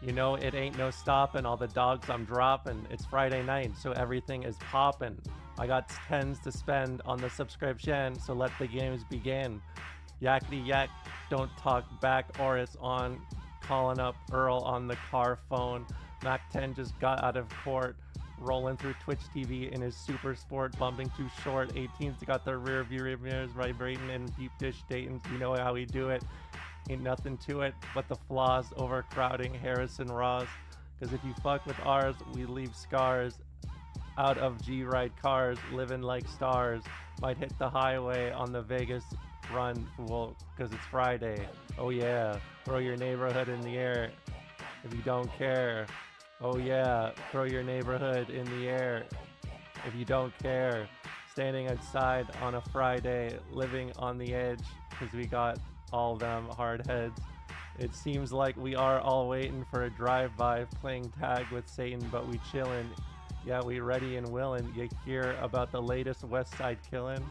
You know, it ain't no stopping all the dogs I'm dropping. It's Friday night, so everything is popping. I got tens to spend on the subscription, so let the games begin. Yakety yak, don't talk back or it's on. Calling up Earl on the car phone. Mac 10 just got out of court. Rolling through Twitch TV in his super sport, bumping too short. 18's got the rear view mirrors vibrating in deep dish Dayton's. You know how we do it. Ain't nothing to it but the flaws, overcrowding Harrison Ross. Cause if you fuck with ours, we leave scars. Out of G-ride cars, living like stars. Might hit the highway on the Vegas run, fool, cause it's Friday. Oh yeah, throw your neighborhood in the air if you don't care. Oh yeah, throw your neighborhood in the air if you don't care. Standing outside on a Friday, living on the edge, cause we got all them hard heads. It seems like we are all waiting for a drive-by, playing tag with Satan, but we chillin'. Yeah, we ready and willin'. You hear about the latest West Side killin'?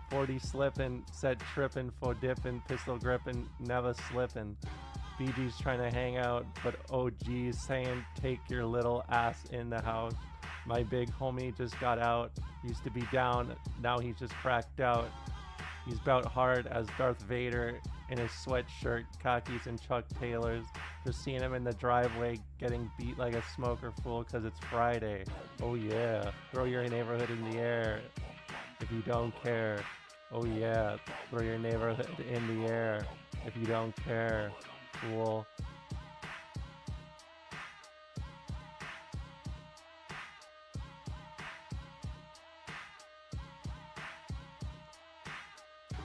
40 slippin', set trippin', for dippin', pistol grippin', never slippin'. BG's trying to hang out, but OG's saying take your little ass in the house. My big homie just got out. Used to be down, now he's just cracked out. He's bout hard as Darth Vader in his sweatshirt, khakis, and Chuck Taylors. Just seeing him in the driveway getting beat like a smoker fool because it's Friday. Oh yeah, throw your neighborhood in the air if you don't care. Oh yeah, throw your neighborhood in the air if you don't care, fool.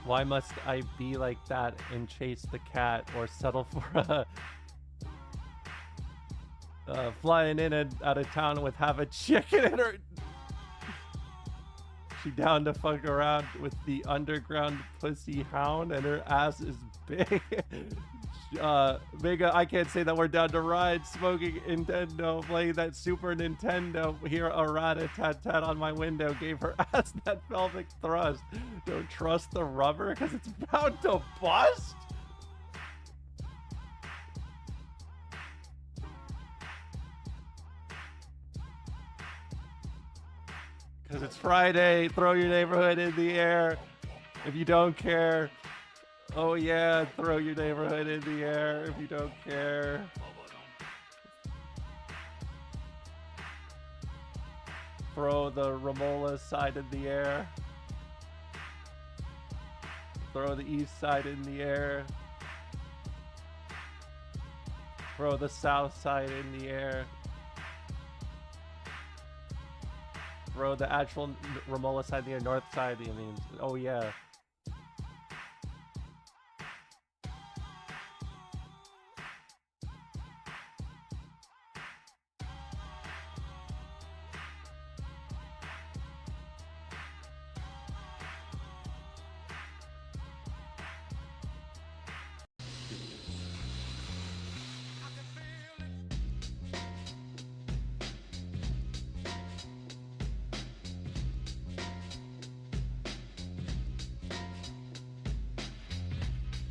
Why must I be like that and chase the cat or settle for flying in and out of town with half a chicken in her? She down to fuck around with the underground pussy hound and her ass is big. Mega, I can't say that we're down to ride, smoking Nintendo, playing that Super Nintendo. Hear a rat-a-tat-tat on my window, gave her ass that pelvic thrust. Don't trust the rubber, cause it's bound to bust. Cause it's Friday, throw your neighborhood in the air if you don't care. Oh yeah, throw your neighborhood in the air if you don't care. Throw the Romola side in the air. Throw the east side in the air. Throw the south side in the air. Throw the actual Romola side in the air, north side, I mean, oh yeah.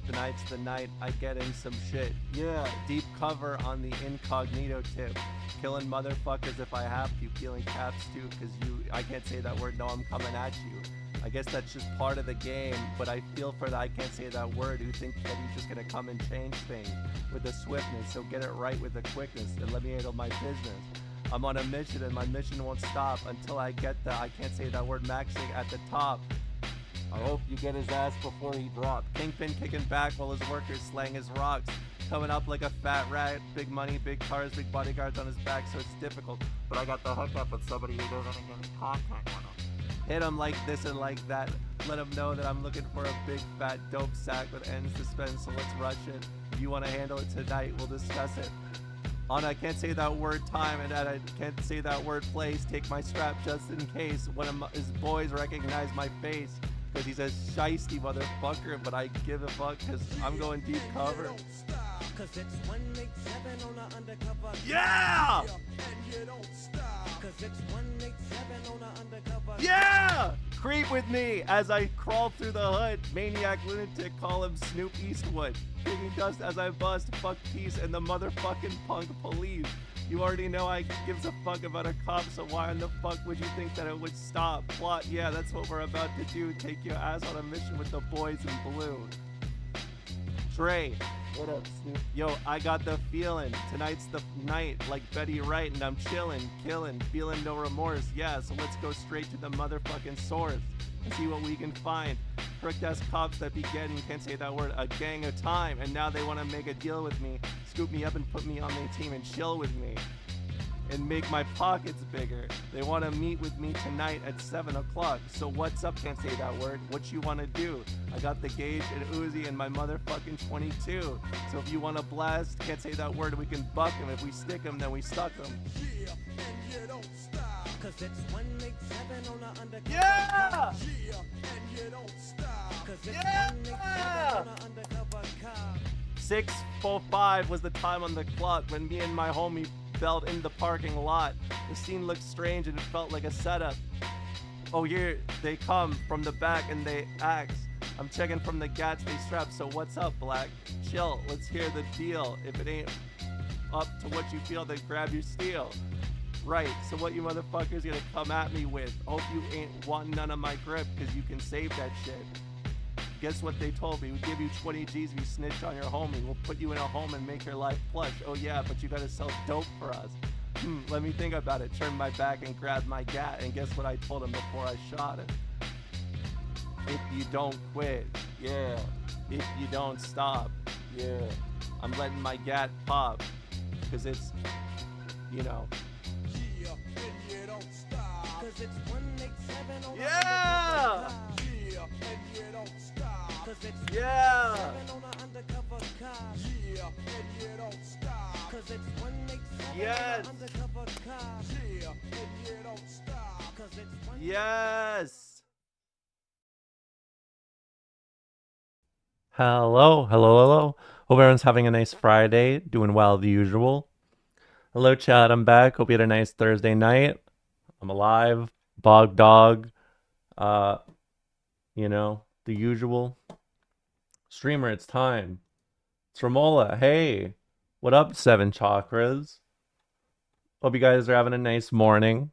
Tonight's the night I get in some shit. Yeah, deep cover on the incognito tip. Killing motherfuckers if I have to. Peeling caps too, cause I can't say that word, no, I'm coming at you. I guess that's just part of the game, but I feel for the I can't say that word who think that he's just gonna come and change things with the swiftness, so get it right with the quickness and let me handle my business. I'm on a mission and my mission won't stop until I get the I can't say that word maxing at the top. I hope you get his ass before he drops. Kingpin kicking back while his workers slang his rocks. Coming up like a fat rat. Big money, big cars, big bodyguards on his back, so it's difficult. But I got the hookup with somebody who doesn't get any contact on him. Hit him like this and like that. Let him know that I'm looking for a big fat dope sack with ends to spend, so let's rush it. If you want to handle it tonight, we'll discuss it. On I can't say that word time and at I can't say that word place. Take my strap just in case one of his boys recognize my face. Cause he's a shiesty motherfucker, but I give a fuck cause I'm going deep cover. Cause it's 187 on the undercover. Yeah! Cause it's 187 on the undercover. Yeah! Creep with me as I crawl through the hood. Maniac lunatic, call him Snoop Eastwood. Kicking dust as I bust. Fuck peace and the motherfucking punk police. You already know I gives a fuck about a cop, so why in the fuck would you think that it would stop? Plot, yeah, that's what we're about to do. Take your ass on a mission with the boys in blue. Trey, what up, Snoop? Yo, I got the feeling. Tonight's the night, like Betty Wright, and I'm chillin', killing, feeling no remorse. Yeah, so let's go straight to the motherfucking source and see what we can find. Crooked ass cops that be getting, can't say that word, a gang of time, and now they want to make a deal with me, scoop me up and put me on their team and chill with me and make my pockets bigger. They want to meet with me tonight at 7 o'clock. So what's up? Can't say that word. What you want to do? I got the gauge and Uzi and my motherfucking 22. So if you want to blast, can't say that word, we can buck him. If we stick him, then we stuck him. Yeah, and you don't stop. Cause it's 187 on the undercover. Yeah! Cop. Yeah, and you don't stop. Cause it's Yeah! 187 on the undercover cop. 6:05 was the time on the clock when me and my homie fell in the parking lot. The scene looked strange and it felt like a setup. Oh, here they come from the back and they axe. I'm checking from the gats they strap. So what's up, Black? Chill, let's hear the deal. If it ain't up to what you feel, then grab your steel. Right, so what you motherfuckers gonna come at me with? Hope you ain't wanting none of my grip, cause you can save that shit. Guess what they told me? We give you 20 G's if you snitch on your homie. We'll put you in a home and make your life plush. Oh yeah, but you gotta sell dope for us. Let me think about it. Turned my back and grabbed my gat, and guess what I told him before I shot him? If you don't quit, yeah. If you don't stop, yeah. I'm letting my gat pop, cause it's, you know. Yeah, and you don't stop. Cause it's 187 on the Yeah! undercover cop. Yeah, and you don't stop. Cause it's Yeah! 187 on the undercover cop. Yeah, and you don't stop. Cause it's 187 Yes! on the undercover cop. Yeah, and you don't stop. Cause it's 187 Yes! Hello, hello, hello. Hope everyone's having a nice Friday, doing well the usual. Hello, Chad. I'm back. Hope you had a nice Thursday night. I'm alive. Bog dog. You know, the usual. Streamer, it's time. It's Ramola. Hey, what up, Seven Chakras? Hope you guys are having a nice morning.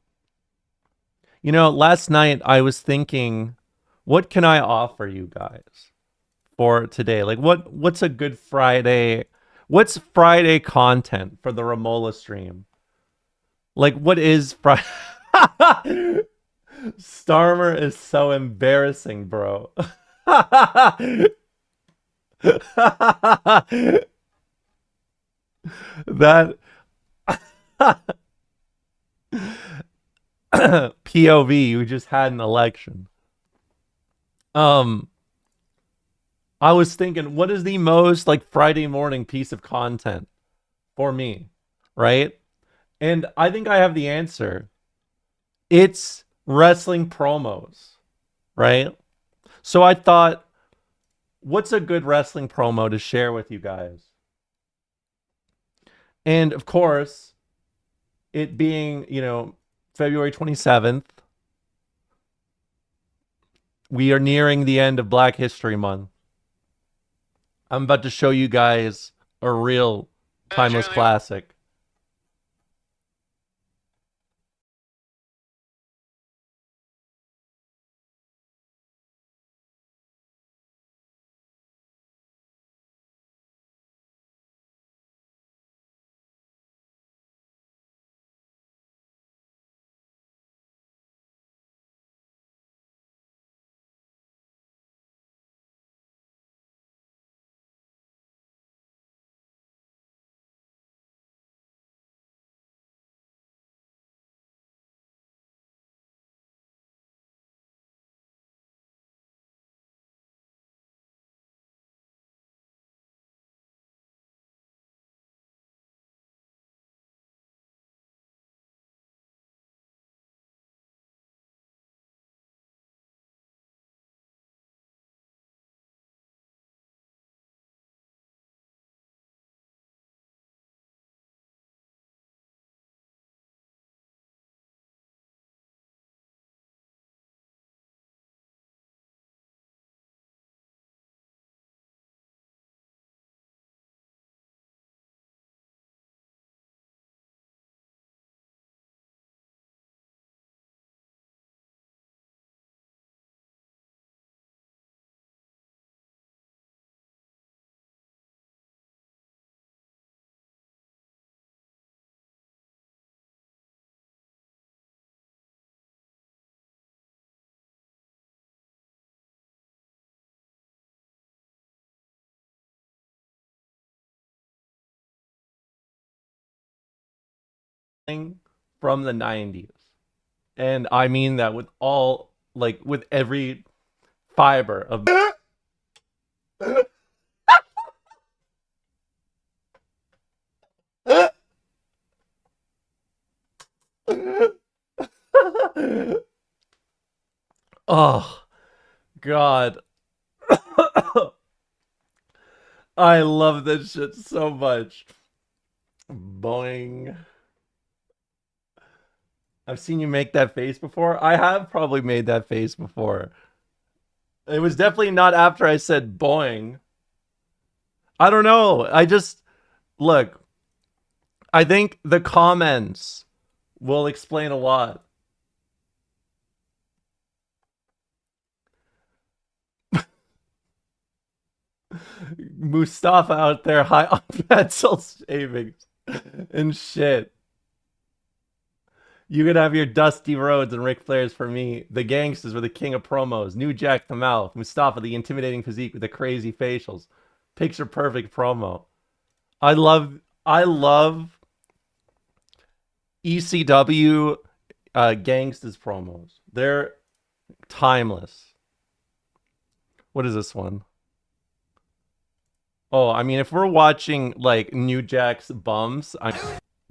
You know, last night I was thinking, what can I offer you guys for today? Like, what's a good Friday? What's Friday content for the Ramola stream? Like, what is Friday? Starmer is so embarrassing, bro. That POV, we just had an election. I was thinking, what is the most like Friday morning piece of content for me, right? And I think I have the answer. It's wrestling promos, right? So I thought, what's a good wrestling promo to share with you guys? And of course, it being, you know, February 27th, we are nearing the end of Black History Month. I'm about to show you guys a real timeless classic. thing from the 90s. And I mean that with all, like, with every fiber of. Oh, God. I love this shit so much. Boing. I've seen you make that face before. I have probably made that face before. It was definitely not after I said boing. I don't know. I just look, I think the comments will explain a lot. Mustafa out there high on pencil shavings and shit. You could have your Dusty Rhodes and Ric Flair's for me. The Gangsters were the king of promos. New Jack the Mouth. Mustafa, the intimidating physique with the crazy facials. Picture perfect promo. I love ECW Gangsters promos. They're timeless. What is this one? Oh, I mean, if we're watching like New Jack's bumps,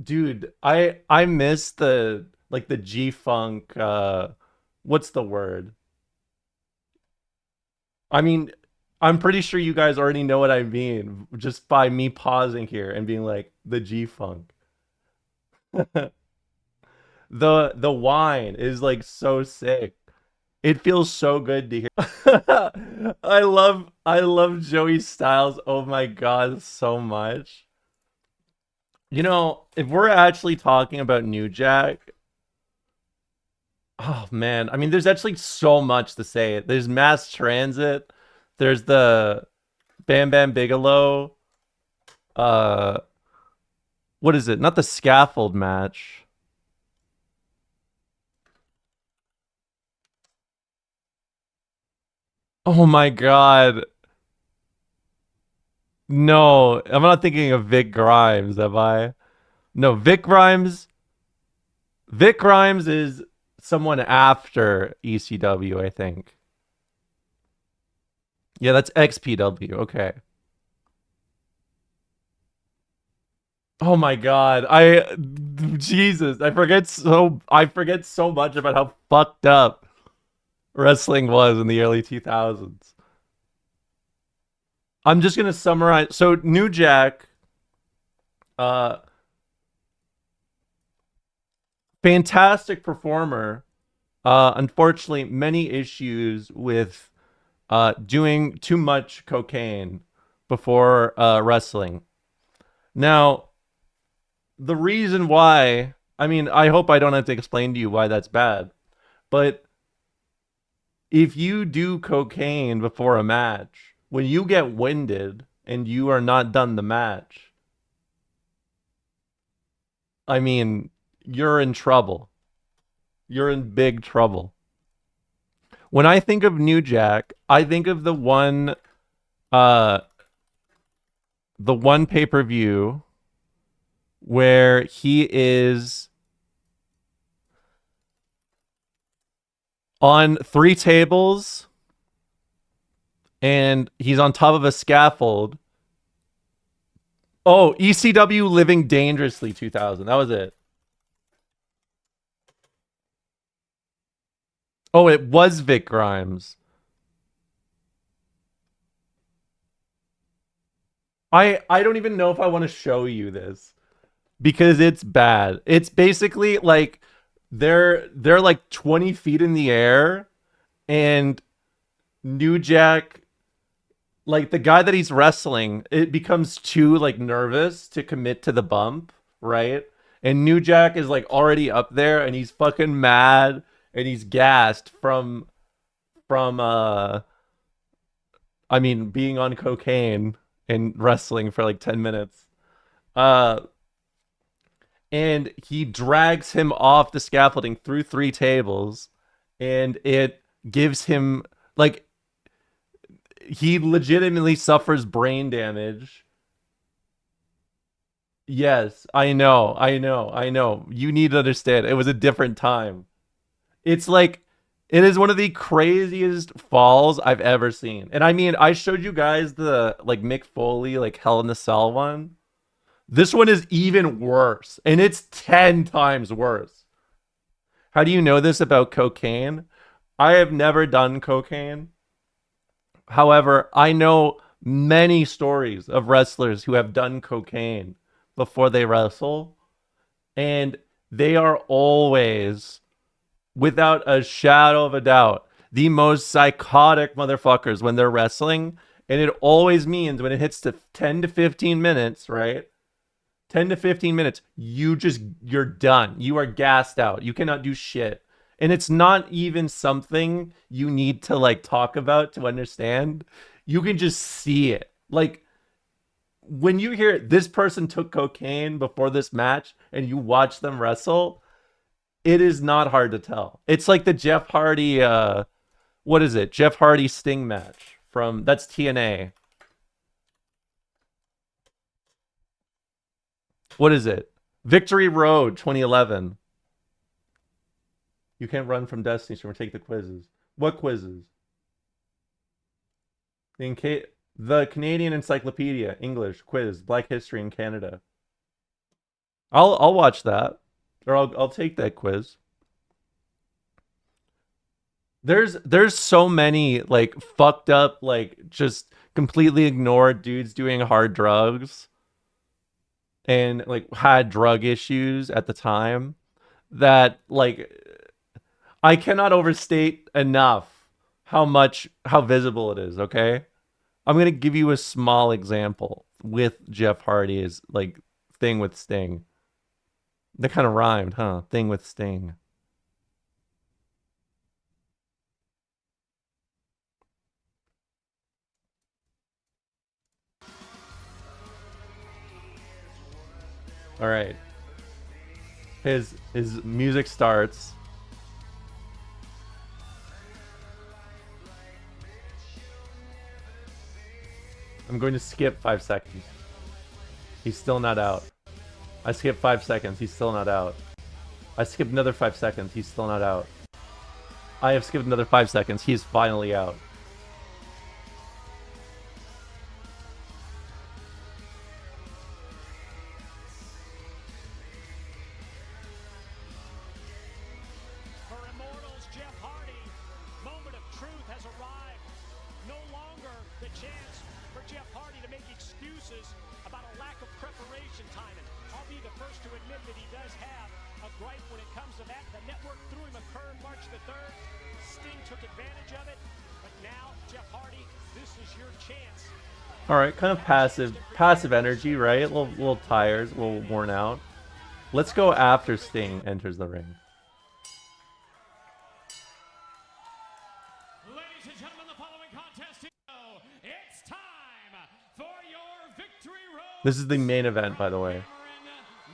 dude, I miss the like the G Funk. What's the word? I mean, I'm pretty sure you guys already know what I mean just by me pausing here and being like the G Funk. The wine is like so sick. It feels so good to hear. I love Joey Styles. Oh my god, so much. You know, if we're actually talking about New Jack, oh man, I mean, there's actually so much to say. There's Mass Transit. There's the Bam Bam Bigelow. Uh, what is it? Not the scaffold match. Oh my god. No, I'm not thinking of Vic Grimes, am I? No, Vic Grimes. Vic Grimes is someone after ECW, I think. Yeah, that's XPW. Okay. Oh my god. Jesus, I forget so much about how fucked up wrestling was in the early 2000s. I'm just going to summarize. So New Jack uh fantastic performer. Unfortunately many issues with doing too much cocaine before wrestling. Now, the reason why, I mean, I hope I don't have to explain to you why that's bad, but if you do cocaine before a match, when you get winded and you are not done the match, I mean, you're in trouble. You're in big trouble. When I think of New Jack, I think of uh the one pay-per-view where he is on three tables and he's on top of a scaffold. Oh, ECW Living Dangerously 2000. That was it. Oh, it was Vic Grimes. I don't even know if I want to show you this because it's bad. It's basically like they're like 20 feet in the air and New Jack, like the guy that he's wrestling, it becomes too like nervous to commit to the bump, right? And New Jack is like already up there and he's fucking mad and he's gassed from I mean being on cocaine and wrestling for like 10 minutes. Uh and he drags him off the scaffolding through three tables and it gives him like he legitimately suffers brain damage Yes, I know, I know, I know. You need to understand. It was a different time. It's like it is one of the craziest falls I've ever seen. And I mean, I showed you guys the like Mick Foley like Hell in the Cell one. This one is even worse, and it's 10 times worse. How do you know this about cocaine? I have never done cocaine. However, I know many stories of wrestlers who have done cocaine before they wrestle, and they are always, without a shadow of a doubt, the most psychotic motherfuckers when they're wrestling. And it always means when it hits to 10 to 15 minutes, right? 10 to 15 minutes, you're done. You are gassed out. You cannot do shit. And it's not even something you need to like talk about to understand. You can just see it. Like when you hear this person took cocaine before this match and you watch them wrestle, it is not hard to tell. It's like the Jeff Hardy what is it? Jeff Hardy Sting match from that's TNA. What is it? Victory Road 2011. You can't run from Destiny, so we're gonna take the quizzes. What quizzes? The Canadian Encyclopedia English quiz, Black History in Canada. I'll watch that, or I'll take that quiz. There's so many like fucked up like just completely ignored dudes doing hard drugs and like had drug issues at the time that like I cannot overstate enough how visible it is, okay? I'm going to give you a small example with Jeff Hardy's like thing with Sting. That kind of rhymed, huh? Thing with Sting. All right. His music starts. I'm going to skip 5 seconds. He's still not out. I skip 5 seconds. He's still not out. I skipped another 5 seconds. He's still not out. I have skipped another 5 seconds. He's finally out. For Immortals, Jeff Hardy, moment of truth has arrived. No longer the chance for Jeff Hardy to make excuses about a lack of preparation time. And I'll be the first to admit that he does have a gripe when it comes to that. The network threw him a curve March the 3rd. Sting took advantage of it. But now, Jeff Hardy, this is your chance. All right, kind of passive energy, right? A little tired, a little worn out. Let's go after Sting enters the ring. Ladies and gentlemen, the following contest is it's time for your Victory Road. This is the main event, by the way.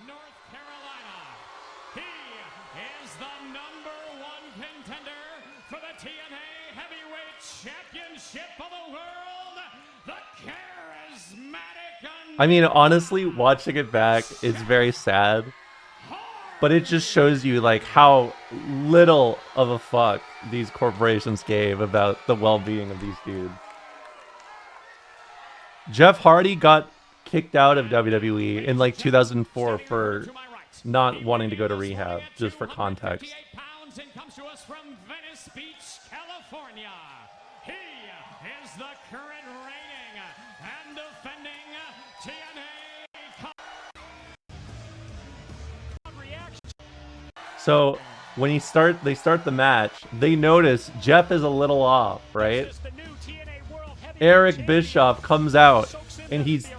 North Carolina. He is the #1 contender for the TNA Heavyweight Championship of the world, the charismatic. I mean, honestly, watching it back is very sad. But it just shows you like how little of a fuck these corporations gave about the well-being of these dudes. Jeff Hardy got kicked out of WWE in like 2004 for not wanting to go to rehab, just for context. And comes to us from Venice Beach, California. He is the current reigning and defending TNA. So when they start the match, they notice Jeff is a little off, right? Eric Bischoff comes out and this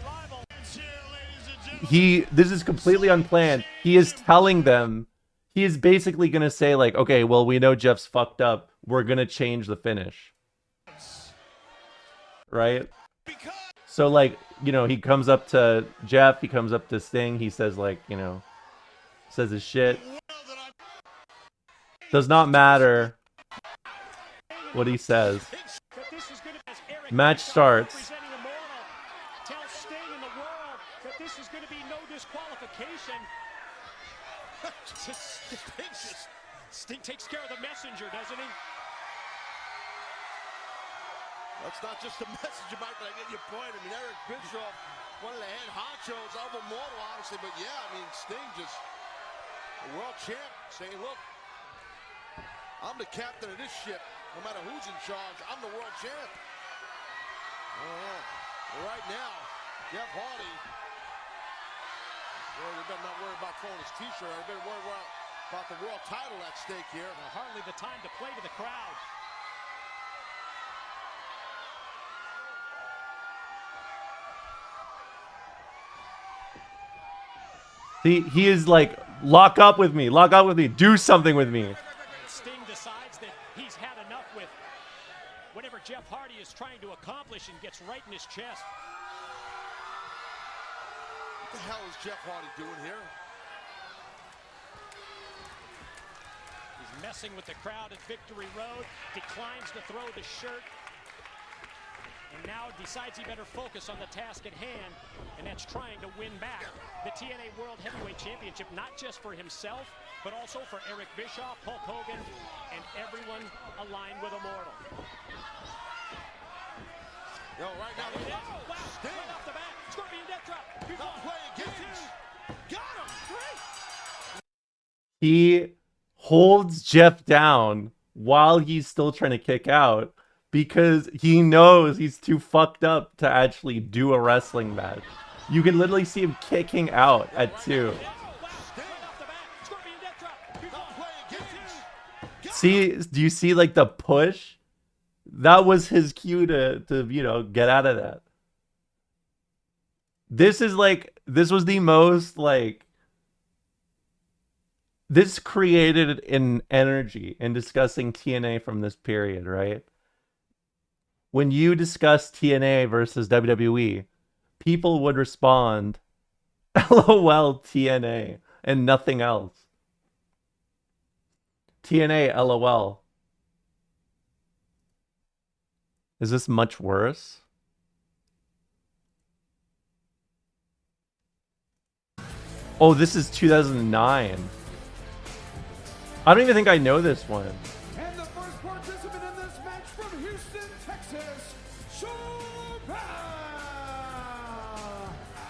is completely unplanned. He is telling them, he is basically gonna say like, okay, well, we know Jeff's fucked up. We're gonna change the finish. Right? So like, you know, he comes up to Jeff, he comes up to Sting, he says like, you know, says his shit. Does not matter what he says. Match starts. think takes care of the messenger, doesn't he? That's not just a messenger, Mike, but I get your point. I mean, Eric Bischoff, one of the head honchos of Immortal, honestly. But yeah, I mean, Sting just, the world champ, saying, look, I'm the captain of this ship. No matter who's in charge, I'm the world champ. Right now, Jeff Hardy, well, they better not worry about throwing his t-shirt. They better worry about the world title at stake here. Well, hardly the time to play to the crowd. He is like, lock up with me, do something with me. Sting decides that he's had enough with whatever Jeff Hardy is trying to accomplish and gets right in his chest. What the hell is Jeff Hardy doing here? He's messing with the crowd at Victory Road, declines to throw the shirt, and now decides he better focus on the task at hand, and that's trying to win back the TNA World Heavyweight Championship, not just for himself, but also for Eric Bischoff, Hulk Hogan, and everyone aligned with Immortal. Yo, right now, Wow, right off the bat, Scorpion Death Drop. He's not playing games. Got him. He holds Jeff down while he's still trying to kick out because he knows he's too fucked up to actually do a wrestling match. You can literally see him kicking out at 2. See, do you see like the push? That was his cue to you know, get out of that. This was the most like, this created an energy in discussing TNA from this period, right? When you discuss TNA versus WWE, people would respond, LOL TNA, and nothing else. TNA LOL. Is this much worse? Oh, this is 2009. I don't even think I know this one. And the first participant in this match from Houston, Texas, Showbound.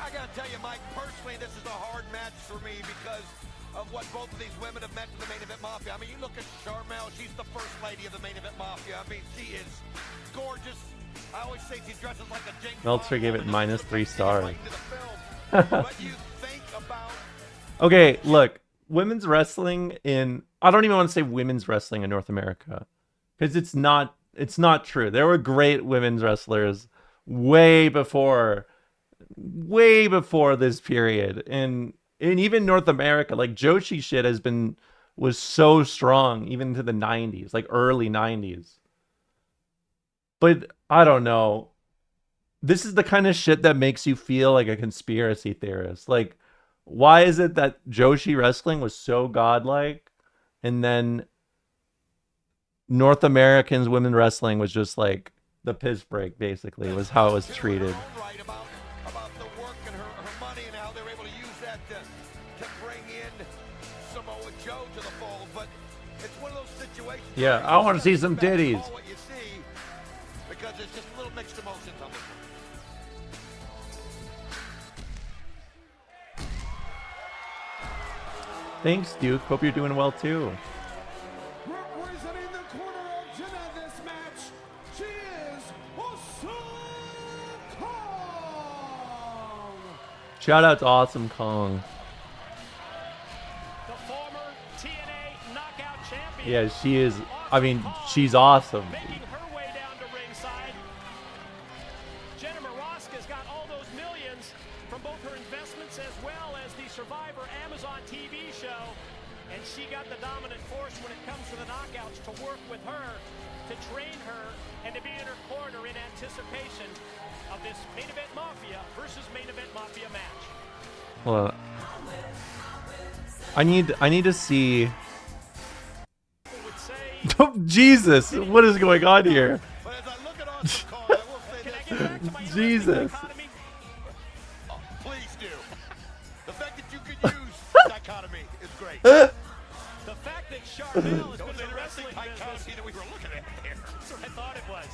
I gotta tell you, Mike, personally, this is a hard match for me because of what both of these women have meant to the Main Event Mafia. I mean, you look at Sharmell, she's the first lady of the Main Event Mafia. I mean, she is gorgeous. I always say she dresses like a James Meltzer gave it -3 stars. What you think about... Okay, look, women's wrestling in, I don't even want to say women's wrestling in North America, because it's not true. There were great women's wrestlers way before this period, and even North America, like Joshi shit was so strong even into the 90s, like early 90s. But I don't know. This is the kind of shit that makes you feel like a conspiracy theorist. Like, why is it that Joshi wrestling was so godlike, and then North Americans women wrestling was just like the piss break, basically, was how it was treated. Right about the work and her money and how they're able to use that to bring in Samoa Joe to the fold. But it's one of those situations. Yeah, I want to see some titties. What you see, because it's just a little mixed emotions on this one. Thanks, Duke. Hope you're doing well too. Representing the corner of Jenna this match, she is Awesome Kong. Shout out to Awesome Kong. The former TNA Knockout Champion. Yeah, she is. I mean, she's awesome. Making her way down to ringside. Jenna Maraska's got all those millions from both her investments as well as the Survivor Amazon TV show. And she got the dominant force when it comes to the knockouts to work with her, to train her, and to be in her corner in anticipation of this Main Event Mafia versus Main Event Mafia match. Well, I need to see. Would say, Oh, Jesus, what is going on here? But as I look at Awesome Kong, I will say can I this. get back to my Jesus. dichotomy? Oh, please do. The fact that you could use dichotomy is great. The fact that Charmel is That going was to a wrestling wrestling business. vitality that we were looking at there. That's what I thought it was.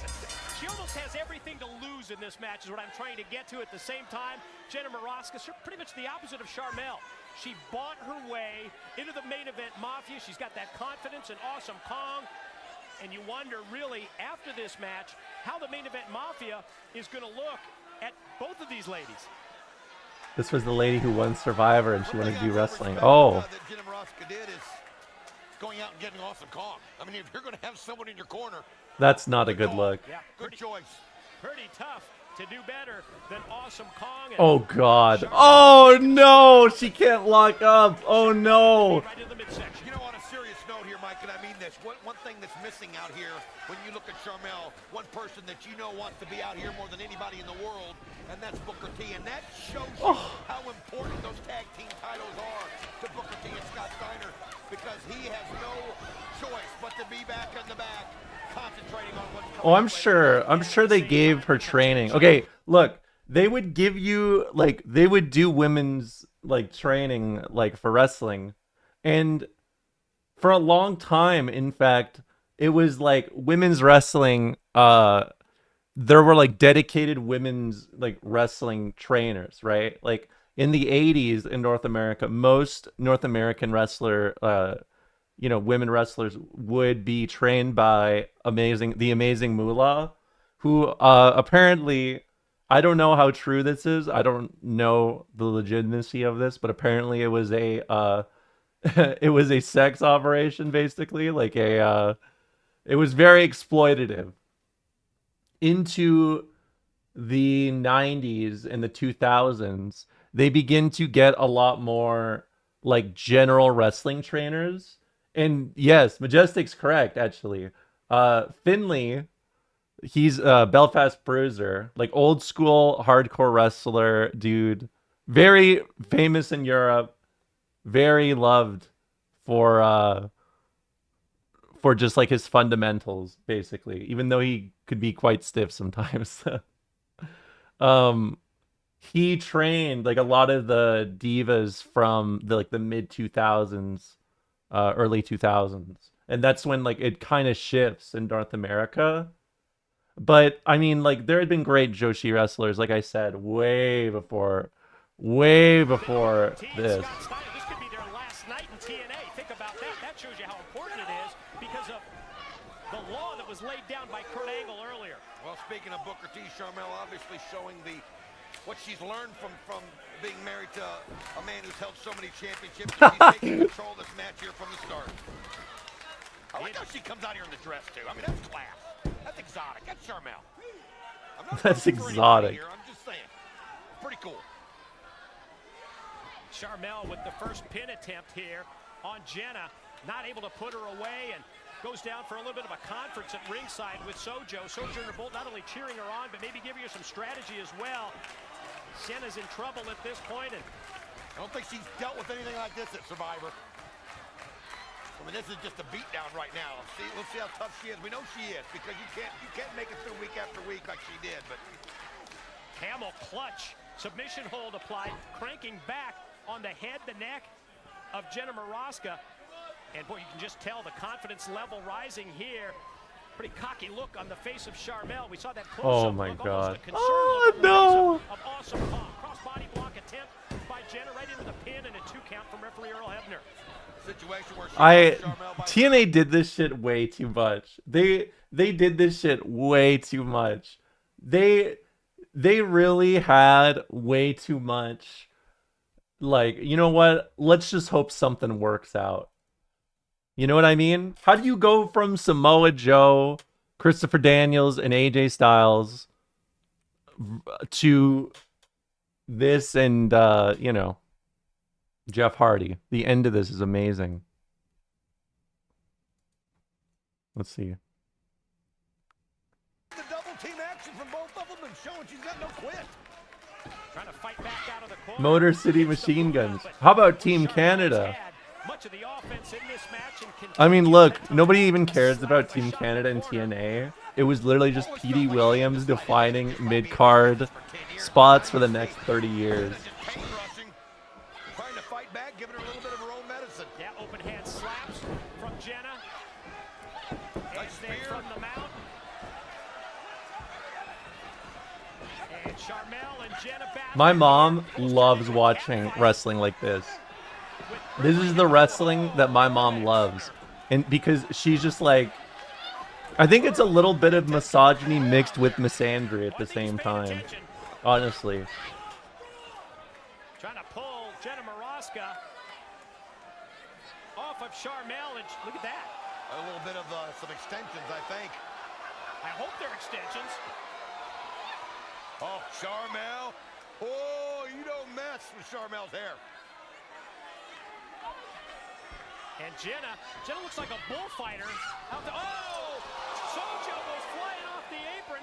She almost has everything to lose in this match is what I'm trying to get to. At the same time, Jenna Moroska, pretty much the opposite of Charmel. She bought her way into the main event Mafia. She's got that confidence and Awesome Kong. And you wonder, really, after this match, how the main event Mafia is going to look at both of these ladies. This was the lady who won Survivor and she wanted to do wrestling. Respect, Oh, that Jenna Moroska did is going out and getting Awesome Kong. I mean, if you're going to have someone in your corner, that's not a good look. Yeah, good choice. Pretty tough to do better than Awesome Kong. And Oh God. Oh no, she can't lock up. Oh no. right in the midsection. You know, on a serious note here, Mike, and I mean this, one thing that's missing out here when you look at Charmel, one person that you know wants to be out here more than anybody in the world, and that's Booker T. And that shows you how important those tag team titles are to Booker T and Scott Steiner, because he has no choice but to be back in the back, concentrating on what's coming. Oh, I'm sure they gave her training. Okay, look, they would give you like they would do women's like training like for wrestling. And for a long time, in fact, it was like women's wrestling there were like dedicated women's like wrestling trainers, right? Like in the 80s in North America, most North American wrestler women wrestlers would be trained by the amazing Moolah, who apparently, I don't know how true this is. I don't know the legitimacy of this, but apparently it was a it was a sex operation, basically, like it was very exploitative. Into the 90s and the 2000s, they begin to get a lot more like general wrestling trainers. And yes, Majestic's correct, actually. Finley, he's a Belfast Bruiser, like old school hardcore wrestler dude. Very famous in Europe. Very loved for just like his fundamentals, basically. Even though he could be quite stiff sometimes. He trained like a lot of the divas from the mid 2000s. Early 2000s, and that's when like it kind of shifts in North America. But I mean, like there had been great Joshi wrestlers, like I said, way before this. This could be their last night in TNA. Think about that. That shows you how important it is because of the law that was laid down by Kurt Angle earlier. Well, speaking of Booker T, Charmel obviously showing what she's learned from being married to a man who's held so many championships. And she's taking control of this match here from the start. I like how she comes out here in the dress, too. I mean, that's class. That's exotic. That's Charmel. I'm not That's rooting for exotic. anybody here. I'm just saying. Pretty cool. Charmel with the first pin attempt here on Jenna. Not able to put her away and goes down for a little bit of a conference at ringside with Sojo. Sojourner Bolt not only cheering her on, but maybe giving her some strategy as well. Jenna's in trouble at this point, and I don't think she's dealt with anything like this at Survivor. I mean, this is just a beatdown right now. We'll see how tough she is. We know she is because you can't make it through week after week like she did. But camel clutch, submission hold applied, cranking back on the head, the neck of Jenna Moroska. And boy, you can just tell the confidence level rising here. Pretty cocky look on the face of Charmel. We saw that close-up Oh my look, God. almost a concerned Oh look on the no. face of Awesome Kong. Cross-body block attempt by Jenna right into the pin and a 2 count from referee Earl Hebner. situation where TNA did this shit way too much. They did this shit way too much. They really had way too much. Like, you know what? Let's just hope something works out. You know what I mean? How do you go from Samoa Joe, Christopher Daniels, and AJ Styles to this and, you know, Jeff Hardy? The end of this is amazing. Let's see. The double team action from both of them and showing she's got no quit. Trying to fight back out of the corner. Motor City Machine Guns. How about Team Canada? Much of the offense in this match and I mean, look, nobody even cares about Team Canada and TNA. It was literally just Petey Williams defining mid-card spots for the next 30 years. Trying to fight back, giving her a little bit of her own medicine. Yeah, open hand slaps from Jenna. spear. From the mount. And Charmel and Jenna battling. My mom loves watching wrestling like this. This is the wrestling that my mom loves. And because she's just like, I think it's a little bit of misogyny mixed with misandry at the same time. Honestly. Trying to pull Jenna Moroska off of Charmel, and look at that. A little bit of some extensions, I think. I hope they're extensions. Oh, Charmel. Oh, you don't mess with Charmel's hair. And Jenna looks like a bullfighter. Oh! Sojo goes flying off the apron,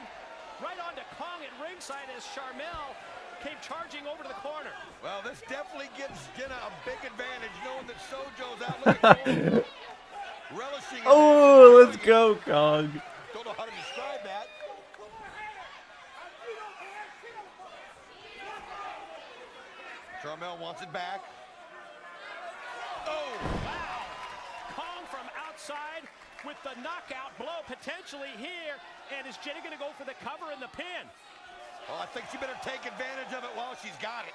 right onto Kong at ringside as Charmel came charging over to the corner. Well, this definitely gives Jenna a big advantage, knowing that Sojo's out looking relishing. Oh, let's go, Kong. Don't know how to describe that. Charmel wants it back. Oh! Wow! Kong from outside with the knockout blow potentially here. And is Jenna going to go for the cover and the pin? Well, I think she better take advantage of it while she's got it.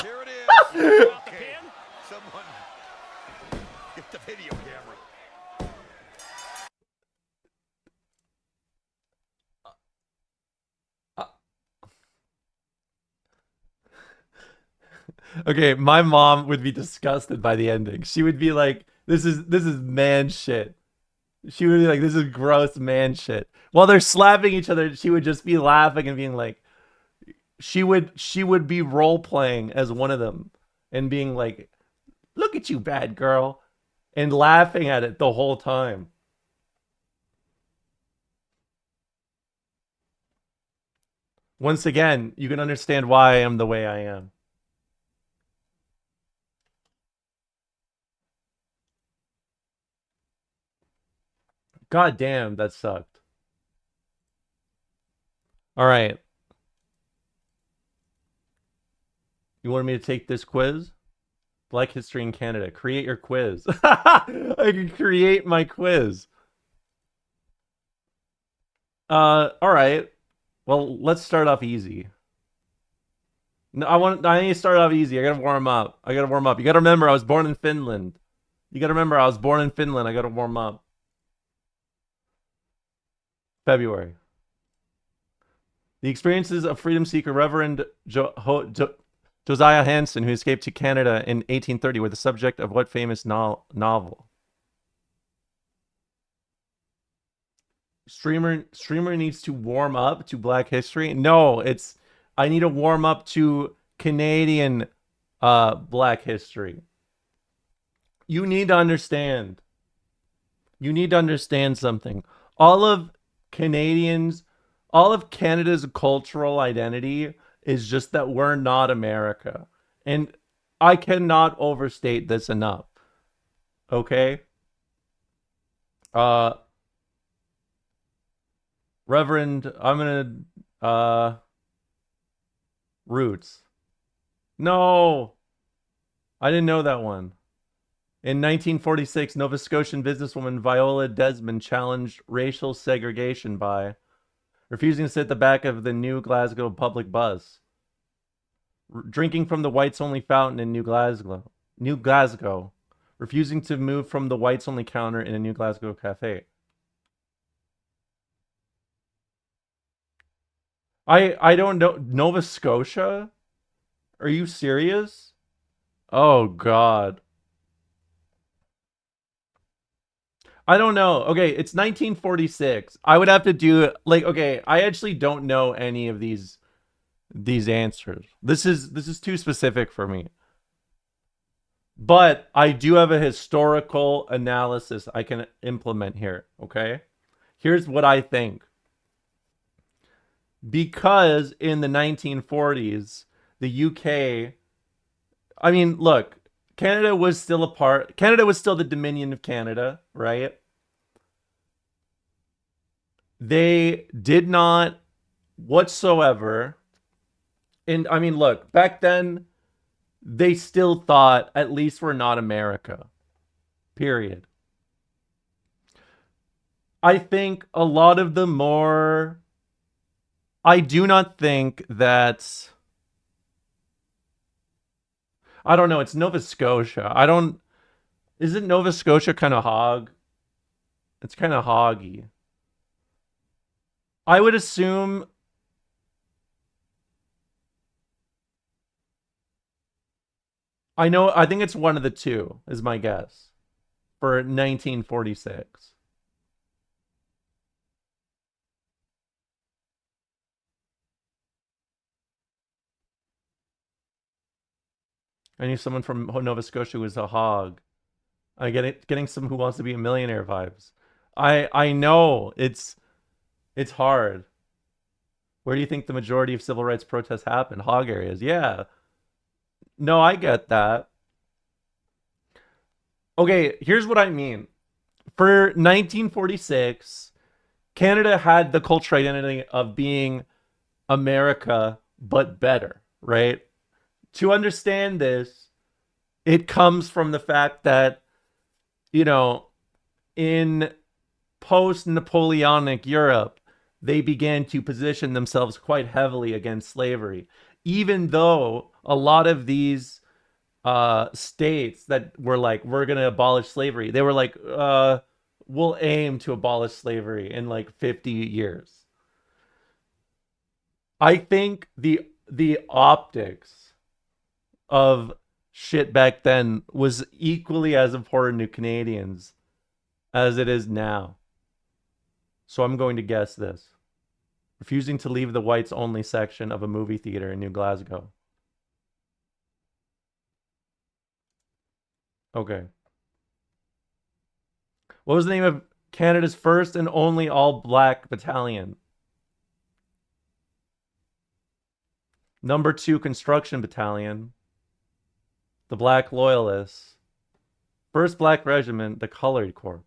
Here it is. About the pin. Someone get the video camera. Okay, my mom would be disgusted by the ending. She would be like, this is man shit. She would be like, this is gross man shit. While they're slapping each other, she would just be laughing and being like, she would be role playing as one of them and being like, look at you, bad girl, and laughing at it the whole time. Once again, you can understand why I am the way I am. God damn, that sucked. All right. You wanted me to take this quiz? Black History in Canada. Create your quiz. I can create my quiz. All right. Well, let's start off easy. No, I need to start off easy. I gotta warm up. You gotta remember, I was born in Finland. I gotta warm up. February. The experiences of freedom seeker Reverend Josiah Hansen, who escaped to Canada in 1830, were the subject of what famous novel? Streamer needs to warm up to Black History. No, I need to warm up to Canadian Black History. You need to understand. You need to understand something. All of Canada's cultural identity is just that we're not America. And I cannot overstate this enough. Okay? Reverend, I'm gonna, Roots. No! I didn't know that one. In 1946, Nova Scotian businesswoman Viola Desmond challenged racial segregation by refusing to sit at the back of the New Glasgow public bus, drinking from the whites-only fountain in New Glasgow, refusing to move from the whites-only counter in a New Glasgow cafe. I don't know. Nova Scotia? Are you serious? Oh, God. I don't know. Okay, it's 1946. I would have to do like, okay, I actually don't know any of these answers. This is too specific for me. But I do have a historical analysis I can implement here, okay? Here's what I think. Because in the 1940s, the UK, I mean, look, Canada was still the Dominion of Canada, right? They did not whatsoever. And I mean, look, back then, they still thought, at least we're not America. Period. I think a lot of the more. I do not think that. I don't know. It's Nova Scotia. I don't. Isn't Nova Scotia kind of hog? It's kind of hoggy. I would assume. I know. I think it's one of the two, is my guess, for 1946. I knew someone from Nova Scotia who was a hog. I get it. Getting some Who Wants to Be a Millionaire vibes. I know it's hard. Where do you think the majority of civil rights protests happen? Hog areas. Yeah. No, I get that. Okay, here's what I mean. For 1946, Canada had the cultural identity of being America, but better, right? To understand this, it comes from the fact that, you know, in post Napoleonic Europe, they began to position themselves quite heavily against slavery, even though a lot of these states that were like, we're going to abolish slavery, they were like, we'll aim to abolish slavery in like 50 years. I think the optics of shit back then was equally as important to Canadians as it is now. So I'm going to guess this. Refusing to leave the whites only section of a movie theater in New Glasgow. Okay. What was the name of Canada's first and only all-black battalion? Number 2 Construction Battalion. The Black Loyalists. First Black Regiment, the Colored Corps.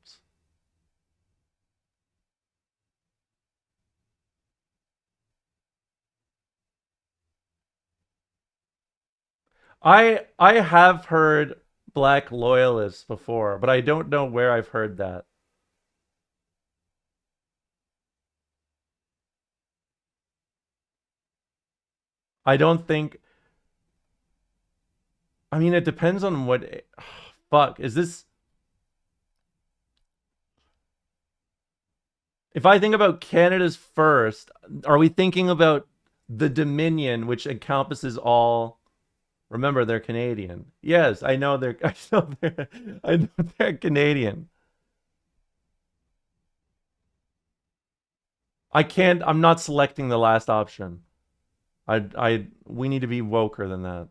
I have heard Black Loyalists before, but I don't know where I've heard that. I don't think. I mean, it depends on what. Fuck, is this. If I think about Canada's first, are we thinking about the Dominion, which encompasses all? Remember, they're Canadian. Yes, I know they're. I know they're Canadian. I can't. I'm not selecting the last option. We need to be woker than that.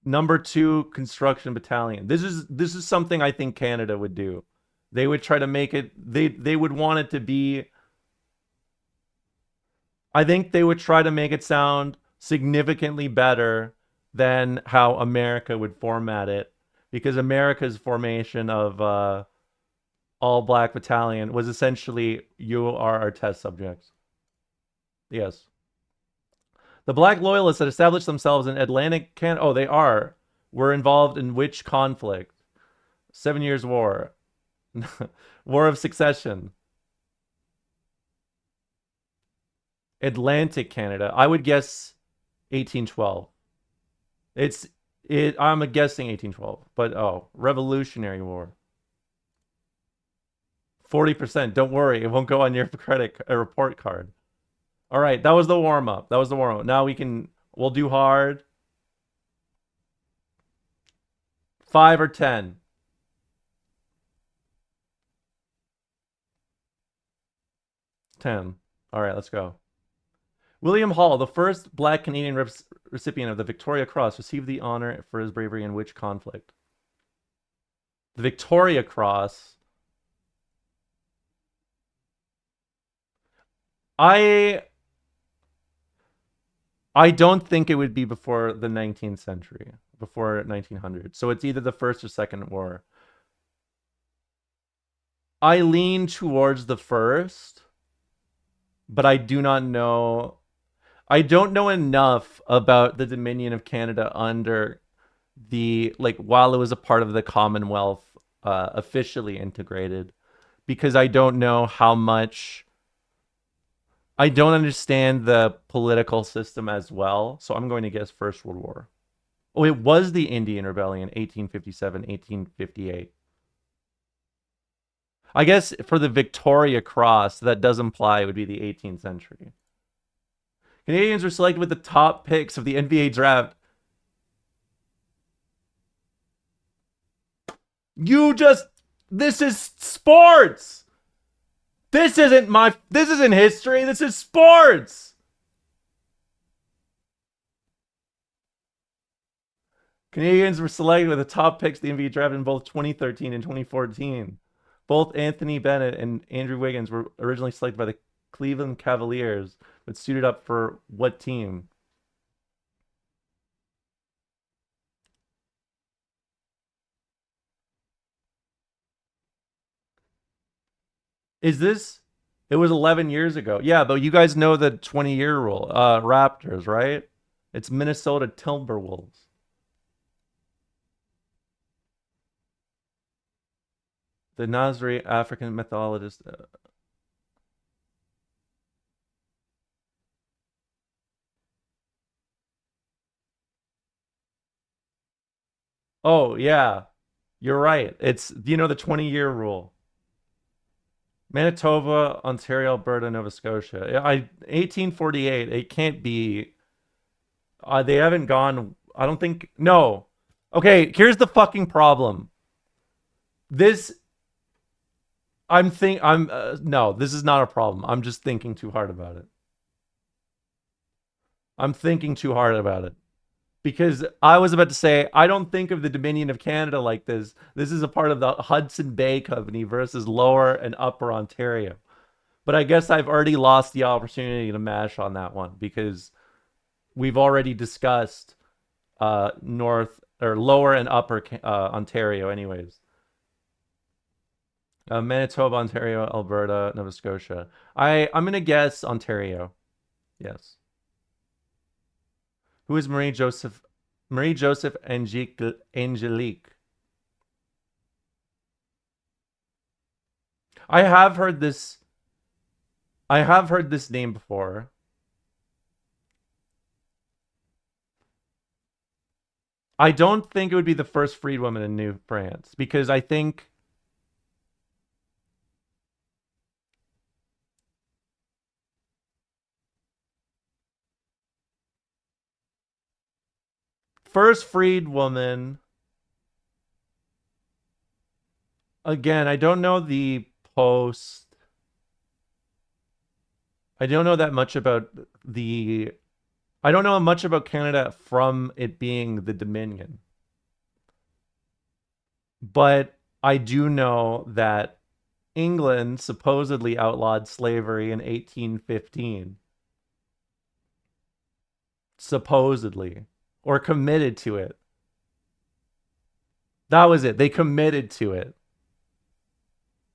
Number 2 Construction Battalion. This is something I think Canada would do. They would try to make it. They would want it to be. I think they would try to make it sound significantly better than how America would format it, because America's formation of all black battalion was essentially, you are our test subjects. Yes. The Black Loyalists that established themselves in Atlantic Canada. Oh, they were involved in which conflict? 7 Years' War. War of Succession. Atlantic Canada. I would guess 1812. I'm guessing 1812, but Revolutionary War. 40%. Don't worry, it won't go on your report card. All right, that was the warm up. Now we'll do hard. 5 or 10. 10. All right, let's go. William Hall, the first black Canadian recipient of the Victoria Cross, received the honor for his bravery in which conflict? The Victoria Cross. I don't think it would be before the 19th century, before 1900. So it's either the first or second war. I lean towards the first, but I do not know. I don't know enough about the Dominion of Canada under while it was a part of the Commonwealth, officially integrated, because I don't know how much. I don't understand the political system as well, so I'm going to guess First World War. Oh, it was the Indian Rebellion, 1857, 1858. I guess for the Victoria Cross, that does imply it would be the 18th century. Canadians were selected with the top picks of the NBA draft. This is sports. This isn't history. This is sports. Canadians were selected with the top picks of the NBA draft in both 2013 and 2014. Both Anthony Bennett and Andrew Wiggins were originally selected by the Cleveland Cavaliers, but suited up for what team? Is this? It was 11 years ago. Yeah, but you guys know the 20-year rule. Raptors, right? It's Minnesota Timberwolves. The Nazri African mythologist. Oh, yeah. You're right. It's, the 20-year rule. Manitoba, Ontario, Alberta, Nova Scotia. 1848. It can't be. They haven't gone. I don't think. No. Okay, here's the fucking problem. This. No, this is not a problem. I'm just thinking too hard about it. I'm thinking too hard about it. Because I was about to say, I don't think of the Dominion of Canada like this. This is a part of the Hudson Bay Company versus Lower and Upper Ontario. But I guess I've already lost the opportunity to mash on that one because we've already discussed North or Lower and Upper Ontario, anyways. Manitoba, Ontario, Alberta, Nova Scotia. I'm gonna guess Ontario. Yes. Who is Marie Joseph Angelique? I have heard this name before. I don't think it would be the first freed woman in New France because I think first freed woman. Again, I don't know the post. I don't know that much about the. I don't know much about Canada from it being the Dominion. But I do know that England supposedly outlawed slavery in 1815. Supposedly. Or committed to it. That was it. They committed to it.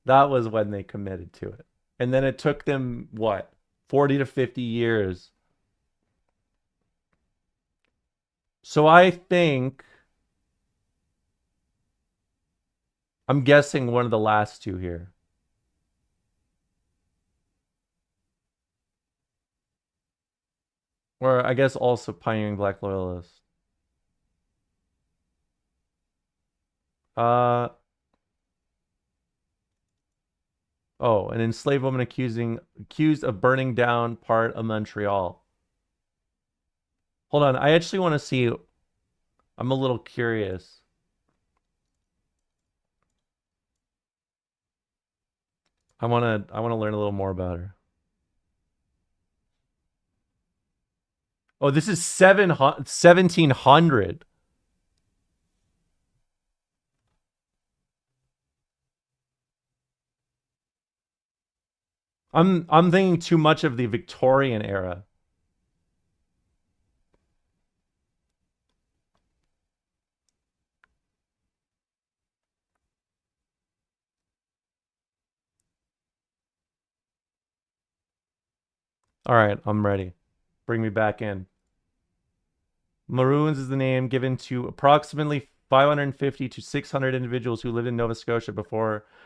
That was when they committed to it. And then it took them, what, 40 to 50 years. So I think I'm guessing one of the last two here. Or I guess also pioneering black loyalists. Oh, an enslaved woman accused of burning down part of Montreal. Hold on, I actually want to see. I'm a little curious. I want to learn a little more about her. Oh, this is 1700. I'm thinking too much of the Victorian era. All right, I'm ready. Bring me back in. Maroons is the name given to approximately 550 to 600 individuals who lived in Nova Scotia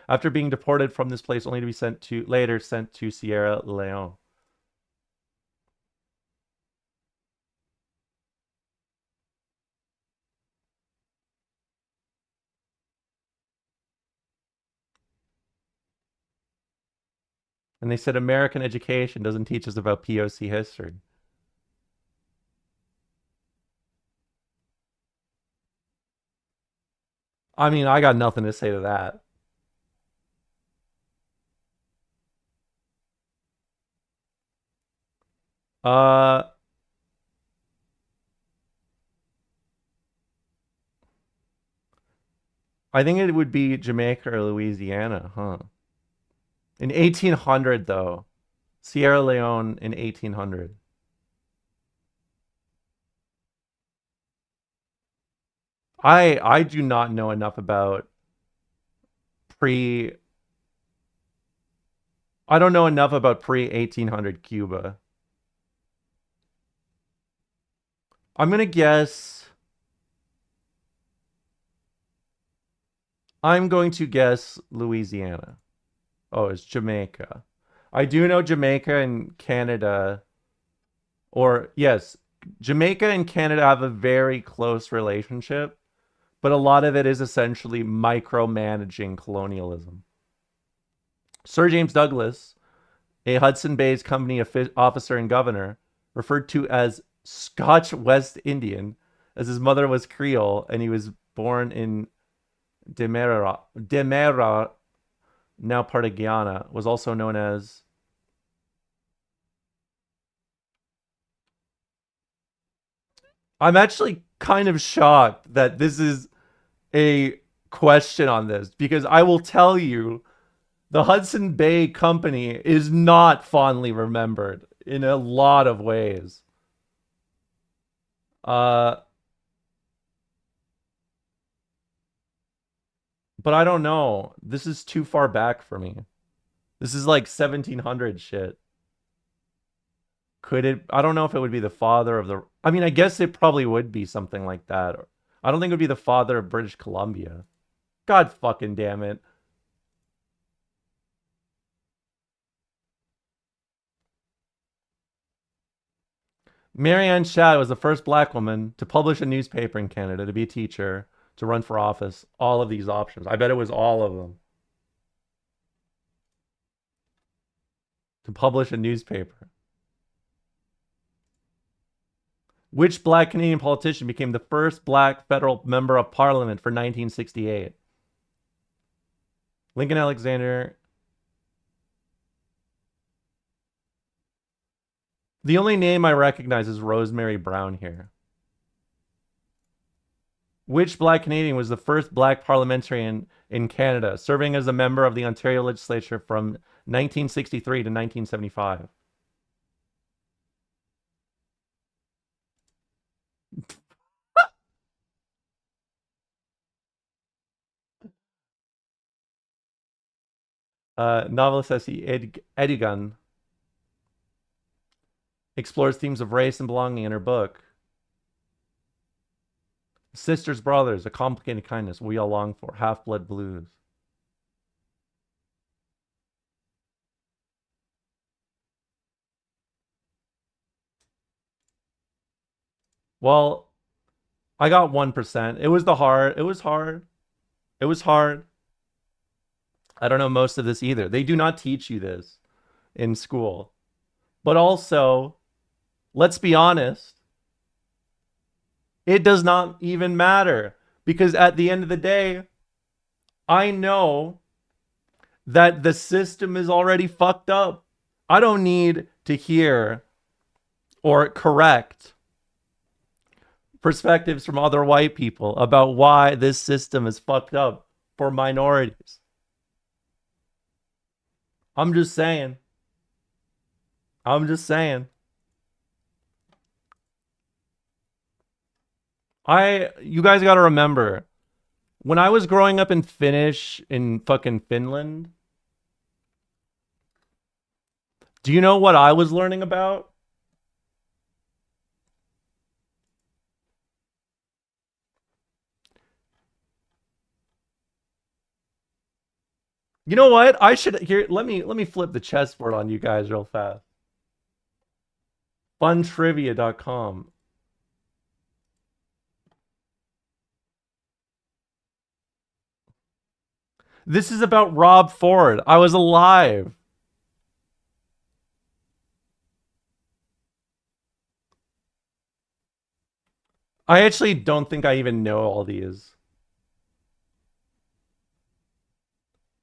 after being deported from this place, only to be later sent to Sierra Leone. And they said American education doesn't teach us about POC history. I mean, I got nothing to say to that. Uh, I think it would be Jamaica or Louisiana, huh? In 1800, though. Sierra Leone in 1800. I do not know enough about pre I don't know enough about pre 1800 Cuba. I'm going to guess Louisiana. Oh, it's Jamaica. I do know Jamaica and Canada, or yes, Jamaica and Canada have a very close relationship, but a lot of it is essentially micromanaging colonialism. Sir James Douglas, a Hudson Bay's Company officer and governor, referred to as Scotch West Indian, as his mother was Creole and he was born in Demerara, now part of Guyana, was also known as. I'm actually kind of shocked that this is a question on this, because I will tell you the Hudson Bay Company is not fondly remembered in a lot of ways. But I don't know. This is too far back for me. This is like 1700 shit. Could it? I don't know if it would be the father of the. I mean, I guess it probably would be something like that. I don't think it would be the father of British Columbia. God fucking damn it. Marianne Shadd was the first black woman to publish a newspaper in Canada, to be a teacher, to run for office. All of these options. I bet it was all of them. To publish a newspaper. Which black Canadian politician became the first black federal member of parliament for 1968? Lincoln Alexander. The only name I recognize is Rosemary Brown here. Which black Canadian was the first black parliamentarian in Canada, serving as a member of the Ontario legislature from 1963 to 1975? Novelist S.E. Edigan explores themes of race and belonging in her book. Sisters, Brothers, A Complicated Kindness, We All Long For, Half-Blood Blues. Well, I got 1%. It was hard. It was hard. It was hard. I don't know most of this either. They do not teach you this in school. But also, let's be honest, it does not even matter, because at the end of the day, I know that the system is already fucked up. I don't need to hear or correct perspectives from other white people about why this system is fucked up for minorities. I'm just saying. You guys got to remember, when I was growing up in Finnish in fucking Finland, do you know what I was learning about? You know what? I should here. Let me flip the chessboard on you guys real fast. Funtrivia.com. This is about Rob Ford. I was alive. I actually don't think I even know all these.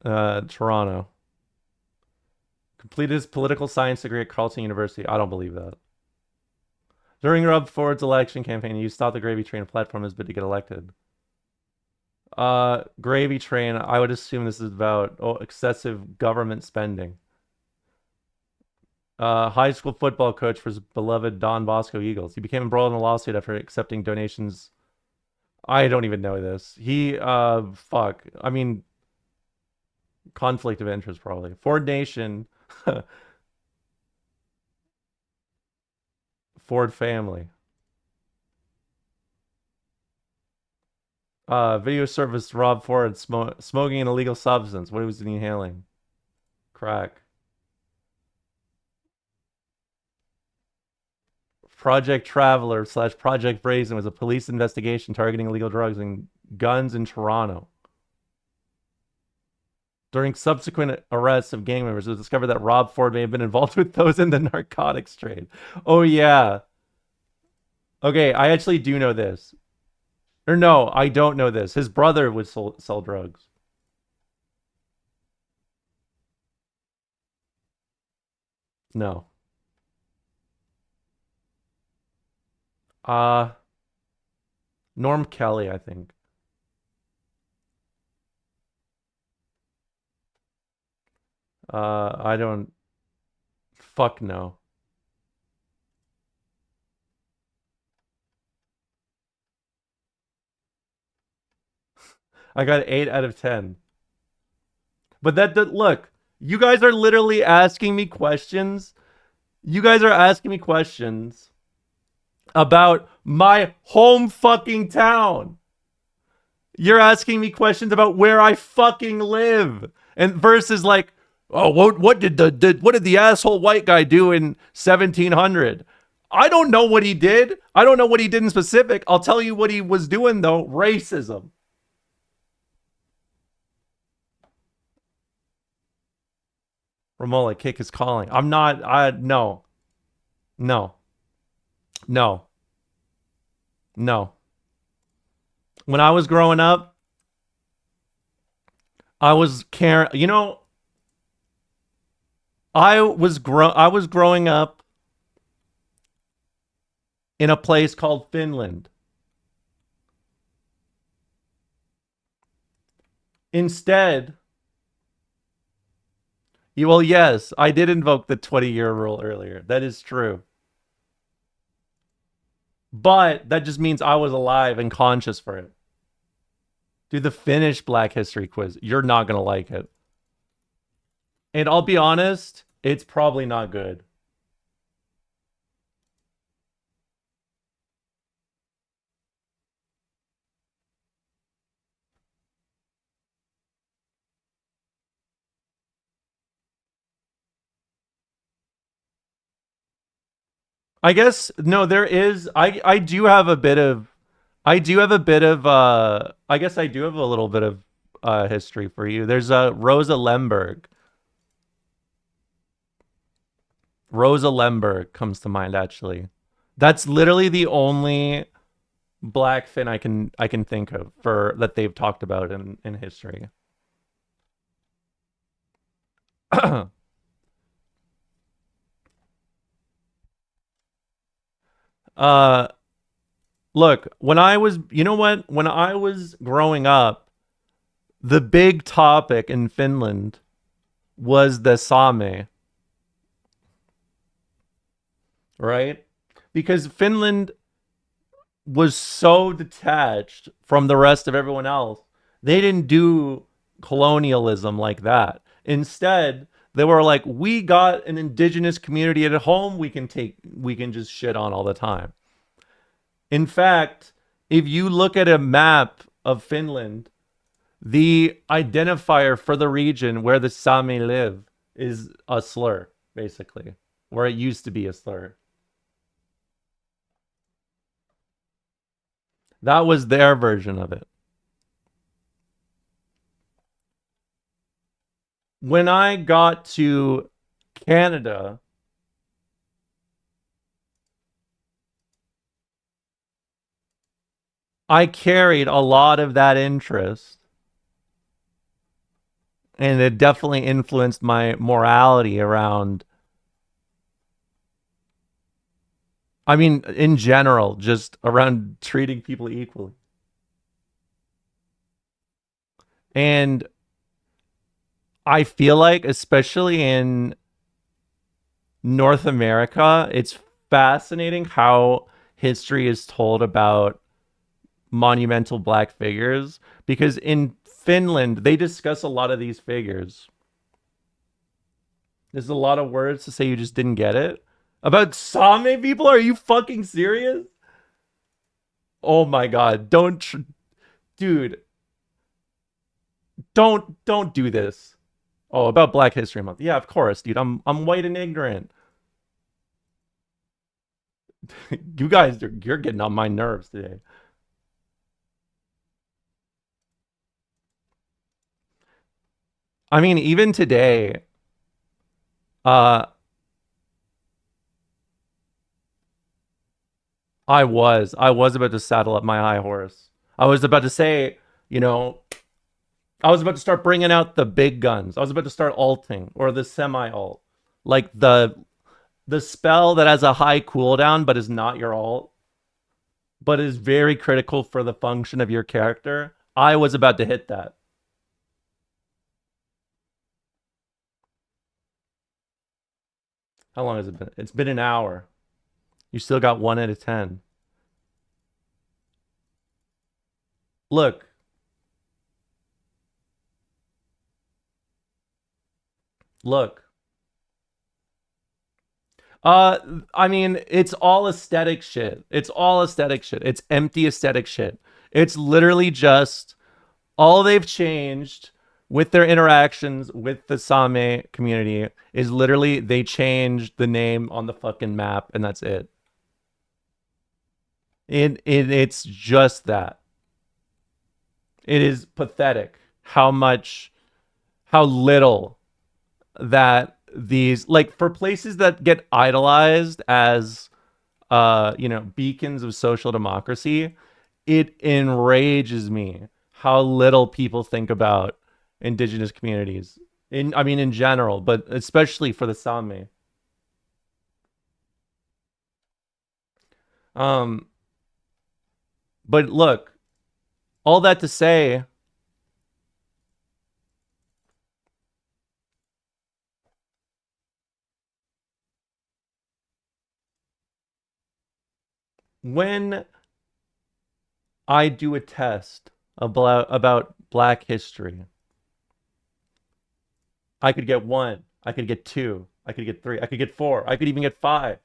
Toronto. Completed his political science degree at Carleton University. I don't believe that. During Rob Ford's election campaign, he stopped the gravy train platform as bid to get elected. Gravy train. I would assume this is about excessive government spending. High school football coach for his beloved Don Bosco Eagles. He became embroiled in a lawsuit after accepting donations. I don't even know this. He, fuck. I mean, conflict of interest probably. Ford Nation. Ford family. Video service Rob Ford smoking an illegal substance. What was he inhaling? Crack. Project Traveler / Project Brazen was a police investigation targeting illegal drugs and guns in Toronto. During subsequent arrests of gang members, it was discovered that Rob Ford may have been involved with those in the narcotics trade. Oh, yeah. Okay, I actually do know this. Or no, I don't know this. His brother would sell drugs. No. Norm Kelly, I think. I don't. Fuck no. I got 8 out of 10. But look, you guys are literally asking me questions. You guys are asking me questions about my home fucking town. You're asking me questions about where I fucking live, and versus like, oh, what did the asshole white guy do in 1700? I don't know what he did. I don't know what he did in specific. I'll tell you what he was doing though: racism. Ramola, kick is calling. I'm not. No, no, no, no. When I was growing up, I was caring. You know, I was growing up in a place called Finland. Instead, well, yes, I did invoke the 20-year rule earlier. That is true. But that just means I was alive and conscious for it. Do the Finnish Black History quiz. You're not going to like it. And I'll be honest, it's probably not good. I guess no, there is. I do have a bit of. I do have a bit of. I guess I do have a little bit of history for you. There's Rosa Lemberg. Rosa Lemberg comes to mind actually. That's literally the only black Finn I can think of for that they've talked about in history. uh Look, when I was, you know what? When I was growing up, the big topic in Finland was the Same, right? Because Finland was so detached from the rest of everyone else. They didn't do colonialism like that. Instead, they were like, we got an indigenous community at home we can just shit on all the time. In fact, if you look at a map of Finland, The identifier for the region where the Sami live is a slur, basically, where it used to be a slur. That was their version of it. When I got to Canada, I carried a lot of that interest, and it definitely influenced my morality around, I mean, in general, just around treating people equally. And I feel like, especially in North America, it's fascinating how history is told about monumental black figures, because in Finland they discuss a lot of these figures. There's a lot of words to say you just didn't get it. About Sami people? Are you fucking serious? Oh my god, dude, don't do this. Oh, about Black History Month. Yeah, of course, dude. I'm white and ignorant. You guys you're getting on my nerves today. I mean, even today, uh I was about to saddle up my high horse. I was about to say, you know, I was about to start bringing out the big guns. I was about to start alting or the semi alt, like the spell that has a high cooldown but is not your alt, but is very critical for the function of your character. I was about to hit that. How long has it been? It's been an hour. You still got 1 out of 10. Look, look. Uh, I mean, it's all aesthetic shit. It's all aesthetic shit. It's empty aesthetic shit. It's literally just all they've changed with their interactions with the Same community is literally they changed the name on the fucking map, and that's it. It's just that. It is pathetic how little that these, like, for places that get idolized as beacons of social democracy, it enrages me how little people think about indigenous communities, in general, but especially for the Sami. um but look, all that to say, when I do a test about black history, I could get 1, I could get 2, I could get 3, I could get 4, I could even get 5.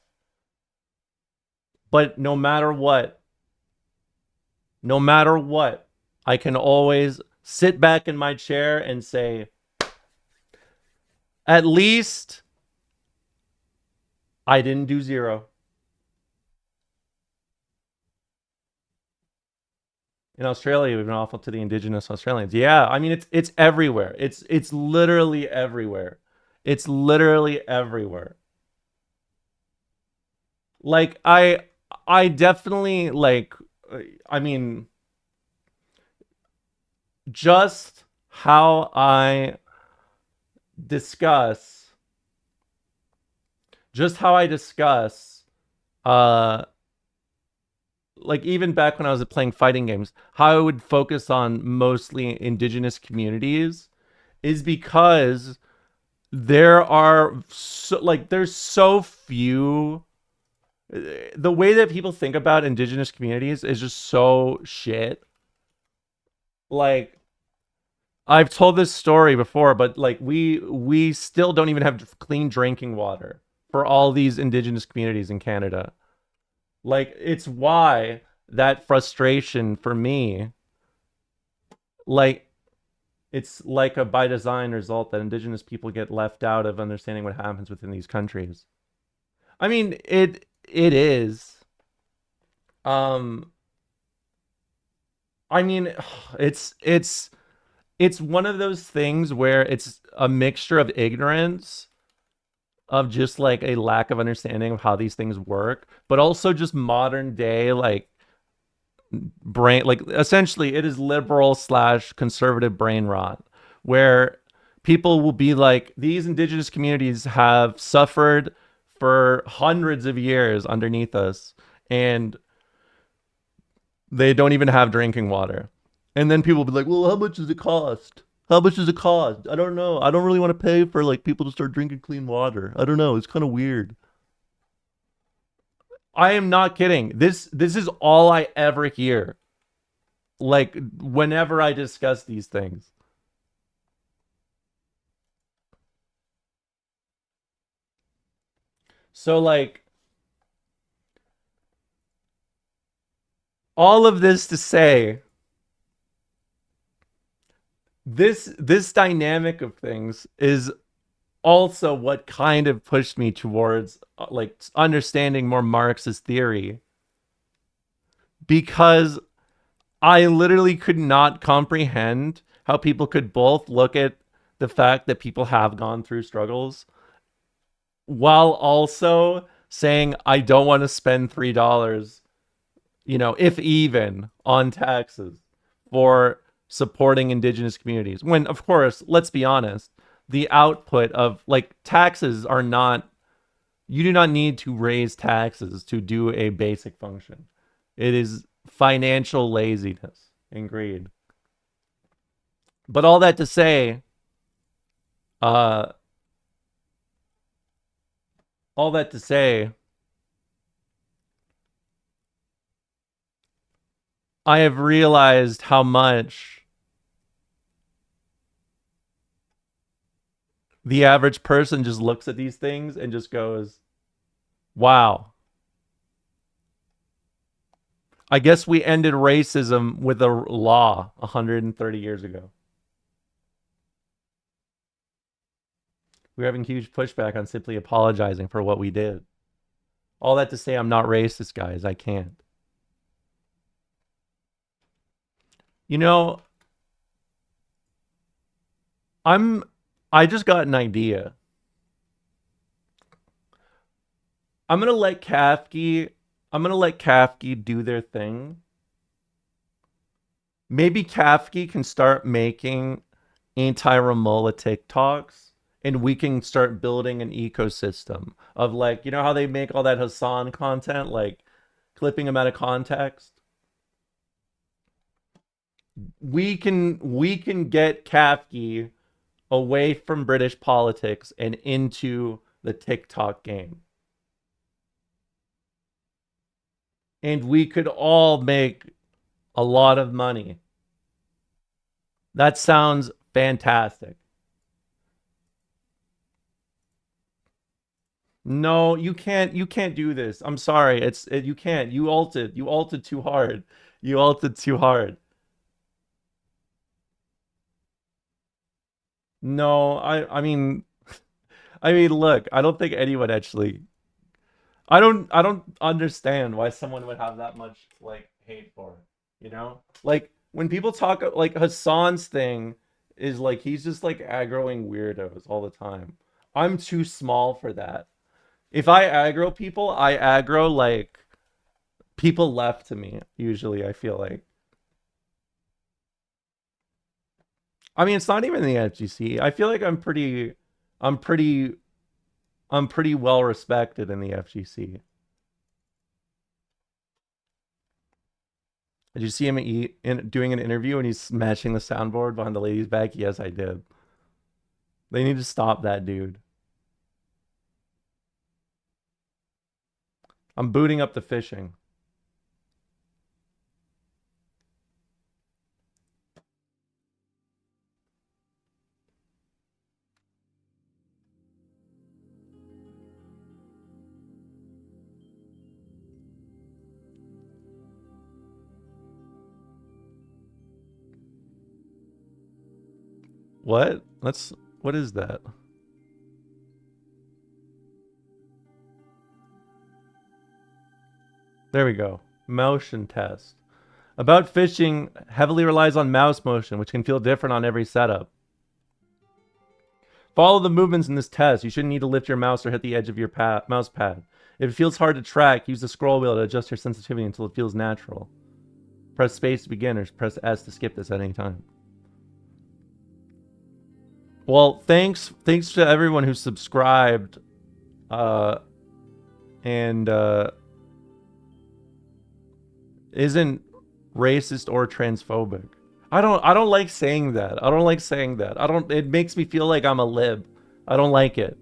But no matter what, I can always sit back in my chair and say, at least I didn't do 0. In Australia, we've been awful to the indigenous Australians. Yeah, I mean, it's everywhere. It's literally everywhere. It's literally everywhere. Like I definitely, like, I mean, just how I discuss just how I discuss uh like, even back when I was playing fighting games, how I would focus on mostly indigenous communities is because there's so few. The way that people think about indigenous communities is just so shit. Like, I've told this story before, but like, we still don't even have clean drinking water for all these indigenous communities in Canada. Like, it's why that frustration for me, like, it's like a by design result that indigenous people get left out of understanding what happens within these countries. I mean, it is. Um, I mean, it's one of those things where it's a mixture of ignorance, of just like a lack of understanding of how these things work, but also just modern day like brain, like essentially it is liberal slash conservative brain rot, where people will be like, these indigenous communities have suffered for hundreds of years underneath us, and they don't even have drinking water. And then people will be like, well, how much does it cost? How much does it cost? I don't know. I don't really want to pay for like people to start drinking clean water. I don't know. It's kind of weird. I am not kidding. This is all I ever hear. Like whenever I discuss these things. So like all of this to say, this dynamic of things is also what kind of pushed me towards like understanding more Marxist theory, because I literally could not comprehend how people could both look at the fact that people have gone through struggles while also saying I don't want to spend $3, if even, on taxes for supporting indigenous communities. When of course, let's be honest, the output of like taxes are not, you do not need to raise taxes to do a basic function. It is financial laziness and greed. But uh all that to say, I have realized how much the average person just looks at these things and just goes, wow. I guess we ended racism with a law 130 years ago. We're having huge pushback on simply apologizing for what we did. All that to say, I'm not racist, guys. I can't. You know, I'm I just got an idea. I'm gonna let Kafki I'm gonna let Kafki do their thing. Maybe Kafki can start making anti-Ramola TikToks, and we can start building an ecosystem of like, you know how they make all that Hassan content, like clipping them out of context? We can get Kafki away from British politics and into the TikTok game. And we could all make a lot of money. That sounds fantastic. No, you can't do this. I'm sorry. You can't. You alted too hard. You alted too hard. No, I mean look, I don't think anyone actually, I don't understand why someone would have that much like hate for it, you know? Like when people talk like Hassan's thing is like he's just like aggroing weirdos all the time. I'm too small for that. If I aggro people, I aggro like people left to me usually, I feel like. I mean, it's not even the FGC. I feel like I'm pretty I'm pretty well respected in the FGC. Did you see him doing an interview and he's smashing the soundboard behind the lady's back? Yes, I did. They need to stop that dude. I'm booting up the fishing. What? What is that? There we go. Motion test. About fishing heavily relies on mouse motion, which can feel different on every setup. Follow the movements in this test. You shouldn't need to lift your mouse or hit the edge of your mouse pad. If it feels hard to track, use the scroll wheel to adjust your sensitivity until it feels natural. Press space to begin or press S to skip this at any time. Well, thanks to everyone who subscribed and isn't racist or transphobic. I don't like saying that. It makes me feel like I'm a lib. I don't like it.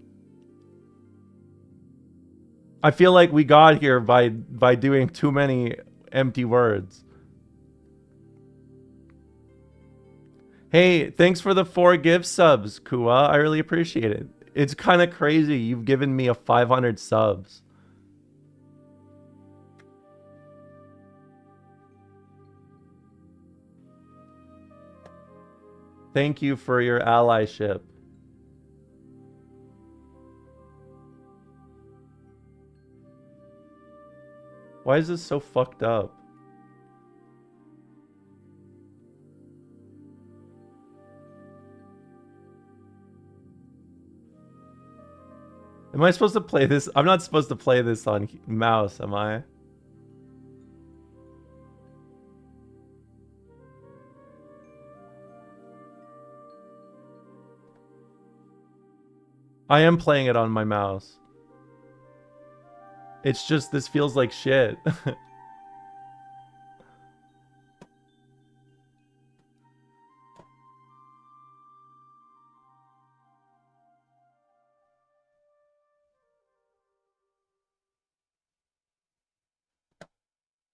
I feel like we got here by doing too many empty words. Hey, thanks for the 4 gift subs, Kua. I really appreciate it. It's kind of crazy you've given me a 500 subs. Thank you for your allyship. Why is this so fucked up? Am I supposed to play this? I'm not supposed to play this on mouse, am I? I am playing it on my mouse. It's just, this feels like shit.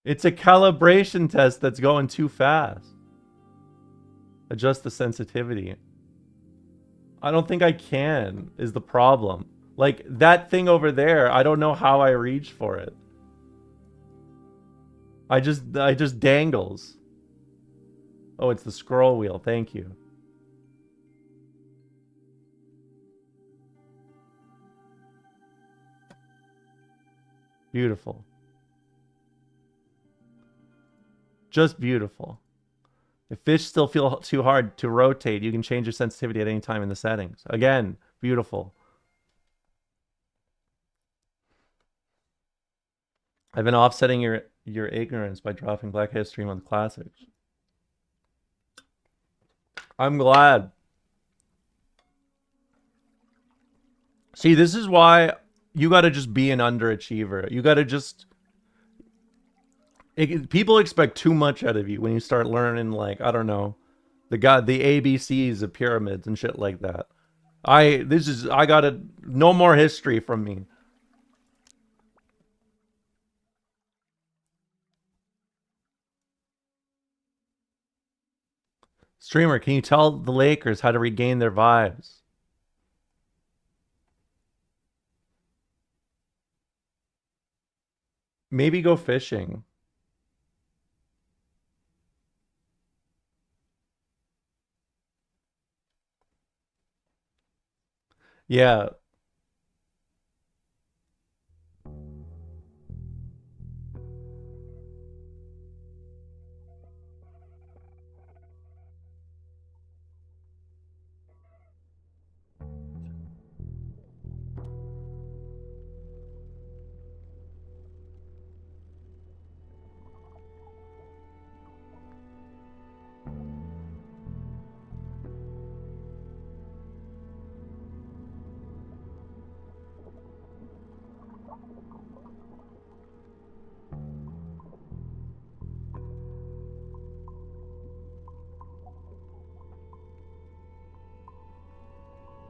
It's a calibration test that's going too fast. Adjust the sensitivity. I don't think I can, is the problem. Like, that thing over there, I don't know how I reach for it. I just dangles. Oh, it's the scroll wheel. Thank you. Beautiful. Just beautiful. If fish still feel too hard to rotate, you can change your sensitivity at any time in the settings. Again, beautiful. I've been offsetting your ignorance by dropping Black History Month classics. I'm glad. See, this is why you gotta just be an underachiever. You gotta just... people expect too much out of you when you start learning, like, I don't know, the ABCs of pyramids and shit like that. I gotta... no more history from me. Streamer, can you tell the Lakers how to regain their vibes? Maybe go fishing. Yeah.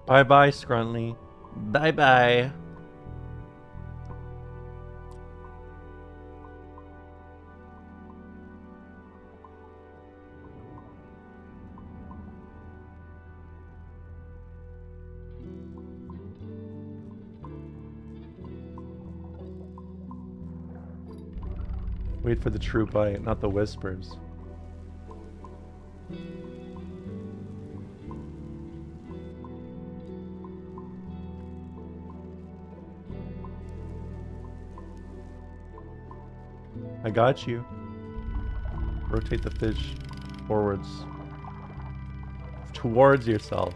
Bye-bye, Scruntley. Bye-bye. Wait for the true bite, not the whispers. I got you. Rotate the fish forwards. Towards yourself.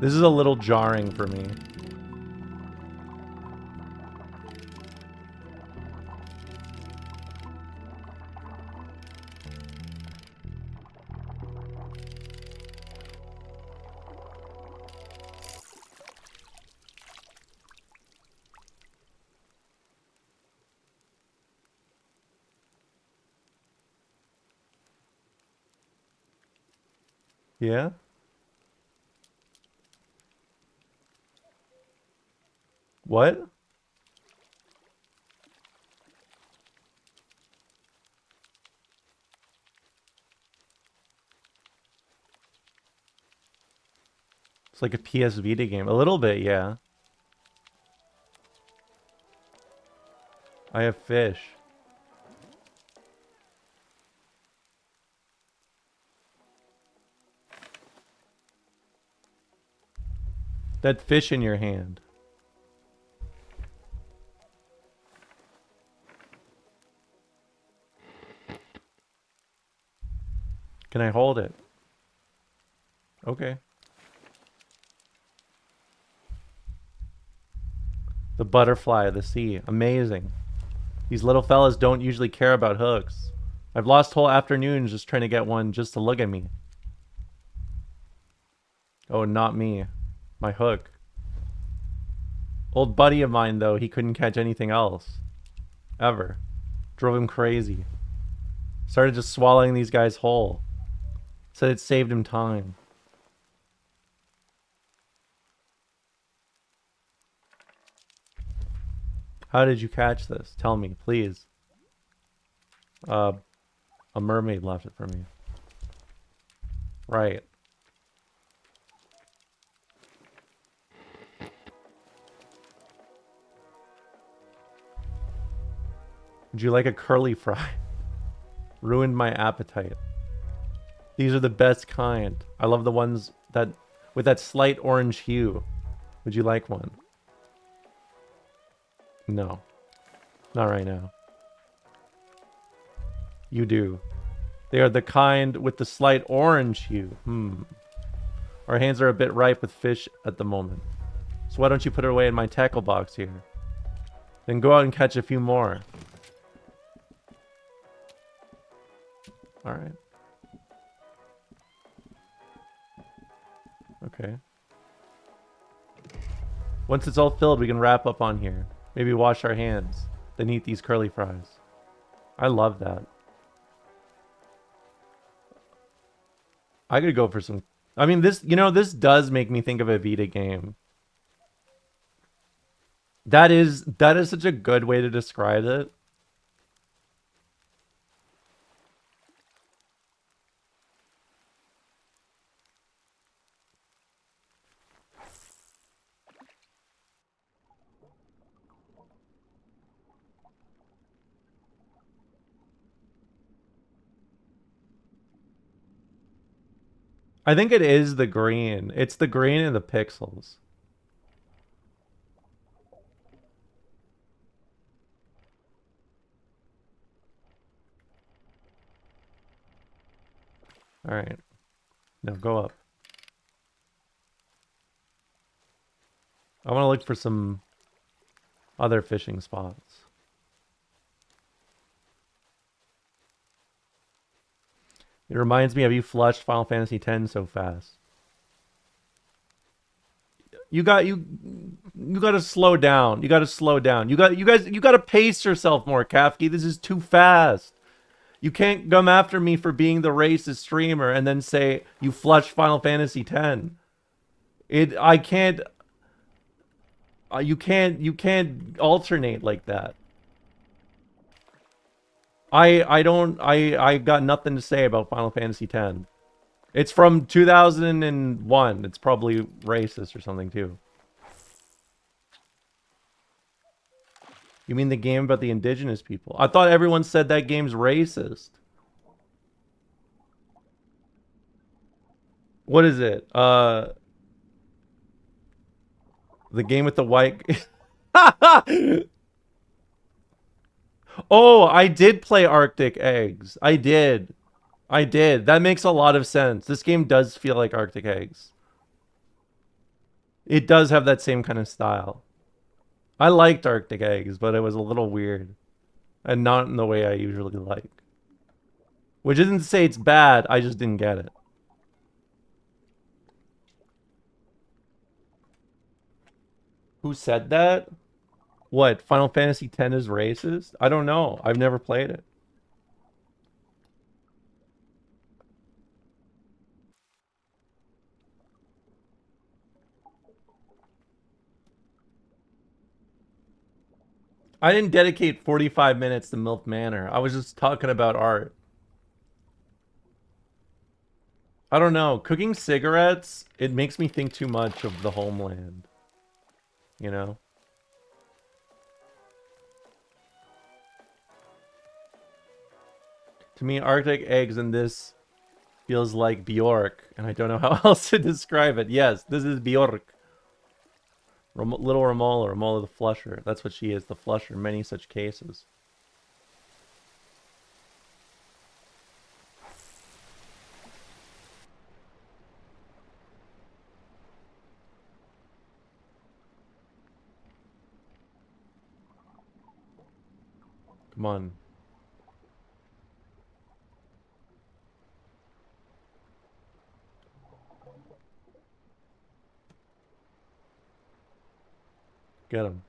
This is a little jarring for me. Yeah? What? It's like a PS Vita game. A little bit, yeah. I have fish. That fish in your hand. Can I hold it? Okay. The butterfly of the sea. Amazing. These little fellas don't usually care about hooks. I've lost whole afternoons just trying to get one just to look at me. Oh, not me. My hook. Old buddy of mine, though, he couldn't catch anything else. Ever. Drove him crazy. Started just swallowing these guys whole. Said it saved him time. How did you catch this? Tell me, please. A mermaid left it for me. Right. Would you like a curly fry? Ruined my appetite. These are the best kind. I love the ones that with that slight orange hue. Would you like one? No. Not right now. You do. They are the kind with the slight orange hue. Our hands are a bit ripe with fish at the moment. So why don't you put it away in my tackle box here? Then go out and catch a few more. Alright. Okay. Once it's all filled, we can wrap up on here. Maybe wash our hands. Then eat these curly fries. I love that. I could go for some... I mean, this, you know, this does make me think of a Vita game. That is such a good way to describe it. I think it is the green. It's the green and the pixels. All right. Now go up. I want to look for some other fishing spots. It reminds me of you flushed Final Fantasy X so fast. You got to slow down. You got to slow down. You got to pace yourself more, Kafki. This is too fast. You can't come after me for being the racist streamer and then say you flushed Final Fantasy X. I can't. You can't alternate like that. I got nothing to say about Final Fantasy X. It's from 2001. It's probably racist or something too. You mean the game about the indigenous people? I thought everyone said that game's racist. What is it? The game with the white... Oh, I did play Arctic Eggs. I did. I did. That makes a lot of sense. This game does feel like Arctic Eggs. It does have that same kind of style. I liked Arctic Eggs, but it was a little weird. And not in the way I usually like. Which isn't to say it's bad, I just didn't get it. Who said that? What, Final Fantasy X is racist? I don't know. I've never played it. I didn't dedicate 45 minutes to MILF Manor. I was just talking about art. I don't know. Cooking cigarettes, it makes me think too much of the homeland. You know? To me, Arctic Eggs and this feels like Bjork, and I don't know how else to describe it. Yes, this is Bjork. Little Romola, Romola the Flusher. That's what she is, the Flusher in many such cases. Come on. Get him.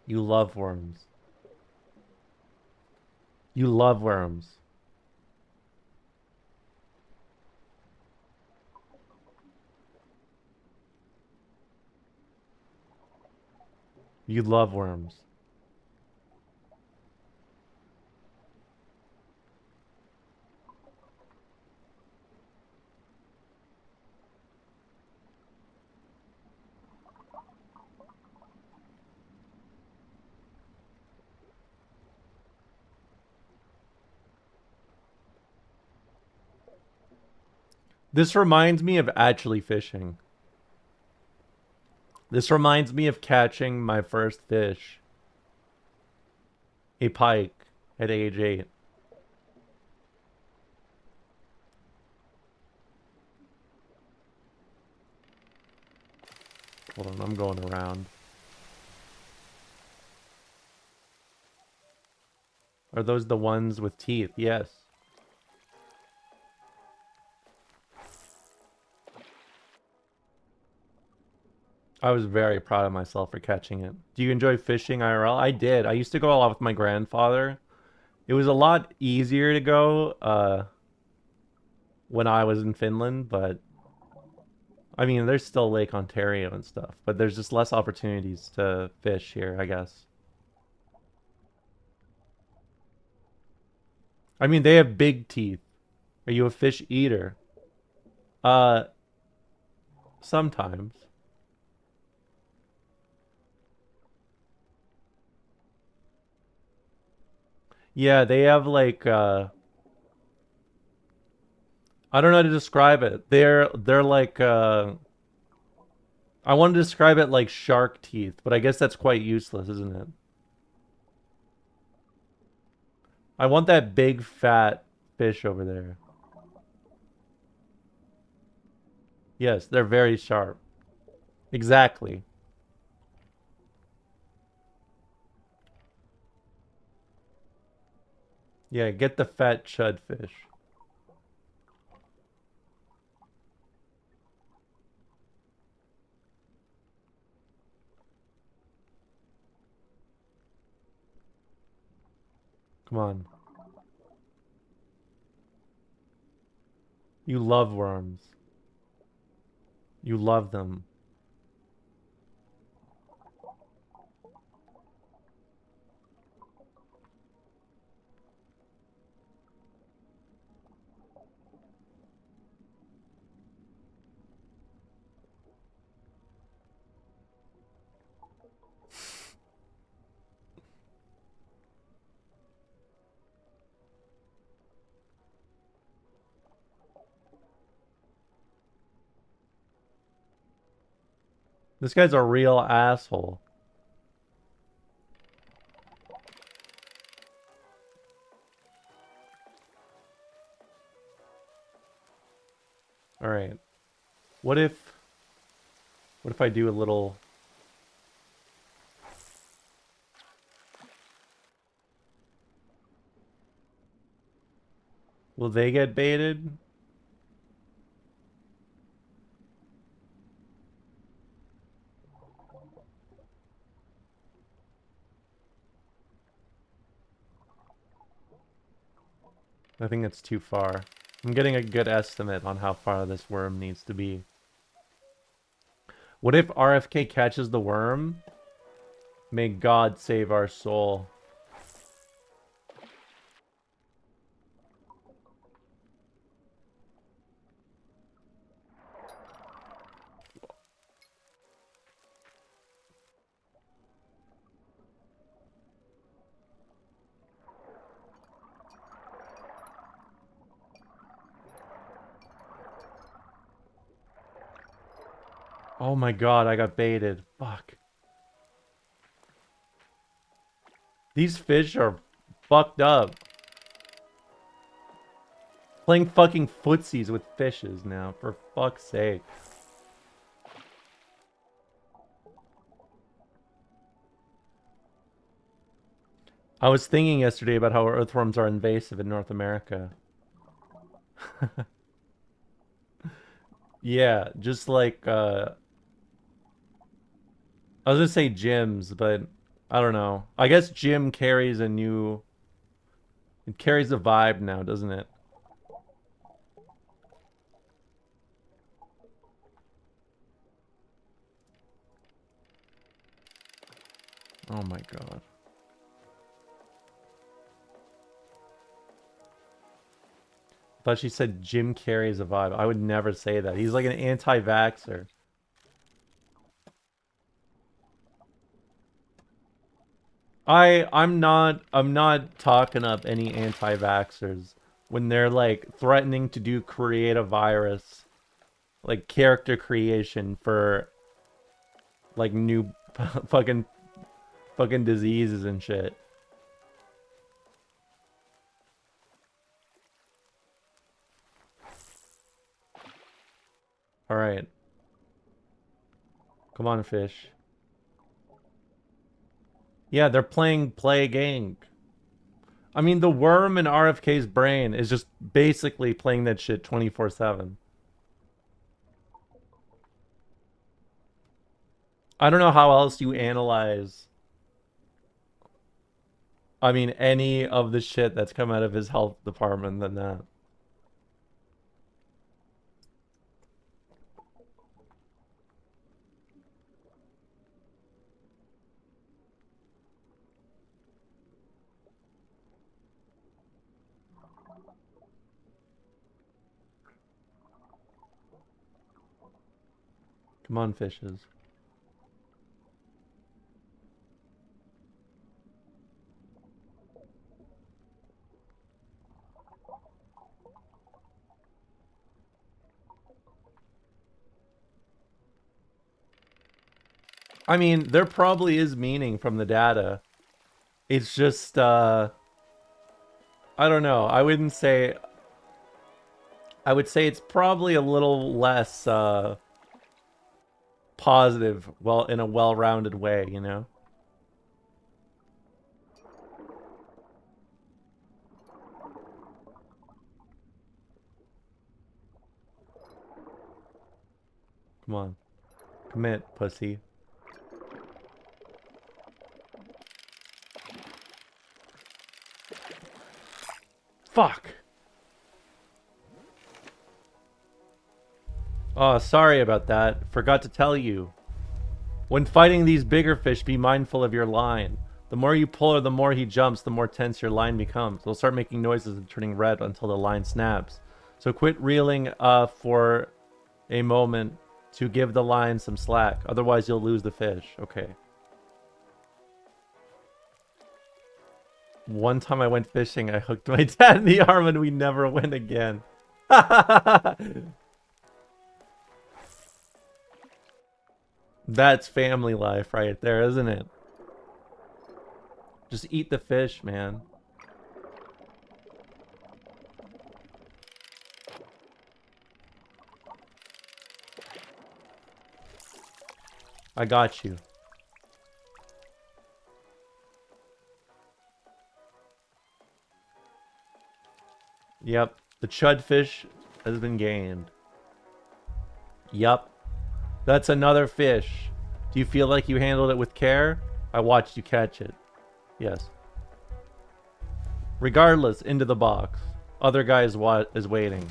You love worms. You love worms. You love worms. This reminds me of actually fishing. This reminds me of catching my first fish. A pike at age 8. Hold on, I'm going around. Are those the ones with teeth? Yes. I was very proud of myself for catching it. Do you enjoy fishing IRL? I did. I used to go a lot with my grandfather. It was a lot easier to go when I was in Finland, but I mean, there's still Lake Ontario and stuff, but there's just less opportunities to fish here, I guess. I mean, they have big teeth. Are you a fish eater? Uh, sometimes. Yeah, they have like I don't know how to describe it. They're like I want to describe it like shark teeth, but I guess that's quite useless, isn't it? I want that big fat fish over there. Yes, they're very sharp. Exactly. Yeah, get the fat chud fish. Come on. You love worms. You love them. This guy's a real asshole. All right. What if I do a little... Will they get baited? I think it's too far. I'm getting a good estimate on how far this worm needs to be. What if RFK catches the worm? May God save our soul. Oh my God, I got baited. Fuck. These fish are fucked up. Playing fucking footsies with fishes now, for fuck's sake. I was thinking yesterday about how earthworms are invasive in North America. Yeah, just like, I was gonna say gyms, but I don't know. I guess gym carries a new... It carries a vibe now, doesn't it? Oh my God. I thought she said Jim carries a vibe. I would never say that. He's like an anti-vaxxer. I'm not talking up any anti-vaxxers when they're like threatening to do create a virus, like character creation for like new fucking diseases and shit. All right. Come on, fish. Yeah, they're playing play gang. I mean, the worm in RFK's brain is just basically playing that shit 24/7. I don't know how else you analyze, I mean, any of the shit that's come out of his health department than that. Come on, fishes. I mean, there probably is meaning from the data. It's just, I don't know. I would say it's probably a little less, positive, well, in a well-rounded way, you know? Come on. Commit, pussy. Fuck! Oh, sorry about that. Forgot to tell you. When fighting these bigger fish, be mindful of your line. The more you pull or the more he jumps, the more tense your line becomes. They'll start making noises and turning red until the line snaps. So quit reeling for a moment to give the line some slack. Otherwise, you'll lose the fish. Okay. One time I went fishing, I hooked my dad in the arm and we never went again. That's family life right there, isn't it? Just eat the fish, man. I got you. Yep, the chud fish has been gained. Yep, that's another fish. Do you feel like you handled it with care? I watched you catch it. Yes. Regardless, into the box. Other guy is waiting.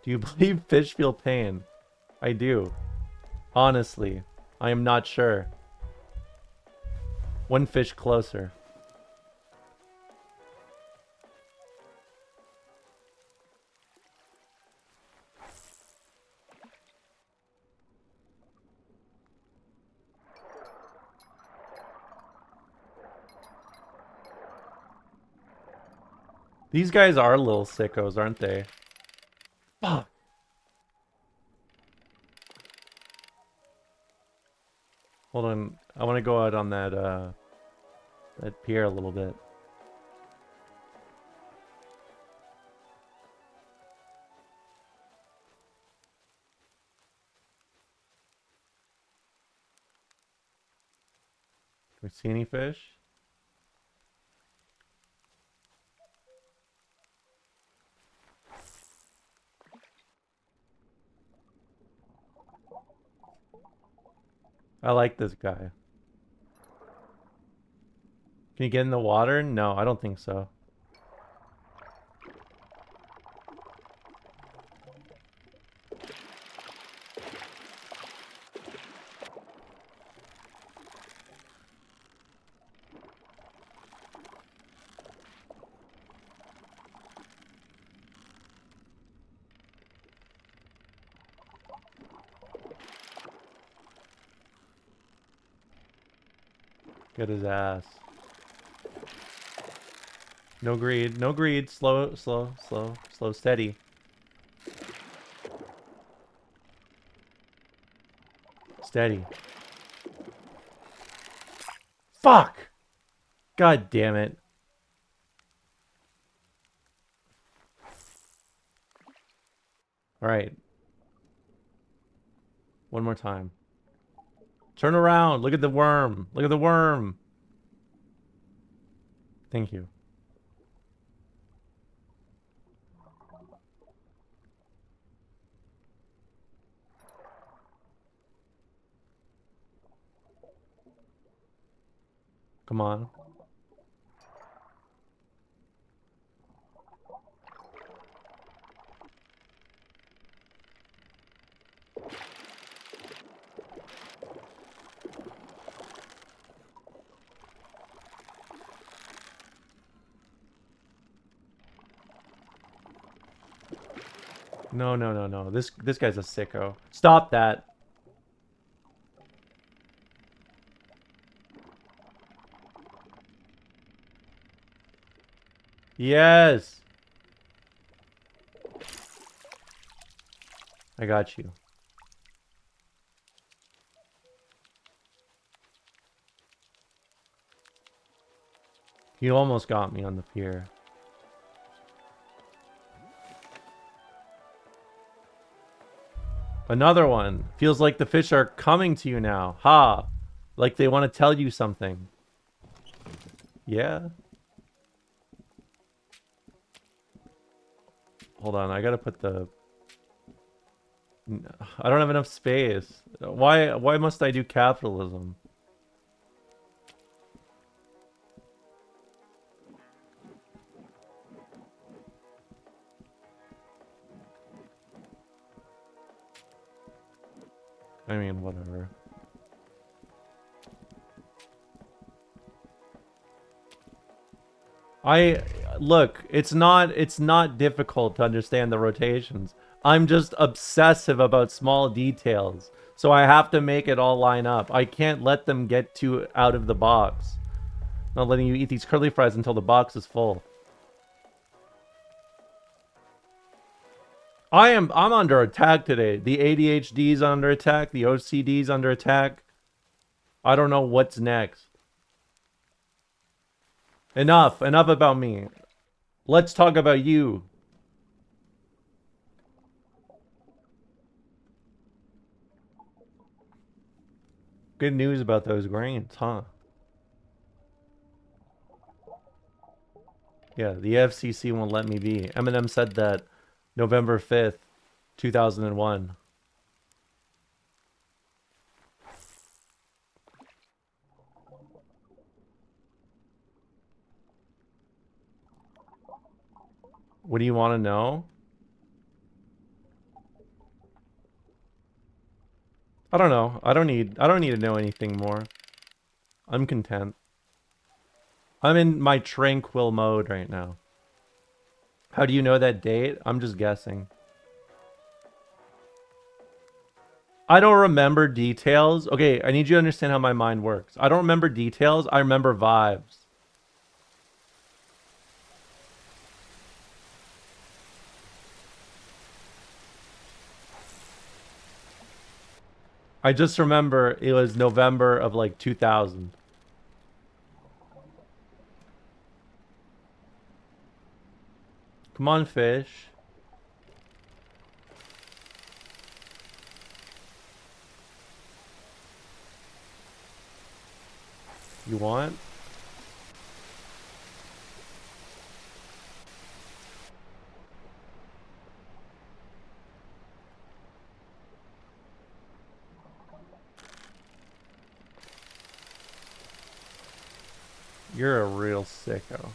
Do you believe fish feel pain? I do. Honestly, I am not sure. One fish closer. These guys are little sickos, aren't they? Fuck. Hold on. I want to go out on that pier a little bit. Do we see any fish? I like this guy. Can you get in the water? No, I don't think so. Get his ass. No greed. No greed. Slow, slow, slow, slow, steady. Steady. Fuck! God damn it. Alright. One more time. Turn around. Look at the worm. Look at the worm. Thank you. Come on. No, no, no, no. This guy's a sicko. Stop that. Yes. I got you. You almost got me on the pier. Another one. Feels like the fish are coming to you now. Ha! Like they want to tell you something. Yeah. Hold on, I gotta put the... I don't have enough space. Why must I do capitalism? I mean, whatever. Look, it's not difficult to understand the rotations. I'm just obsessive about small details. So I have to make it all line up. I can't let them get too out of the box. Not letting you eat these curly fries until the box is full. I'm under attack today. The ADHD's under attack. The OCD's under attack. I don't know what's next. Enough about me. Let's talk about you. Good news about those grains, huh? Yeah, the FCC won't let me be. Eminem said that November 5th, 2001. What do you want to know? I don't know. I don't need to know anything more. I'm content. I'm in my tranquil mode right now. How do you know that date? I'm just guessing. I don't remember details. Okay, I need you to understand how my mind works. I don't remember details. I remember vibes. I just remember it was November of like 2000. Come on, fish. You want? You're a real sicko.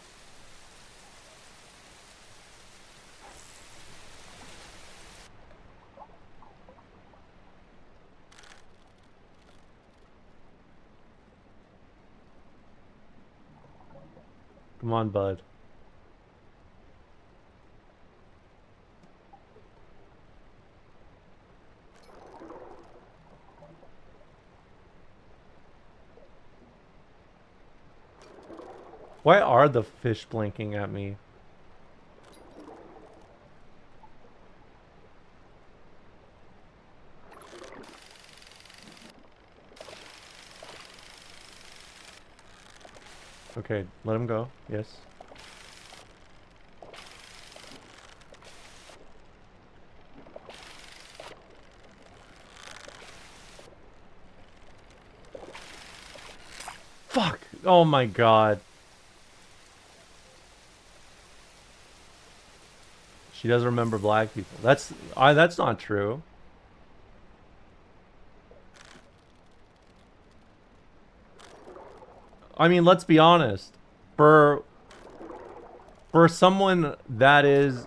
Come on, bud. Why are the fish blinking at me? Okay, let him go. Yes. Fuck! Oh my god. She doesn't remember black people. That's not true. I mean, let's be honest. For someone that is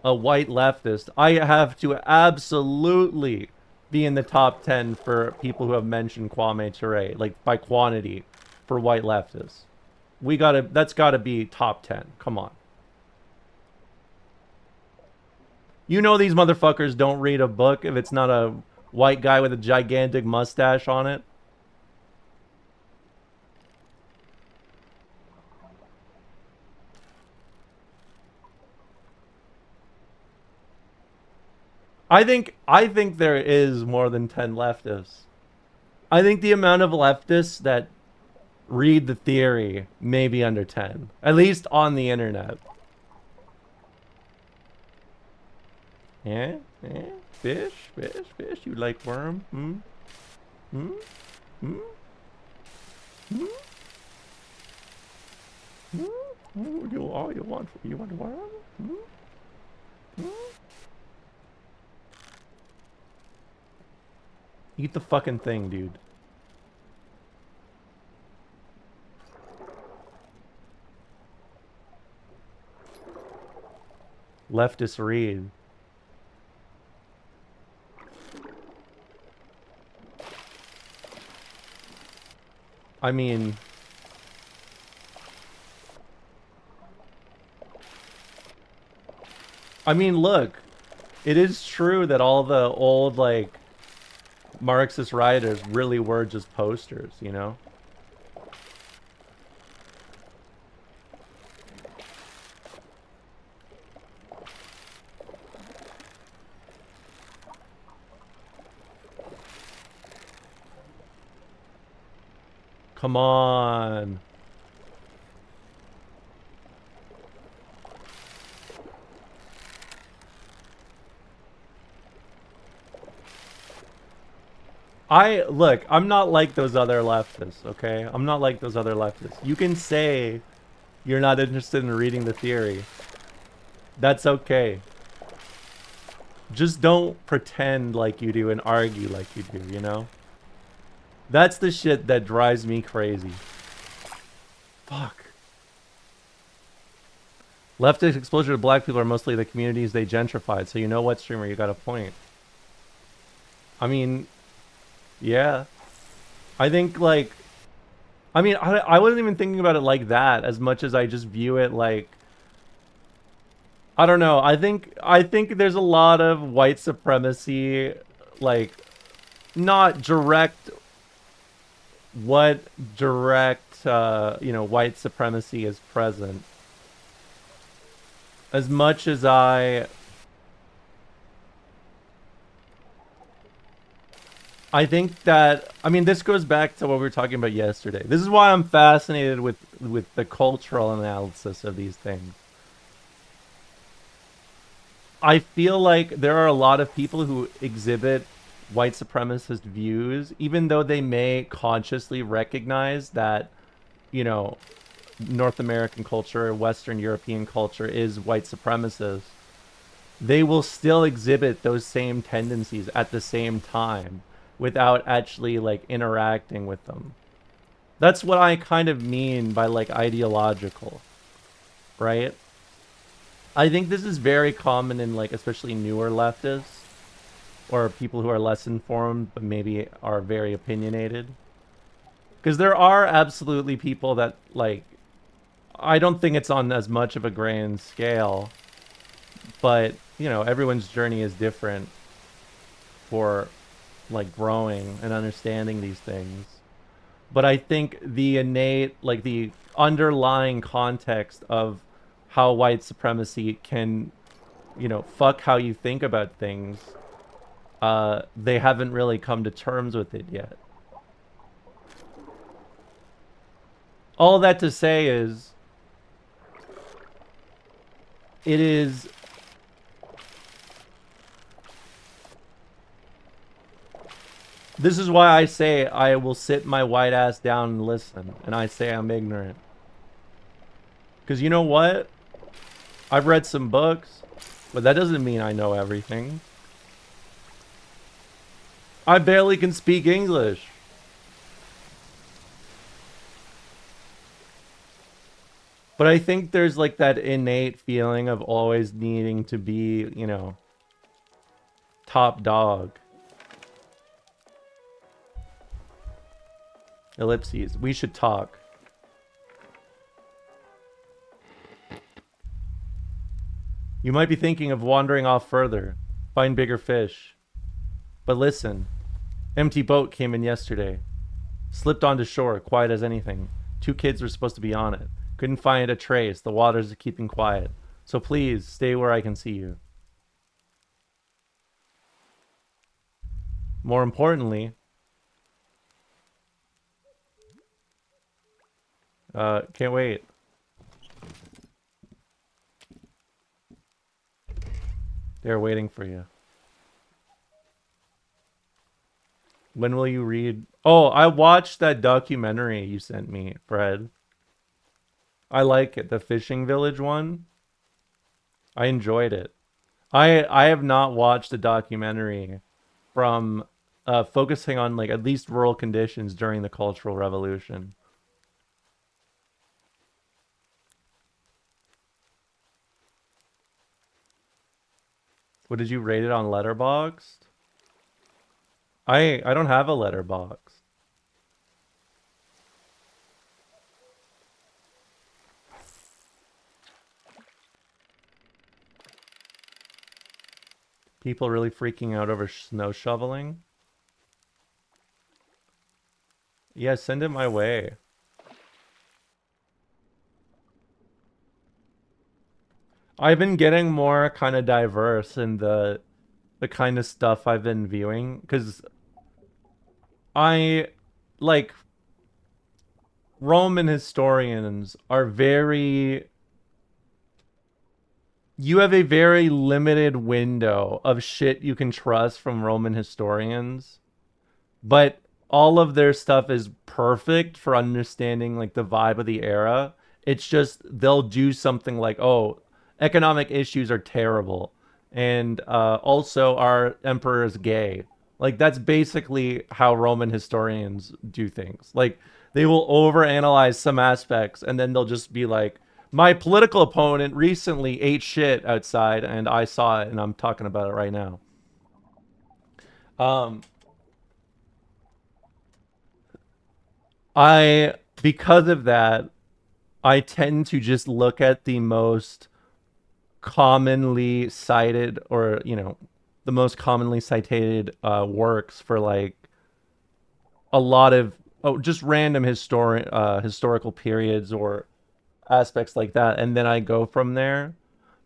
a white leftist, I have to absolutely be in the top 10 for people who have mentioned Kwame Ture, like by quantity, for white leftists. That's gotta be top 10. Come on. You know these motherfuckers don't read a book if it's not a white guy with a gigantic mustache on it. I think there is more than 10 leftists. I think the amount of leftists that read the theory may be under 10, at least on the internet. Yeah, fish. You like worm? Hmm. Hmm. Hmm. Hmm. Hmm. You want worm? Hmm. Hmm. Eat the fucking thing, dude. Leftist read. I mean, look, it is true that all the old, like, Marxist writers really were just posters, you know? Come on. Look, I'm not like those other leftists, okay? I'm not like those other leftists. You can say you're not interested in reading the theory. That's okay. Just don't pretend like you do and argue like you do, you know? That's the shit that drives me crazy. Fuck. Leftist exposure to black people are mostly the communities they gentrified, so you know what, streamer, you got a point. I mean, yeah. I think, like... I mean, I wasn't even thinking about it like that as much as I just view it like... I don't know. I think there's a lot of white supremacy, like, not direct... What direct, you know, white supremacy is present. As much as I think that, I mean, this goes back to what we were talking about yesterday. This is why I'm fascinated with the cultural analysis of these things. I feel like there are a lot of people who exhibit white supremacist views, even though they may consciously recognize that, you know, North American culture, Western European culture is white supremacist. They will still exhibit those same tendencies at the same time without actually like interacting with them. That's what I kind of mean by like ideological, right? I think this is very common in like especially newer leftists or people who are less informed but maybe are very opinionated. Because there are absolutely people that like, I don't think it's on as much of a grand scale, but you know, everyone's journey is different for like growing and understanding these things. But I think the innate, like the underlying context of how white supremacy can, you know, fuck how you think about things, they haven't really come to terms with it yet. All that to say is, it is... This is why I say I will sit my white ass down and listen, and I say I'm ignorant. Because you know what? I've read some books, but that doesn't mean I know everything. I barely can speak English. But I think there's like that innate feeling of always needing to be, you know, top dog. Ellipses. We should talk. You might be thinking of wandering off further. Find bigger fish. But listen. Empty boat came in yesterday. Slipped onto shore, quiet as anything. 2 kids were supposed to be on it. Couldn't find a trace. The waters are keeping quiet. So please, stay where I can see you. More importantly... can't wait. They're waiting for you. When will you read? Oh, I watched that documentary you sent me, Fred. I like it. The fishing village one. I enjoyed it. I have not watched a documentary from focusing on like at least rural conditions during the Cultural Revolution. What did you rate it on Letterboxd? I don't have a Letterboxd. People really freaking out over snow shoveling? Yeah, send it my way. I've been getting more kind of diverse in the kind of stuff I've been viewing, because I like Roman historians are very, you have a very limited window of shit you can trust from Roman historians, but all of their stuff is perfect for understanding like the vibe of the era. It's just they'll do something like, oh, economic issues are terrible, and also our emperor is gay. Like that's basically how Roman historians do things. Like they will overanalyze some aspects, and then they'll just be like, my political opponent recently ate shit outside, and I saw it, and I'm talking about it right now. Um, I because of that, I tend to just look at the most commonly cited, or the most commonly cited works for like a lot of, oh, just random historical periods or aspects like that, and then I go from there.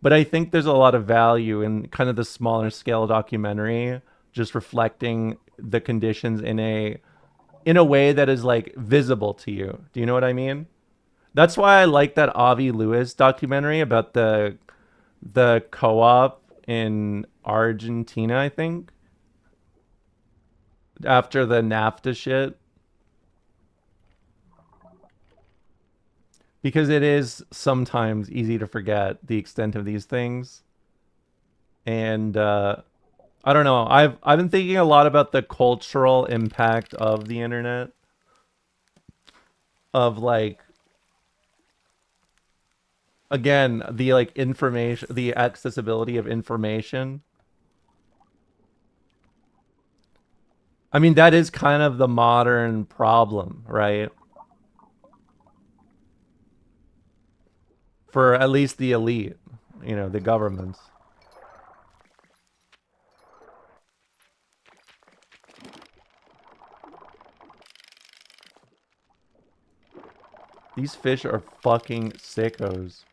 But I think there's a lot of value in kind of the smaller scale documentary, just reflecting the conditions in a way that is like visible to you. Do you know what I mean? That's why I like that Avi Lewis documentary about the co-op in Argentina, I think, after the NAFTA shit, because it is sometimes easy to forget the extent of these things. And I don't know. I've been thinking a lot about the cultural impact of the internet, of like, again, the like information, the accessibility of information. I mean, that is kind of the modern problem, right? For at least the elite, the governments. These fish are fucking sickos.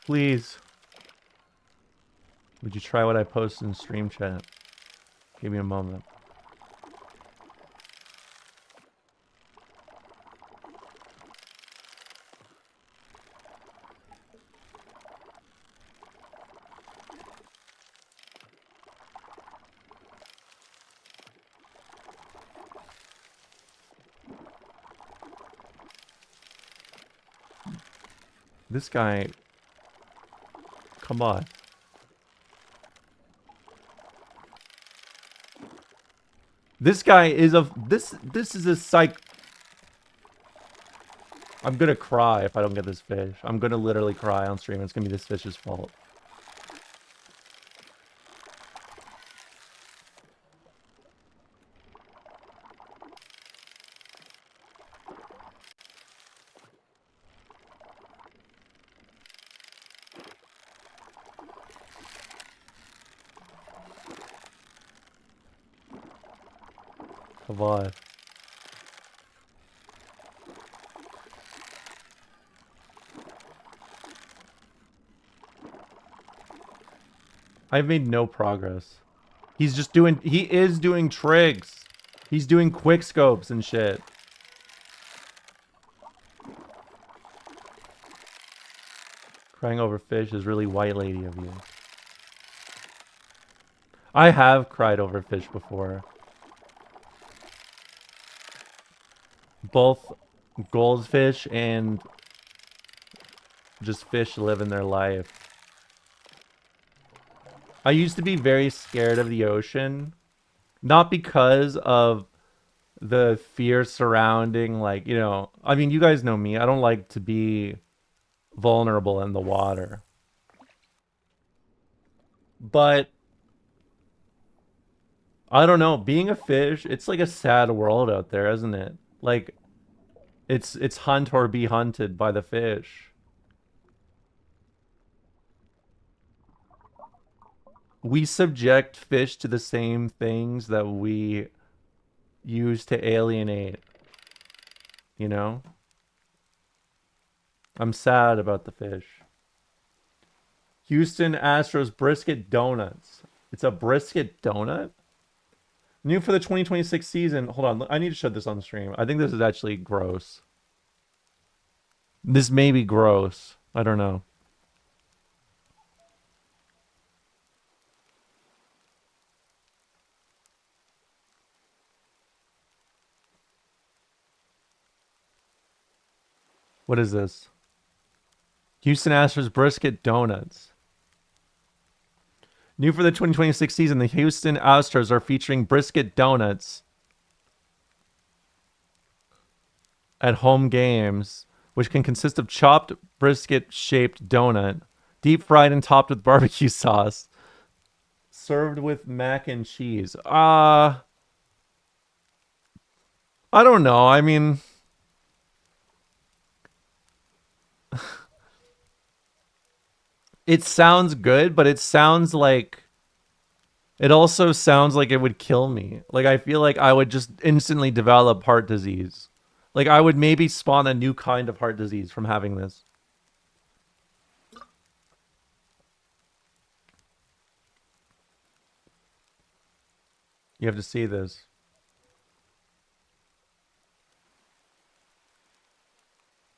Please, would you try what I posted in stream chat? Give me a moment. This guy, come on. This guy is a this is a psych. I'm gonna cry if I don't get this fish. I'm gonna literally cry on stream. It's gonna be this fish's fault. Come on. I've made no progress. He is doing tricks. He's doing quick scopes and shit. Crying over fish is really white lady of you. I have cried over fish before. Both goldfish and just fish living their life. I used to be very scared of the ocean, not because of the fear surrounding, like, I mean, you guys know me. I don't like to be vulnerable in the water. But I don't know, being a fish, it's like a sad world out there, isn't it? Like it's hunt or be hunted by the fish. We subject fish to the same things that we use to alienate, you know? I'm sad about the fish. Houston Astros brisket donuts. It's a brisket donut? New for the 2026 season. Hold on. I need to show this on the stream. I think this is actually gross. This may be gross. I don't know. What is this? Houston Astros brisket donuts. New for the 2026 season, the Houston Astros are featuring brisket donuts at home games, which can consist of chopped brisket-shaped donut, deep fried and topped with barbecue sauce, served with mac and cheese. I don't know. I mean, it sounds good, but it sounds like it also sounds like it would kill me. Like, I feel like I would just instantly develop heart disease. Like, I would maybe spawn a new kind of heart disease from having this. You have to see this.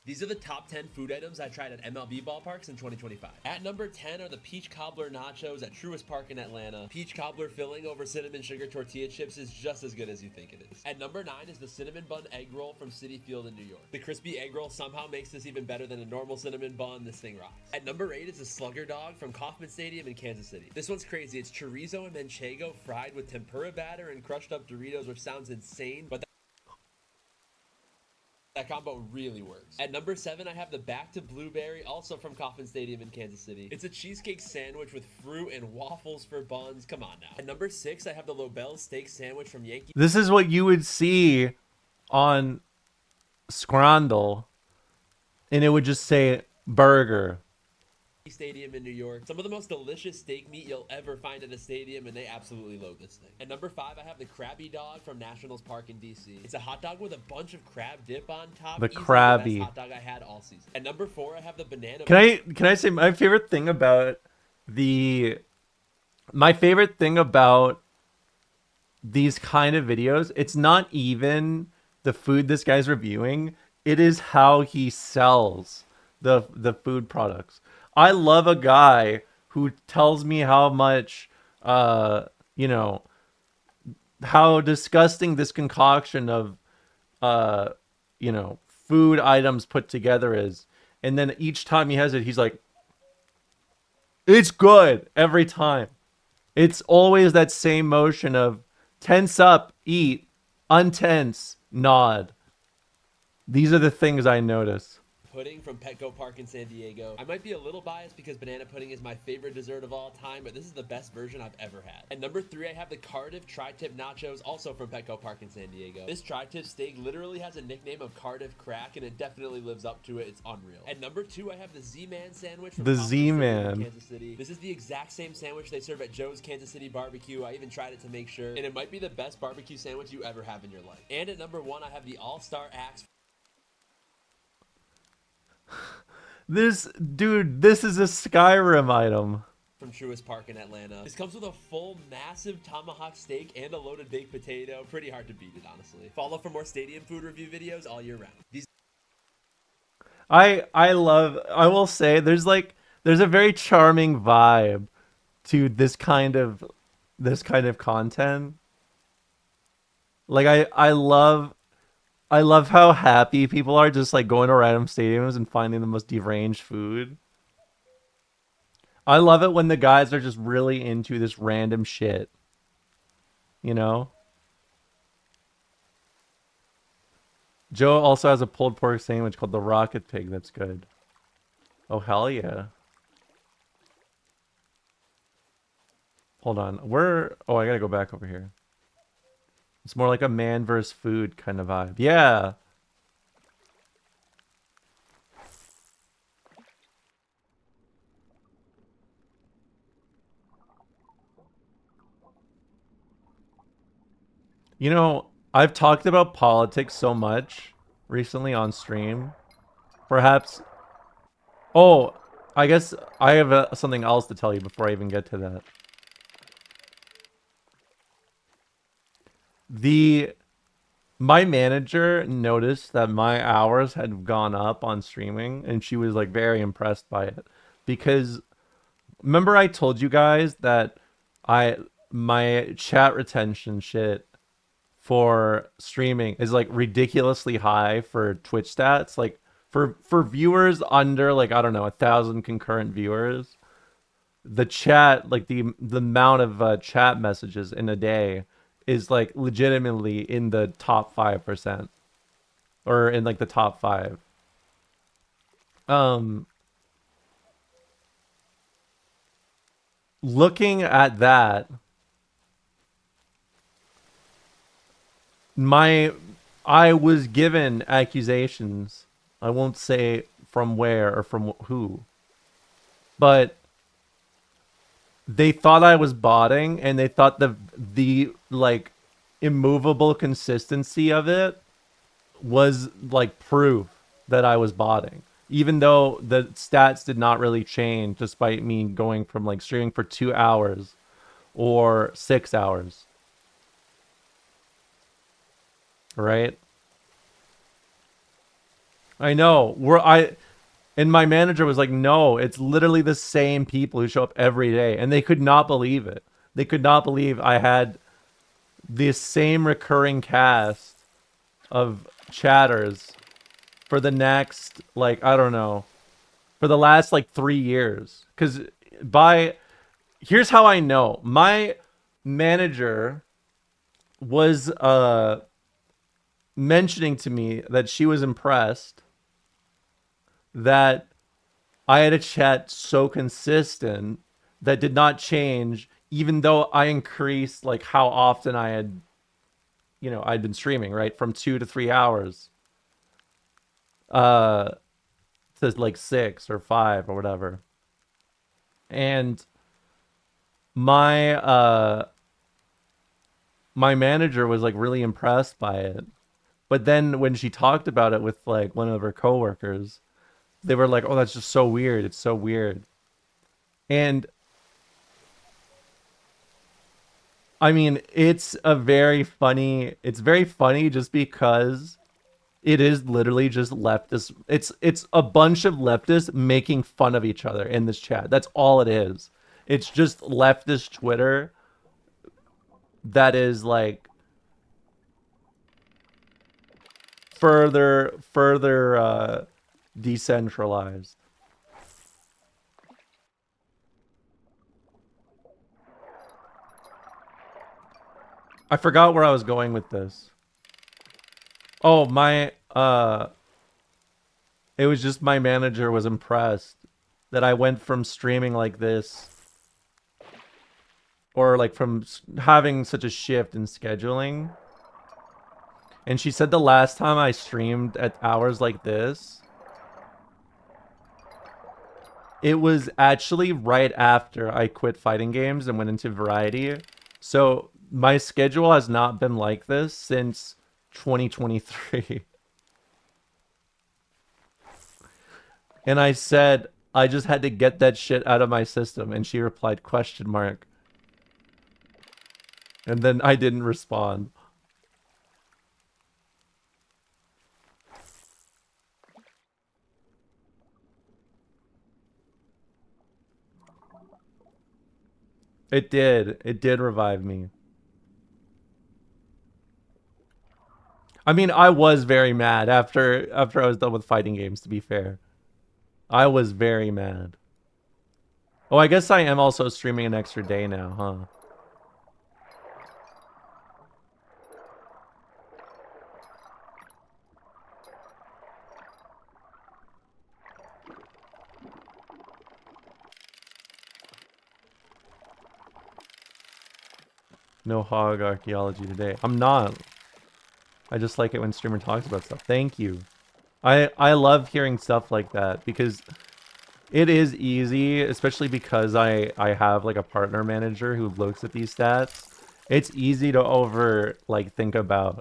These are the top 10 food items I tried at MLB ballparks in 2025. At number 10 are the peach cobbler nachos at Truist Park in Atlanta. Peach cobbler filling over cinnamon sugar tortilla chips is just as good as you think it is. At number 9 is the cinnamon bun egg roll from Citi Field in New York. The crispy egg roll somehow makes this even better than a normal cinnamon bun. This thing rocks. At number 8 is the slugger dog from Kauffman Stadium in Kansas City. This one's crazy. It's chorizo and manchego fried with tempura batter and crushed up Doritos, which sounds insane, but that combo really works. At number 7, I have the Back to Blueberry, also from Kauffman Stadium in Kansas City. It's a cheesecake sandwich with fruit and waffles for buns. Come on now. At number 6, I have the Lobel steak sandwich from Yankee. This is what you would see on Scrandle, and it would just say burger. Stadium in New York. Some of the most delicious steak meat you'll ever find at a stadium, and they absolutely load this thing. At number 5, I have the Krabby Dog from Nationals Park in DC. It's a hot dog with a bunch of crab dip on top. The Easily Krabby. the best hot dog I had all season. At number 4, I have the banana. Can I say my favorite thing about these kind of videos, it's not even the food this guy's reviewing, it is how he sells the food products. I love a guy who tells me how much, how disgusting this concoction of, food items put together is. And then each time he has it, he's like, it's good every time. It's always that same motion of tense up, eat, untense, nod. These are the things I notice. Pudding from Petco Park in San Diego. I might be a little biased because banana pudding is my favorite dessert of all time, but this is the best version I've ever had. At number 3, I have the Cardiff Tri-Tip Nachos, also from Petco Park in San Diego. This tri-tip steak literally has a nickname of Cardiff Crack, and it definitely lives up to it. It's unreal. At number 2, I have the Z-Man sandwich from The Kauffman Stadium in Z-Man. Kansas City. This is the exact same sandwich they serve at Joe's Kansas City Barbecue. I even tried it to make sure, and it might be the best barbecue sandwich you ever have in your life. And at number 1, I have the All-Star Axe. This is a Skyrim item. From Truist Park in Atlanta. This comes with a full, massive tomahawk steak and a loaded baked potato. Pretty hard to beat it, honestly. Follow for more stadium food review videos all year round. I will say there's a very charming vibe to this kind of content. Like I love how happy people are just like going to random stadiums and finding the most deranged food. I love it when the guys are just really into this random shit. You know? Joe also has a pulled pork sandwich called the Rocket Pig that's good. Oh, hell yeah. Hold on. Oh, I gotta go back over here. It's more like a man versus food kind of vibe. Yeah. You know, I've talked about politics so much recently on stream. Perhaps... Oh, I guess I have something else to tell you before I even get to that. My manager noticed that my hours had gone up on streaming, and she was like very impressed by it. Because remember I told you guys that I my chat retention shit for streaming is like ridiculously high for Twitch stats. Like for viewers under like I don't know 1,000 concurrent viewers, the chat like the amount of chat messages in a day is like legitimately in the top 5% or in like the top 5. Um, looking at that, my I was given accusations. I won't say from where or from who, but they thought I was botting, and they thought the like immovable consistency of it was like proof that I was botting, even though the stats did not really change despite me going from like streaming for 2 hours or 6 hours, right? I know. And my manager was like, "No, it's literally the same people who show up every day," and they could not believe it. They could not believe I had the same recurring cast of chatters for the next like I don't know, for the last like 3 years. Because by here's how I know. My manager was mentioning to me that she was impressed that I had a chat so consistent that did not change, even though I increased like how often I had, I'd been streaming, right? From 2 to 3 hours uh to like 6 or 5 or whatever. And my my manager was like really impressed by it. But then when she talked about it with like one of her coworkers, they were like, "Oh, that's just so weird. It's so weird." And I mean, it's very funny just because it is literally just leftist. It's a bunch of leftists making fun of each other in this chat. That's all it is. It's just leftist Twitter that is like further decentralized. I forgot where I was going with this. Oh, it was just my manager was impressed that I went from streaming like this, or like from having such a shift in scheduling. And she said the last time I streamed at hours like this, it was actually right after I quit fighting games and went into variety. So my schedule has not been like this since 2023. And I said, I just had to get that shit out of my system. And she replied, question mark. And then I didn't respond. It did. It did revive me. I mean, I was very mad after I was done with fighting games, to be fair. I was very mad. Oh, I guess I am also streaming an extra day now, huh? No hog archaeology today. I'm not. I just like it when streamer talks about stuff. Thank you. I love hearing stuff like that because it is easy, especially because I have like a partner manager who looks at these stats. It's easy to think about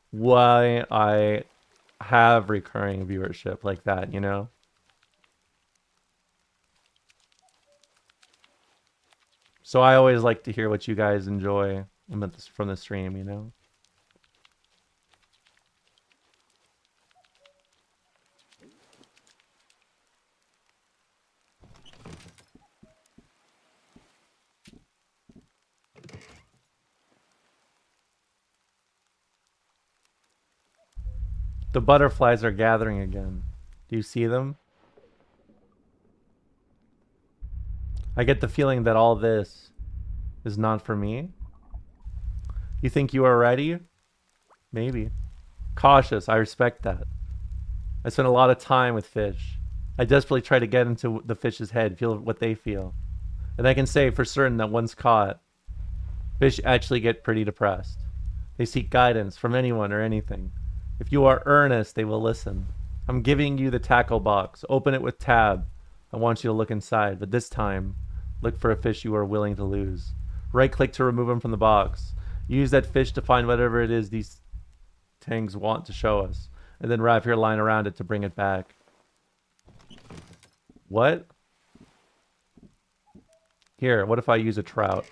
why I have recurring viewership like that, you know? So I always like to hear what you guys enjoy from the stream, you know? The butterflies are gathering again. Do you see them? I get the feeling that all this is not for me. You think you are ready? Maybe. Cautious, I respect that. I spend a lot of time with fish. I desperately try to get into the fish's head, feel what they feel. And I can say for certain that once caught, fish actually get pretty depressed. They seek guidance from anyone or anything. If you are earnest, they will listen. I'm giving you the tackle box. Open it with tab. I want you to look inside, but this time, look for a fish you are willing to lose. Right click to remove him from the box. Use that fish to find whatever it is these tangs want to show us, and then wrap your line around it to bring it back. What? Here, what if I use a trout?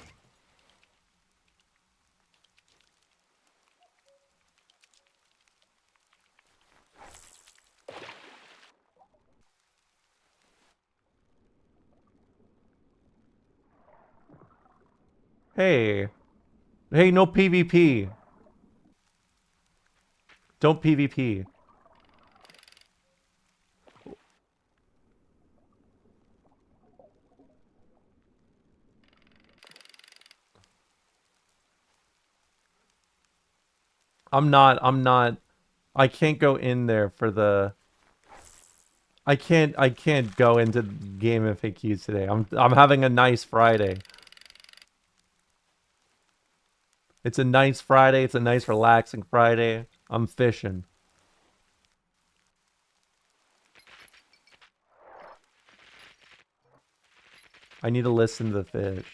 Hey. Hey, no PvP. Don't PvP. I'm not I can't go in there for the I can't go into game FAQs today. I'm having a nice Friday. It's a nice Friday. It's a nice relaxing Friday. I'm fishing. I need to listen to the fish.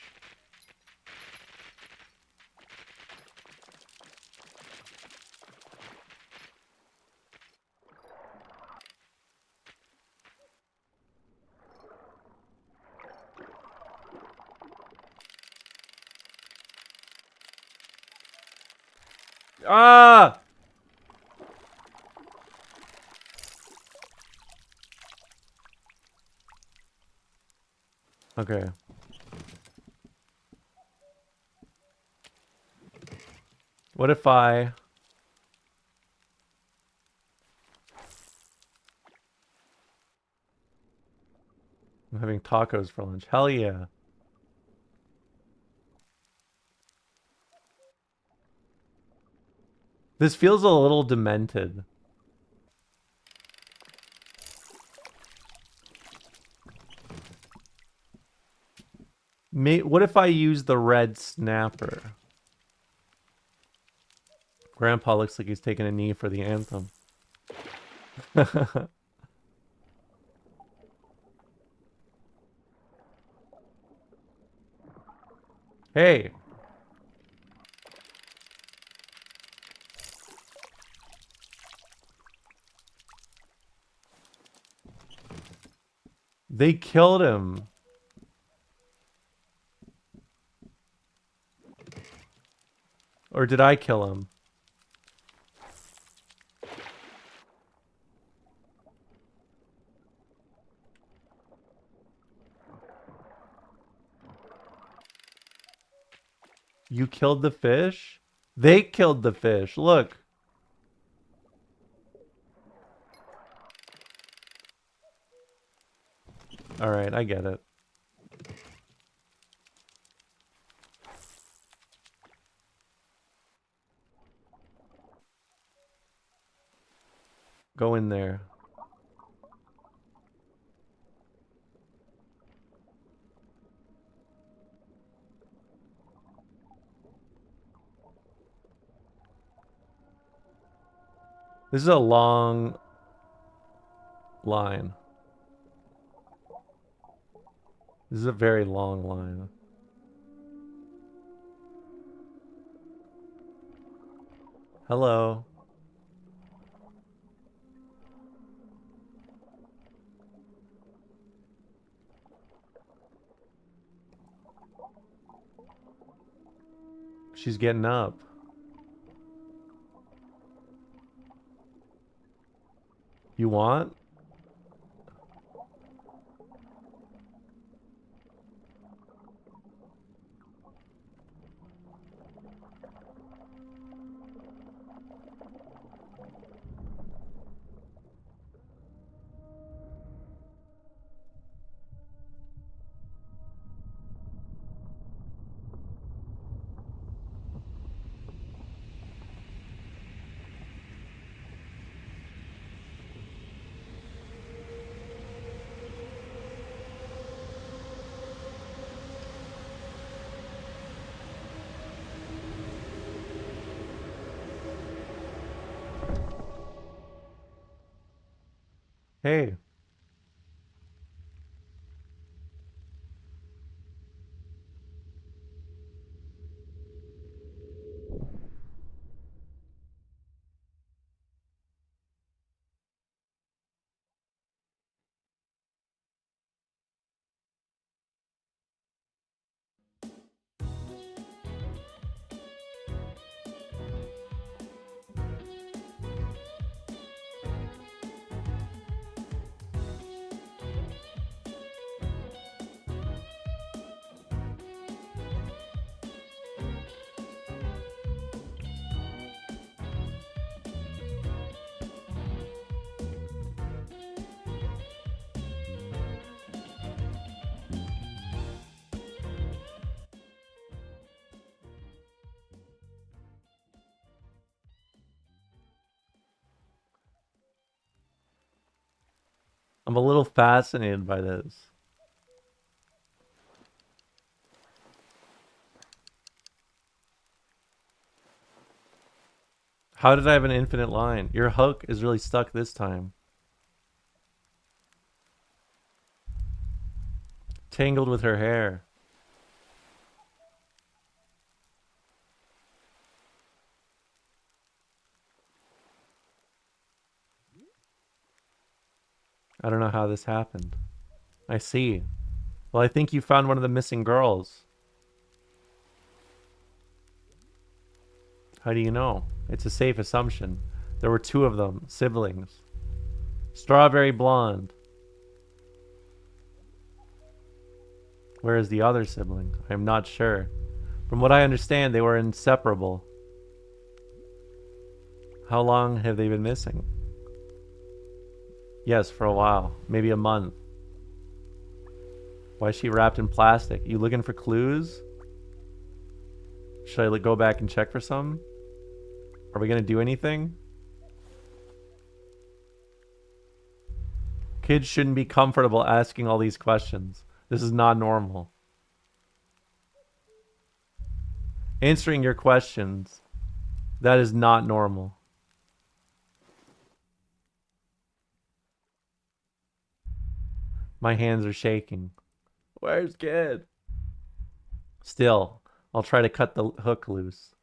Ah! Okay. What if I'm having tacos for lunch? Hell yeah. This feels a little demented. What if I use the red snapper? Grandpa looks like he's taking a knee for the anthem. Hey. They killed him. Or did I kill him? You killed the fish? They killed the fish. Look. Alright, I get it. Go in there. This is a long line. This is a very long line. Hello. She's getting up. You want? Hey. I'm a little fascinated by this. How did I have an infinite line? Your hook is really stuck this time. Tangled with her hair. I don't know how this happened. I see. Well, I think you found one of the missing girls. How do you know? It's a safe assumption. There were two of them, siblings. Strawberry blonde. Where is the other sibling? I'm not sure. From what I understand, they were inseparable. How long have they been missing? Yes, for a while. Maybe a month. Why is she wrapped in plastic? You looking for clues? Should I go back and check for some? Are we gonna do anything? Kids shouldn't be comfortable asking all these questions. This is not normal. Answering your questions. That is not normal. My hands are shaking. Where's Kid? Still, I'll try to cut the hook loose.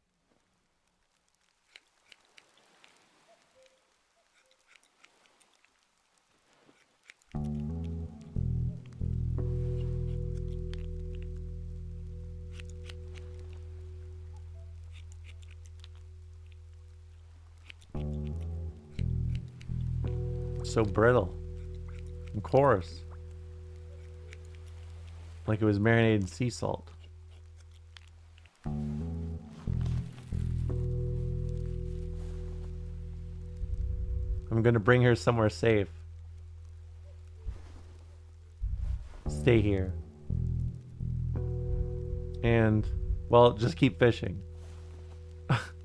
So brittle. Of course. Like it was marinated in sea salt. I'm gonna bring her somewhere safe. Stay here. And, well, just keep fishing.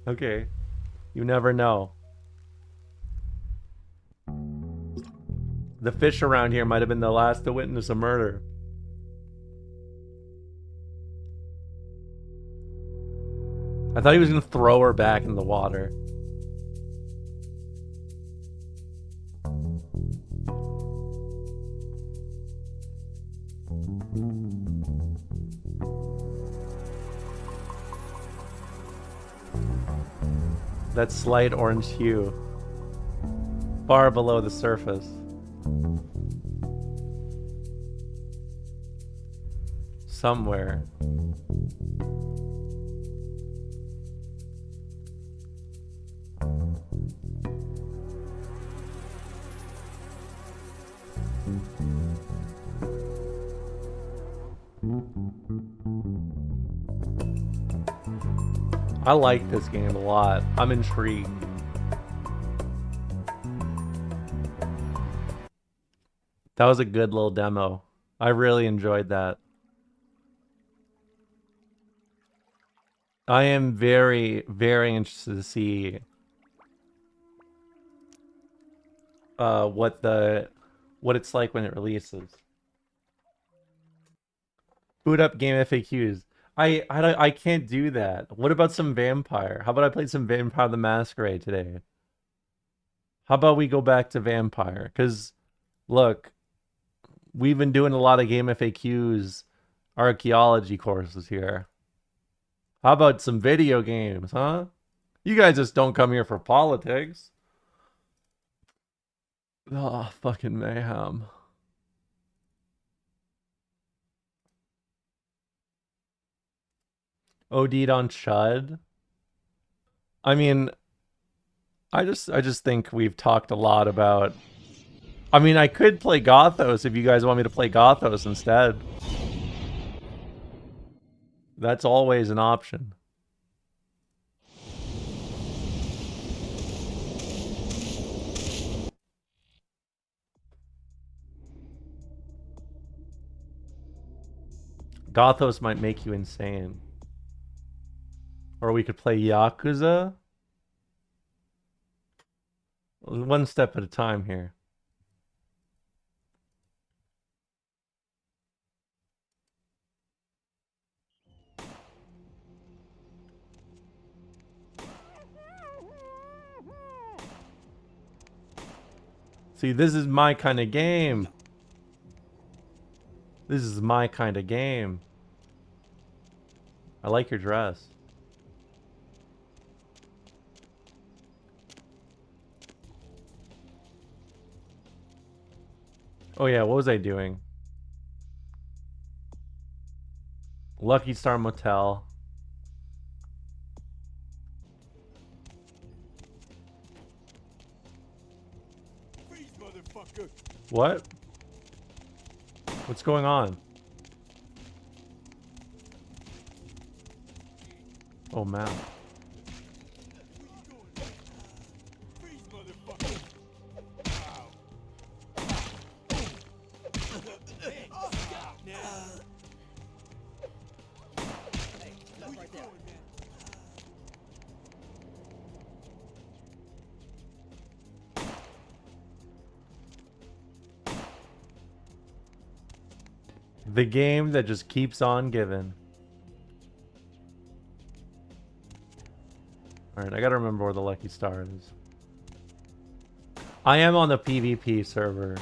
Okay. You never know. The fish around here might have been the last to witness a murder. I thought he was gonna throw her back in the water. That slight orange hue. Far below the surface. Somewhere. I like this game a lot. I'm intrigued. That was a good little demo. I really enjoyed that. I am very, very interested to see what it's like when it releases. Boot up game FAQs. I can't do that. What about some Vampire? How about I play some Vampire the Masquerade today? How about we go back to Vampire? Because, look, we've been doing a lot of game FAQs, archaeology courses here. How about some video games, huh? You guys just don't come here for politics. Oh, fucking mayhem. OD'd on Chud. I mean, I just think we've talked a lot about. I mean, I could play Gothos if you guys want me to play Gothos instead. That's always an option. Gothos might make you insane. Or we could play Yakuza. One step at a time here. See, this is my kind of game. This is my kind of game. I like your dress. Oh yeah, what was I doing? Lucky Star Motel. What? What's going on? Oh man. The game that just keeps on giving. Alright, I gotta remember where the Lucky Star is. I am on the PvP server.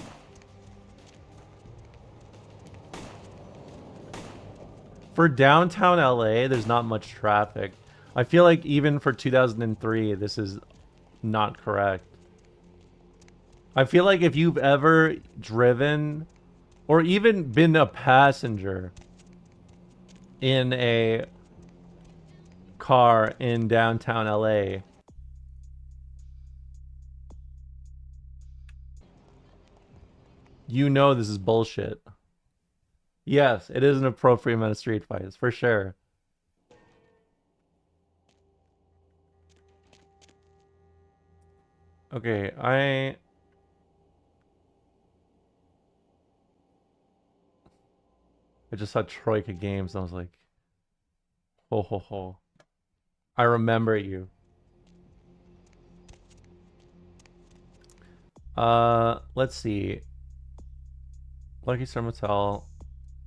For downtown LA, there's not much traffic. I feel like even for 2003, this is not correct. I feel like if you've ever driven or even been a passenger in a car in downtown LA, you know this is bullshit. Yes, it is an appropriate amount of street fights, for sure. Okay, I just saw Troika Games and I was like, ho ho ho. I remember you. Let's see. Lucky Star Motel,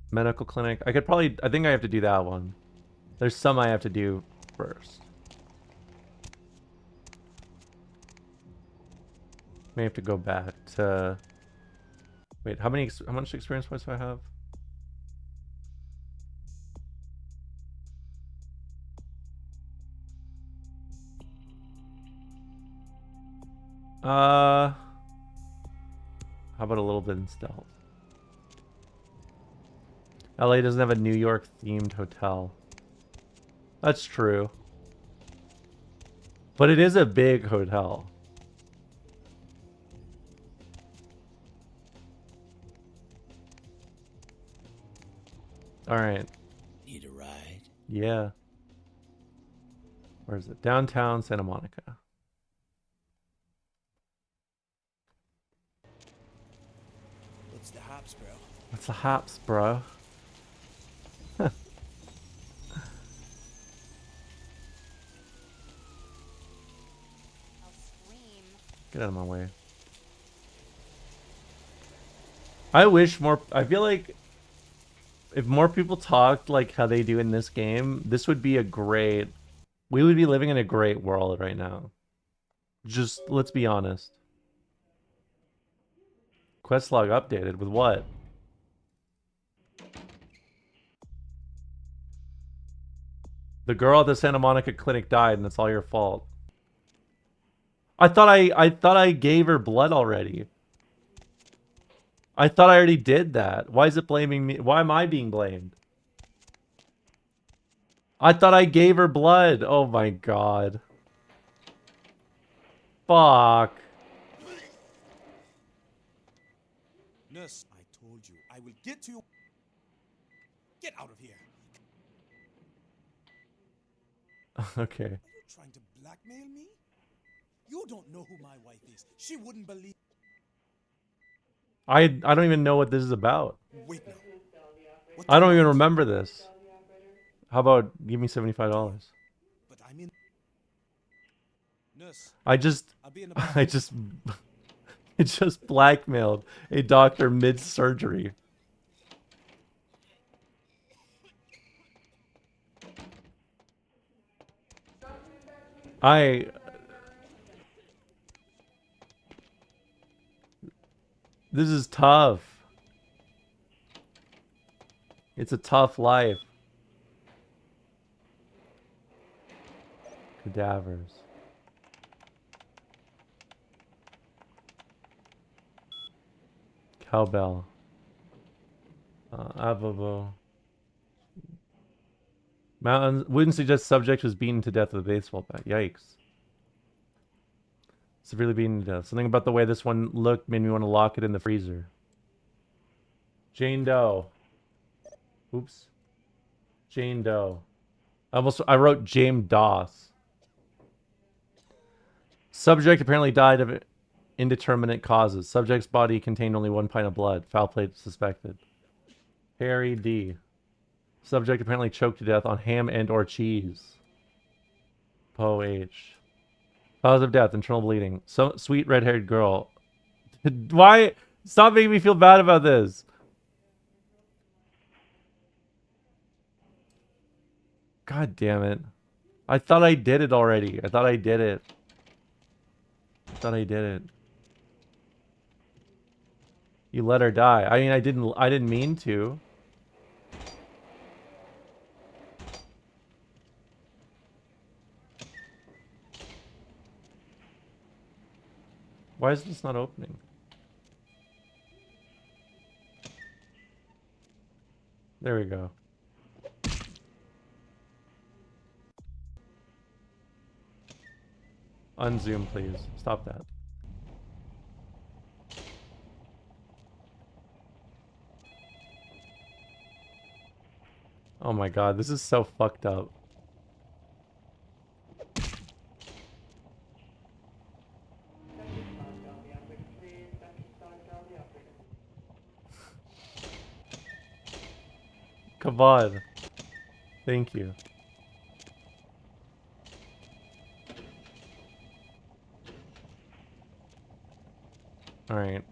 medical clinic. I think I have to do that one. There's some I have to do first. May have to go back to. Wait, how much experience points do I have? How about a little bit in stealth? LA doesn't have a New York themed hotel. That's true. But it is a big hotel. All right. Need a ride? Yeah. Where is it? Downtown Santa Monica. What's the hops, bro? What's the hops, bro? Get out of my way. I wish more. I feel like if more people talked like how they do in this game, this would be a great. We would be living in a great world right now. Just let's be honest. Quest log updated with what? The girl at the Santa Monica clinic died, and it's all your fault. I thought I gave her blood already. I thought I already did that. Why is it blaming me? Why am I being blamed? I thought I gave her blood. Oh my god. Fuck. Nurse, I told you, I will get to you. Get out of here. Okay. Are you trying to blackmail me? You don't know who my wife is. She wouldn't believe. I don't even know what this is about. Wait now. What I do don't you even want? remember this. How about give me $75? But I'm in. Nurse, I just I'll be in the I just it just blackmailed a doctor mid-surgery. This is tough. It's a tough life. Cadavers. Cowbell. Avavo. Mountains. Wouldn't suggest subject was beaten to death with a baseball bat. Yikes. Severely beaten to death. Something about the way this one looked made me want to lock it in the freezer. Jane Doe. Oops. Jane Doe. I wrote James Doss. Subject apparently died of indeterminate causes. Subject's body contained only 1 pint of blood. Foul play suspected. Harry D. Subject apparently choked to death on ham and or cheese. Poe H. Cause of death, internal bleeding. So sweet red-haired girl. Why? Stop making me feel bad about this. God damn it. I thought I did it already. I thought I did it. I thought I did it. You let her die. I mean, I didn't mean to. Why is this not opening? There we go. Unzoom, please. Stop that. Oh my god, this is so fucked up. Come on. Thank you. Alright.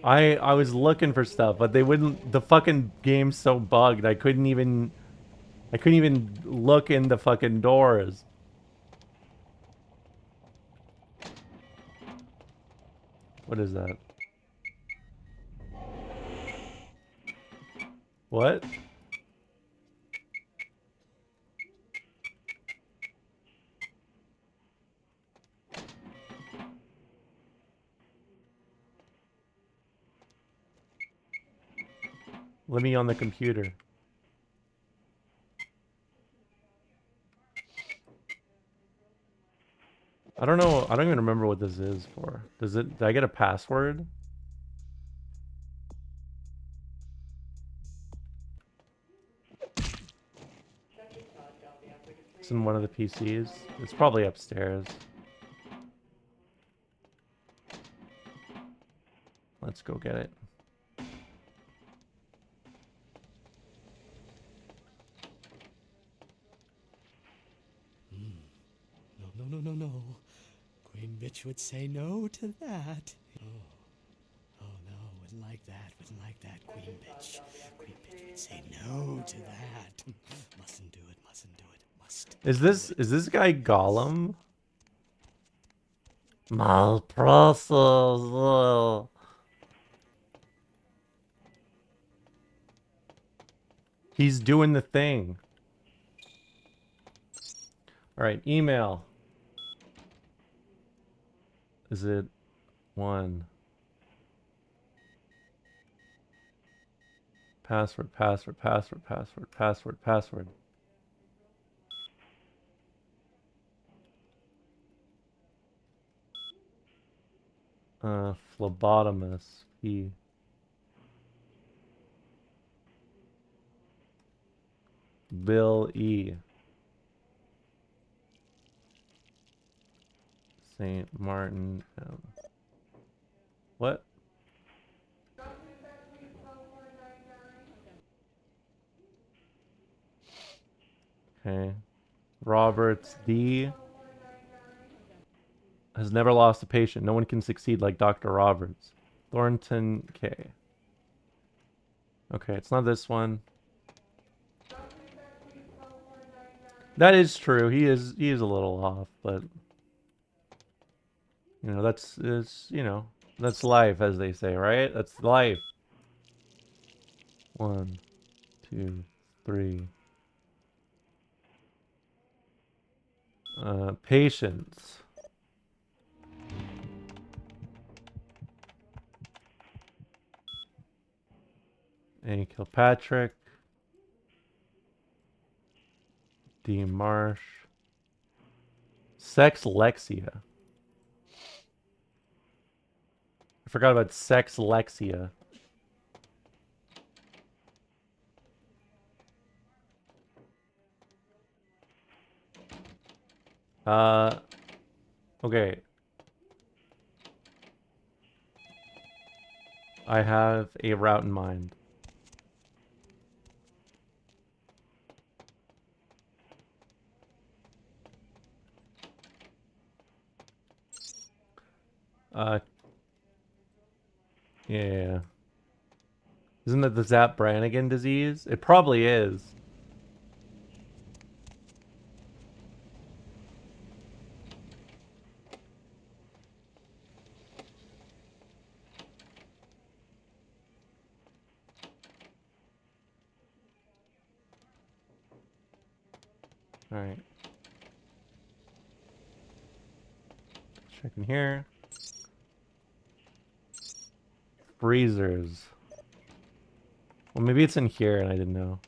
I was looking for stuff, but they wouldn't. The fucking game's so bugged. I couldn't even look in the fucking doors. What is that? What? Let me on the computer. I don't know. I don't even remember what this is for. Did I get a password? It's in one of the PCs. It's probably upstairs. Let's go get it. No. Queen bitch would say no to that. Oh no, wouldn't like that, Queen bitch. Queen bitch would say no to that. Mustn't do it, must. Is this guy Gollum? My process. He's doing the thing. All right, email. Is it 1? Password. Phlebotomist. P. Bill E. St. Martin. What? Okay. Roberts D. Has never lost a patient. No one can succeed like Dr. Roberts. Thornton K. Okay, it's not this one. That is true. He is a little off, but you know, that's life, as they say, right? That's life. 1, 2, 3. Patience. A. Kilpatrick. D. Marsh. Sex Lexia. I forgot about Sex Lexia. Okay. I have a route in mind. Yeah. Isn't that the Zap Brannigan disease? It probably is. Alright. Checking here. Freezers. Well, maybe it's in here and I didn't know.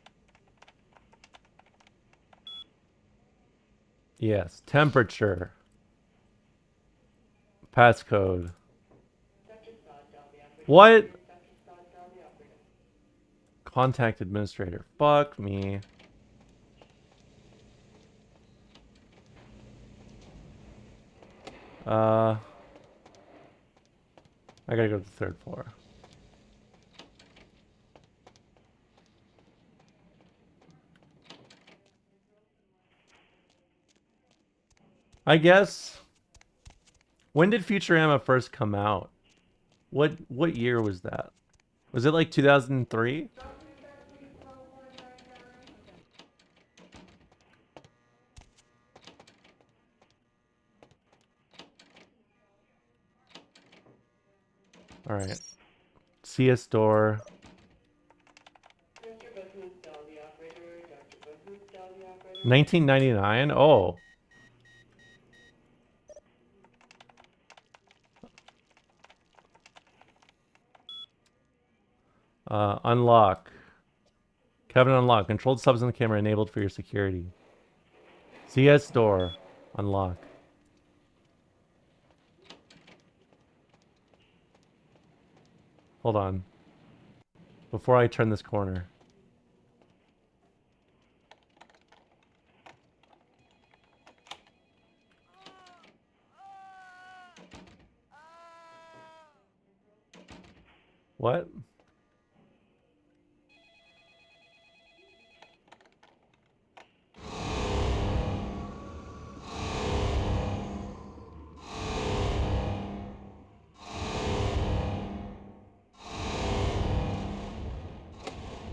Yes. Temperature. Passcode. What? Contact administrator. Fuck me. I gotta go to the 3rd floor. I guess. When did Futurama first come out? What year was that? Was it like 2003? All right. CS door. 1999? Oh. Unlock. Cabinet unlock. Controlled subs on the camera enabled for your security. CS door. Unlock. Hold on. Before I turn this corner. What?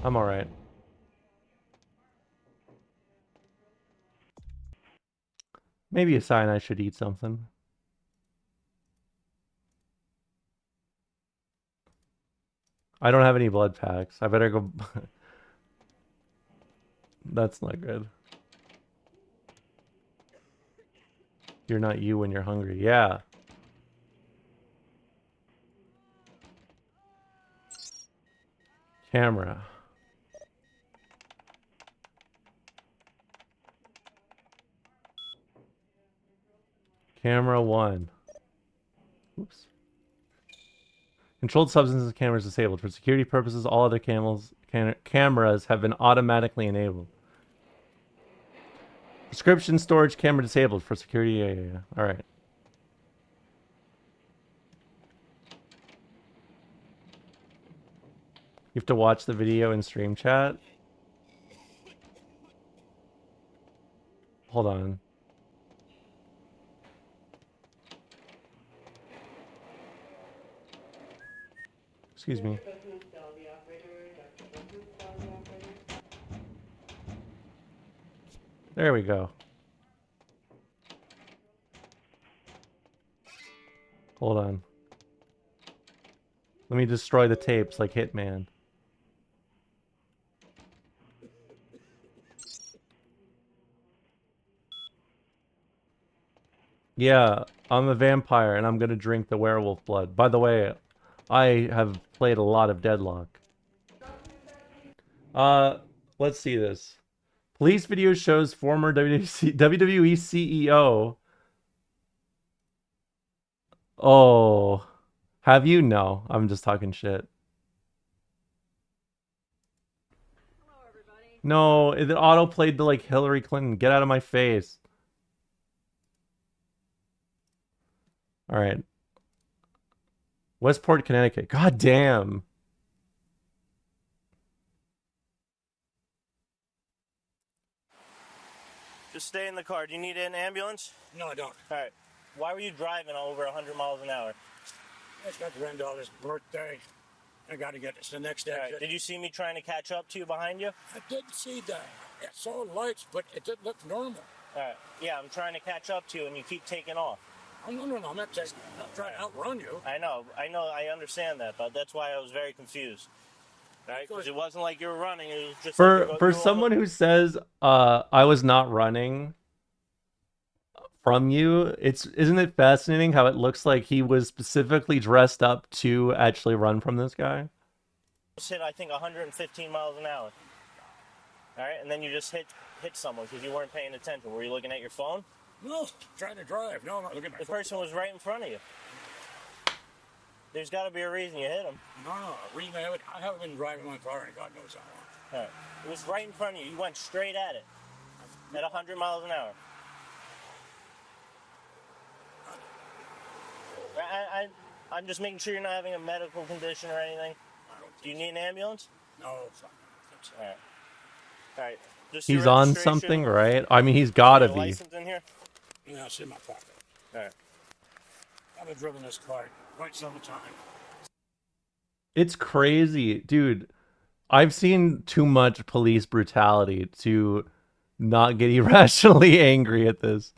I'm alright. Maybe a sign I should eat something. I don't have any blood packs. I better go... That's not good. You're not you when you're hungry. Yeah. Camera. Camera 1. Oops. Controlled substances cameras disabled. For security purposes, all other cameras have been automatically enabled. Prescription storage camera disabled. For security, yeah. Alright. You have to watch the video in stream chat? Hold on. Excuse me. There we go. Hold on. Let me destroy the tapes like Hitman. Yeah, I'm a vampire and I'm gonna drink the werewolf blood. By the way, I have played a lot of Deadlock. Let's see this. Police video shows former WWE CEO. Oh, have you? No, I'm just talking shit. Hello, everybody. No, it auto played to like Hillary Clinton. Get out of my face. All right. Westport, Connecticut. God damn. Just stay in the car. Do you need an ambulance? No, I don't. All right. Why were you driving over 100 miles an hour? It's got granddaughter's birthday. I got to get it's the next exit. Right. Did you see me trying to catch up to you behind you? I didn't see that. I saw lights, but it didn't look normal. All right. Yeah, I'm trying to catch up to you, and you keep taking off. Oh, no. I'm not trying to outrun you. I know. I understand that, but that's why I was very confused. Right? Because it wasn't like you were running. It was just For someone who says I was not running from you, isn't it fascinating how it looks like he was specifically dressed up to actually run from this guy? Just hit, I think, 115 miles an hour. All right, and then you just hit someone because you weren't paying attention. Were you looking at your phone? No, trying to drive. No, I'm not looking at my phone. The person was right in front of you. There's got to be a reason you hit him. No. Reason I haven't been driving my car in God knows how long. All right. It was right in front of you. You went straight at it at 100 miles an hour. I'm just making sure you're not having a medical condition or anything. Do you need an ambulance? No, it's not. All right. Just He's on something, right? I mean, he's gotta be. License in here? Yeah, it's in my pocket. All right. I've driven this car quite some time. It's crazy, dude. I've seen too much police brutality to not get irrationally angry at this.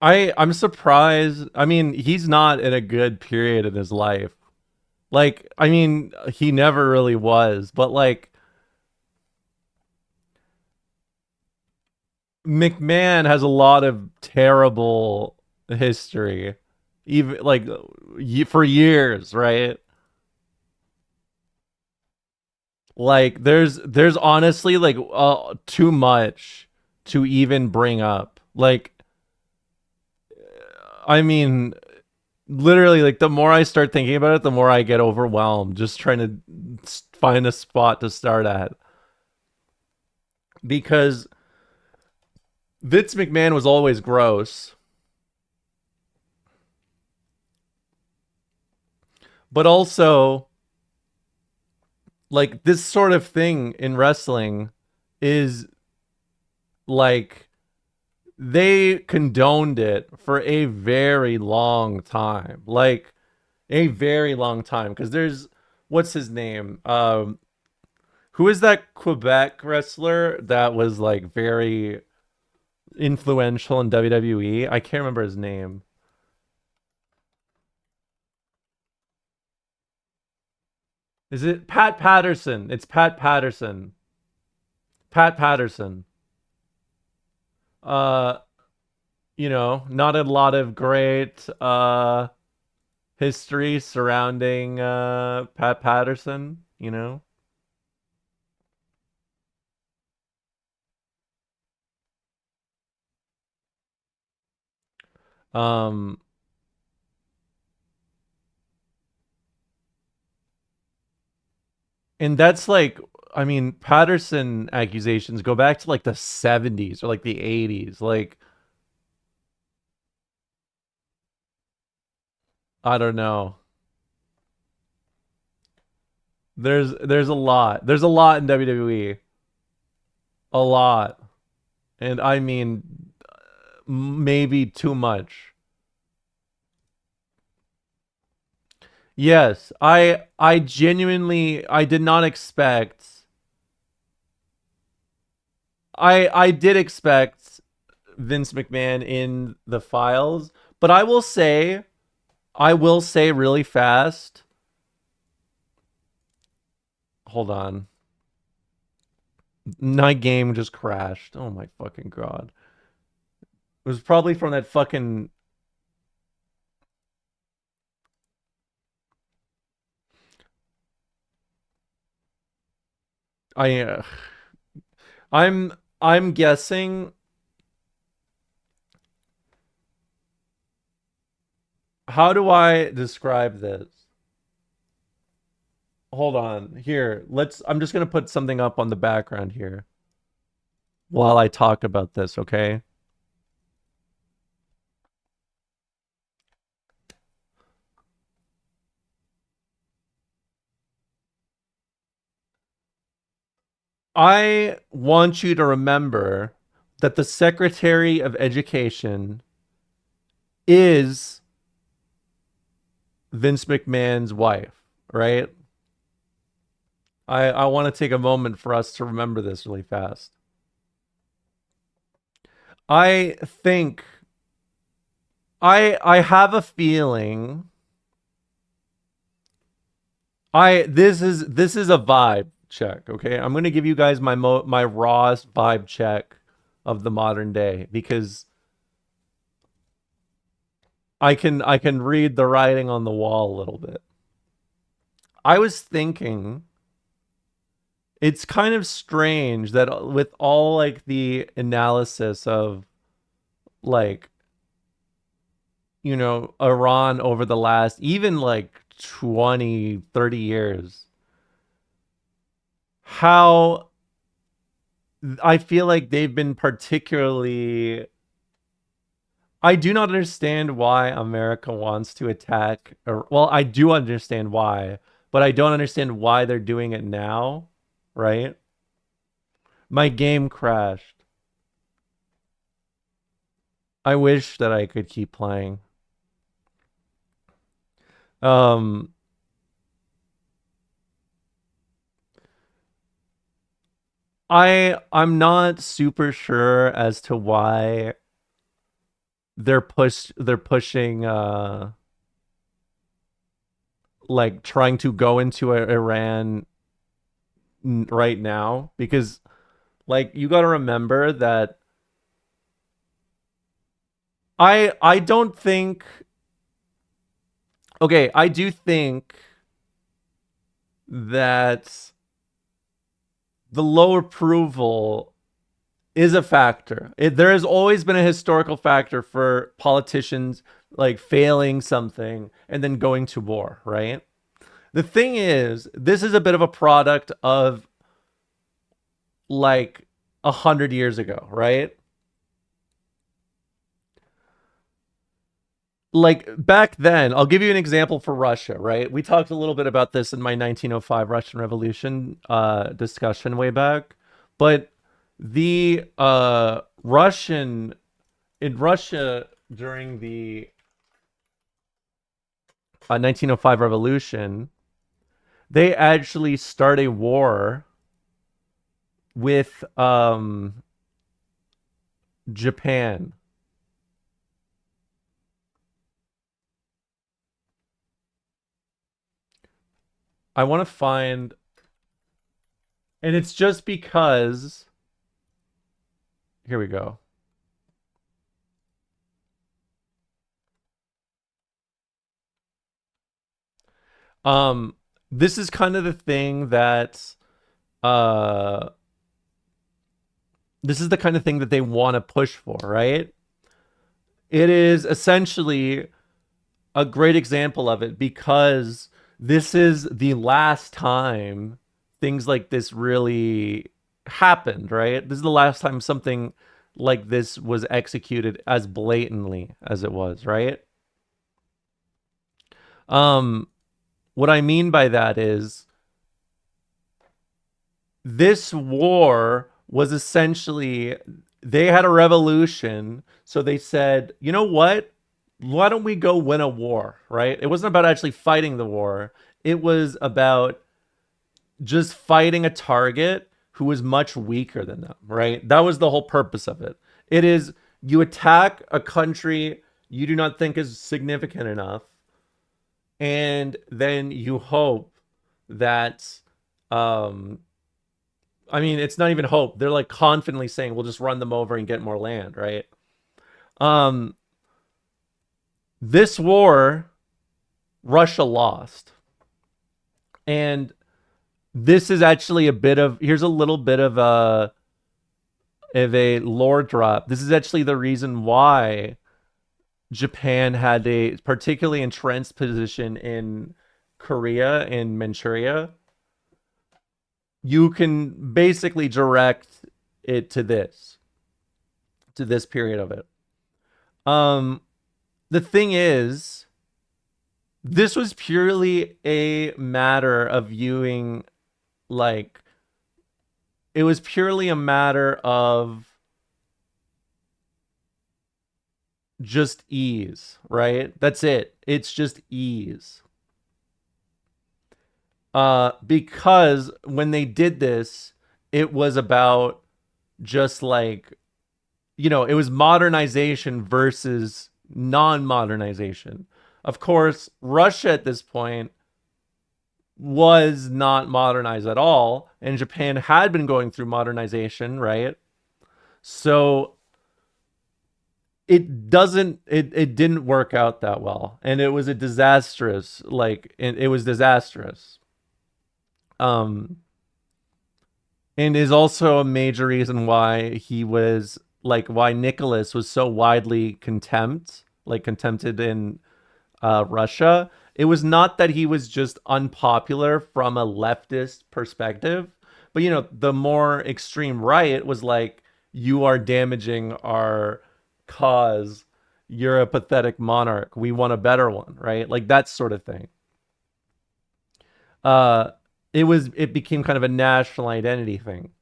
I'm surprised. I mean, he's not in a good period in his life. Like, I mean, he never really was, but like McMahon has a lot of terrible history, even like for years, right? Like there's honestly like too much to even bring up. Like I mean, literally, like the more I start thinking about it, the more I get overwhelmed just trying to find a spot to start at. Because Vince McMahon was always gross. But also, like, this sort of thing in wrestling is like they condoned it for a very long time. Like, a very long time. Because there's, what's his name? Who is that Quebec wrestler that was like very influential in WWE? I can't remember his name. Is it Pat Patterson? It's Pat Patterson. Pat Patterson. Uh, not a lot of great history surrounding Pat Patterson, Um and that's like, I mean, Patterson accusations go back to like the 70s or like the 80s. Like, I don't know. There's a lot. There's a lot in WWE. A lot. And I mean maybe too much. Yes, I genuinely I did not expect I did expect Vince McMahon in the files, but I will say really fast. Hold on. My game just crashed. Oh my fucking god. It was probably from that fucking I I'm guessing. How do I describe this? Hold on. Here, I'm just going to put something up on the background here while I talk about this, okay? I want you to remember that the Secretary of Education is Vince McMahon's wife, right? I want to take a moment for us to remember this really fast. I think I have a feeling this is a vibe check, okay? I'm going to give you guys my rawest vibe check of the modern day because I can read the writing on the wall a little bit. I was thinking it's kind of strange that with all like the analysis of like Iran over the last even like 20, 30 years, how I feel like they've been particularly. I do not understand why America wants to attack. Well, I do understand why, but I don't understand why they're doing it now, right? My game crashed. I wish that I could keep playing. Um, I'm not super sure as to why they're pushing like trying to go into Iran right now, because like you got to remember that I don't think. Okay, I do think that the low approval is a factor. There has always been a historical factor for politicians like failing something and then going to war, right? The thing is, this is a bit of a product of like 100 years ago, right? Like back then, I'll give you an example for Russia, right? We talked a little bit about this in my 1905 Russian Revolution discussion way back, but the Russian in Russia during the 1905 revolution, they actually start a war with Japan. I want to find, and it's just because, here we go. This is kind of the thing that this is the kind of thing that they want to push for, right? It is essentially a great example of it because this is the last time things like this really happened, right? This is the last time something like this was executed as blatantly as it was, right? What I mean by that is this war was essentially, they had a revolution, so they said, you know what? Why don't we go win a war, right? It wasn't about actually fighting the war. It was about just fighting a target who was much weaker than them, right? That was the whole purpose of it. It is, you attack a country you do not think is significant enough, and then you hope that I mean, it's not even hope. They're like confidently saying we'll just run them over and get more land, right? This war, Russia lost. And this is actually a bit of, here's a little bit of a lore drop. This is actually the reason why Japan had a particularly entrenched position in Korea and Manchuria. You can basically direct it to this period of it. The thing is, this was purely a matter of viewing, like, it was purely a matter of just ease, right? That's it. It's just ease. Because when they did this, it was about just like, you know, it was modernization versus non-modernization. Of course, Russia at this point was not modernized at all, and Japan had been going through modernization, right? So it didn't work out that well, and it was a disastrous, like, it was disastrous. And is also a major reason why he was like, why Nicholas was so widely contempted in Russia. It was not that he was just unpopular from a leftist perspective, but you know, the more extreme right was like, you are damaging our cause. You're a pathetic monarch. We want a better one, right? Like that sort of thing. It became kind of a national identity thing.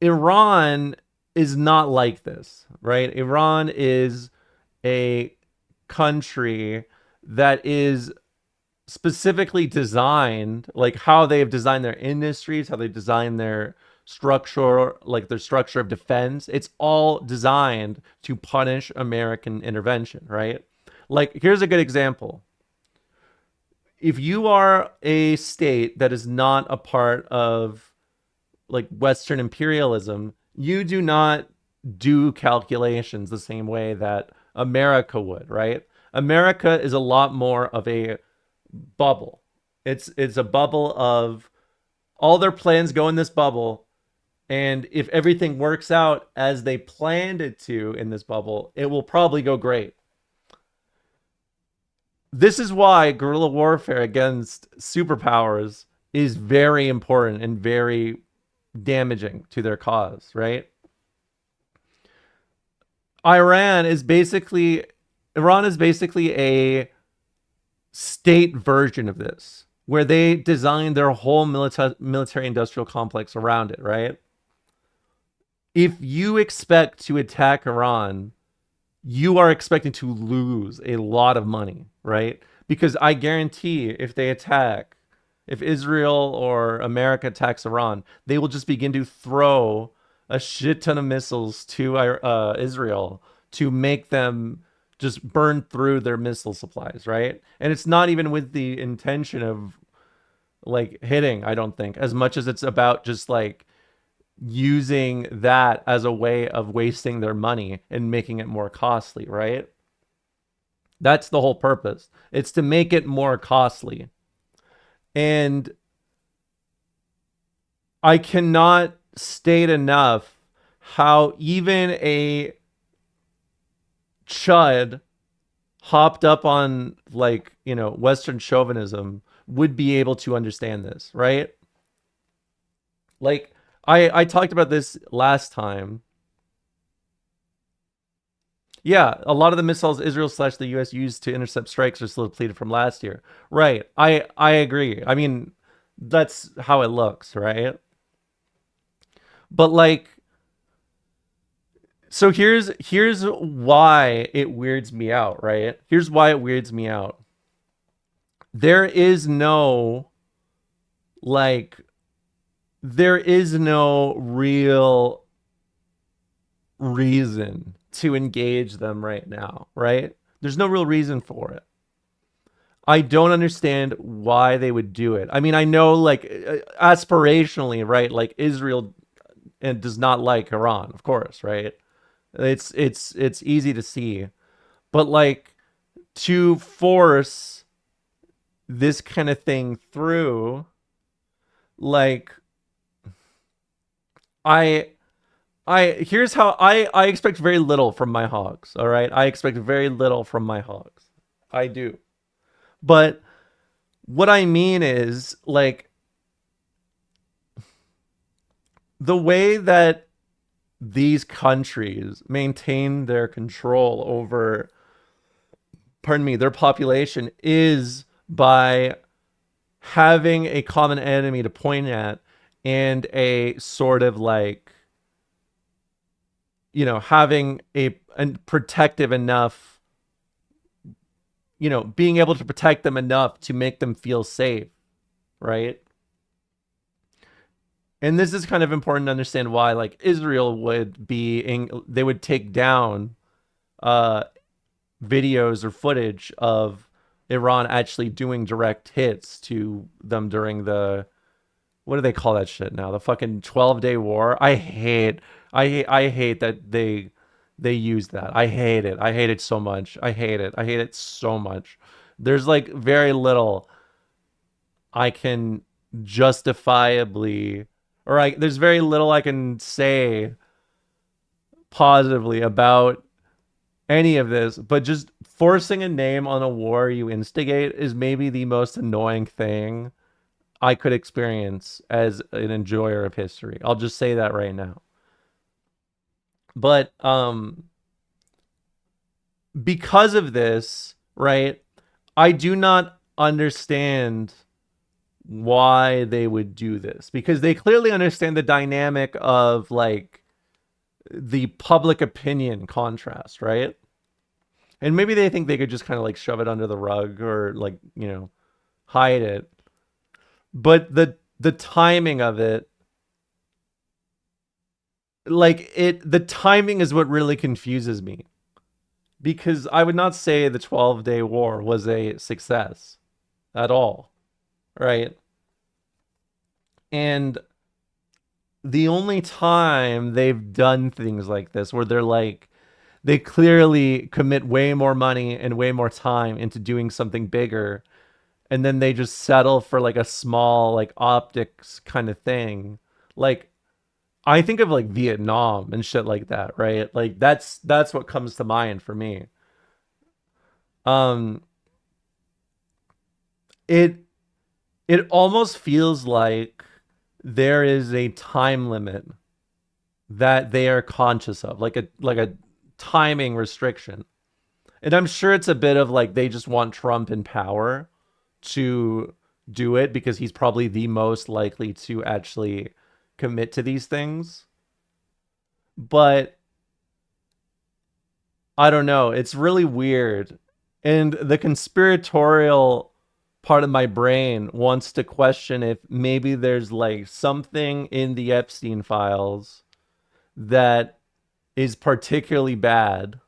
Iran is not like this, right? Iran is a country that is specifically designed, like how they have designed their industries, how they design their structure, like their structure of defense. It's all designed to punish American intervention, right? Like, here's a good example. If you are a state that is not a part of like Western imperialism, you do not do calculations the same way that America would, right? America is a lot more of a bubble. It's a bubble of all their plans go in this bubble, and if everything works out as they planned it to in this bubble, it will probably go great. This is why guerrilla warfare against superpowers is very important and very damaging to their cause, right? Iran is basically a state version of this, where they designed their whole military industrial complex around it, right? If you expect to attack Iran, you are expecting to lose a lot of money, right? Because I guarantee if Israel or America attacks Iran, they will just begin to throw a shit ton of missiles to Israel to make them just burn through their missile supplies, right? And it's not even with the intention of like hitting, I don't think, as much as it's about just like using that as a way of wasting their money and making it more costly, right? That's the whole purpose. It's to make it more costly. And I cannot state enough how even a chud hopped up on like, you know, Western chauvinism would be able to understand this, right? Like I talked about this last time. Yeah, a lot of the missiles Israel / the US used to intercept strikes are still depleted from last year. Right. I agree. I mean, that's how it looks, right? But like, so here's why it weirds me out, right? Here's why it weirds me out. There is no real reason to engage them right now, right? There's no real reason for it. I don't understand why they would do it. I mean, I know like aspirationally, right? Like Israel and does not like Iran, of course, right? It's easy to see. But like to force this kind of thing through, like here's how I expect very little from my hogs, all right? I expect very little from my hogs. I do. But what I mean is like the way that these countries maintain their control over their population is by having a common enemy to point at and a sort of like, you know, having a protective enough, you know, being able to protect them enough to make them feel safe, right? And this is kind of important to understand why like Israel they would take down videos or footage of Iran actually doing direct hits to them during the, what do they call that shit now? The fucking 12-day war. I hate that they use that. I hate it. I hate it so much. I hate it so much. There's like very little I can justifiably, there's very little I can say positively about any of this, but just forcing a name on a war you instigate is maybe the most annoying thing I could experience as an enjoyer of history. I'll just say that right now. But because of this, right, I do not understand why they would do this, because they clearly understand the dynamic of like the public opinion contrast, right? And maybe they think they could just kind of like shove it under the rug or like, you know, hide it. But the timing of it, like the timing is what really confuses me, because I would not say the 12-day war was a success at all, right? And the only time they've done things like this where they're like, they clearly commit way more money and way more time into doing something bigger and then they just settle for like a small like optics kind of thing. Like I think of like Vietnam and shit like that, right? Like that's what comes to mind for me. Um it it almost feels like there is a time limit that they are conscious of, like a timing restriction. And I'm sure it's a bit of like they just want Trump in power to do it because he's probably the most likely to actually commit to these things. But I don't know, it's really weird. And the conspiratorial part of my brain wants to question if maybe there's like something in the Epstein files that is particularly bad,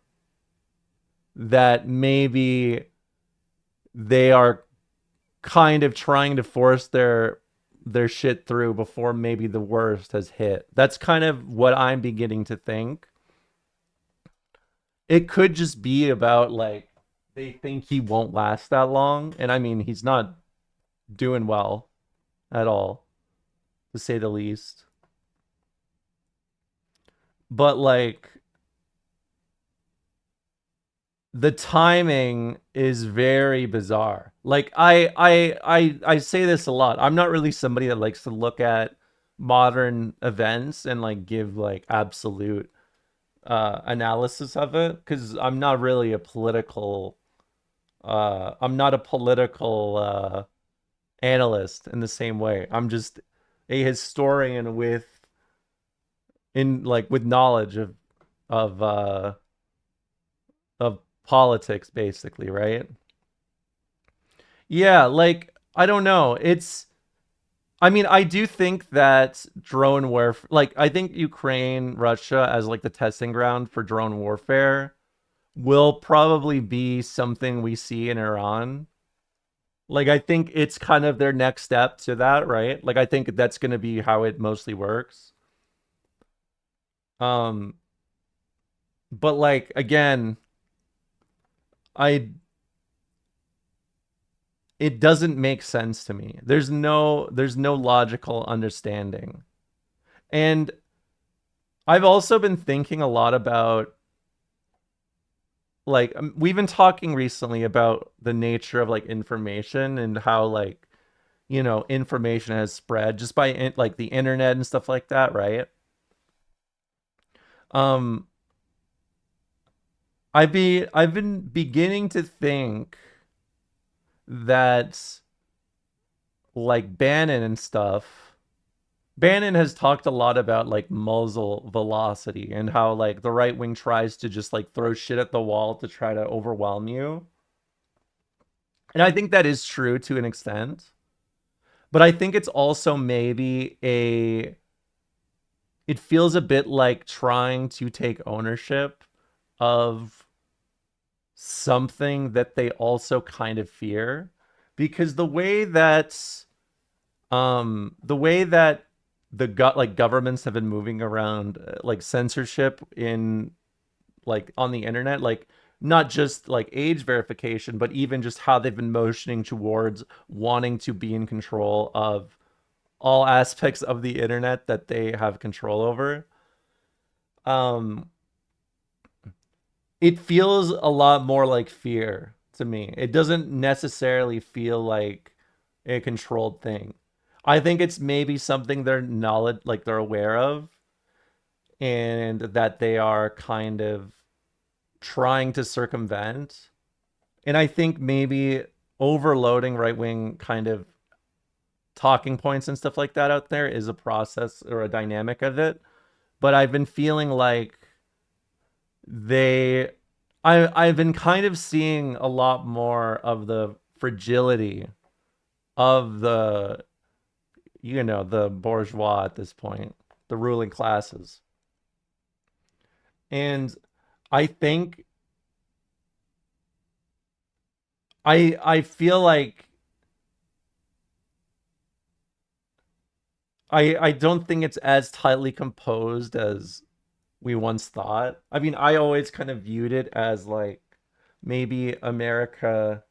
that maybe they are kind of trying to force their shit through before maybe the worst has hit. That's kind of what I'm beginning to think. It could just be about like they think he won't last that long, and I mean he's not doing well at all, to say the least. But like the timing is very bizarre. Like I say this a lot. I'm not really somebody that likes to look at modern events and like give like absolute analysis of it, because I'm not a political analyst in the same way. I'm just a historian with knowledge of uh of politics, basically, right? Yeah, like I don't know. I mean, I do think that drone warfare, like I think Ukraine, Russia as like the testing ground for drone warfare will probably be something we see in Iran. Like I think it's kind of their next step to that, right? Like I think that's going to be how it mostly works. Um but like again, I it doesn't make sense to me. There's no logical understanding. And I've also been thinking a lot about like we've been talking recently about the nature of like information and how like information has spread just by like the internet and stuff like that, right? Um I've been beginning to think that like Bannon and stuff. Bannon has talked a lot about like muzzle velocity and how like the right wing tries to just like throw shit at the wall to try to overwhelm you. And I think that is true to an extent. But I think it's also maybe it feels a bit like trying to take ownership of something that they also kind of fear, because the way that like governments have been moving around like censorship in like on the internet, like not just like age verification, but even just how they've been motioning towards wanting to be in control of all aspects of the internet that they have control over. um it feels a lot more like fear to me. It doesn't necessarily feel like a controlled thing. I think it's maybe something they're knowledge like they're aware of, and that they are kind of trying to circumvent. And I think maybe overloading right wing kind of talking points and stuff like that out there is a process or a dynamic of it. But I've been feeling like they I've been kind of seeing a lot more of the fragility of the bourgeois at this point, the ruling classes. And I think I feel like I don't think it's as tightly composed as we once thought. I mean, I always kind of viewed it as like maybe America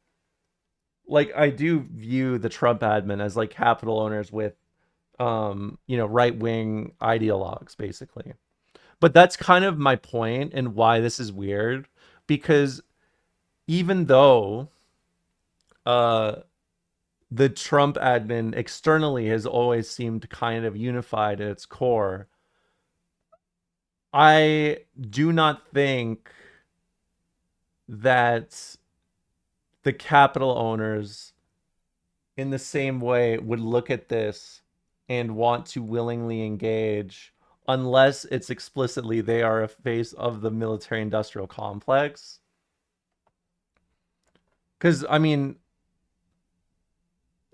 like I do view the Trump admin as like capital owners with right-wing ideologues basically. But that's kind of my point and why this is weird, because even though uh the Trump admin externally has always seemed kind of unified at its core, I do not think that the capital owners in the same way would look at this and want to willingly engage unless it's explicitly they are a face of the military industrial complex. Because, I mean,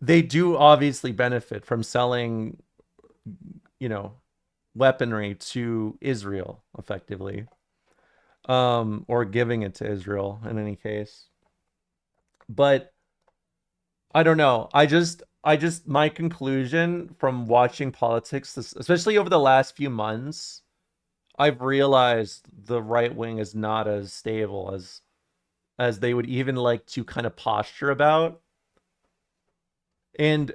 they do obviously benefit from selling, you know, weaponry to Israel effectively, or giving it to Israel in any case. But I don't know. I just my conclusion from watching politics, especially over the last few months, I've realized the right wing is not as stable as they would even like to kind of posture about. And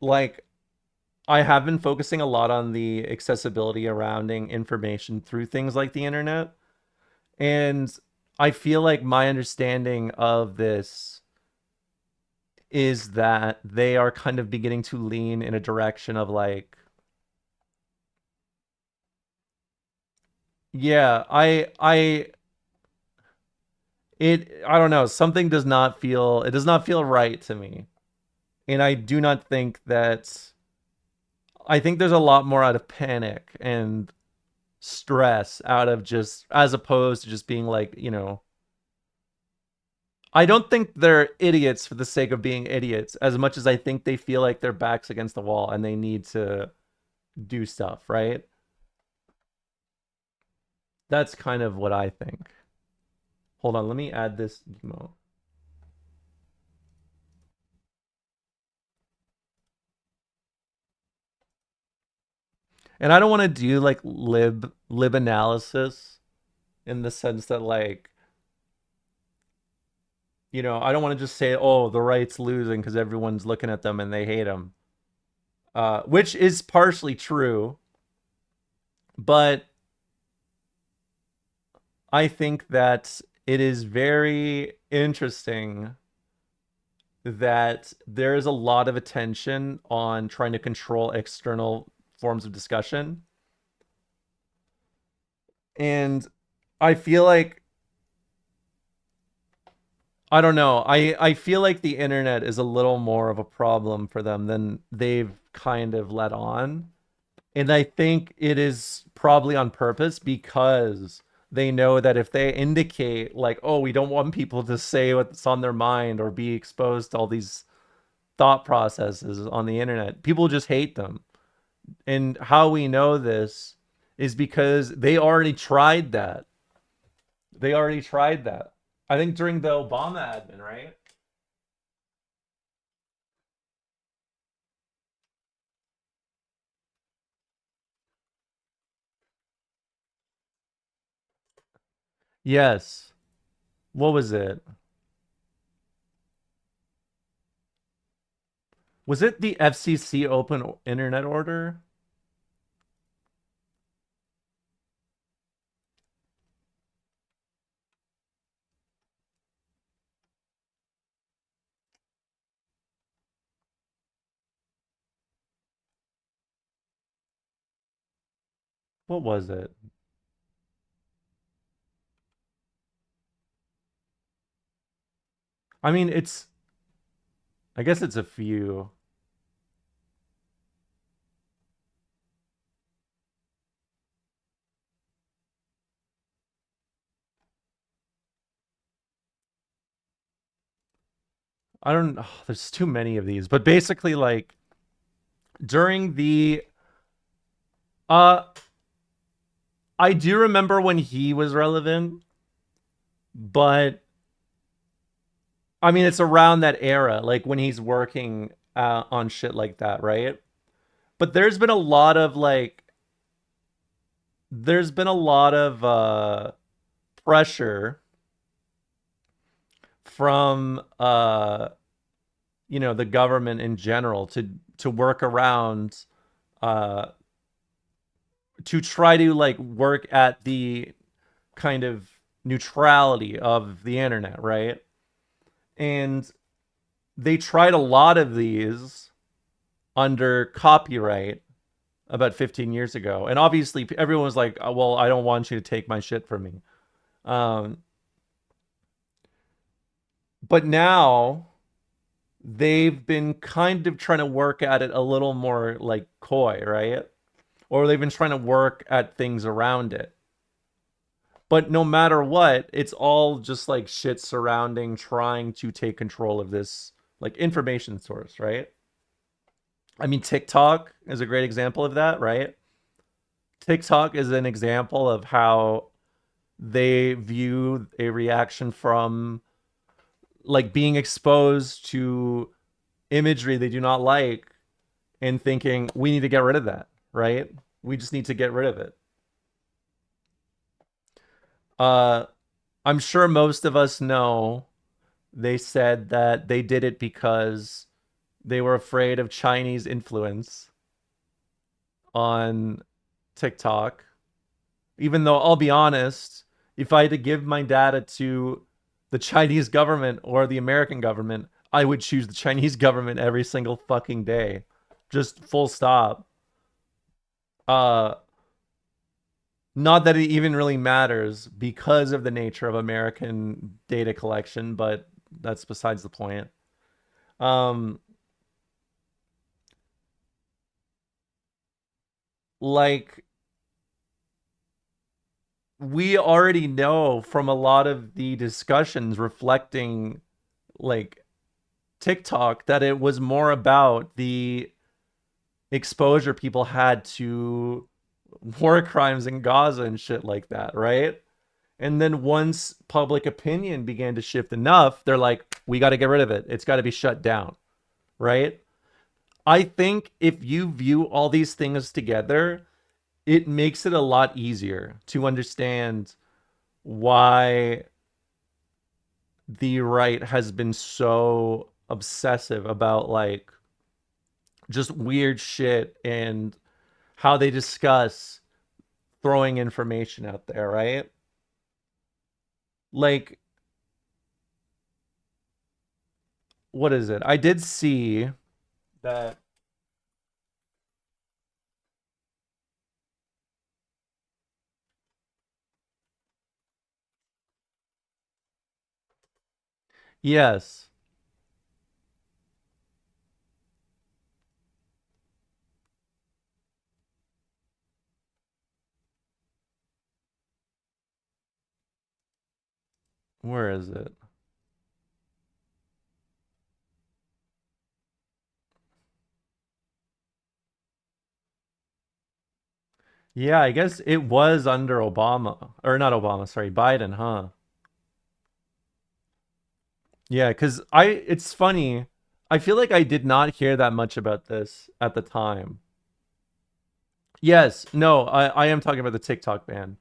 like I have been focusing a lot on the accessibility surrounding information through things like the internet. And I feel like my understanding of this is that they are kind of beginning to lean in a direction of like, yeah, I don't know, something does not feel right to me. And I do not think that I think there's a lot more out of panic and stress out of just as opposed to just being like, I don't think they're idiots for the sake of being idiots as much as I think they feel like their back's against the wall and they need to do stuff, right? That's kind of what I think. Hold on, let me add this emote. And I don't want to do like lib analysis in the sense that like, I don't want to just say, oh, the right's losing because everyone's looking at them and they hate them. Which is partially true, but I think that it is very interesting that there is a lot of attention on trying to control external forms of discussion. And I feel like, I don't know. I feel like the internet is a little more of a problem for them than they've kind of let on. And I think it is probably on purpose because they know that if they indicate like, oh, we don't want people to say what's on their mind or be exposed to all these thought processes on the internet, people just hate them. And how we know this is because they already tried that. They already tried that. I think during the Obama admin, right? Yes. What was it? Was it the FCC open internet order? What was it? I mean, I guess it's a few. I don't, oh, there's too many of these, but basically like during the, uh, I do remember when he was relevant, but I mean, it's around that era, like when he's working on shit like that, right? But there's been a lot of pressure from you know, the government in general to work around, uh to try to like work at the kind of neutrality of the internet, right? And they tried a lot of these under copyright about 15 years ago. And obviously everyone was like, oh, well, I don't want you to take my shit from me. Um, but now they've been kind of trying to work at it a little more like coy, right? Or they've been trying to work at things around it. But no matter what, it's all just like shit surrounding trying to take control of this like information source, right? I mean, TikTok is a great example of that, right? TikTok is an example of how they view a reaction from like being exposed to imagery they do not like and thinking we need to get rid of that, right? We just need to get rid of it. I'm sure most of us know they said that they did it because they were afraid of Chinese influence on TikTok. Even though I'll be honest, if I had to give my data to the Chinese government or the American government, I would choose the Chinese government every single fucking day. Just full stop. Not that it even really matters because of the nature of American data collection, but that's besides the point. Like we already know from a lot of the discussions reflecting like TikTok that it was more about the exposure people had to war crimes in Gaza and shit like that, right? And then once public opinion began to shift enough, they're like, we got to get rid of it. It's got to be shut down, right? I think if you view all these things together, it makes it a lot easier to understand why the right has been so obsessive about like just weird shit and how they discuss throwing information out there, right? Like, what is it? I did see that. Yes. Where is it? Yeah, I guess it was under Obama. Or not Obama, sorry, Biden, huh? Yeah, because it's funny. I feel like I did not hear that much about this at the time. Yes, no, I am talking about the TikTok ban.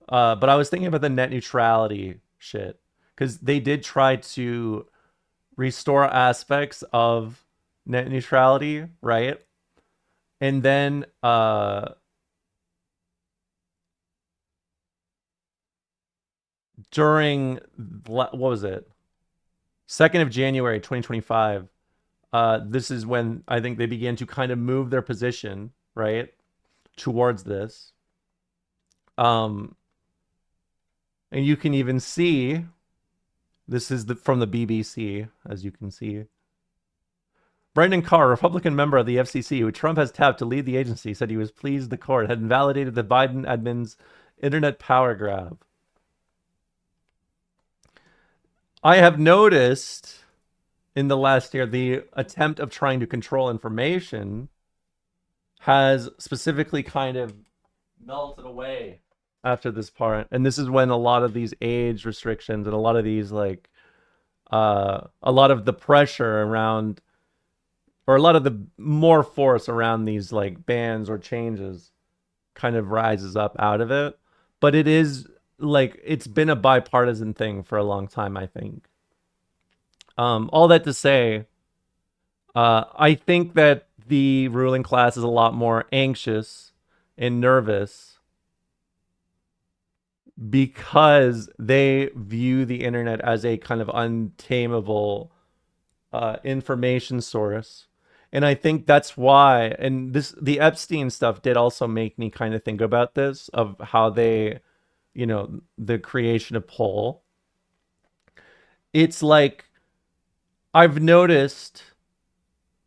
But I was thinking about the net neutrality shit. Because they did try to restore aspects of net neutrality, right? And then during what was it? 2nd of January 2025. This is when I think they began to kind of move their position, right, towards this. And you can even see this is from the BBC, as you can see. Brendan Carr, Republican member of the FCC, who Trump has tapped to lead the agency, said he was pleased the court had invalidated the Biden admin's internet power grab. I have noticed in the last year the attempt of trying to control information has specifically kind of melted away after this part. And this is when a lot of these age restrictions and a lot of these like a lot of the pressure around or a lot of the more force around these like bans or changes kind of rises up out of it. But it is like it's been a bipartisan thing for a long time, I think. All that to say, I think that the ruling class is a lot more anxious and nervous because they view the internet as a kind of untamable information source. And I think that's why, and the Epstein stuff did also make me kind of think about this, of how they, the creation of poll. It's like, I've noticed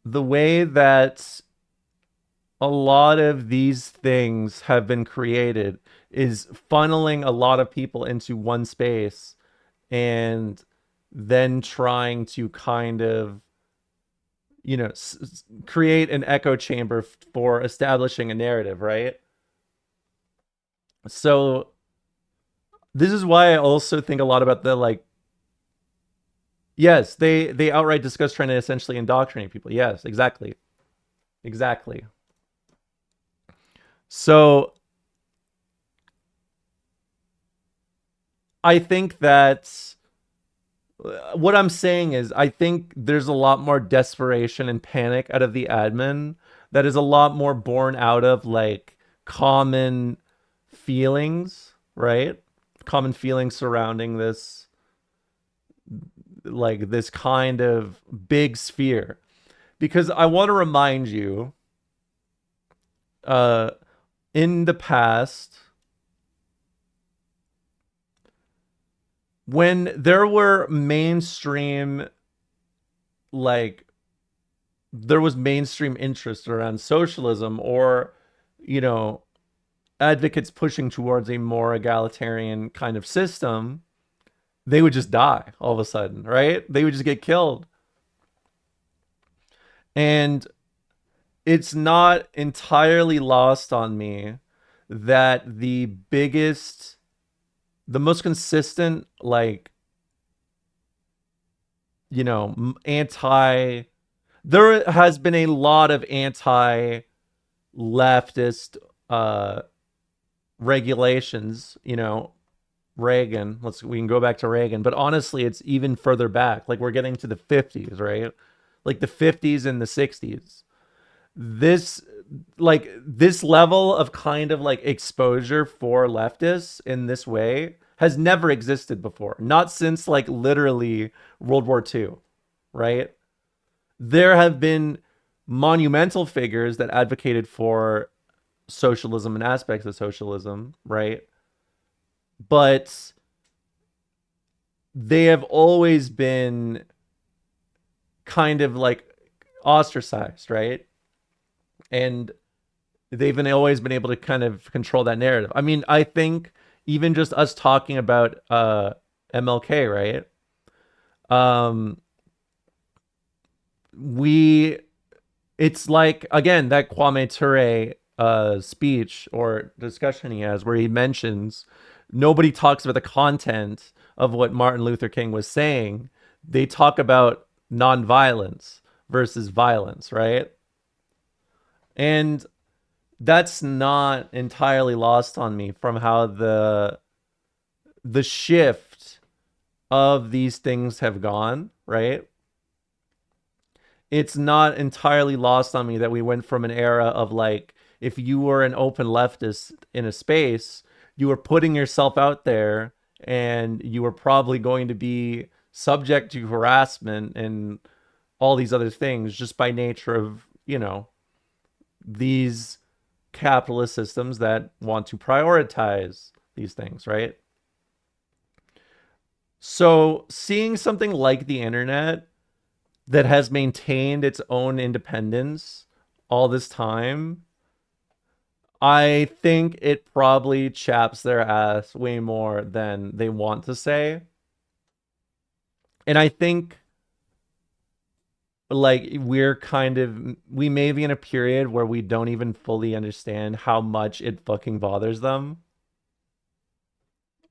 the way that a lot of these things have been created is funneling a lot of people into one space and then trying to kind of, create an echo chamber for establishing a narrative, right? So this is why I also think a lot about the, like, yes, they outright discuss trying to essentially indoctrinate people. Yes, exactly. Exactly. So I think that what I'm saying is, I think there's a lot more desperation and panic out of the admin that is a lot more born out of, like, common feelings, right? Common feelings surrounding this, like, this kind of big sphere. Because I want to remind you, uh, in the past, when there were mainstream, like, there was mainstream interest around socialism, or, you know, advocates pushing towards a more egalitarian kind of system, they would just die all of a sudden, right? They would just get killed. And it's not entirely lost on me that the most consistent, like, anti, there has been a lot of anti leftist regulations, Reagan. We can go back to Reagan, but honestly, it's even further back. Like, we're getting to the 50s, right? Like the 50s and the 60s. This, like, this level of kind of, like, exposure for leftists in this way has never existed before. Not since, like, literally World War II, right? There have been monumental figures that advocated for socialism and aspects of socialism, right? But they have always been kind of, like, ostracized, right? And they've always been able to kind of control that narrative. I mean, I think even just us talking about MLK, right? We It's like, again, that Kwame Ture speech or discussion he has, where he mentions nobody talks about the content of what Martin Luther King was saying. They talk about nonviolence versus violence, right? And that's not entirely lost on me from how the shift of these things have gone, right? It's not entirely lost on me that we went from an era of, like, if you were an open leftist in a space, you were putting yourself out there and you were probably going to be subject to harassment and all these other things just by nature of, these capitalist systems that want to prioritize these things, right? So seeing something like the internet that has maintained its own independence all this time, I think it probably chaps their ass way more than they want to say. And I think, like, we may be in a period where we don't even fully understand how much it fucking bothers them,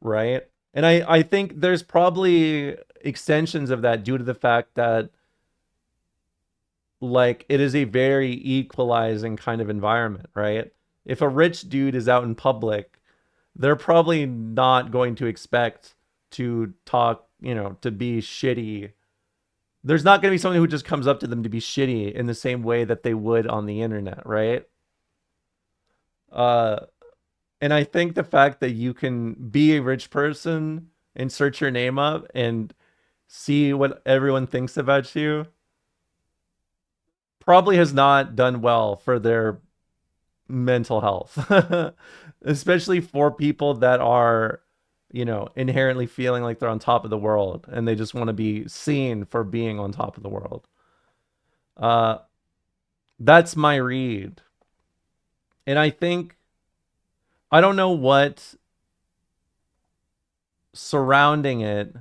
right? And I think there's probably extensions of that due to the fact that, like, it is a very equalizing kind of environment, right? If a rich dude is out in public, they're probably not going to expect to talk, to be shitty there's not going to be someone who just comes up to them to be shitty in the same way that they would on the internet, right? Uh, and I think the fact that you can be a rich person and search your name up and see what everyone thinks about you probably has not done well for their mental health, especially for people that are, you know, inherently feeling like they're on top of the world and they just want to be seen for being on top of the world. Uh, that's my read. And I think, I don't know what surrounding it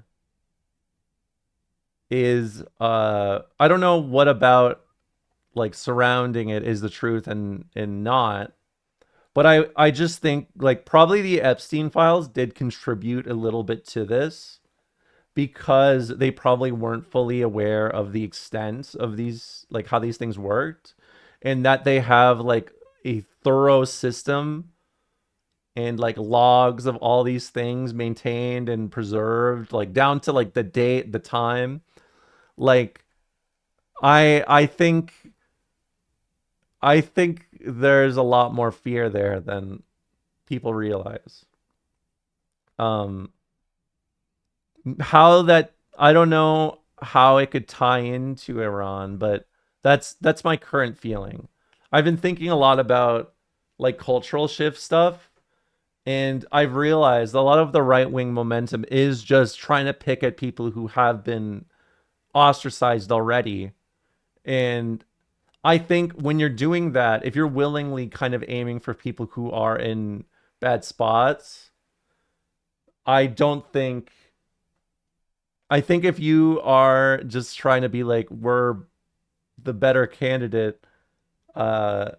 is, I don't know what about like surrounding it is the truth and not. But I just think like probably the Epstein files did contribute a little bit to this because they probably weren't fully aware of the extent of these, like how these things worked, and that they have like a thorough system and like logs of all these things maintained and preserved, like down to like the date, the time. Like I I think there's a lot more fear there than people realize. Um, how that, I don't know how it could tie into Iran, but that's my current feeling. I've been thinking a lot about like cultural shift stuff, and I've realized a lot of the right wing momentum is just trying to pick at people who have been ostracized already. And I think when you're doing that, if you're willingly kind of aiming for people who are in bad spots, I don't think I think if you are just trying to be like we're the better candidate, uh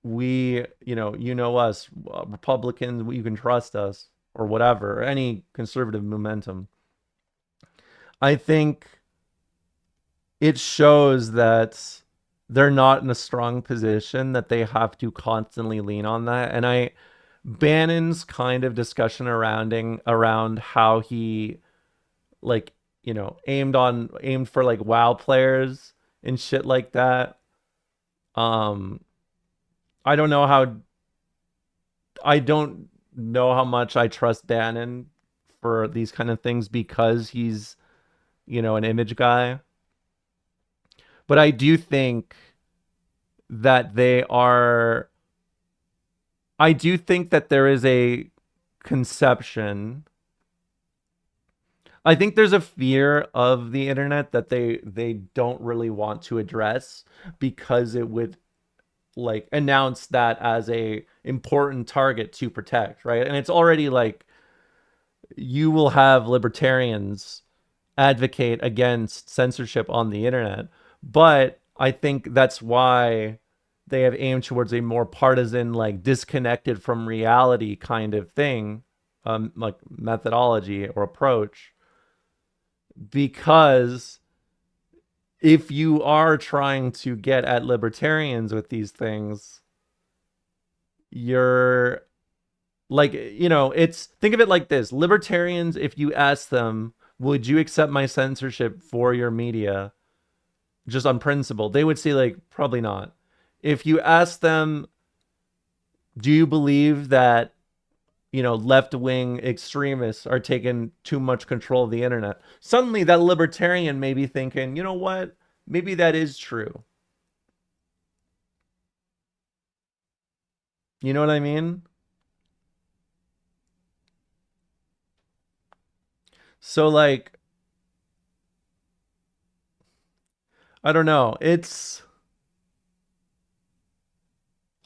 we, you know us, Republicans, you can trust us or whatever, any conservative momentum. I think it shows that they're not in a strong position, that they have to constantly lean on that. And Bannon's kind of discussion around how he like, aimed for like WoW players and shit like that. Um I don't know how I don't know how much I trust Bannon for these kind of things because he's, an image guy. But I do think that they are I do think that there is a conception. I think there's a fear of the internet that they don't really want to address because it would like announce that as a important target to protect, right? And it's already like you will have libertarians advocate against censorship on the internet, but I think that's why they have aimed towards a more partisan, like disconnected from reality kind of thing, like methodology or approach, because if you are trying to get at libertarians with these things, you're like, it's, think of it like this. Libertarians, if you ask them, would you accept my censorship for your media just on principle, they would say like probably not. If you ask them, do you believe that left-wing extremists are taking too much control of the internet, suddenly that libertarian may be thinking, you know what, maybe that is true. You know what I mean? So like, I don't know, it's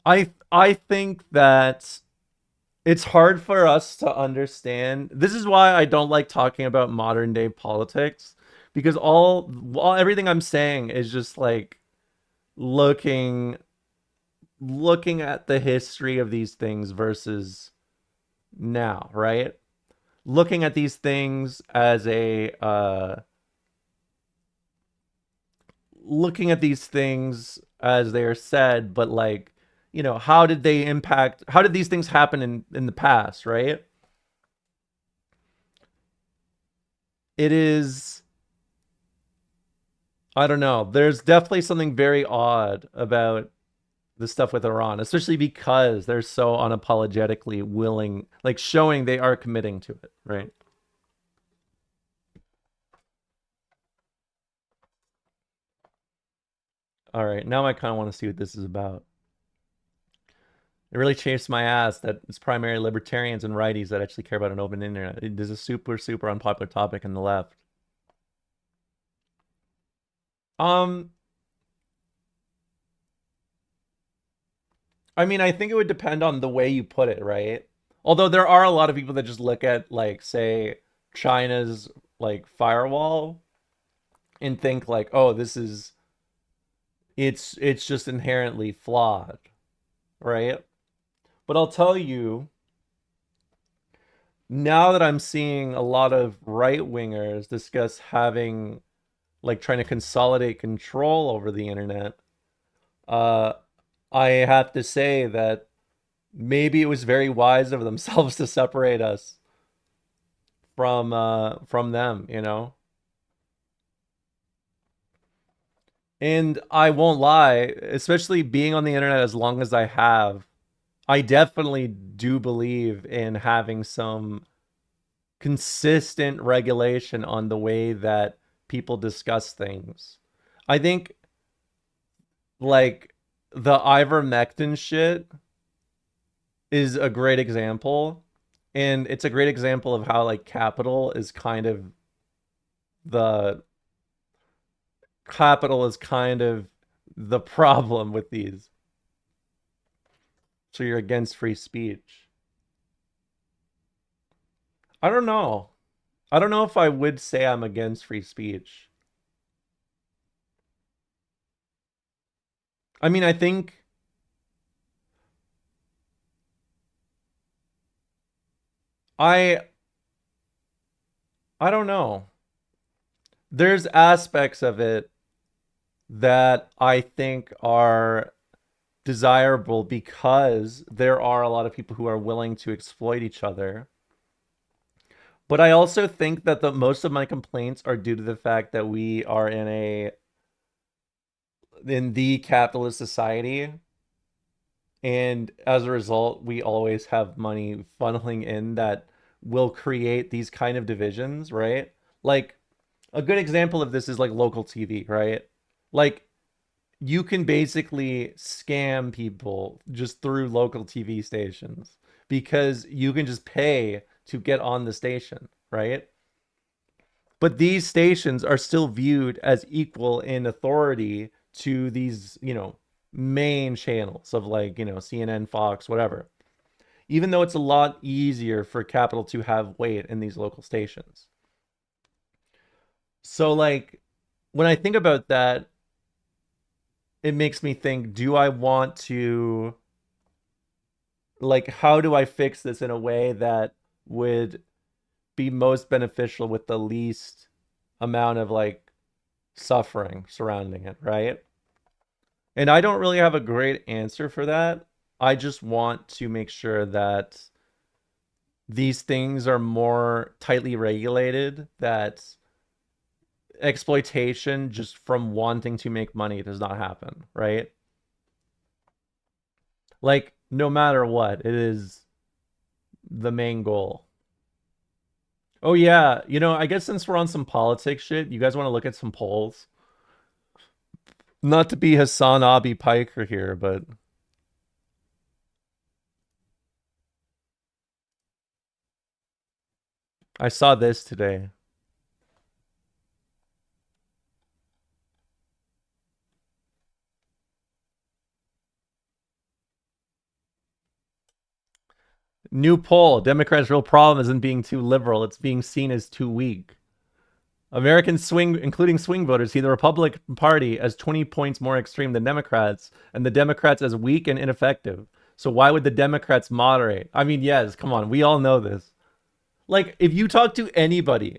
I think that it's hard for us to understand. This is why I don't like talking about modern day politics, because everything I'm saying is just like looking at the history of these things versus now, right? Looking at these things as a looking at these things as they are said, but like, how did they impact, how did these things happen in the past, right? It is I don't know. There's definitely something very odd about the stuff with Iran, especially because they're so unapologetically willing, like showing they are committing to it, right? All right, now I kind of want to see what this is about. It really chafes my ass that it's primarily libertarians and righties that actually care about an open internet. It is a super, super unpopular topic in the left. Um, I mean, I think it would depend on the way you put it, right? Although there are a lot of people that just look at, like, say, China's like firewall and think like, oh, this is it's just inherently flawed, right? But I'll tell you, now that I'm seeing a lot of right wingers discuss having like trying to consolidate control over the internet, uh, I have to say that maybe it was very wise of themselves to separate us from them, you know? And I won't lie, especially being on the internet as long as I have, I definitely do believe in having some consistent regulation on the way that people discuss things. I think like the ivermectin shit is a great example, and it's a great example of how like the capital is kind of the problem with these. So you're against free speech. I don't know. I don't know if I would say I'm against free speech. I mean, I I don't know. There's aspects of it that I think are desirable because there are a lot of people who are willing to exploit each other. But I also think that the most of my complaints are due to the fact that we are in the capitalist society, and as a result we always have money funneling in that will create these kind of divisions, right? Like a good example of this is like local TV, right? Like you can basically scam people just through local TV stations because you can just pay to get on the station, right? But these stations are still viewed as equal in authority to these, main channels of like, CNN, Fox, whatever. Even though it's a lot easier for capital to have weight in these local stations. So like when I think about that, it makes me think, do I want to, like, how do I fix this in a way that would be most beneficial with the least amount of like suffering surrounding it, right? And I don't really have a great answer for that. I just want to make sure that these things are more tightly regulated, that exploitation just from wanting to make money does not happen, right? Like, no matter what, it is the main goal. Oh, yeah. I guess since we're on some politics shit, you guys want to look at some polls? Not to be Hassan Abi Piker here, but I saw this today. New poll. Democrats' real problem isn't being too liberal, it's being seen as too weak. Americans swing, including swing voters, see the Republican Party as 20 points more extreme than Democrats, and the Democrats as weak and ineffective. So why would the Democrats moderate? I mean, yes, come on, we all know this. Like, if you talk to anybody,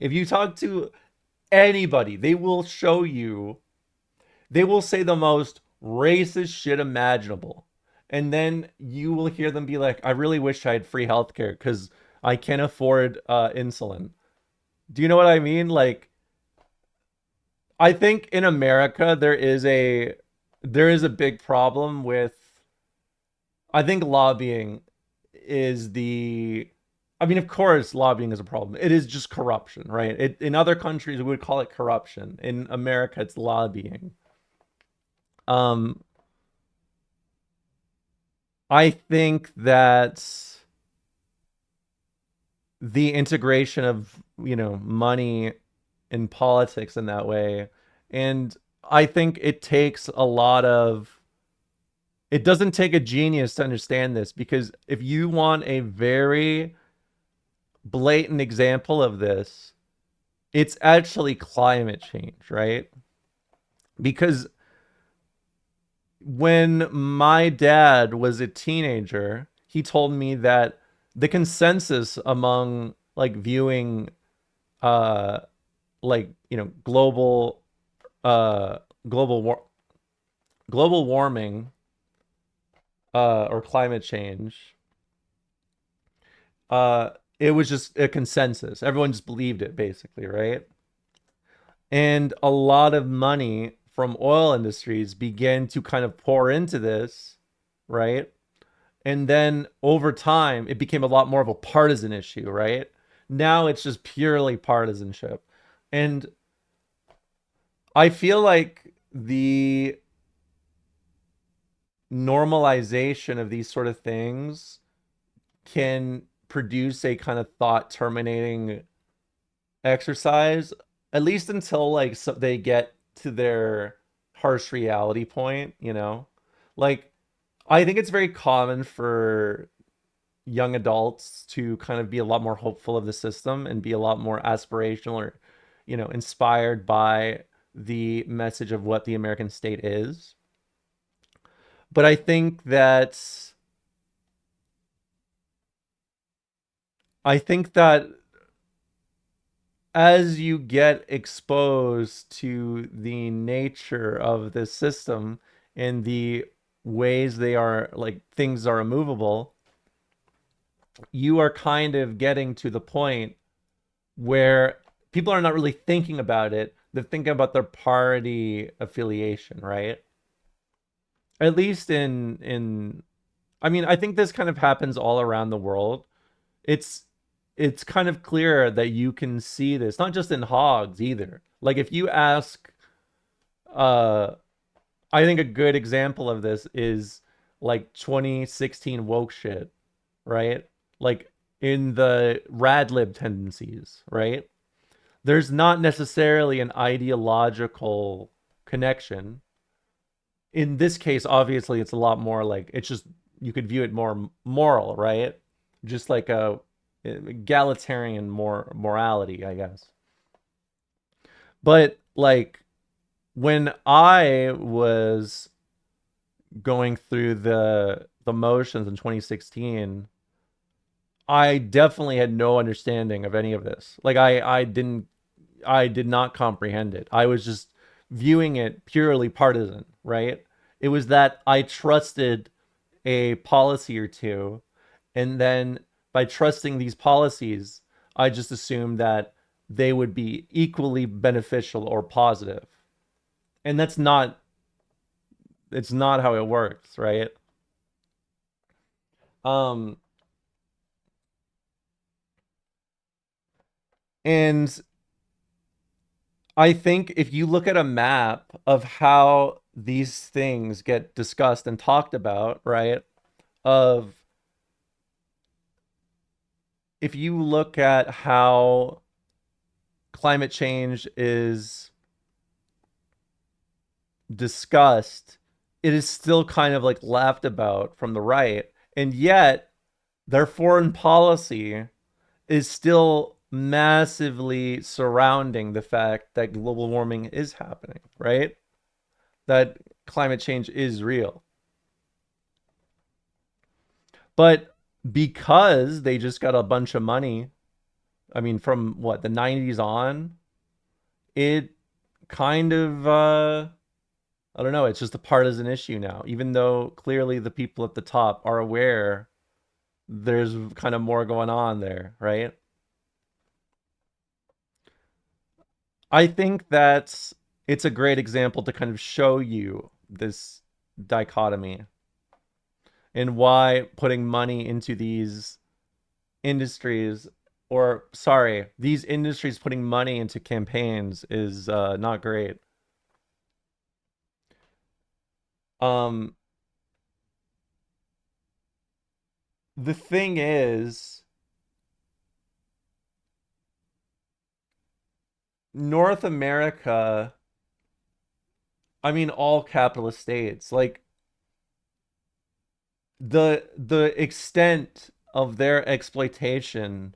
they will show you, they will say the most racist shit imaginable. And then you will hear them be like, I really wish I had free healthcare because I can't afford insulin. Do you know what I mean? Like, I think in America there is a big problem with, I think lobbying is the, I mean, of course lobbying is a problem. It is just corruption, right? In other countries we would call it corruption. In America it's lobbying. Um I think that the integration of, money in politics in that way, and I think it doesn't take a genius to understand this, because if you want a very blatant example of this, it's actually climate change, right? Because when my dad was a teenager, he told me that the consensus among like viewing uh global uh global war global warming or climate change, uh it was just a consensus. Everyone just believed it basically, right? And a lot of money from oil industries began to kind of pour into this, right? And then over time, it became a lot more of a partisan issue, right? Now it's just purely partisanship. And I feel like the normalization of these sort of things can produce a kind of thought terminating exercise, at least until like they get to their harsh reality point, Like, I think it's very common for young adults to kind of be a lot more hopeful of the system and be a lot more aspirational or, inspired by the message of what the American state is. But I think that as you get exposed to the nature of this system and the ways they are, like, things are immovable, you are kind of getting to the point where people are not really thinking about it. They're thinking about their party affiliation, right? At least in I mean, I think this kind of happens all around the world. It's it's kind of clear that you can see this, not just in hogs either. Like if you ask, uh I think a good example of this is like 2016 woke shit, right? Like in the rad lib tendencies, right? There's not necessarily an ideological connection. In this case, obviously, it's a lot more like, it's just, you could view it more moral, right? Just like a egalitarian morality, I guess. But like when I was going through the motions in 2016, I definitely had no understanding of any of this. Like I did not comprehend it. I was just viewing it purely partisan, right? It was that I trusted a policy or two, and then by trusting these policies, I just assumed that they would be equally beneficial or positive. And that's not, it's not how it works, right? Um and I think if you look at a map of how these things get discussed and talked about, right? Of If you look at how climate change is discussed, it is still kind of like laughed about from the right. And yet their foreign policy is still massively surrounding the fact that global warming is happening, right? That climate change is real. But because they just got a bunch of money, I mean, from what, the 90s on, it kind of, I don't know, it's just a partisan issue now, even though clearly the people at the top are aware there's kind of more going on there, right? I think that it's a great example to kind of show you this dichotomy and why putting money into these industries, or sorry, these industries putting money into campaigns is not great. Um, the thing is, North America, I mean, all capitalist states, like the extent of their exploitation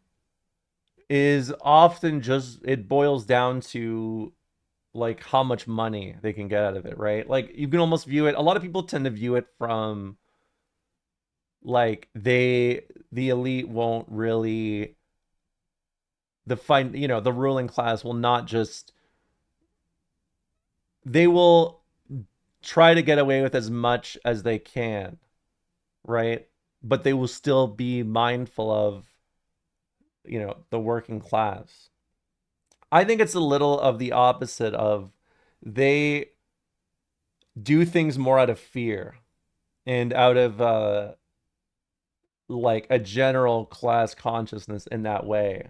is often just, it boils down to like how much money they can get out of it, right? Like you can almost view it, a lot of people tend to view it from like the elite won't really, the ruling class will not just, they will try to get away with as much as they can, right? But they will still be mindful of, the working class. I think it's a little of the opposite of, they do things more out of fear and out of like a general class consciousness in that way,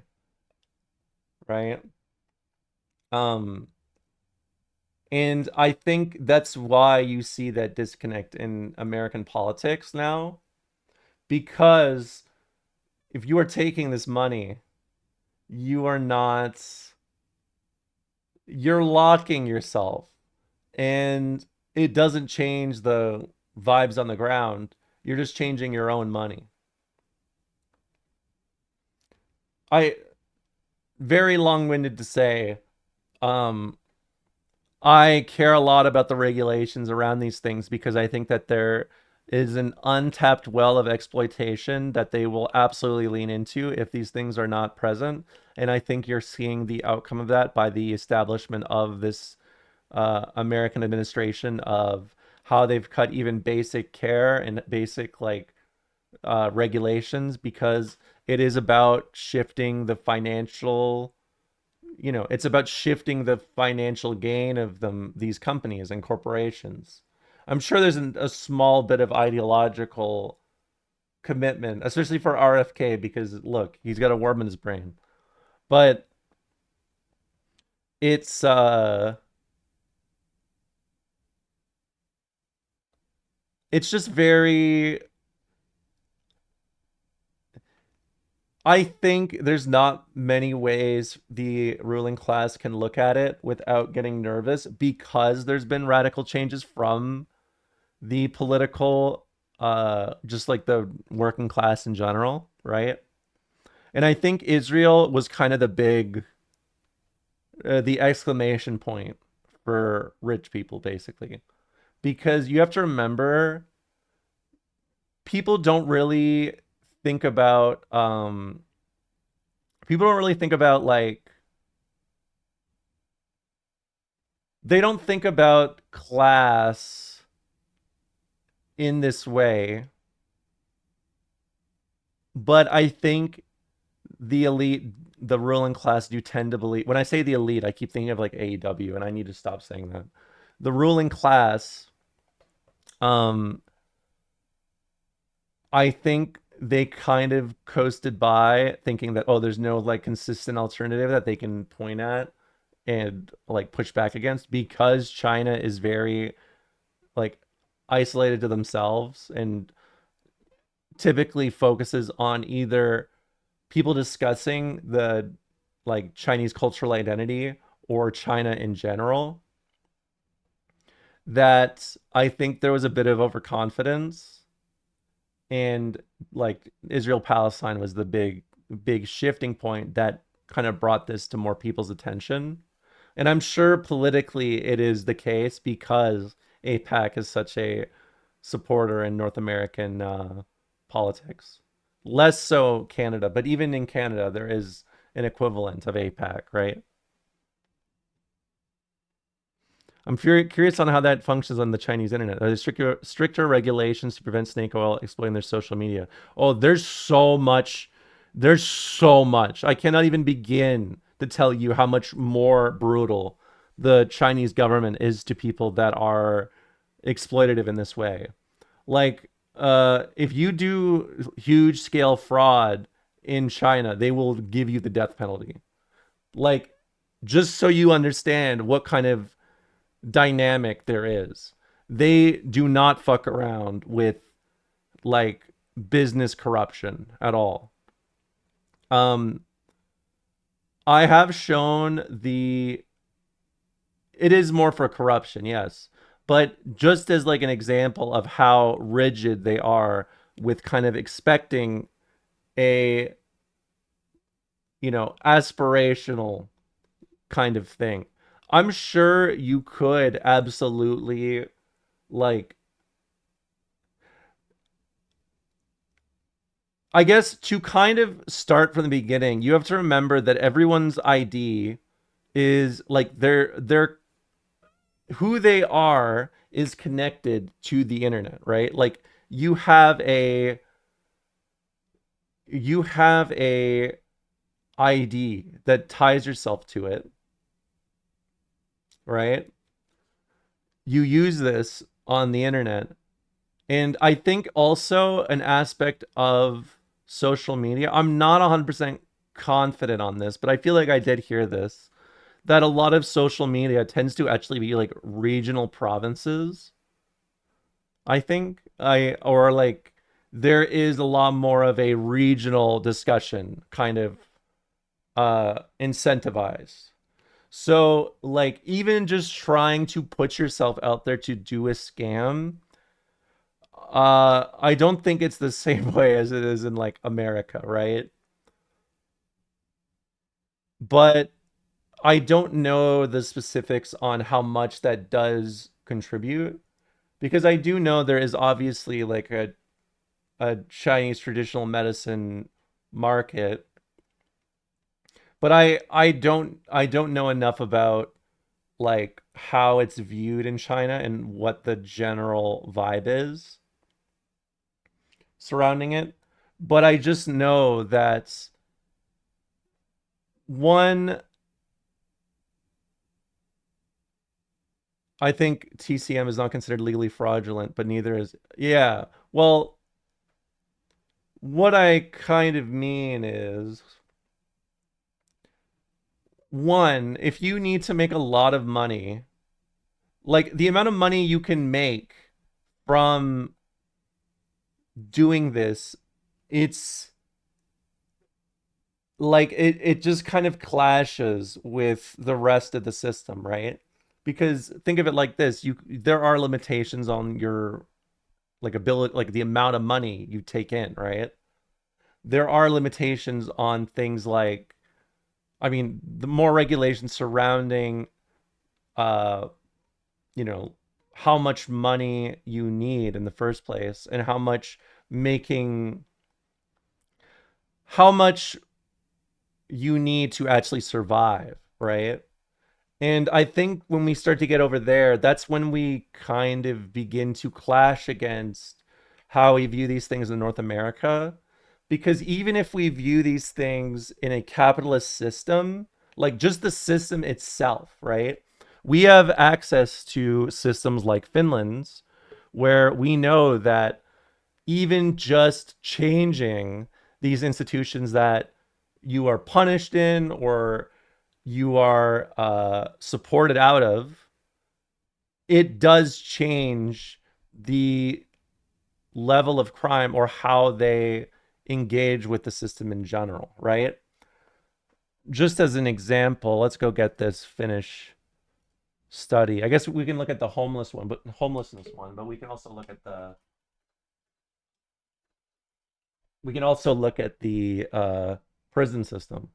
right? Um and I think that's why you see that disconnect in American politics now, because if you are taking this money, you are not, you're locking yourself, and it doesn't change the vibes on the ground. You're just changing your own money. I very long-winded to say, um I care a lot about the regulations around these things because I think that there is an untapped well of exploitation that they will absolutely lean into if these things are not present. And I think you're seeing the outcome of that by the establishment of this American administration, of how they've cut even basic care and basic like regulations, because it is about shifting the financial, it's about shifting the financial gain of these companies and corporations. I'm sure there's a small bit of ideological commitment, especially for RFK, because look, he's got a worm in his brain. But it's it's just very, I think there's not many ways the ruling class can look at it without getting nervous, because there's been radical changes from the political, just like the working class in general, right? And I think Israel was kind of the big, the exclamation point for rich people, basically, because you have to remember, people don't really think about, people don't really think about like, they don't think about class in this way. But I think the elite, the ruling class, do tend to believe, when I say the elite, I keep thinking of like AEW, and I need to stop saying that. The ruling class, um, I think they kind of coasted by thinking that, oh, there's no like consistent alternative that they can point at and like push back against, because China is very like isolated to themselves and typically focuses on either people discussing the like Chinese cultural identity or China in general. That I think there was a bit of overconfidence, and like Israel Palestine was the big shifting point that kind of brought this to more people's attention. And I'm sure politically it is the case because APAC is such a supporter in North American politics. Less so Canada, but even in Canada, there is an equivalent of APAC, right? I'm curious on how that functions on the Chinese internet. Are there stricter regulations to prevent snake oil exploiting their social media? Oh, there's so much. There's so much. I cannot even begin to tell you how much more brutal the Chinese government is to people that are exploitative in this way. Like, if you do huge scale fraud in China, they will give you the death penalty. Like, just so you understand what kind of dynamic there is. They do not fuck around with like business corruption at all. Um, I have shown the it is more for corruption, yes. But just as like an example of how rigid they are with kind of expecting a aspirational kind of thing. I'm sure you could absolutely like I guess to kind of start from the beginning, you have to remember that everyone's ID is like their who they are is connected to the internet, right? Like you have a ID that ties yourself to it, right? You use this on the internet. And I think also an aspect of social media, I'm not 100% confident on this, but I feel like I did hear this, that a lot of social media tends to actually be like regional provinces. I think or like there is a lot more of a regional discussion kind of incentivized. So like even just trying to put yourself out there to do a scam, I don't think it's the same way as it is in like America, right? But I don't know the specifics on how much that does contribute because I do know there is obviously like a Chinese traditional medicine market, but I don't know enough about like how it's viewed in China and what the general vibe is surrounding it. But I just know that one, I think TCM is not considered legally fraudulent, but neither is, yeah. Well, what I kind of mean is one, if you need to make a lot of money, like the amount of money you can make from doing this, it's like it just kind of clashes with the rest of the system, right? Because think of it like this, there are limitations on your like ability, like the amount of money you take in, right? There are limitations on things like, I mean, the more regulations surrounding uh you know how much money you need in the first place and making how much you need to actually survive, right? And I think when we start to get over there, that's when we kind of begin to clash against how we view these things in North America. Because even if we view these things in a capitalist system, like just the system itself, right? We have access to systems like Finland's, where we know that even just changing these institutions that you are punished in or you are supported out of, it does change the level of crime or how they engage with the system in general, right? Just as an example, let's go get this Finnish study. I guess we can look at the homelessness one, but we can also look at the prison system.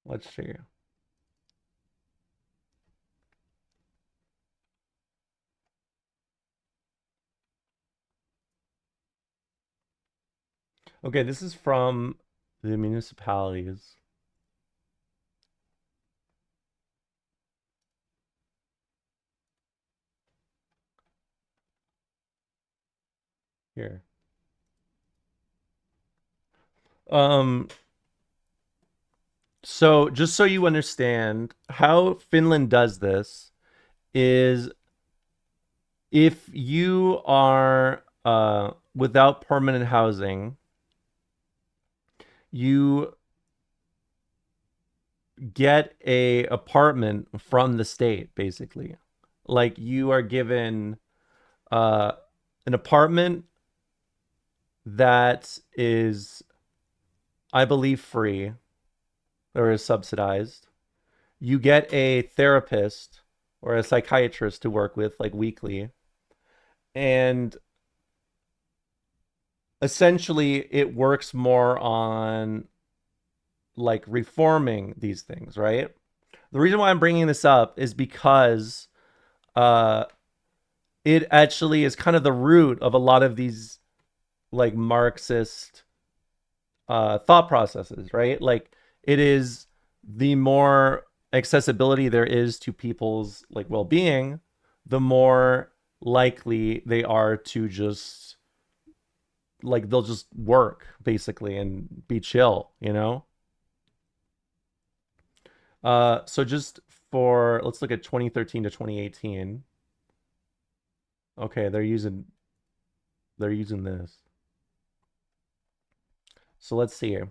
Let's see. Okay, this is from the municipalities. Here. So just so you understand how Finland does this is if you are without permanent housing, you get a apartment from the state, basically. Like you are given an apartment that is, I believe, free or is subsidized. You get a therapist or a psychiatrist to work with, like weekly. And essentially, it works more on like reforming these things, right? The reason why I'm bringing this up is because it actually is kind of the root of a lot of these like Marxist thought processes, right? Like it is the more accessibility there is to people's like well-being, the more likely they are to just like they'll just work basically and be chill, you know? So just for let's look at 2013 to 2018. Okay, they're using this. So let's see here.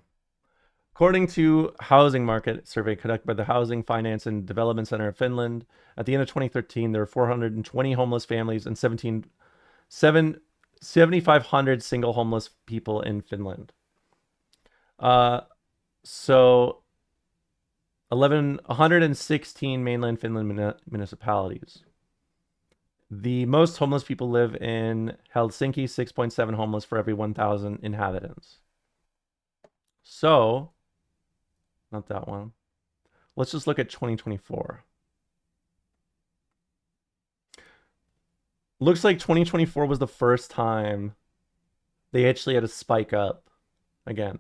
According to housing market survey conducted by the Housing Finance and Development Center of Finland, at the end of 2013, there were 420 homeless families and 7,500 single homeless people in Finland. So 116 mainland Finland municipalities. The most homeless people live in Helsinki, 6.7 homeless for every 1,000 inhabitants. So, not that one. Let's just look at 2024. Looks like 2024 was the first time they actually had to spike up again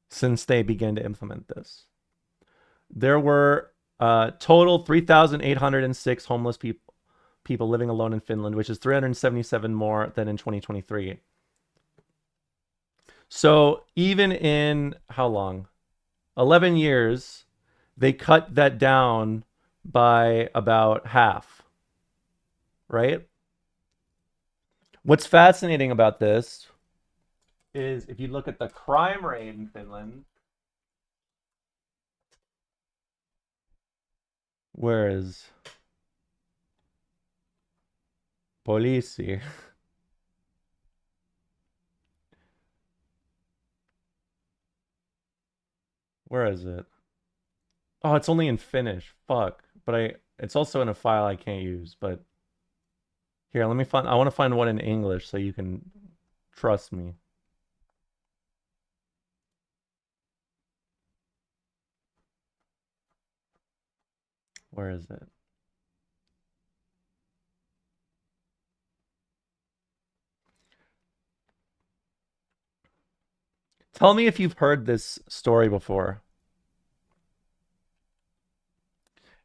since they began to implement this. There were total 3,806 homeless people living alone in Finland, which is 377 more than in 2023. So even in how long? 11 years, they cut that down by about half, right? What's fascinating about this is if you look at the crime rate in Finland, where is poliisi? Where is it? Oh, it's only in Finnish. Fuck. But it's also in a file I can't use, but here, let me find I want to find one in English so you can trust me. Where is it? Tell me if you've heard this story before.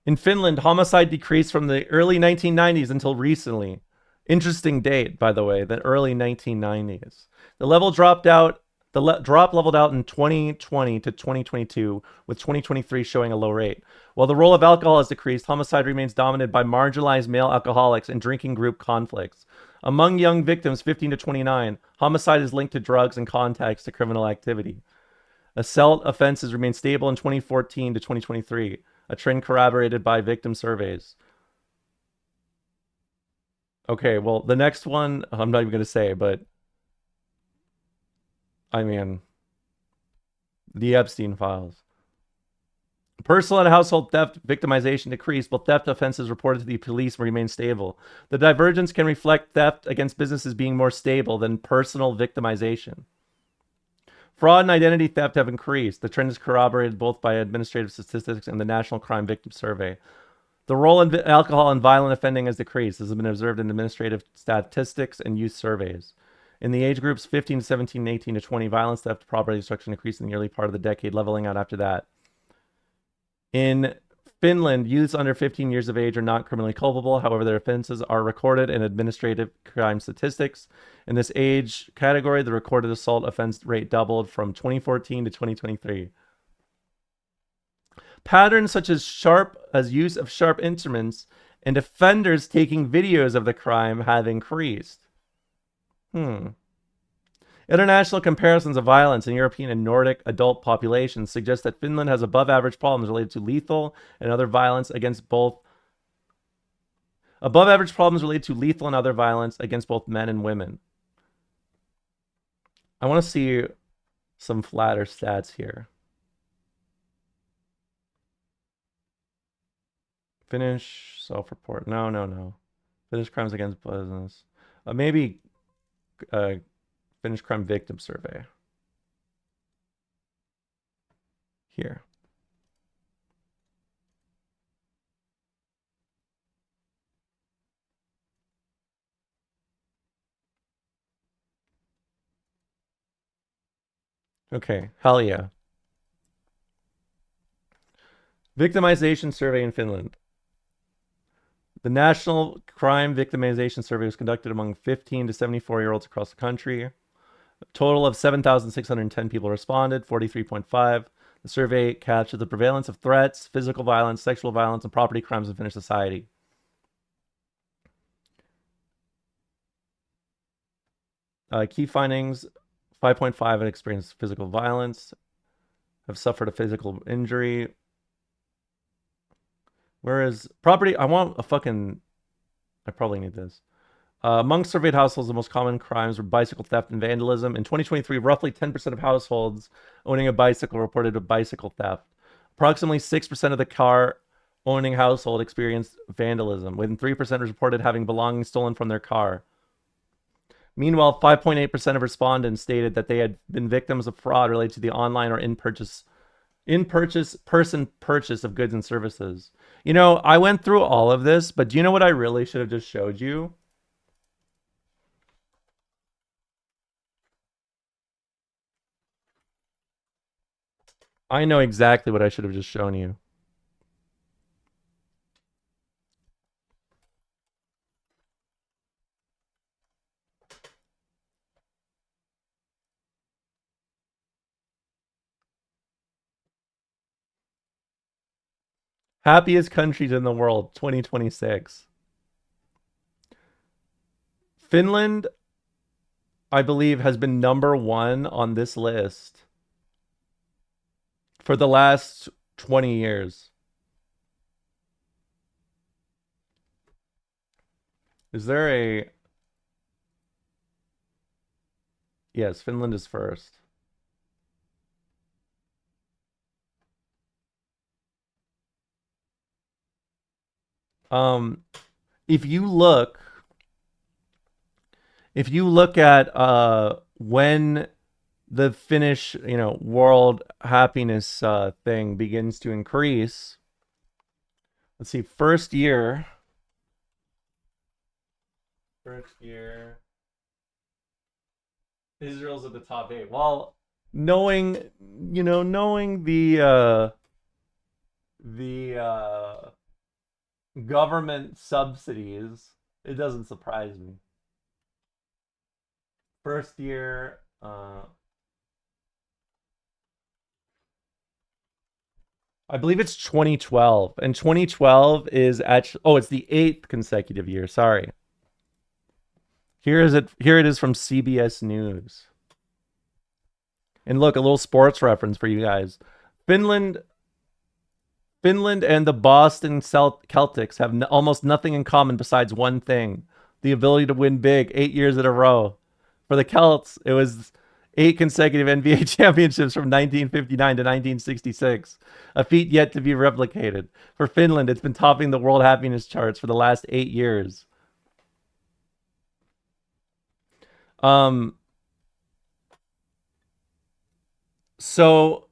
In Finland, homicide decreased from the early 1990s until recently. Interesting date, by the way, the early 1990s. The level dropped out. Drop leveled out in 2020 to 2022, with 2023 showing a low rate. While the role of alcohol has decreased, homicide remains dominated by marginalized male alcoholics and drinking group conflicts. Among young victims 15 to 29, homicide is linked to drugs and contacts to criminal activity. Assault offenses remain stable in 2014 to 2023, a trend corroborated by victim surveys. Okay, well, the next one, I'm not even going to say, but I mean, the Epstein files. Personal and household theft victimization decreased, while theft offenses reported to the police remain stable. The divergence can reflect theft against businesses being more stable than personal victimization. Fraud and identity theft have increased. The trend is corroborated both by administrative statistics and the National Crime Victim Survey. The role in alcohol and violent offending has decreased. This has been observed in administrative statistics and youth surveys. In the age groups 15 to 17, 18 to 20, violence, theft, property destruction increased in the early part of the decade, leveling out after that. In Finland, youths under 15 years of age are not criminally culpable. However, their offenses are recorded in administrative crime statistics. In this age category, the recorded assault offense rate doubled from 2014 to 2023. Patterns such as use of sharp instruments and offenders taking videos of the crime have increased. International comparisons of violence in European and Nordic adult populations suggest that Finland has above average problems related to lethal and other violence against both men and women. I want to see some flatter stats here. Finnish self-report. No. Finnish crimes against business. Maybe Finnish crime victim survey. Here. Okay, hell yeah. Victimization survey in Finland. The National Crime Victimization Survey was conducted among 15 to 74-year-olds across the country. A total of 7,610 people responded, 43.5. The survey captured the prevalence of threats, physical violence, sexual violence, and property crimes in Finnish society. Key findings: 5.5 had experienced physical violence, have suffered a physical injury. Whereas property, I probably need this. Among surveyed households, the most common crimes were bicycle theft and vandalism. In 2023, roughly 10% of households owning a bicycle reported a bicycle theft. Approximately 6% of the car owning household experienced vandalism, with 3% reported having belongings stolen from their car. Meanwhile, 5.8% of respondents stated that they had been victims of fraud related to the online or person purchase of goods and services. You know, I went through all of this, but do you know what I really should have just showed you? I know exactly what I should have just shown you. Happiest countries in the world, 2026. Finland, I believe, has been #1 on this list for the last 20 years. Is there a... Yes, Finland is first. If you look at when the Finnish, world happiness thing begins to increase. Let's see, first year. Israel's at the top 8. Well, knowing the government subsidies, it doesn't surprise me. First year, I believe it's 2012, and 2012 is actually, it's the 8th consecutive year. Sorry. Here it is from CBS News. And look, a little sports reference for you guys. Finland and the Boston Celtics have almost nothing in common besides one thing: the ability to win big 8 years in a row. For the Celts, it was 8 consecutive NBA championships from 1959 to 1966, a feat yet to be replicated. For Finland, it's been topping the world happiness charts for the last 8 years. So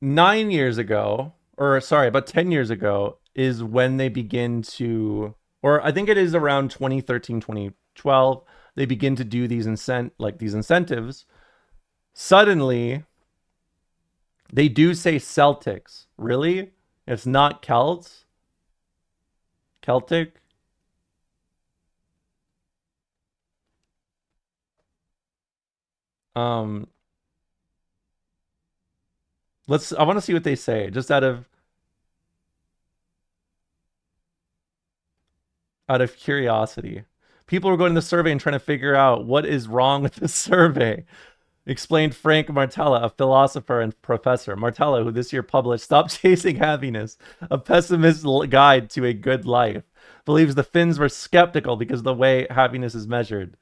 9 years ago, or sorry, about 10 years ago, is when they begin to, or I think it is around 2013, 2012, they begin to do these incentives. Suddenly, they do say Celtics. Really? It's not Celts. Celtic. Um, I want to see what they say, just out of curiosity. People were going to the survey and trying to figure out what is wrong with the survey. Explained Frank Martella, a philosopher and professor. Martella, who this year published Stop Chasing Happiness, a pessimist's guide to a good life, believes the Finns were skeptical because of the way happiness is measured.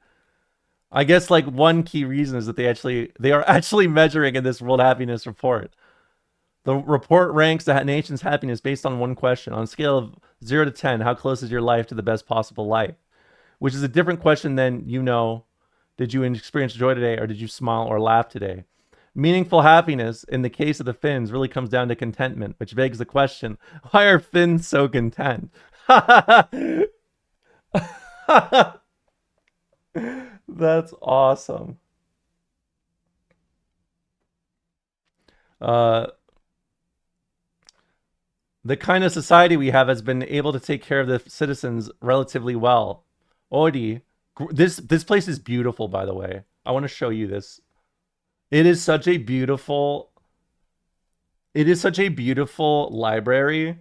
I guess like one key reason is that they are actually measuring in this World Happiness Report. The report ranks the nation's happiness based on one question. On a scale of 0 to 10, how close is your life to the best possible life? Which is a different question than, did you experience joy today, or did you smile or laugh today? Meaningful happiness, in the case of the Finns, really comes down to contentment, which begs the question, why are Finns so content? That's awesome. The kind of society we have has been able to take care of the citizens relatively well. Odi, this place is beautiful, by the way. I want to show you this. It is such a beautiful library.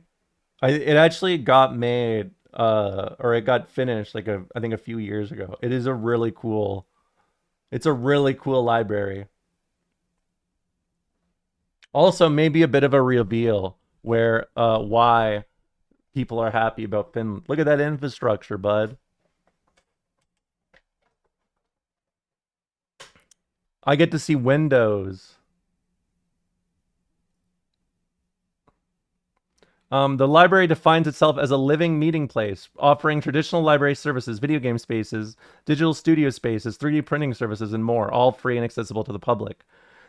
It actually got made or it got finished like I think a few years ago. It's a really cool library. Also, maybe a bit of a reveal where why people are happy about Finland. Look at that infrastructure, bud. I get to see windows. The library defines itself as a living meeting place, offering traditional library services, video game spaces, digital studio spaces, 3D printing services, and more, all free and accessible to the public.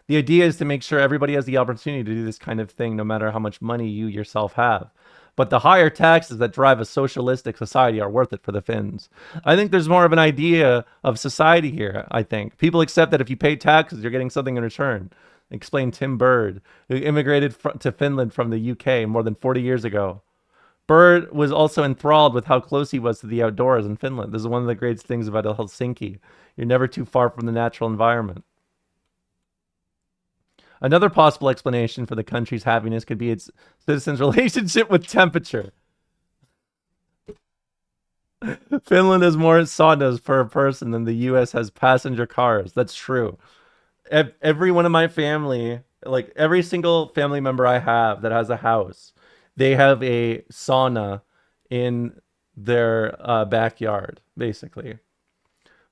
The idea is to make sure everybody has the opportunity to do this kind of thing, no matter how much money you yourself have. But the higher taxes that drive a socialistic society are worth it for the Finns. I think there's more of an idea of society here, I think. People accept that if you pay taxes, you're getting something in return. Explained Tim Bird, who immigrated to Finland from the UK more than 40 years ago. Bird was also enthralled with how close he was to the outdoors in Finland. This is one of the great things about Helsinki. You're never too far from the natural environment. Another possible explanation for the country's happiness could be its citizens' relationship with temperature. Finland has more saunas per person than the US has passenger cars. That's true. Every one of my family, like every single family member I have that has a house, they have a sauna in their backyard, basically.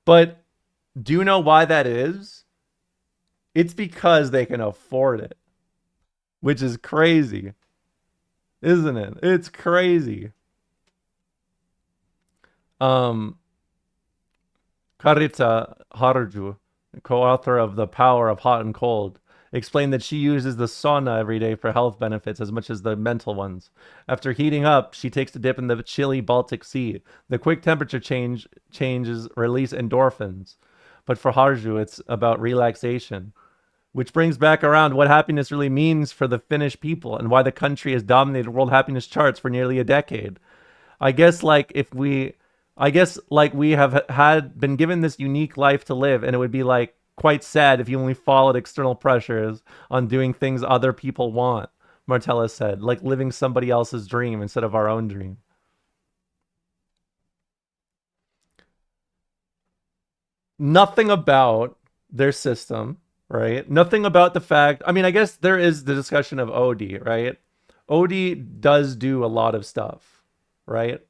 But do you know why that is? It's because they can afford it, which is crazy, isn't it? It's crazy. Karita Harju, co-author of The Power of Hot and Cold, explained that she uses the sauna every day for health benefits as much as the mental ones. After heating up, she takes a dip in the chilly Baltic Sea. The quick temperature changes release endorphins. But for Harju, it's about relaxation. Which brings back around what happiness really means for the Finnish people and why the country has dominated world happiness charts for nearly a decade. I guess we have had been given this unique life to live, and it would be like quite sad if you only followed external pressures on doing things other people want, Martella said, like living somebody else's dream instead of our own dream. Nothing about their system, right? Nothing about the fact, I mean, I guess there is the discussion of Odie, right? Odie does do a lot of stuff, right?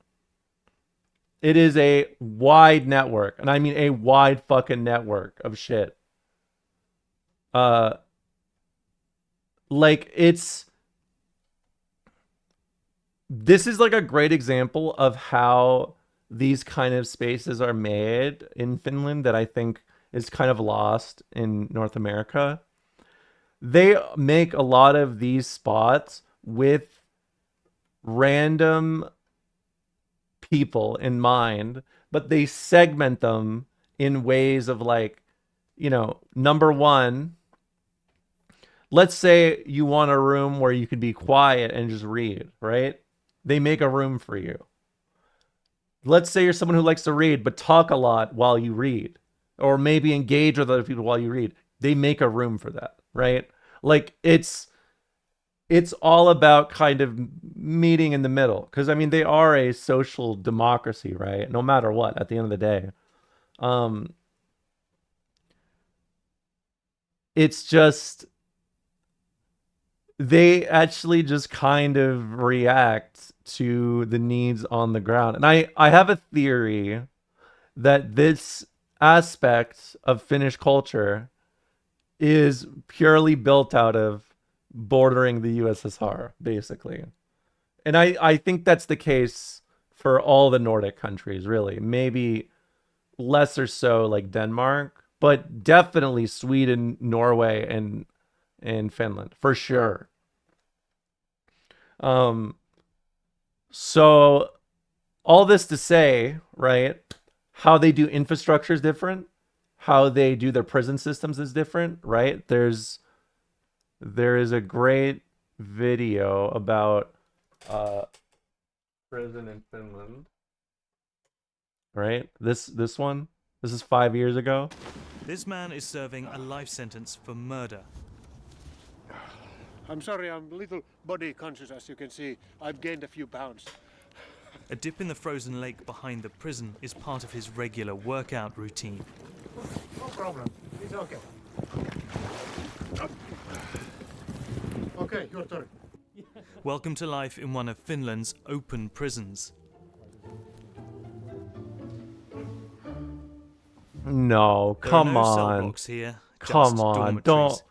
It is a wide network, and I mean a wide fucking network of shit. Like this is like a great example of how these kind of spaces are made in Finland that I think is kind of lost in North America. They make a lot of these spots with random people in mind, but they segment them in ways of like, number one, let's say you want a room where you can be quiet and just read, right? They make a room for you. Let's say you're someone who likes to read but talk a lot while you read, or maybe engage with other people while you read. They make a room for that, right? Like it's all about kind of meeting in the middle, because I mean they are a social democracy, right? No matter what, at the end of the day. It's just they actually just kind of react to the needs on the ground. And I have a theory that this aspect of Finnish culture is purely built out of bordering the USSR, basically. And I think that's the case for all the Nordic countries, really. Maybe less or so like Denmark, but definitely Sweden, Norway, and Finland, for sure. So all this to say, right, how they do infrastructure is different. How they do their prison systems is different, right? There is a great video about prison in Finland. Right? This one. This is 5 years ago. This man is serving a life sentence for murder. I'm sorry, I'm a little body conscious, as you can see. I've gained a few pounds. A dip in the frozen lake behind the prison is part of his regular workout routine. No problem. It's okay. Okay, your turn. Welcome to life in one of Finland's open prisons. No, come no on. cell blocks here, come just on, dormitories. don't.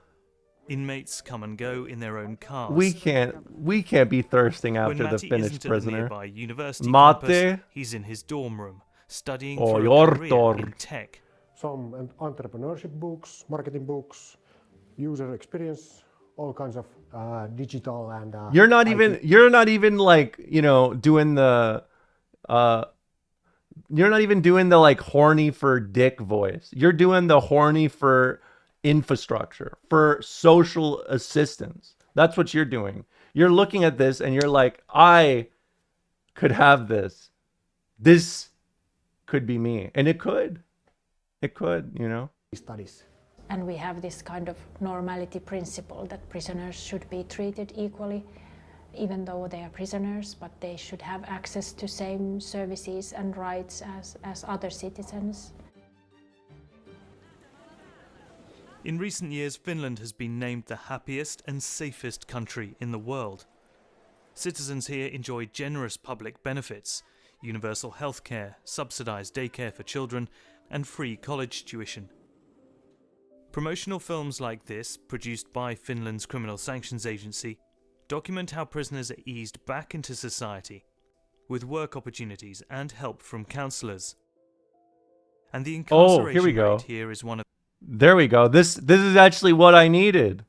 Inmates come and go in their own cars. We can't be thirsting When after the Matti Finnish isn't at the prisoner. nearby university Matti. campus, he's in his dorm room, studying Oh, for a your career dorm. in tech. Some entrepreneurship books, marketing books, user experience, all kinds of digital and You're not IT. even like, doing the you're not even doing the like horny for dick voice. You're doing the horny for infrastructure, for social assistance. That's what you're doing. You're looking at this and you're like, I could have this. This could be me. And it could. It could, Studies. And we have this kind of normality principle that prisoners should be treated equally, even though they are prisoners, but they should have access to same services and rights as other citizens. In recent years, Finland has been named the happiest and safest country in the world. Citizens here enjoy generous public benefits, universal healthcare, subsidized daycare for children, and free college tuition. Promotional films like this, produced by Finland's Criminal Sanctions Agency, document how prisoners are eased back into society, with work opportunities and help from counsellors. And the incarceration here we go. rate here is one of... There we go. This is actually what I needed.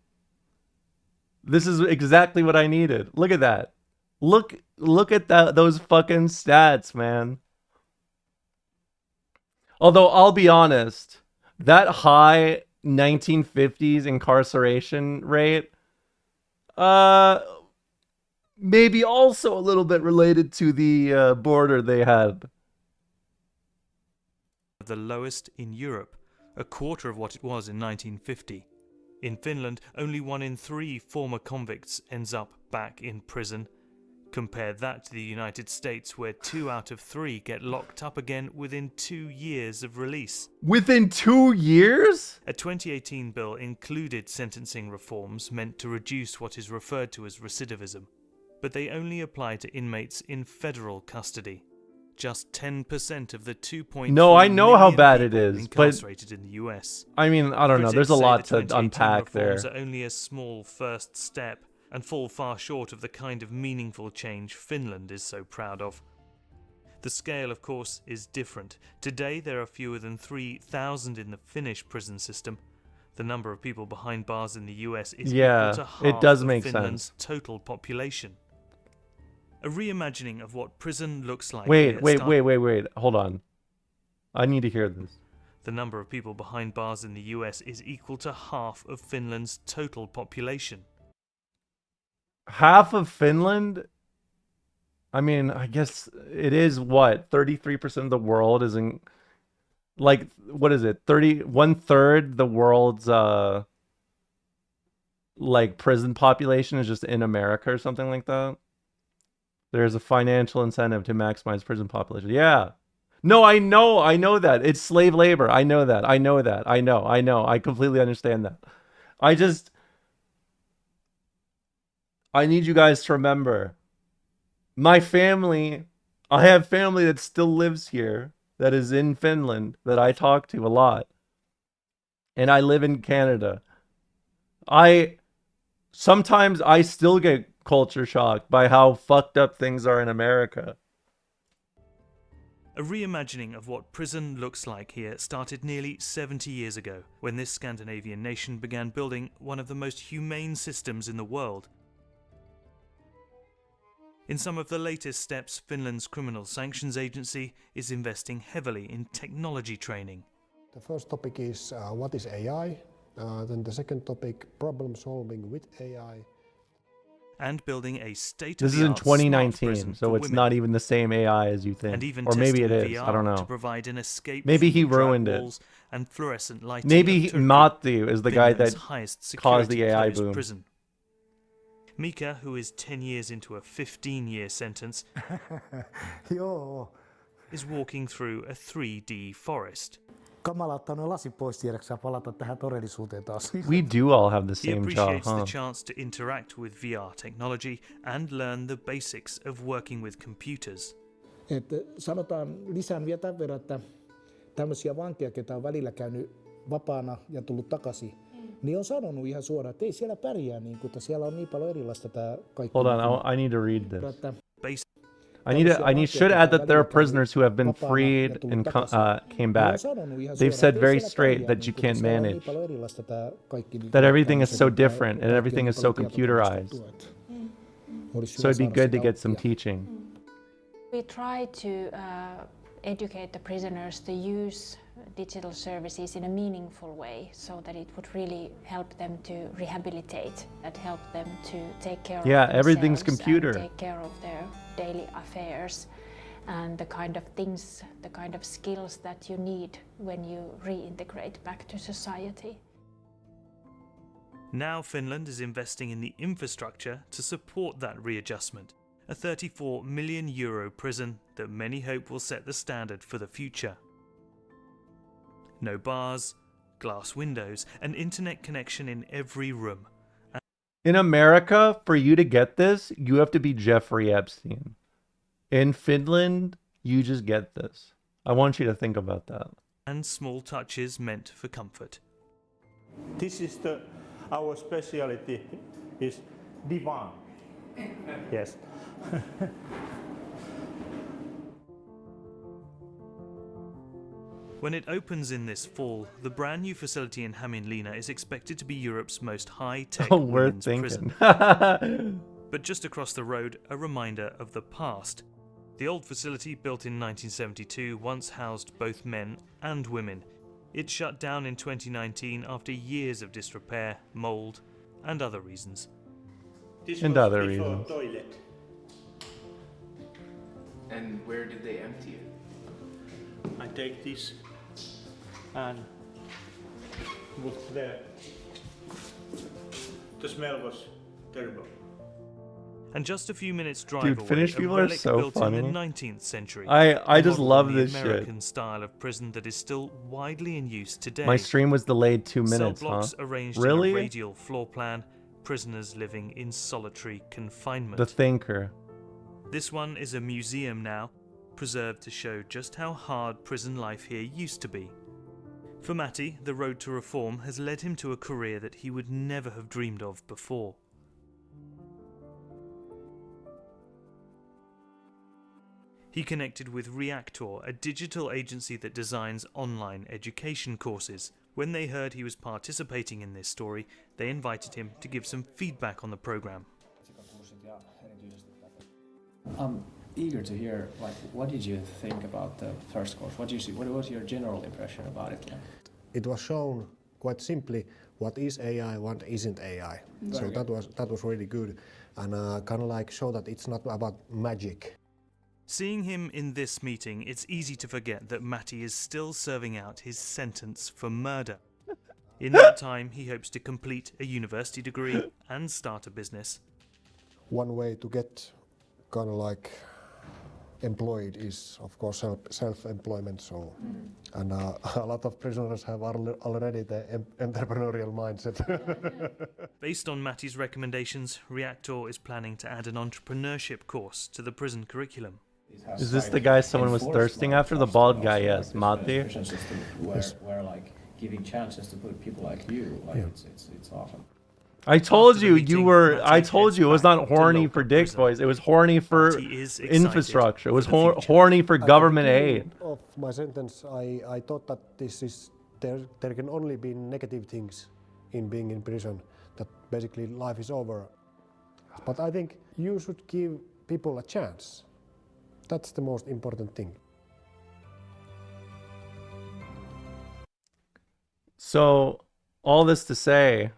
This is exactly what I needed. Look at that. Look at those fucking stats, man. Although I'll be honest, that high 1950s incarceration rate maybe also a little bit related to the border they had. the lowest in Europe, a quarter of what it was in 1950. In Finland, only 1 in 3 former convicts ends up back in prison. Compare that to the United States, where 2 out of 3 get locked up again within 2 years of release. Within 2 years? A 2018 bill included sentencing reforms meant to reduce what is referred to as recidivism, but they only apply to inmates in federal custody. Just 10% of the 2.3 No, I know how million bad it people is, incarcerated but in the US. I mean, I don't know. There's a Critics say lot the to 2018 unpack there. reforms are only a small first step and fall far short of the kind of meaningful change Finland is so proud of. The scale, of course, is different. Today there are fewer than 3,000 in the Finnish prison system. The number of people behind bars in the US is equal to half it does of make Finland's sense. total population. A reimagining of what prison looks like. Wait. here Hold on. I need to hear this. The number of people behind bars in the US is equal to half of Finland's total population. Half of Finland? I mean, I guess it is what? 33% of the world is in, like, what is it? 1/3 the world's like prison population is just in America or something like that. There's a financial incentive to maximize prison population. Yeah. No, I know that. It's slave labor. I know that. I know. I completely understand that. I need you guys to remember, my family, I have family that still lives here, that is in Finland, that I talk to a lot. And I live in Canada. Sometimes I still get culture shocked by how fucked up things are in America. A reimagining of what prison looks like here started nearly 70 years ago, when this Scandinavian nation began building one of the most humane systems in the world. In some of the latest steps, Finland's Criminal Sanctions Agency is investing heavily in technology training. The first topic is what is AI? Then the second topic, problem solving with AI. And building a state-of-the-art This is in 2019, so it's women. not even the same AI as you think. And even or maybe it testing is. VR I don't know. to provide an escape Maybe from he the drag ruined it. walls and fluorescent lighting Maybe of Turku, Matti is the guy Finland's that highest caused the security AI closed boom. prison. Mika, who is 10 years into a 15-year sentence, is walking through a 3D forest. We do all have the He same job, appreciates huh? the chance to interact with VR technology and learn the basics of working with computers. Sanotaan lisään vielä tämän verran, että tämmöisiä vankeja, ketä on välillä käynyt vapaana ja tullut takaisin, niin on sanonut ihan suoraan, että ei siellä pärjää, niin kuin, että siellä on niin paljon erilaista tämä kaikki. Hold on, I need to read this. I should add that there are prisoners who have been freed and came back. They've said very straight that you can't manage, that everything is so different and everything is so computerized. So it'd be good to get some teaching. We try to educate the prisoners to use digital services in a meaningful way, so that it would really help them to rehabilitate, that help them to take care of themselves, everything's computer. and take care of their daily affairs and the kind of things, the kind of skills that you need when you reintegrate back to society. Now Finland is investing in the infrastructure to support that readjustment. A €34 million prison that many hope will set the standard for the future. No bars, glass windows, an internet connection in every room. In America, for you to get this, you have to be Jeffrey Epstein. In Finland, you just get this. I want you to think about that. And small touches meant for comfort. This is our specialty is divan. Yes. When it opens in this fall, the brand new facility in Hämeenlinna is expected to be Europe's most high-tech women's prison. But just across the road, a reminder of the past. The old facility, built in 1972, once housed both men and women. It shut down in 2019 after years of disrepair, mold, and other reasons. And other reasons. Toilet. And where did they empty it? I take this and put there. The smell was terrible. And just a few minutes drive Dude, away, Finnish a people are relic so built funny. in the 19th century. I just model love on the this shit. American style of prison that is still widely in use today. My stream was delayed 2 minutes, Cell blocks huh? arranged Really? in a radial floor plan, prisoners living in solitary confinement. The Thinker. This one is a museum now, preserved to show just how hard prison life here used to be. For Matti, the road to reform has led him to a career that he would never have dreamed of before. He connected with Reactor, a digital agency that designs online education courses. When they heard he was participating in this story, they invited him to give some feedback on the program. eager to hear, like, what did you think about the first course? What do you see? What was your general impression about it? It was shown quite simply what is AI, what isn't AI. So that was really good, and kind of like show that it's not about magic. Seeing him in this meeting, it's easy to forget that Matty is still serving out his sentence for murder. In that time, he hopes to complete a university degree and start a business. One way to get kind of like employed is, of course, self-employment. So, and a lot of prisoners have already the entrepreneurial mindset. Based on Matty's recommendations, Reactor is planning to add an entrepreneurship course to the prison curriculum. Is this the guy someone was thirsting after? The bald guy, yes, Matti. Where like giving chances to put people like you, like it's awesome. I told you I told you it was not horny for Dick Boys. It was horny for infrastructure. It was horny for government aid. Of my sentence, I thought that there can only be negative things in being in prison. That basically life is over. But I think you should give people a chance. That's the most important thing. So, all this to say,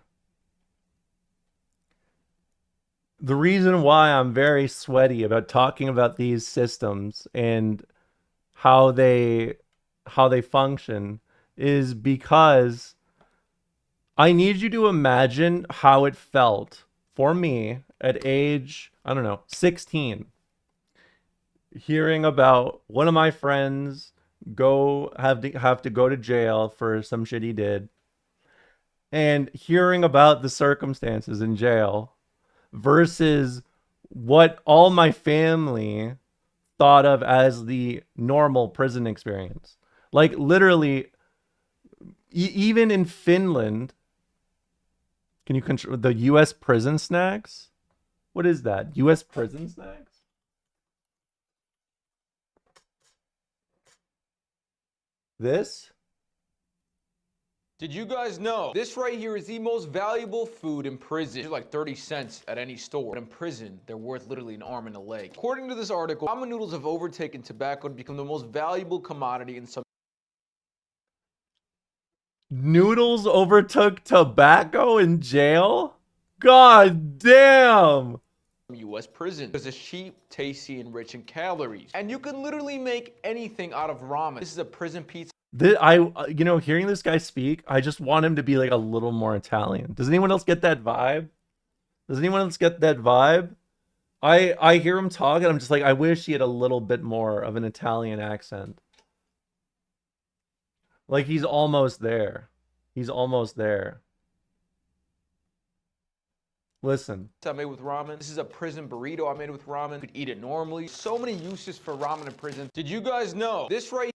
the reason why I'm very sweaty about talking about these systems and how they function is because I need you to imagine how it felt for me at age, I don't know, 16, hearing about one of my friends have to go to jail for some shit he did, and hearing about the circumstances in jail versus what all my family thought of as the normal prison experience. Like literally, even in Finland, can you control the U.S. prison snacks? What is that? U.S. prison snacks? This? Did you guys know this right here is the most valuable food in prison? It's like 30 cents at any store. But in prison, they're worth literally an arm and a leg. According to this article, ramen noodles have overtaken tobacco to become the most valuable commodity in some Noodles overtook tobacco in jail? God damn! U.S. prison because it's cheap, tasty, and rich in calories. And you can literally make anything out of ramen. This is a prison pizza. Hearing this guy speak, I just want him to be like a little more Italian. Does anyone else get that vibe? I hear him talk and I'm just like, I wish he had a little bit more of an Italian accent. Like he's almost there. Listen. I made with ramen. This is a prison burrito I made with ramen. You could eat it normally. So many uses for ramen in prison. Did you guys know this right?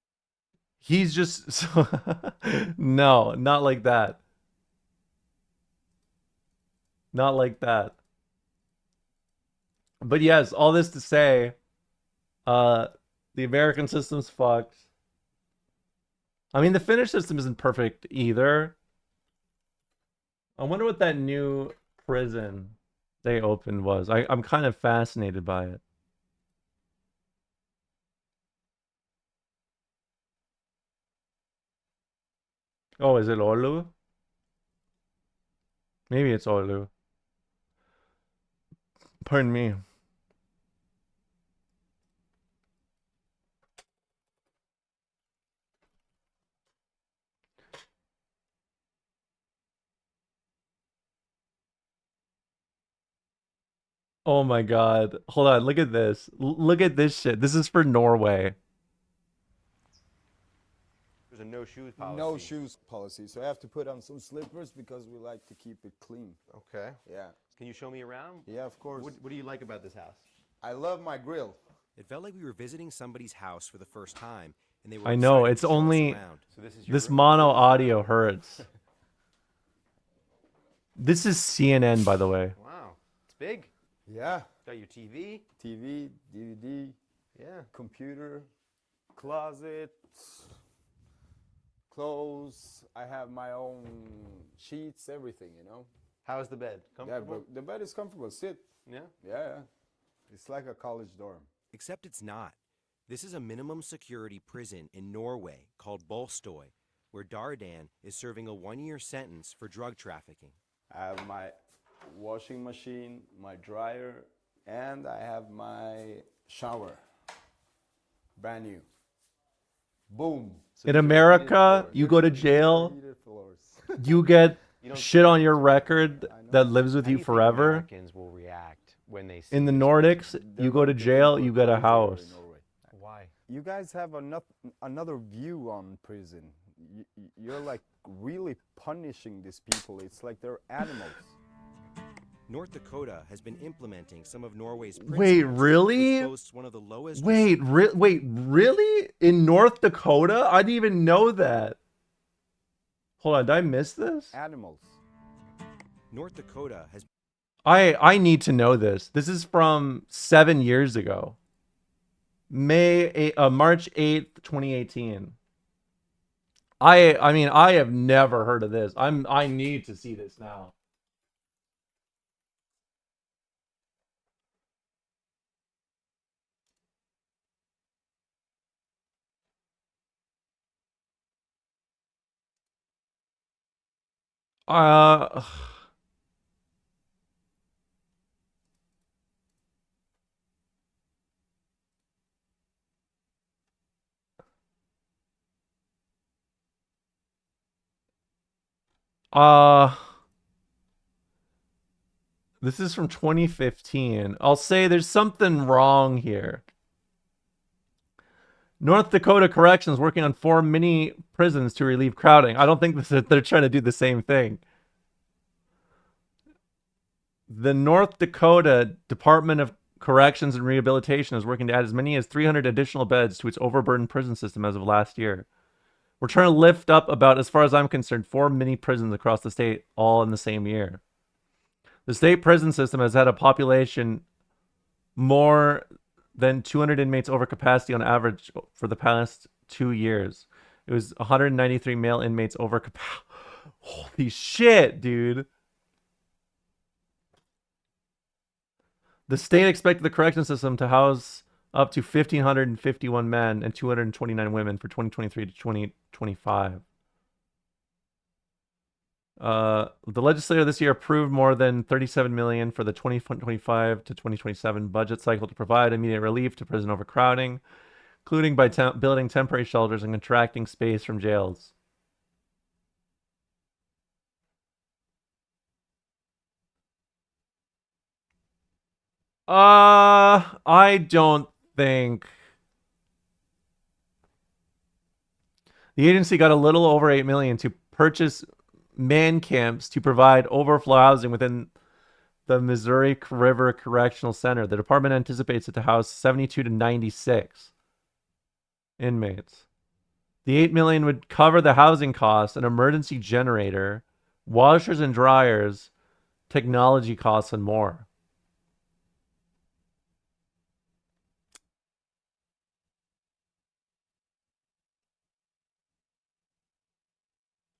He's just no, not like that. Not like that. But yes, all this to say, the American system's fucked. I mean, the Finnish system isn't perfect either. I wonder what that new prison they opened was. I'm kind of fascinated by it. Oh, is it Oulu? Maybe it's Oulu. Pardon me. Oh my god. Hold on, look at this. Look at this shit. This is for Norway. There's a no shoes policy. No shoes policy. So I have to put on some slippers because we like to keep it clean. Okay. Yeah. Can you show me around? Yeah, of course. What do you like about this house? I love my grill. It felt like we were visiting somebody's house for the first time, and they were I know, excited it's to show us only around. So this is your this room? mono audio hurts. This is CNN, by the way. Wow. It's big. Yeah. Got your TV. TV, DVD. Yeah. Computer, closet, clothes. I have my own sheets, everything, you know. How's the bed? Comfortable? Yeah, but the bed is comfortable. Sit. Yeah? Yeah. It's like a college dorm. Except it's not. This is a minimum security prison in Norway called Bolstøy, where Dardan is serving a 1-year sentence for drug trafficking. I have my washing machine, my dryer, and I have my shower. Brand new. Boom. In America, you go to jail, you get shit on your record that lives with you forever. Americans will react when they see In the Nordics, you go to jail, you get a house. Why? You guys have another view on prison. You're like really punishing these people. It's like they're animals. North Dakota has been implementing some of Norway's Wait, really? which boasts one of the lowest Wait, really? In North Dakota? I didn't even know that. Hold on, did I miss this? Animals. North Dakota has I need to know this. This is from 7 years ago. March 8th, 2018. I mean, I have never heard of this. I need to see this now. Uh This is from 2015. I'll say there's something wrong here. North Dakota Corrections working on 4 mini prisons to relieve crowding. I don't think they're trying to do the same thing. The North Dakota Department of Corrections and Rehabilitation is working to add as many as 300 additional beds to its overburdened prison system as of last year. We're trying to lift up about, as far as I'm concerned, 4 mini prisons across the state all in the same year. The state prison system has had a population more than 200 inmates over capacity on average for the past 2 years. It was 193 male inmates over capacity. Holy shit, dude. The state expected the correction system to house up to 1,551 men and 229 women for 2023 to 2025. The legislature this year approved more than $37 million for the 2025 to 2027 budget cycle to provide immediate relief to prison overcrowding, including by building temporary shelters and contracting space from jails. I don't think the agency got a little over $8 million to purchase man camps to provide overflow housing within the Missouri River Correctional Center. The department anticipates it to house 72 to 96 inmates. The $8 million would cover the housing costs, an emergency generator, washers and dryers, technology costs, and more.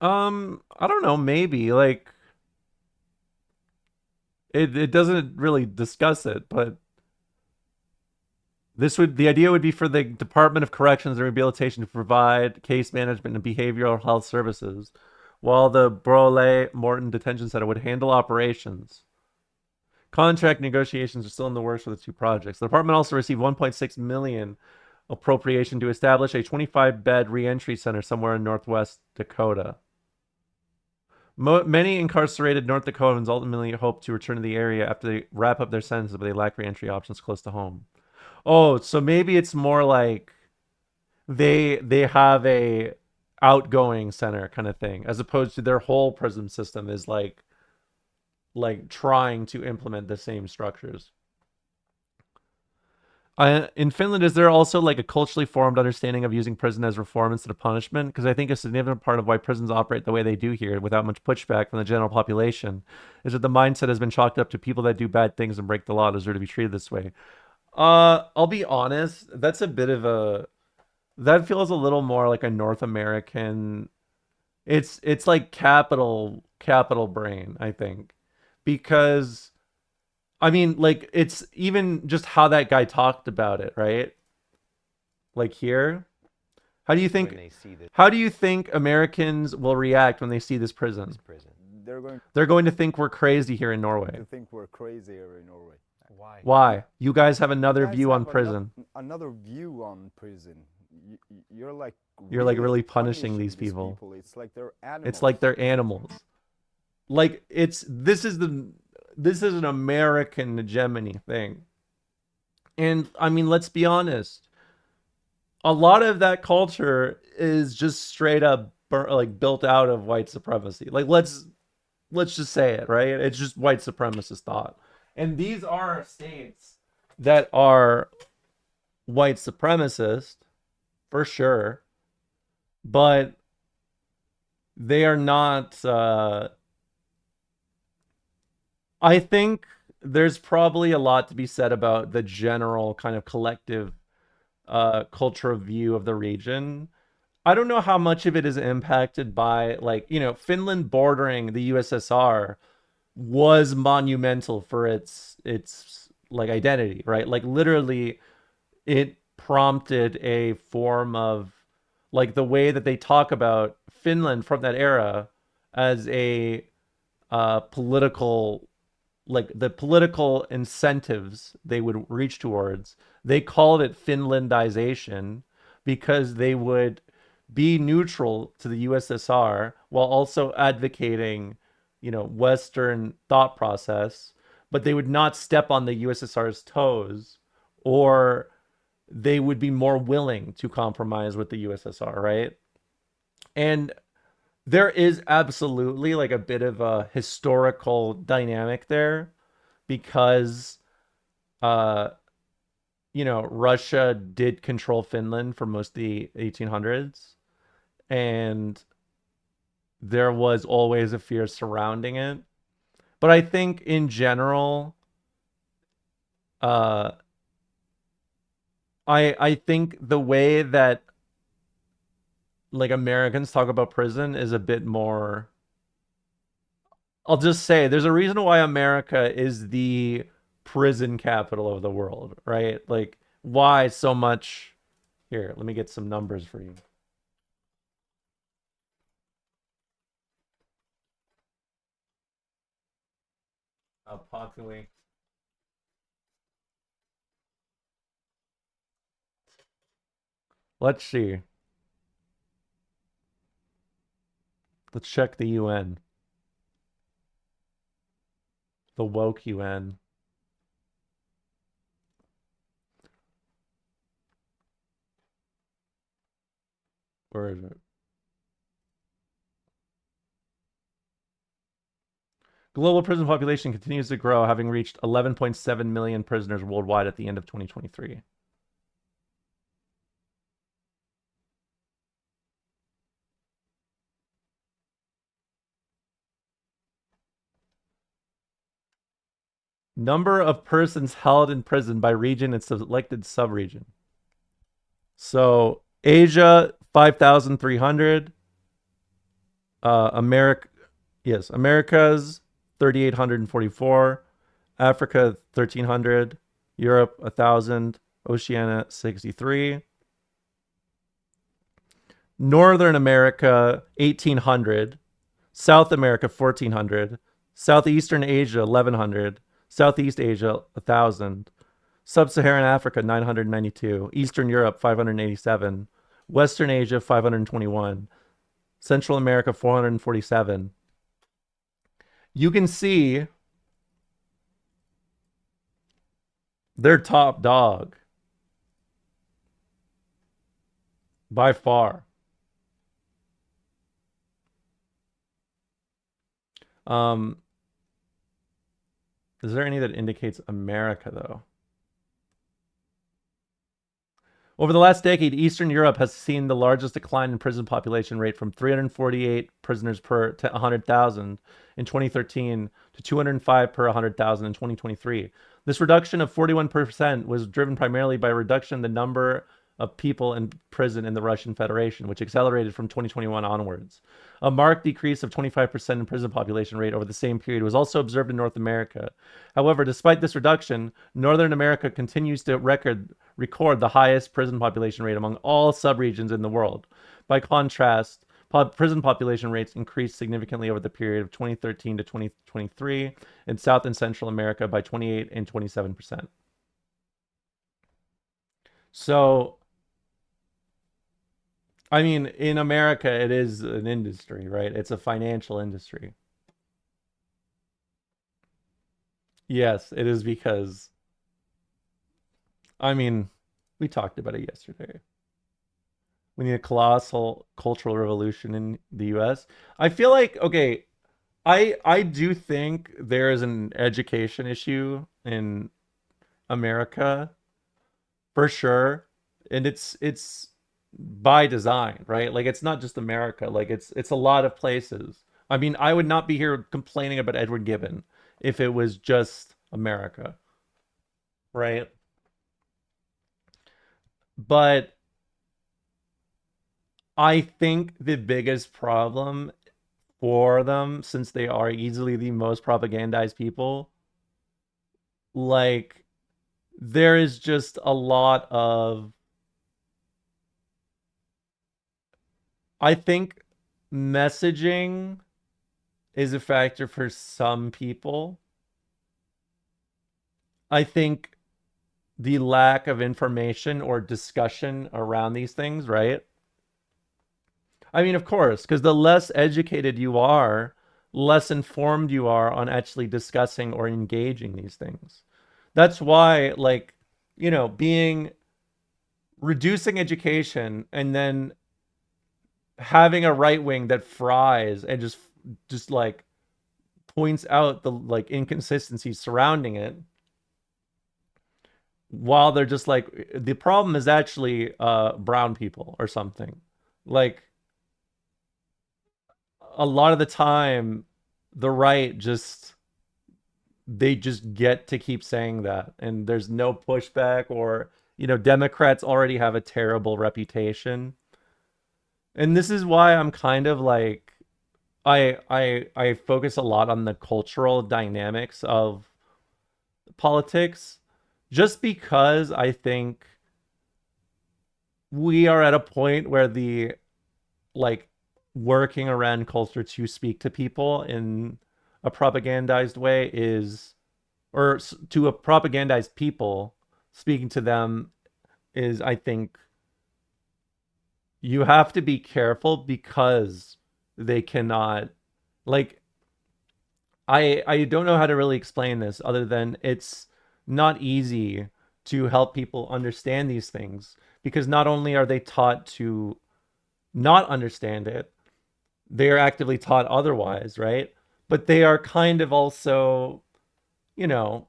I don't know, maybe like it doesn't really discuss it, but the idea would be for the Department of Corrections and Rehabilitation to provide case management and behavioral health services, while the Brole Morton Detention Center would handle operations. Contract negotiations are still in the works for the 2 projects. The department also received $1.6 million appropriation to establish a 25-bed reentry center somewhere in Northwest Dakota. Many incarcerated North Dakotans ultimately hope to return to the area after they wrap up their sentences, but they lack reentry options close to home. Oh, so maybe it's more like they have a outgoing center kind of thing, as opposed to their whole prison system is like trying to implement the same structures. In Finland, is there also like a culturally formed understanding of using prison as reform instead of punishment? Because I think a significant part of why prisons operate the way they do here, without much pushback from the general population, is that the mindset has been chalked up to people that do bad things and break the law deserve to be treated this way. I'll be honest, that's a bit of that feels a little more like a North American. It's like capital brain, I think, because I mean, like, it's even just how that guy talked about it, right? Like here. How do you think Americans will react when they see this prison? They're going to think we're crazy here in Norway. To think we're crazy here in Norway. Why? You guys have another You guys view on have prison. another view on prison. You're like Really punishing these people. It's like they're animals. It's like they're animals. Like this is an American hegemony thing. And I mean, let's be honest. A lot of that culture is just straight up like built out of white supremacy. Like let's just say it, right? It's just white supremacist thought. And these are states that are white supremacist for sure, but they are not I think there's probably a lot to be said about the general kind of collective cultural view of the region. I don't know how much of it is impacted by, like, you know, Finland bordering the USSR was monumental for its like identity, right? Like literally it prompted a form of like the way that they talk about Finland from that era as a political, like the political incentives they would reach towards. They called it Finlandization because they would be neutral to the USSR while also advocating, you know, Western thought process, but they would not step on the USSR's toes, or they would be more willing to compromise with the USSR, right? And there is absolutely like a bit of a historical dynamic there because you know, Russia did control Finland for most of the 1800s, and there was always a fear surrounding it. But I think in general, I think the way that like Americans talk about prison is a bit more, I'll just say there's a reason why America is the prison capital of the world, right? Like why so much. Here, let me get some numbers for you. Populate. Let's see. Let's check the UN. The woke UN. Where is it? Global prison population continues to grow, having reached 11.7 million prisoners worldwide at the end of 2023. Number of persons held in prison by region and selected subregion. So Asia, 5,300. Americas, 3,844. Africa, 1,300. Europe, 1,000. Oceania, 63. Northern America, 1,800. South America, 1,400. Southeastern Asia, 1,100. Southeast Asia, 1,000. Sub-Saharan Africa, 992. Eastern Europe, 587. Western Asia, 521. Central America, 447. You can see they're top dog by far. Is there any that indicates America, though? Over the last decade, Eastern Europe has seen the largest decline in prison population rate from 348 prisoners per 100,000 in 2013 to 205 per 100,000 in 2023. This reduction of 41% was driven primarily by a reduction in the number of people in prison in the Russian Federation, which accelerated from 2021 onwards. A marked decrease of 25% in prison population rate over the same period was also observed in North America. However, despite this reduction, Northern America continues to record the highest prison population rate among all subregions in the world. By contrast, prison population rates increased significantly over the period of 2013 to 2023 in South and Central America by 28 and 27%. So, I mean, in America, it is an industry, right? It's a financial industry. Yes, it is because, I mean, we talked about it yesterday. We need a colossal cultural revolution in the US. I feel like, okay, I do think there is an education issue in America for sure. And it's by design, right? Like it's not just America, like it's a lot of places. I mean, I would not be here complaining about Edward Gibbon if it was just America, right? But I think the biggest problem for them, since they are easily the most propagandized people, like there is just a lot of, I think messaging is a factor for some people. I think the lack of information or discussion around these things, right? I mean, of course, because the less educated you are, less informed you are on actually discussing or engaging these things. That's why, like, you know, reducing education and then having a right wing that fries and just like points out the like inconsistencies surrounding it, while they're just like, the problem is actually brown people or something. Like a lot of the time the right they just get to keep saying that, and there's no pushback. Or, you know, Democrats already have a terrible reputation, and this is why I'm kind of like, I focus a lot on the cultural dynamics of politics, just because I think we are at a point where the like working around culture to speak to people in a propagandized way is, or to a propagandized people, speaking to them is, I think you have to be careful because they cannot, like, I don't know how to really explain this other than it's not easy to help people understand these things, because not only are they taught to not understand it, they are actively taught otherwise, right? But they are kind of also, you know,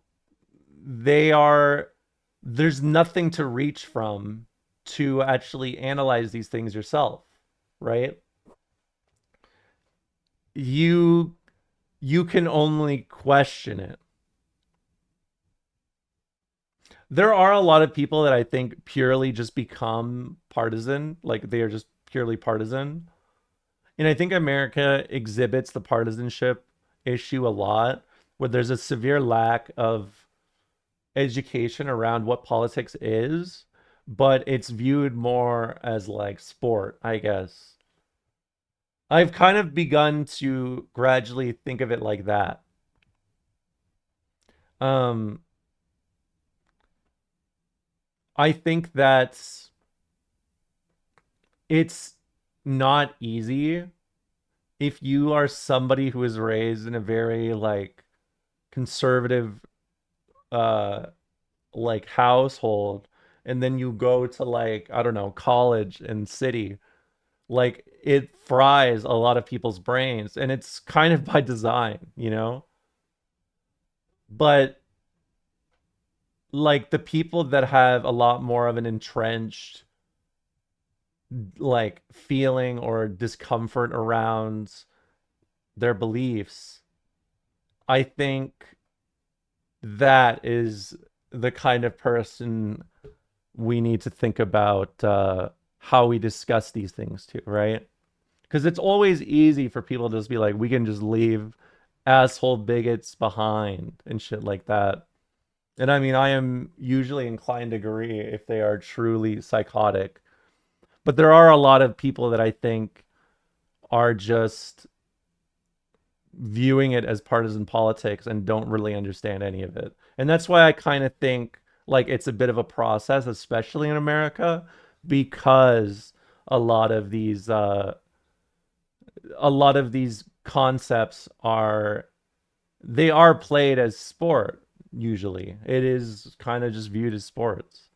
there's nothing to reach from to actually analyze these things yourself, right? You can only question it. There are a lot of people that I think purely just become partisan, like they are just purely partisan. And I think America exhibits the partisanship issue a lot, where there's a severe lack of education around what politics is, but it's viewed more as like sport, I guess. I've kind of begun to gradually think of it like that. I think that it's not easy if you are somebody who is raised in a very like conservative like household, and then you go to like, I don't know, college and city. Like it fries a lot of people's brains, and it's kind of by design, you know? But like the people that have a lot more of an entrenched like feeling or discomfort around their beliefs, I think that is the kind of person we need to think about how we discuss these things too, right? Because it's always easy for people to just be like, we can just leave asshole bigots behind and shit like that. And I mean, I am usually inclined to agree if they are truly psychotic. But there are a lot of people that I think are just viewing it as partisan politics and don't really understand any of it. And that's why I kind of think like it's a bit of a process, especially in America, because a lot of these concepts are they are played as sport usually. It is kind of just viewed as sports.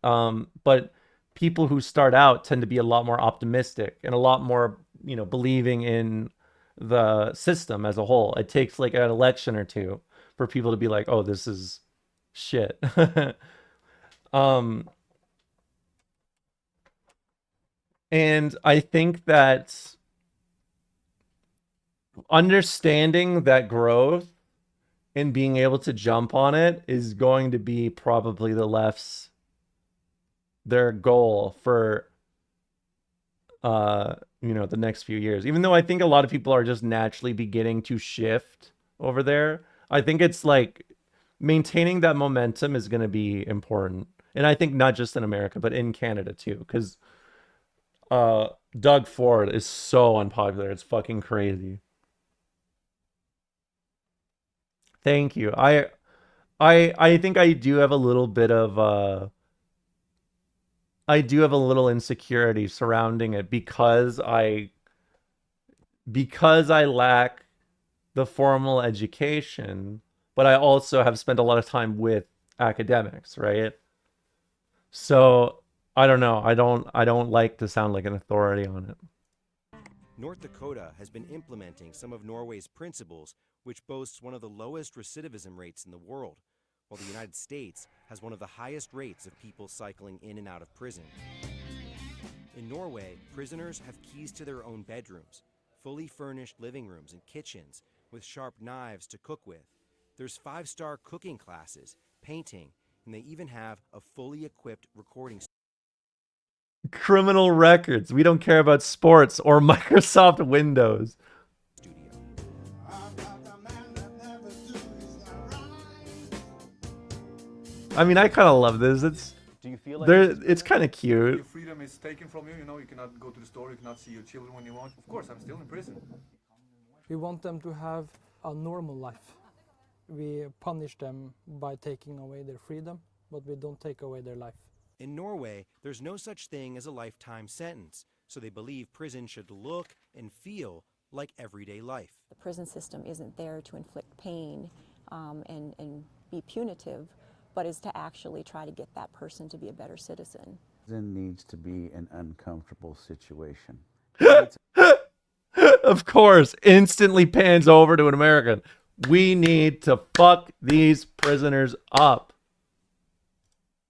But people who start out tend to be a lot more optimistic and a lot more, you know, believing in the system as a whole. It takes like an election or two for people to be like, oh, this is shit. And I think that understanding that growth and being able to jump on it is going to be probably the left's their goal for you know, the next few years. Even though I think a lot of people are just naturally beginning to shift over there, I think it's like maintaining that momentum is going to be important. And I think not just in America, but in Canada too, because Doug Ford is so unpopular. It's fucking crazy. Thank you. I think I do have a little bit of I do have a little insecurity surrounding it because I lack the formal education, but I also have spent a lot of time with academics, right? So I don't know. I don't like to sound like an authority on it. North Dakota has been implementing some of Norway's principles, which boasts one of the lowest recidivism rates in the world, while the United States has one of the highest rates of people cycling in and out of prison. In Norway, prisoners have keys to their own bedrooms, fully furnished living rooms and kitchens with sharp knives to cook with. There's 5-star cooking classes, painting, and they even have a fully equipped recording studio. Criminal records. We don't care about sports or Microsoft Windows. I mean, I kind of love this. It's Do you feel like it's kind of cute. Your freedom is taken from you. You know, you cannot go to the store, you cannot see your children when you want. Of course, I'm still in prison. We want them to have a normal life. We punish them by taking away their freedom, but we don't take away their life. In Norway, there's no such thing as a lifetime sentence, so they believe prison should look and feel like everyday life. The prison system isn't there to inflict pain and be punitive, but is to actually try to get that person to be a better citizen. Prison needs to be an uncomfortable situation. Of course, instantly pans over to an American. We need to fuck these prisoners up.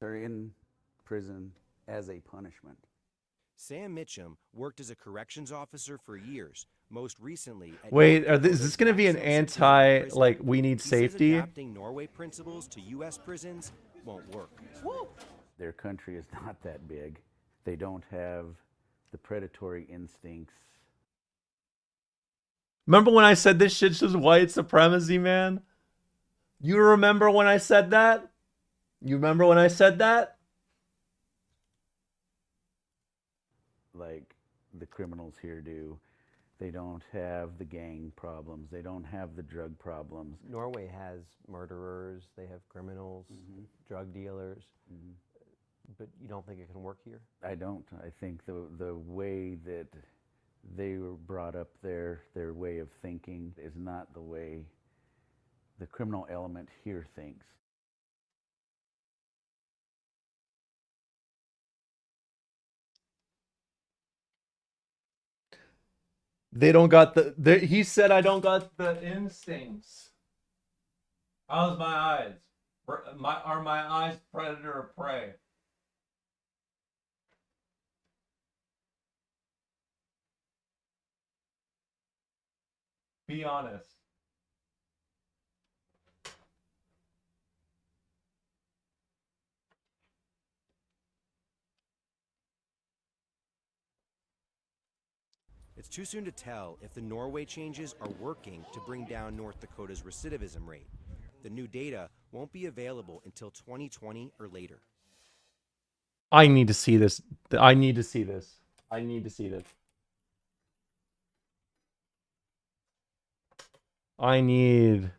They're in prison as a punishment. Sam Mitchum worked as a corrections officer for years, most recently at Wait, is this going to be an anti, like, we need safety? Adapting Norway principles to U.S. prisons won't work. Their country is not that big. They don't have the predatory instincts. Remember when I said this shit's just white supremacy, man? You remember when I said that? You remember when I said that? Like the criminals here do. They don't have the gang problems. They don't have the drug problems. Norway has murderers, they have criminals, drug dealers, but you don't think it can work here? I don't. I think the way that they were brought up there, their way of thinking is not the way the criminal element here thinks. They don't got he said I don't got the instincts. How's my eyes? Are my eyes predator or prey? Be honest. It's too soon to tell if the Norway changes are working to bring down North Dakota's recidivism rate. The new data won't be available until 2020 or later. I need to see this. I need to see this. I need to see this. I need...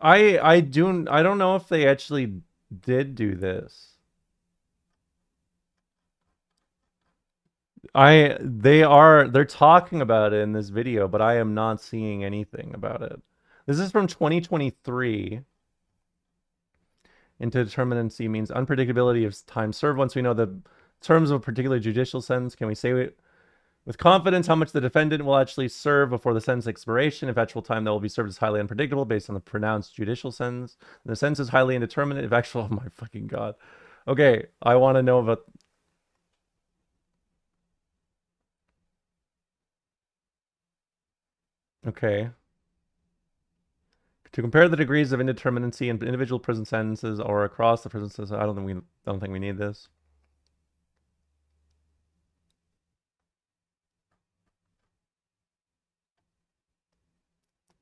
I don't know if they actually did do this. They're talking about it in this video, but I am not seeing anything about it. This is from 2023. Indeterminacy means unpredictability of time served. Once we know the terms of a particular judicial sentence, can we say with confidence how much the defendant will actually serve before the sentence expiration? If actual time that will be served is highly unpredictable based on the pronounced judicial sentence, and the sentence is highly indeterminate. If actual, oh my fucking god. Okay, I want to know about... Okay. To compare the degrees of indeterminacy in individual prison sentences or across the prison system, I don't think we need this.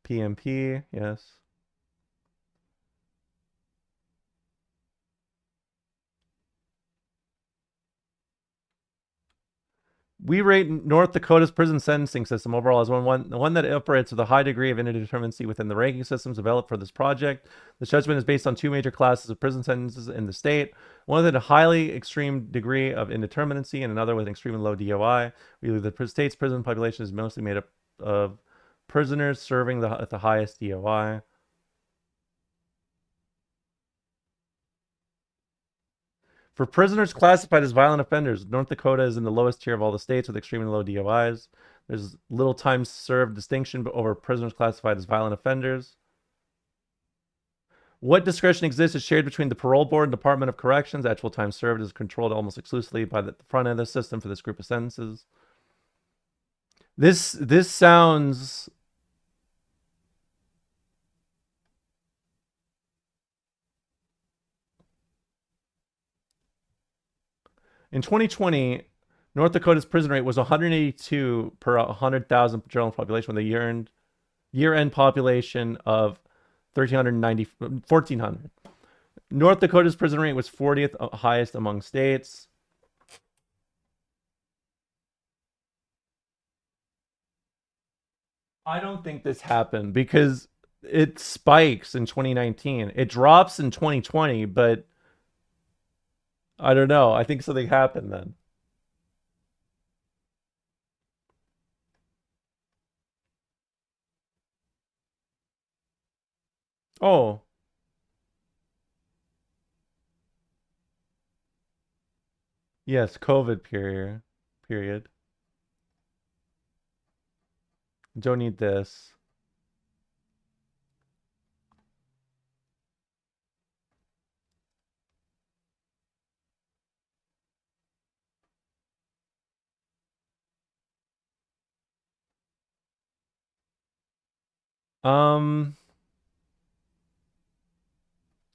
PMP, yes. We rate North Dakota's prison sentencing system overall as one that operates with a high degree of indeterminacy within the ranking systems developed for this project. The judgment is based on two major classes of prison sentences in the state, one with a highly extreme degree of indeterminacy and another with an extremely low DOI. We believe the state's prison population is mostly made up of prisoners serving at the highest DOI. For prisoners classified as violent offenders, North Dakota is in the lowest tier of all the states with extremely low DOIs. There's little time served distinction over prisoners classified as violent offenders. What discretion exists is shared between the Parole Board and Department of Corrections. Actual time served is controlled almost exclusively by the front end of the system for this group of sentences. This sounds... In 2020, North Dakota's prison rate was 182 per 100,000 general population with a year-end population of 1,400. North Dakota's prison rate was 40th highest among states. I don't think this happened because it spikes in 2019. It drops in 2020, but I don't know. I think something happened then. Oh. Yes, COVID period. Don't need this.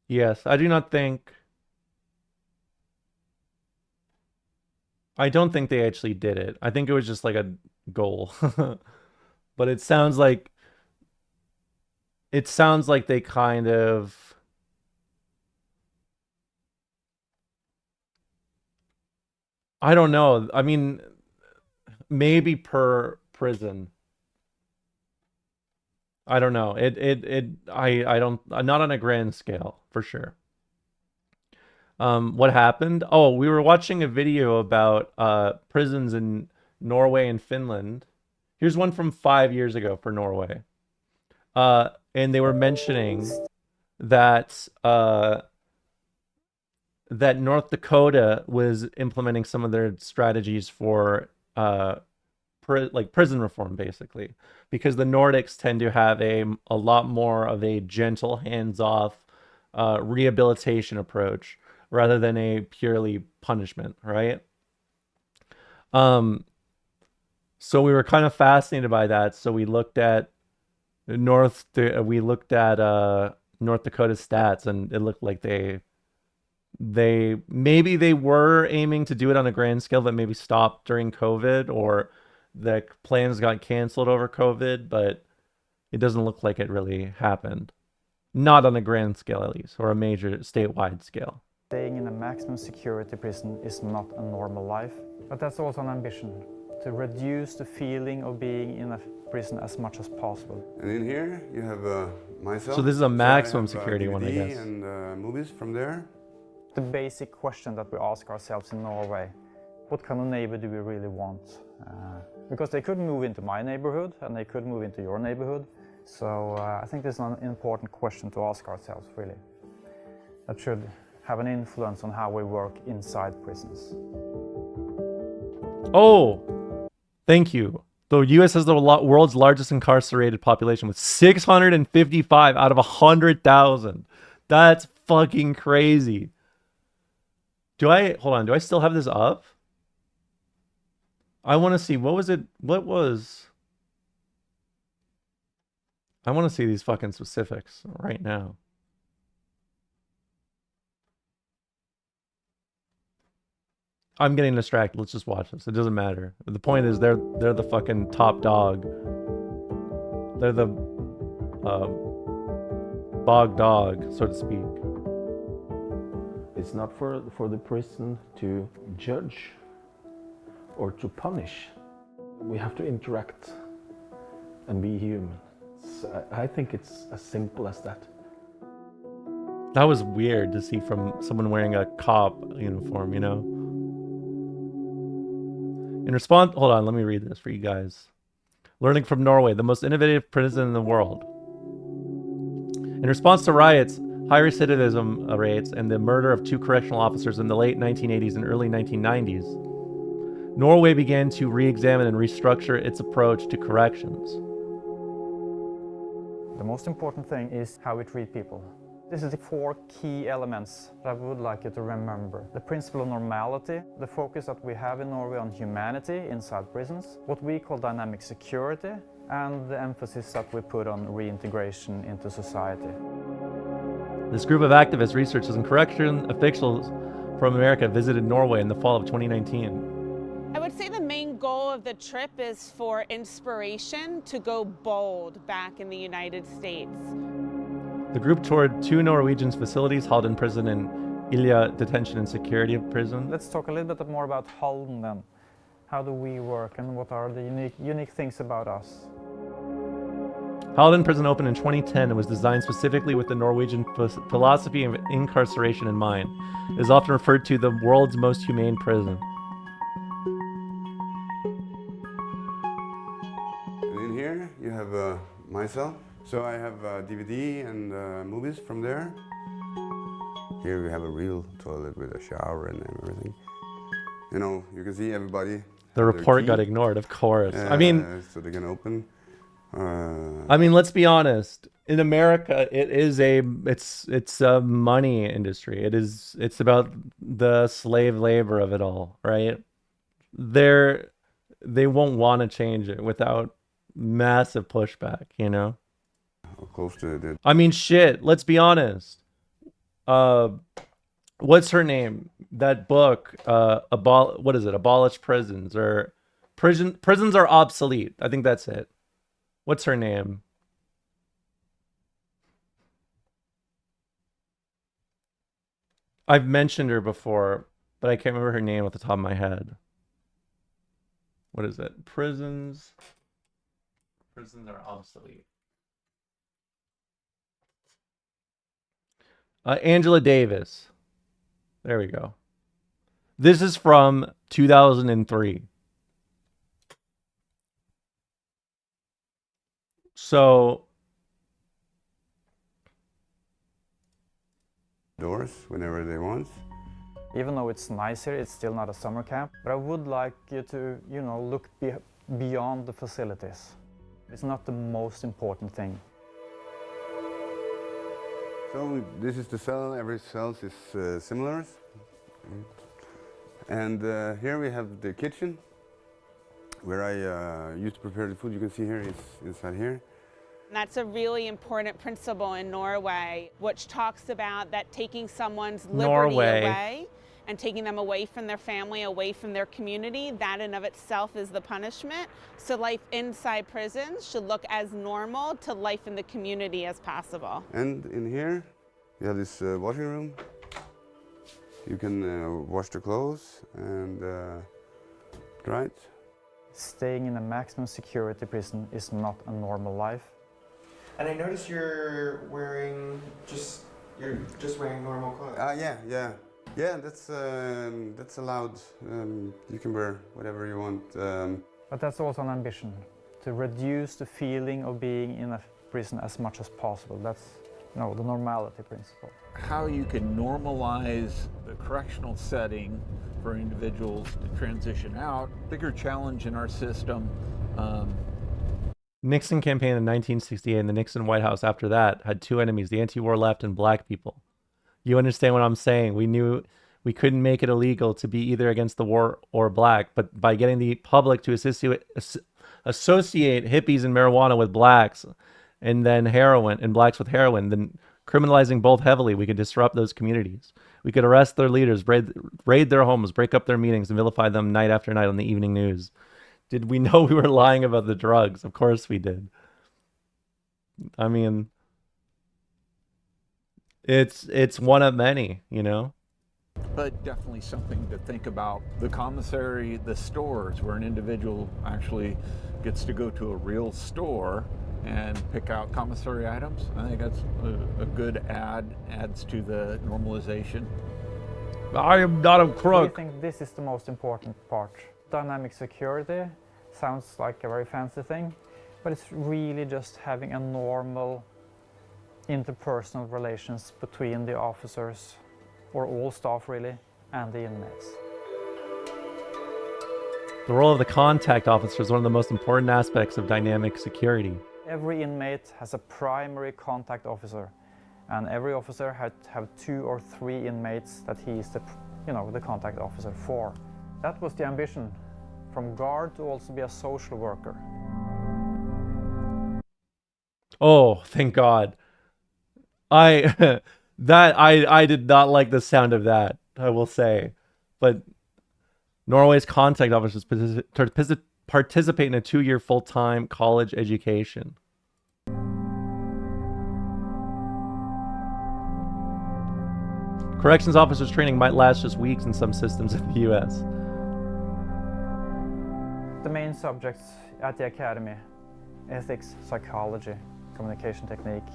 Yes, I do not think... I don't think they actually did it. I think it was just like a goal. But it sounds like... It sounds like they kind of... I don't know. I mean, maybe per prison. I don't know. I don't... Not on a grand scale, for sure. What happened? Oh, we were watching a video about prisons in Norway and Finland. Here's one from 5 years ago for Norway. And they were mentioning that that North Dakota was implementing some of their strategies for prison reform, basically, because the Nordics tend to have a lot more of a gentle, hands-off rehabilitation approach rather than a purely punishment, right? So we were kind of fascinated by that. So we looked at North Dakota stats, and it looked like they maybe they were aiming to do it on a grand scale, but maybe stopped during COVID, or the plans got canceled over COVID, but it doesn't look like it really happened. Not on a grand scale, at least, or a major statewide scale. Staying in a maximum security prison is not a normal life, but that's also an ambition, to reduce the feeling of being in a prison as much as possible. And in here you have myself. So this is a maximum so I have, security one, I DVD guess. and movies from there. The basic question that we ask ourselves in Norway, what kind of neighbor do we really want? Because they could move into my neighborhood and they could move into your neighborhood. So I think this is an important question to ask ourselves, really. That should have an influence on how we work inside prisons. Oh, thank you. The U.S. has the world's largest incarcerated population with 655 out of 100,000. That's fucking crazy. Hold on, do I still have this up? I want to see, I want to see these fucking specifics right now. I'm getting distracted. Let's just watch this. It doesn't matter. The point is they're the fucking top dog. They're the bog dog, so to speak. It's not for the prison to judge or to punish. We have to interact and be human. I think it's as simple as that. That was weird to see from someone wearing a cop uniform, you know? In response, hold on, let me read this for you guys. Learning from Norway, the most innovative prison in the world. In response to riots, high recidivism rates, and the murder of 2 correctional officers in the late 1980s and early 1990s, Norway began to re-examine and restructure its approach to corrections. The most important thing is how we treat people. This is the 4 key elements that I would like you to remember. The principle of normality, the focus that we have in Norway on humanity inside prisons, what we call dynamic security, and the emphasis that we put on reintegration into society. This group of activists, researchers, and correction officials from America visited Norway in the fall of 2019. I would say the main goal of the trip is for inspiration to go bold back in the United States. The group toured 2 Norwegian facilities, Halden Prison and Ilja Detention and Security Prison. Let's talk a little bit more about Halden then. How do we work and what are the unique things about us? Halden Prison opened in 2010 and was designed specifically with the Norwegian philosophy of incarceration in mind. It is often referred to the world's most humane prison. And in here you have myself. So I have DVD and movies from there. Here we have a real toilet with a shower and everything. You know, you can see everybody. The report got ignored, of course. I mean, so they can open. I mean, let's be honest. In America, it's a money industry. It's about the slave labor of it all, right? They won't want to change it without massive pushback, you know? Close to it. I mean, shit, let's be honest. What's her name? That book, what is it? Abolish Prisons, or Prisons Are Obsolete. I think that's it. What's her name? I've mentioned her before, but I can't remember her name off the top of my head. What is it? Prisons Are Obsolete. Angela Davis. There we go. This is from 2003. So doors whenever they want. Even though it's nice here, it's still not a summer camp. But I would like you to, look beyond the facilities. It's not the most important thing. So this is the cell. Every cell is similar. And here we have the kitchen. Where I used to prepare the food, you can see here, is inside here. That's a really important principle in Norway, which talks about that taking someone's liberty away and taking them away from their family, away from their community, that in of itself is the punishment. So life inside prisons should look as normal to life in the community as possible. And in here, you have this washing room. You can wash the clothes and dry it. Staying in a maximum security prison is not a normal life. And I noticed you're just wearing normal clothes. Yeah. That's allowed. You can wear whatever you want. But that's also an ambition, to reduce the feeling of being in a prison as much as possible. That's the normality principle. How you can normalize the correctional setting for individuals to transition out. Bigger challenge in our system. Nixon campaign in 1968 and the Nixon White House after that had two enemies, the anti-war left and black people. You understand what I'm saying? We knew we couldn't make it illegal to be either against the war or black, but by getting the public to associate hippies and marijuana with blacks and then heroin and blacks with heroin, then criminalizing both heavily, we could disrupt those communities. We could arrest their leaders, raid their homes, break up their meetings, and vilify them night after night on the evening news. Did we know we were lying about the drugs? Of course we did. I mean, it's one of many, But definitely something to think about. The commissary, the stores, where an individual actually gets to go to a real store and pick out commissary items. I think that's a good adds to the normalization. I am not a crook. I think this is the most important part. Dynamic security sounds like a very fancy thing, but it's really just having a normal interpersonal relations between the officers, or all staff really, and the inmates. The role of the contact officer is one of the most important aspects of dynamic security. Every inmate has a primary contact officer, and every officer had to have 2 or 3 inmates that he is the contact officer for. That was the ambition, from guard to also be a social worker. Oh, thank God. I did not like the sound of that, I will say. But Norway's contact officers participate in a 2-year full-time college education. Corrections officers training might last just weeks in some systems in the US. The main subjects at the academy: ethics, psychology, communication technique,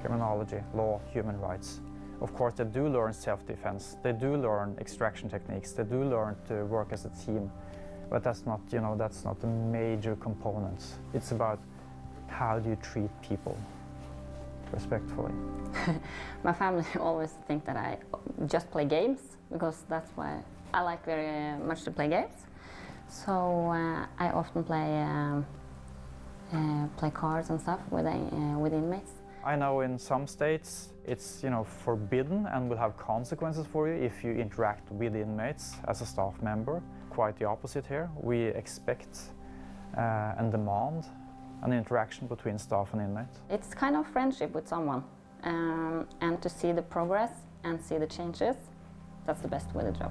criminology, law, human rights. Of course, they do learn self-defense, they do learn extraction techniques, they do learn to work as a team, but that's not the major components. It's about how do you treat people respectfully. My family always think that I just play games, because that's why I like very much to play games. So I often play cards and stuff with inmates. I know in some states it's forbidden and will have consequences for you if you interact with inmates as a staff member. Quite the opposite here. We expect and demand an interaction between staff and inmates. It's kind of friendship with someone, and to see the progress and see the changes, that's the best with the job.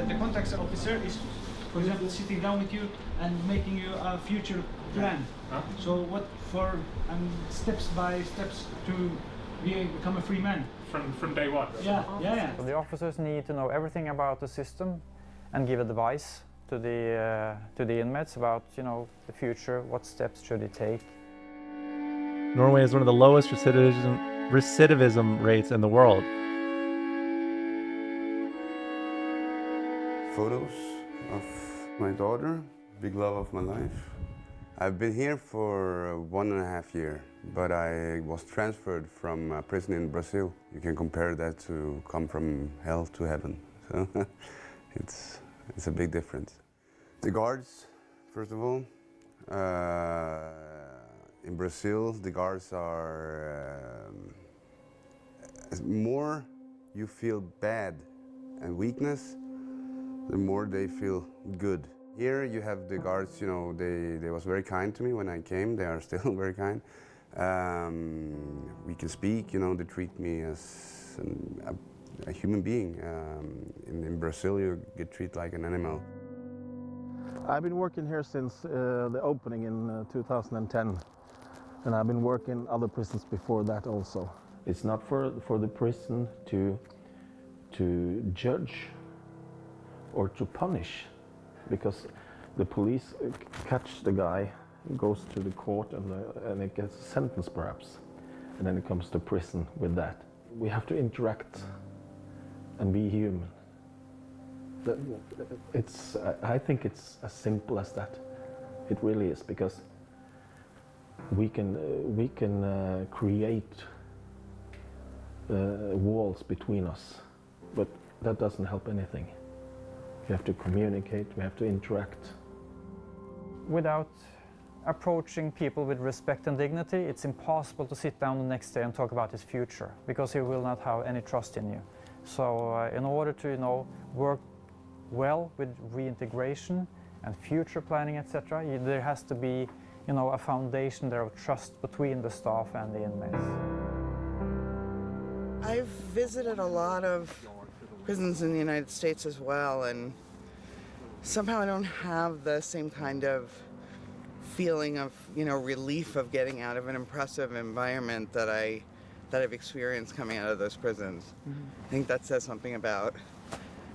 The contact officer is, for example, sitting down with you and making you a future plan. So what for steps by steps to become a free man. From day one? Yeah. So the officers need to know everything about the system and give advice to the inmates about the future, what steps should he take. Norway has one of the lowest recidivism rates in the world. Photos of my daughter, big love of my life. I've been here for 1.5 years, but I was transferred from a prison in Brazil. You can compare that to come from hell to heaven. So it's a big difference. The guards, first of all. In Brazil, the guards are more you feel bad and weakness, the more they feel good. Here you have the guards, you know, they was very kind to me when I came. They are still very kind. We can speak, you know, they treat me as a human being. In Brazil, you get treated like an animal. I've been working here since the opening in 2010, and I've been working in other prisons before that also. It's not for the prison to judge or to punish, because the police catch the guy, goes to the court, and it gets a sentence perhaps, and then it comes to prison with that. We have to interact and be human. I think it's as simple as that. It really is, because we can create walls between us, but that doesn't help anything. We have to communicate, we have to interact. Without approaching people with respect and dignity, it's impossible to sit down the next day and talk about his future, because he will not have any trust in you. So in order to, you know, work well with reintegration and future planning, etc., there has to be, you know, a foundation there of trust between the staff and the inmates. I've visited a lot of prisons in the United States as well, and somehow I don't have the same kind of feeling of, you know, relief of getting out of an impressive environment that I've experienced coming out of those prisons. I think that says something about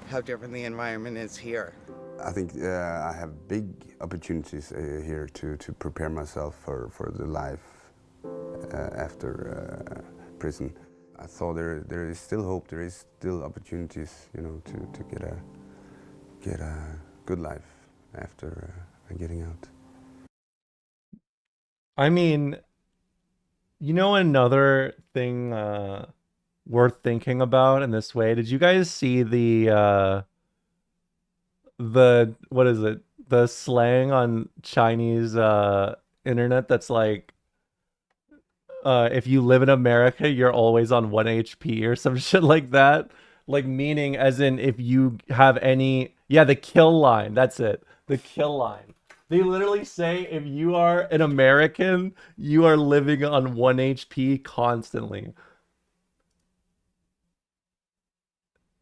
how different the environment is here. I think I have big opportunities here to prepare myself for the life after prison. I thought there is still hope, there is still opportunities, you know, to get a good life after getting out. I mean, you know, another thing worth thinking about in this way. Did you guys see the what is it? The slang on Chinese internet that's like, if you live in America, you're always on 1 HP or some shit like that. Like, meaning as in if you have any, yeah, the kill line. That's it. The kill line. They literally say if you are an American, you are living on 1 HP constantly.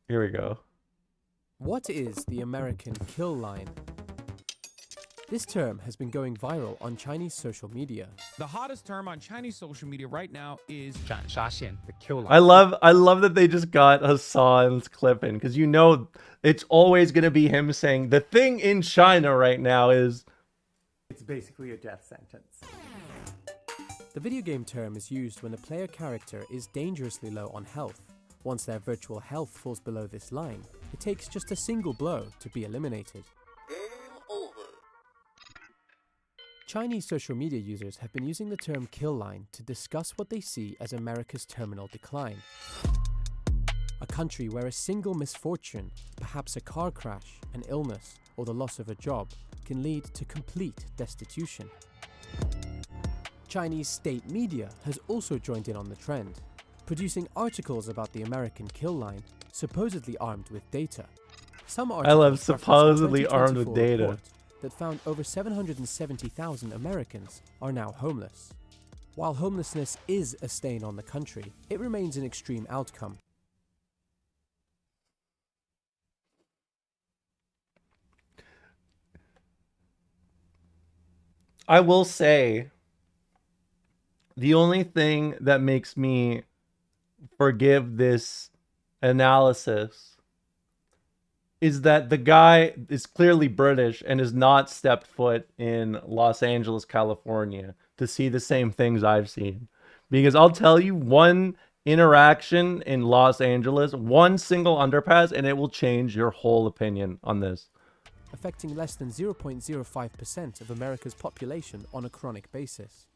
Here we go. What is the American kill line? This term has been going viral on Chinese social media. The hottest term on Chinese social media right now is 斩杀线, the kill line. I love that they just got Hassan's clip in, because you know it's always gonna be him saying the thing in China right now is. It's basically a death sentence. The video game term is used when a player character is dangerously low on health. Once their virtual health falls below this line, it takes just a single blow to be eliminated. Chinese social media users have been using the term kill line to discuss what they see as America's terminal decline. A country where a single misfortune, perhaps a car crash, an illness, or the loss of a job, can lead to complete destitution. Chinese state media has also joined in on the trend, producing articles about the American kill line, supposedly armed with data. Some articles I love supposedly armed with data. That found over 770,000 Americans are now homeless. While homelessness is a stain on the country, it remains an extreme outcome. I will say, the only thing that makes me forgive this analysis is that the guy is clearly British and has not stepped foot in Los Angeles, California to see the same things I've seen. Because I'll tell you, one interaction in Los Angeles, one single underpass, and it will change your whole opinion on this. Affecting less than 0.05% of America's population on a chronic basis.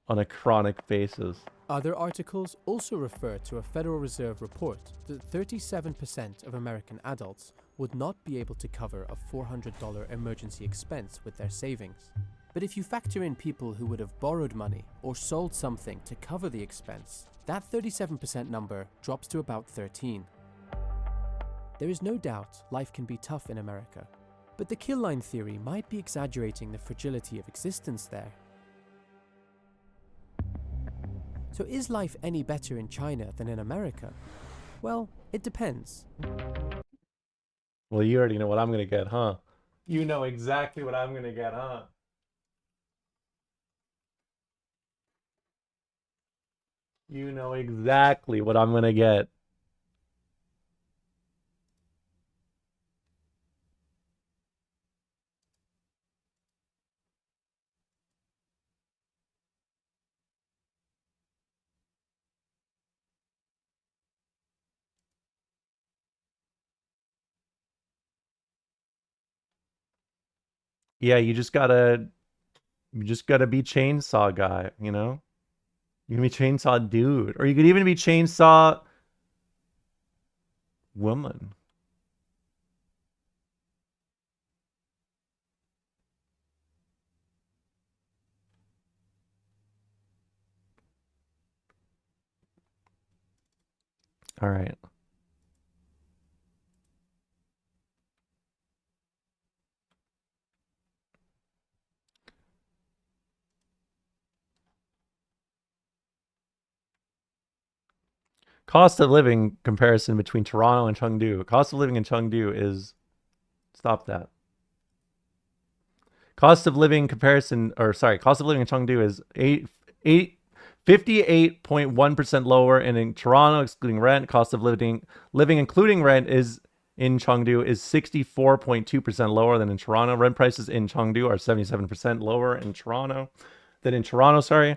On a chronic basis. Other articles also refer to a Federal Reserve report that 37% of American adults would not be able to cover a $400 emergency expense with their savings. But if you factor in people who would have borrowed money or sold something to cover the expense, that 37% number drops to about 13%. There is no doubt life can be tough in America, but the kill line theory might be exaggerating the fragility of existence there. So is life any better in China than in America? Well, it depends. Well, you already know what I'm gonna get, huh? You know exactly what I'm gonna get, huh? You know exactly what I'm gonna get. Yeah, you just gotta be chainsaw guy, you know? You can be chainsaw dude. Or you could even be chainsaw woman. All right. Cost of living comparison between Toronto and Chengdu. Cost of living in Chengdu is... Stop that. Cost of living comparison, or sorry, cost of living in Chengdu is 58.1% lower, and in Toronto, excluding rent, cost of living including rent is in Chengdu is 64.2% lower than in Toronto. Rent prices in Chengdu are 77% lower in Toronto than in Toronto, sorry.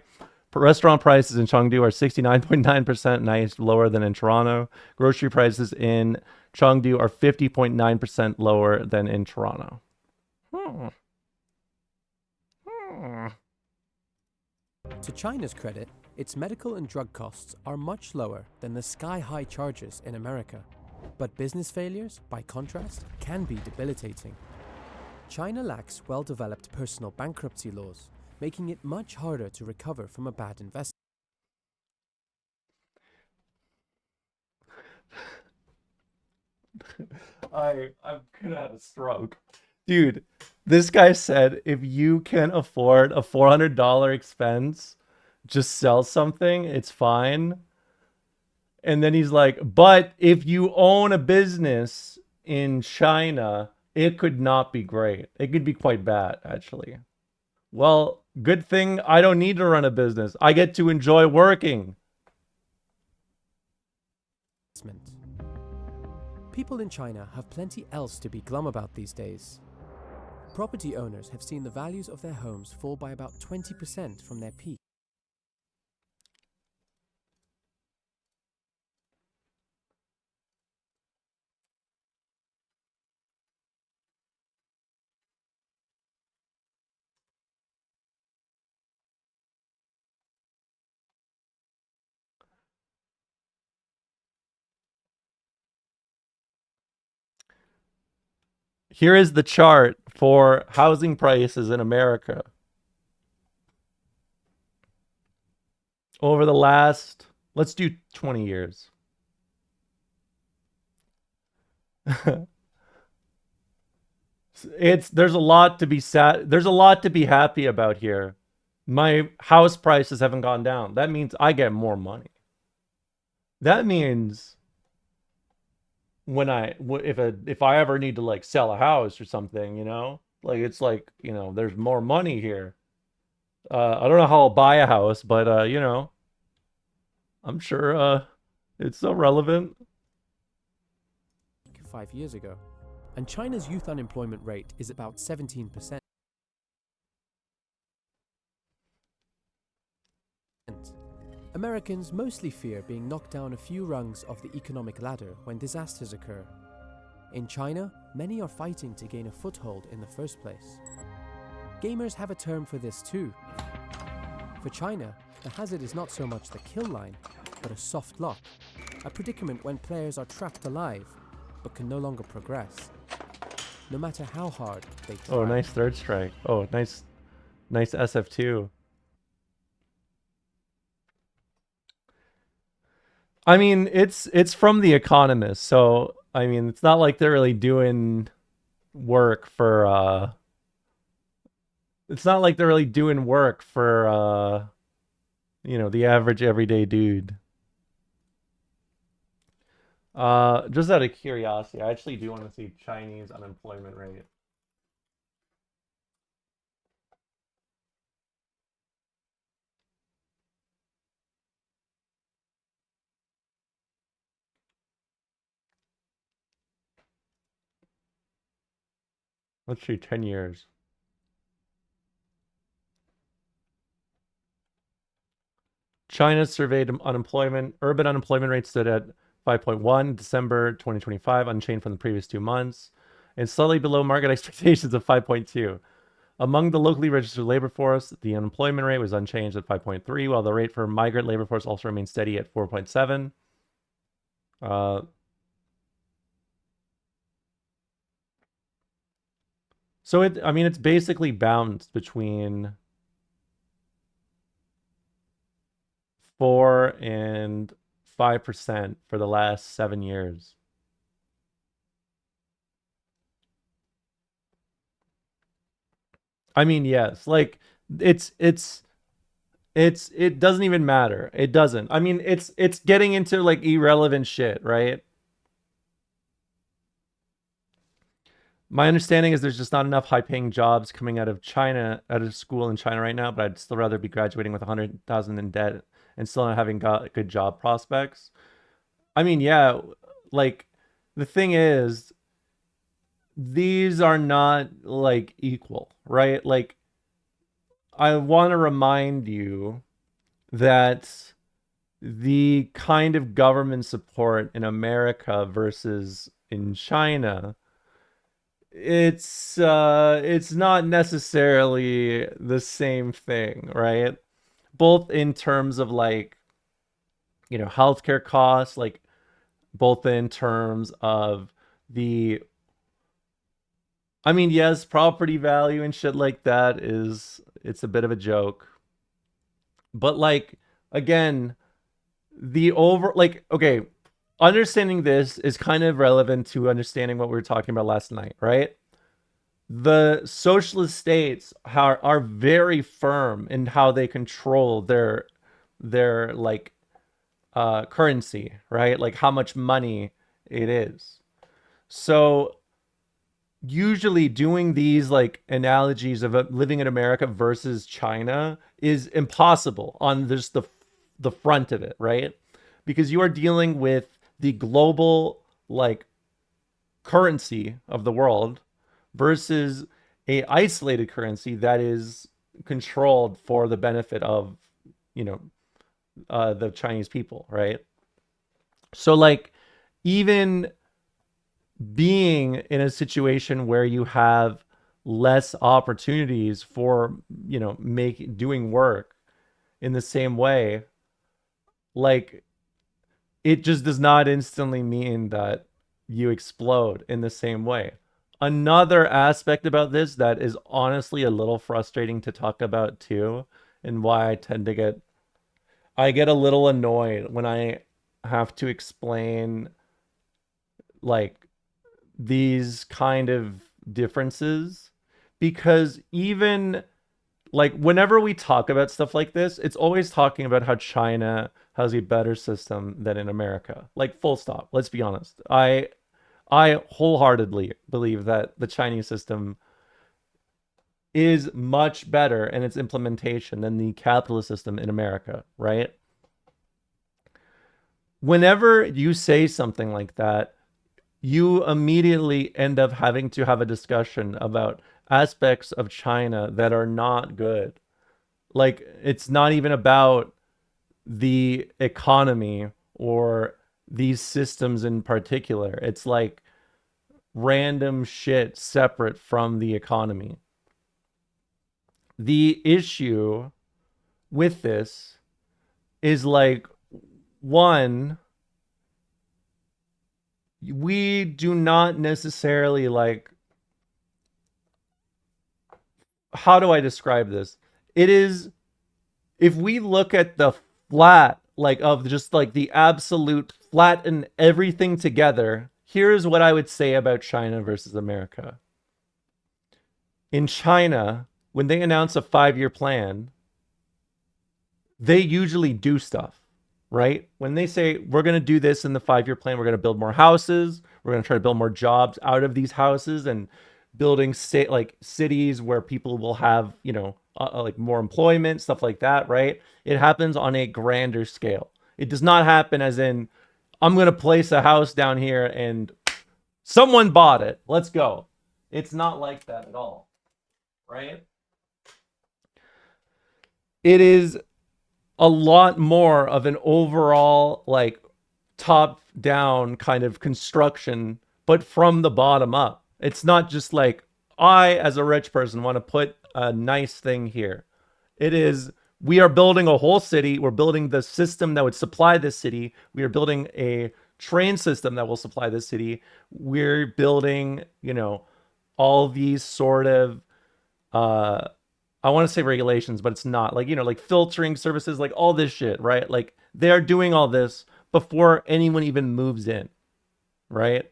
Restaurant prices in Chengdu are 69.9% lower than in Toronto. Grocery prices in Chengdu are 50.9% lower than in Toronto. To China's credit, its medical and drug costs are much lower than the sky-high charges in America. But business failures, by contrast, can be debilitating. China lacks well-developed personal bankruptcy laws, making it much harder to recover from a bad investment. I'm gonna have a stroke. Dude, this guy said if you can afford a $400 expense, just sell something, it's fine. And then he's like, but if you own a business in China, it could not be great. It could be quite bad, actually. Well, good thing I don't need to run a business. I get to enjoy working. People in China have plenty else to be glum about these days. Property owners have seen the values of their homes fall by about 20% from their peak. Here is the chart for housing prices in America. Over the last, let's do 20 years. There's a lot to be sad. There's a lot to be happy about here. My house prices haven't gone down. That means I get more money. That means if I ever need to like sell a house or something, you know, like it's like, you know, there's more money here. I don't know how I'll buy a house, but you know, I'm sure it's so relevant. 5 years ago, and China's youth unemployment rate is about 17%. Americans mostly fear being knocked down a few rungs of the economic ladder when disasters occur. In China, many are fighting to gain a foothold in the first place. Gamers have a term for this too. For China, the hazard is not so much the kill line, but a soft lock, a predicament when players are trapped alive, but can no longer progress, no matter how hard they try. Oh, nice third strike. Oh, nice SF2. I mean, it's from The Economist, so I mean, it's not like they're really doing work for it's not like they're really doing work for you know, the average everyday dude. Just out of curiosity, I actually do want to see Chinese unemployment rate. Let's see, 10 years. China surveyed unemployment. Urban unemployment rate stood at 5.1 December 2025, unchanged from the previous 2 months, and slightly below market expectations of 5.2. Among the locally registered labor force, the unemployment rate was unchanged at 5.3, while the rate for migrant labor force also remained steady at 4.7. So I mean, it's basically bounced between 4 and 5% for the last 7 years. I mean, yes, like it doesn't even matter. It doesn't. I mean, it's getting into like irrelevant shit, right? My understanding is there's just not enough high-paying jobs coming out of China, out of school in China right now, but I'd still rather be graduating with 100,000 in debt and still not having got good job prospects. I mean, yeah, like the thing is these are not like equal, right? Like I want to remind you that the kind of government support in America versus in China, it's not necessarily the same thing, right? Both in terms of like, you know, healthcare costs, like both in terms of the I mean, yes, property value and shit like that it's a bit of a joke. But like again, okay, understanding this is kind of relevant to understanding what we were talking about last night, right? The socialist states are very firm in how they control their like currency, right? Like how much money it is. So usually doing these like analogies of living in America versus China is impossible on just the front of it, right? Because you are dealing with the global like currency of the world versus a isolated currency that is controlled for the benefit of, you know, the Chinese people, right? So like even being in a situation where you have less opportunities for, you know, doing work in the same way, like it just does not instantly mean that you explode in the same way. Another aspect about this that is honestly a little frustrating to talk about too, and why I get a little annoyed when I have to explain like these kind of differences, because even like whenever we talk about stuff like this, it's always talking about how China has a better system than in America. Like full stop. Let's be honest. I wholeheartedly believe that the Chinese system is much better in its implementation than the capitalist system in America, right? Whenever you say something like that, you immediately end up having to have a discussion about aspects of China that are not good. Like, it's not even about the economy or these systems in particular. It's like random shit separate from the economy. The issue with this is like, one, we do not necessarily like, how do I describe this? It is, if we look at the flat, like of just like the absolute flat and everything together Here's what I would say about China versus America. In China, when they announce a 5-year plan, they usually do stuff, right? When they say, we're going to do this in the 5-year plan, we're going to build more houses, we're going to try to build more jobs out of these houses, and building like cities where people will have, you know, like more employment, stuff like that, right? It happens on a grander scale. It does not happen as in, I'm going to place a house down here and someone bought it. Let's go. It's not like that at all, right? It is a lot more of an overall, like, top down kind of construction, but from the bottom up. It's not just like, I, as a rich person, want to put a nice thing here. It is, we are building a whole city. We're building the system that would supply this city. We are building a train system that will supply this city. We're building, you know, all these sort of, I want to say regulations, but it's not, like, you know, like filtering services, like all this shit, right? Like, they're doing all this before anyone even moves in, right?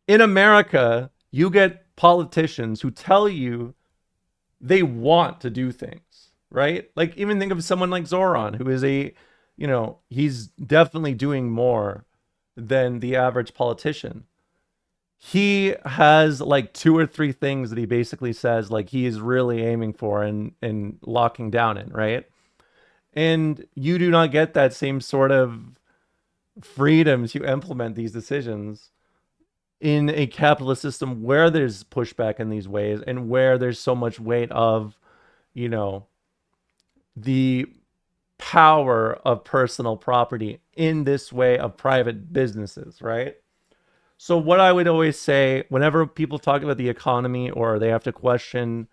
In America, you get politicians who tell you they want to do things, right? Like, even think of someone like Zoran, who is a, you know, he's definitely doing more than the average politician. He has like 2 or 3 things that he basically says like he is really aiming for and locking down in, right? And you do not get that same sort of freedom to implement these decisions in a capitalist system where there's pushback in these ways and where there's so much weight of, you know, the power of personal property in this way of private businesses, right? So what I would always say whenever people talk about the economy or they have to question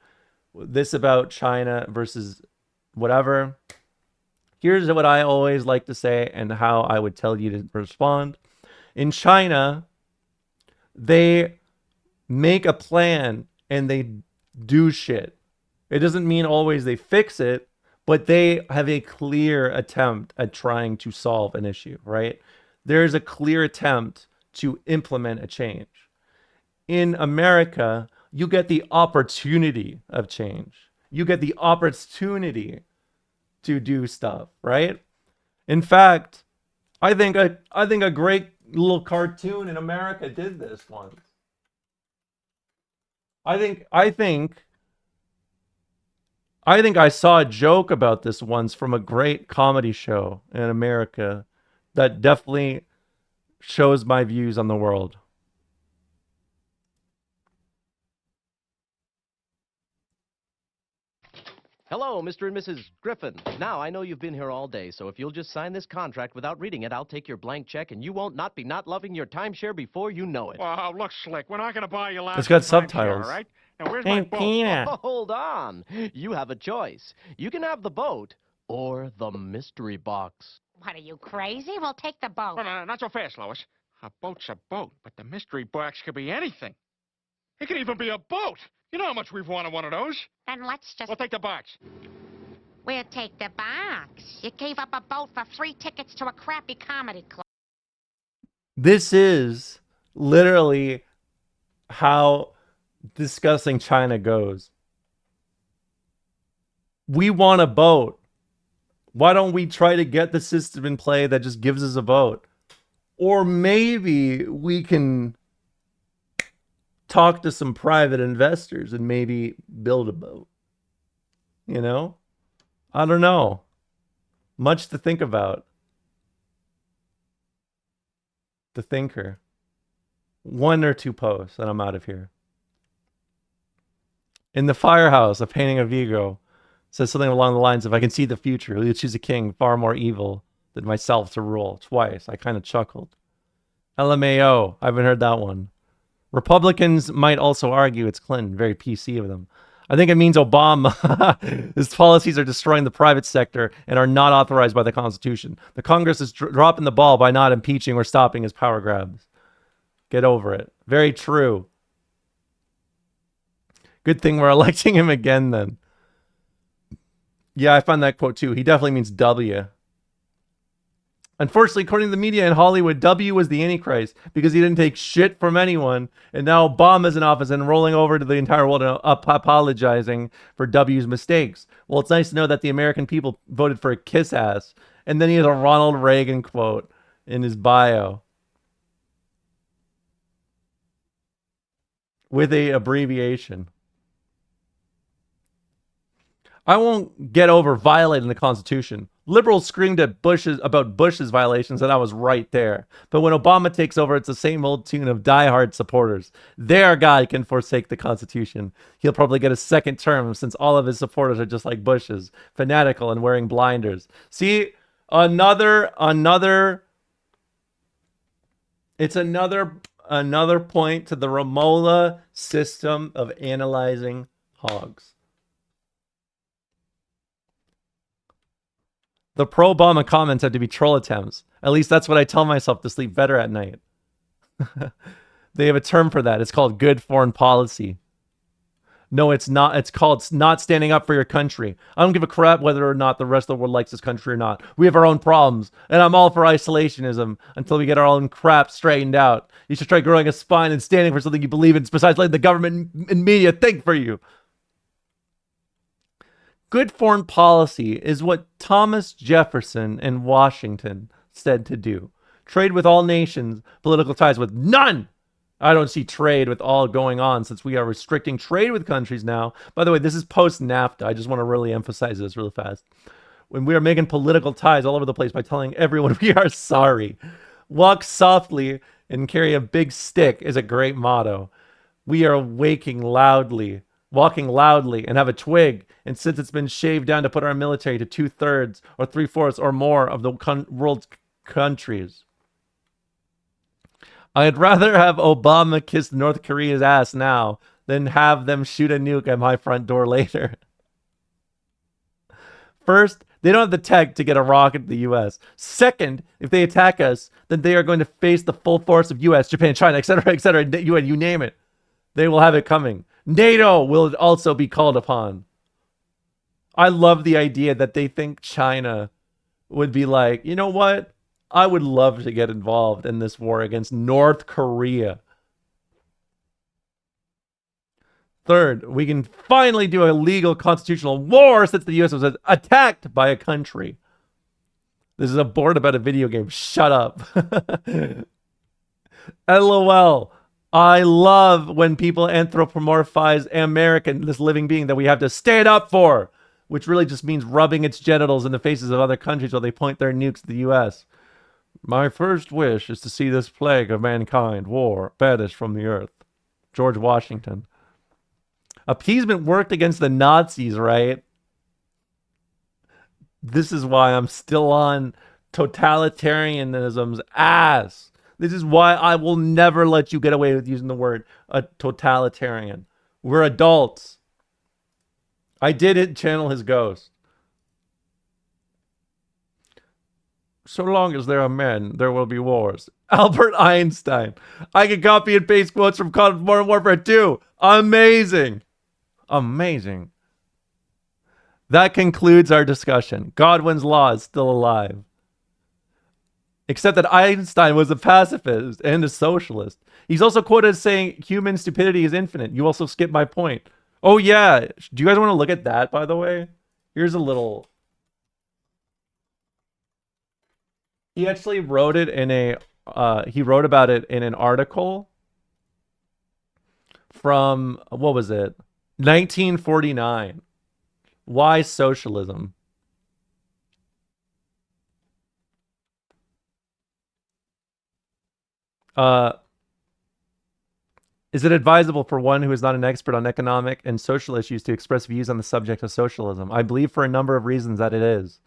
this about China versus whatever, here's what I always like to say and how I would tell you to respond. In China, they make a plan and they do shit. It doesn't mean always they fix it, but they have a clear attempt at trying to solve an issue, right? There's a clear attempt to implement a change. In America, you get the opportunity of change. You get the opportunity to do stuff, right? In fact, I think a great little cartoon in America did this once. I think I saw a joke about this once from a great comedy show in America that definitely shows my views on the world. Hello, Mr. and Mrs. Griffin. Now, I know you've been here all day, so if you'll just sign this contract without reading it, I'll take your blank check, and you won't not be not loving your timeshare before you know it. Well, look, Slick, we're not going to buy you last. It's got subtitles. All right? Now, where's my boat? Oh, hold on. You have a choice. You can have the boat or the mystery box. What, are you crazy? We'll take the boat. No, not so fast, Lois. A boat's a boat, but the mystery box could be anything. It could even be a boat. You know how much we've wanted one of those. Then let's just... We'll take the box. We'll take the box. You gave up a boat for free tickets to a crappy comedy club. This is literally how discussing China goes. We want a boat. Why don't we try to get the system in play that just gives us a boat? Or maybe we can talk to some private investors and maybe build a boat. You know? I don't know. Much to think about. The Thinker. 1 or 2 posts, and I'm out of here. In the Firehouse, a painting of Vigo says something along the lines of, I can see the future. You'll choose a king far more evil than myself to rule. Twice. I kind of chuckled. LMAO. I haven't heard that one. Republicans might also argue it's Clinton. Very PC of them. I think it means Obama. His policies are destroying the private sector and are not authorized by the Constitution. The Congress is dropping the ball by not impeaching or stopping his power grabs. Get over it. Very true. Good thing we're electing him again then. Yeah, I found that quote too. He definitely means W. Unfortunately, according to the media in Hollywood, W was the Antichrist because he didn't take shit from anyone. And now Obama's in office and rolling over to the entire world and apologizing for W's mistakes. Well, it's nice to know that the American people voted for a kiss ass. And then he has a Ronald Reagan quote in his bio with a abbreviation. I won't get over violating the Constitution. Liberals screamed at about Bush's violations, and I was right there. But when Obama takes over, it's the same old tune of diehard supporters. Their guy can forsake the Constitution. He'll probably get a second term since all of his supporters are just like Bush's, fanatical and wearing blinders. See, another point to the Ramola system of analyzing hogs. The pro-Obama comments have to be troll attempts. At least that's what I tell myself to sleep better at night. They have a term for that. It's called good foreign policy. No, it's not. It's called not standing up for your country. I don't give a crap whether or not the rest of the world likes this country or not. We have our own problems, and I'm all for isolationism until we get our own crap straightened out. You should try growing a spine and standing for something you believe in besides letting the government and media think for you. Good foreign policy is what Thomas Jefferson in Washington said to do. Trade with all nations, political ties with none. I don't see trade with all going on since we are restricting trade with countries now. By the way, this is post-NAFTA. I just want to really emphasize this really fast. When we are making political ties all over the place by telling everyone we are sorry. Walk softly and carry a big stick is a great motto. We are walking loudly and have a twig. And since it's been shaved down to put our military to 2/3 or 3/4 or more of the world's countries. I'd rather have Obama kiss North Korea's ass now than have them shoot a nuke at my front door later. First, they don't have the tech to get a rocket to the U.S. Second, if they attack us, then they are going to face the full force of U.S., Japan, China, etc., UN, you name it. They will have it coming. NATO will also be called upon. I love the idea that they think China would be like, you know what? I would love to get involved in this war against North Korea. Third, we can finally do a legal constitutional war since the U.S. was attacked by a country. This is a board about a video game. Shut up. LOL. I love when people anthropomorphize American, this living being that we have to stand up for, which really just means rubbing its genitals in the faces of other countries while they point their nukes at the U.S. My first wish is to see this plague of mankind, war, banished from the earth. George Washington. Appeasement worked against the Nazis, right? This is why I'm still on totalitarianism's ass. This is why I will never let you get away with using the word a totalitarian. We're adults. I did channel his ghost. So long as there are men, there will be wars. Albert Einstein. I can copy and paste quotes from Modern Warfare 2. Amazing. Amazing. That concludes our discussion. Godwin's law is still alive. Except that Einstein was a pacifist and a socialist. He's also quoted as saying human stupidity is infinite. You also skipped my point. Oh yeah. Do you guys want to look at that, by the way? Here's a little... He actually wrote it in a... he wrote about it in an article from... What was it? 1949. Why socialism? Is it advisable for one who is not an expert on economic and social issues to express views on the subject of socialism? I believe for a number of reasons that it is.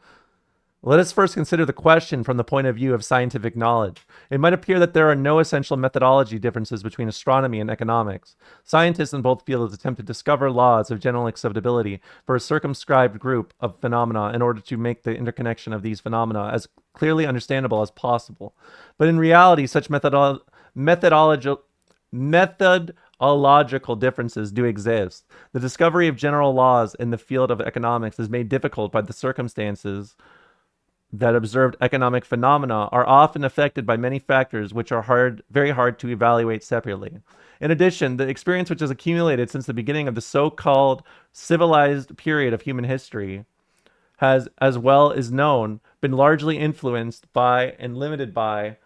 Let us first consider the question from the point of view of scientific knowledge. It might appear that there are no essential methodology differences between astronomy and economics. Scientists in both fields attempt to discover laws of general acceptability for a circumscribed group of phenomena in order to make the interconnection of these phenomena as clearly understandable as possible. But in reality, such methodological differences do exist. The discovery of general laws in the field of economics is made difficult by the circumstances that observed economic phenomena are often affected by many factors which are very hard to evaluate separately. In addition, the experience which has accumulated since the beginning of the so-called civilized period of human history has, as well as known, been largely influenced by and limited by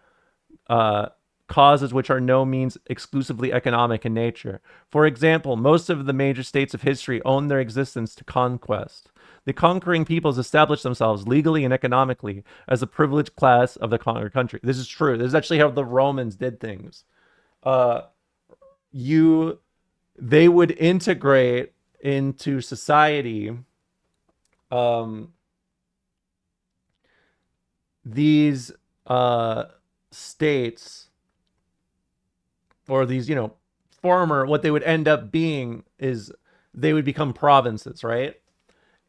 causes which are no means exclusively economic in nature. For example, most of the major states of history owe their existence to conquest. The conquering peoples established themselves legally and economically as a privileged class of the conquered country. This is true. This is actually how the Romans did things. They would integrate into society these states, or these, what they would end up being is they would become provinces, right?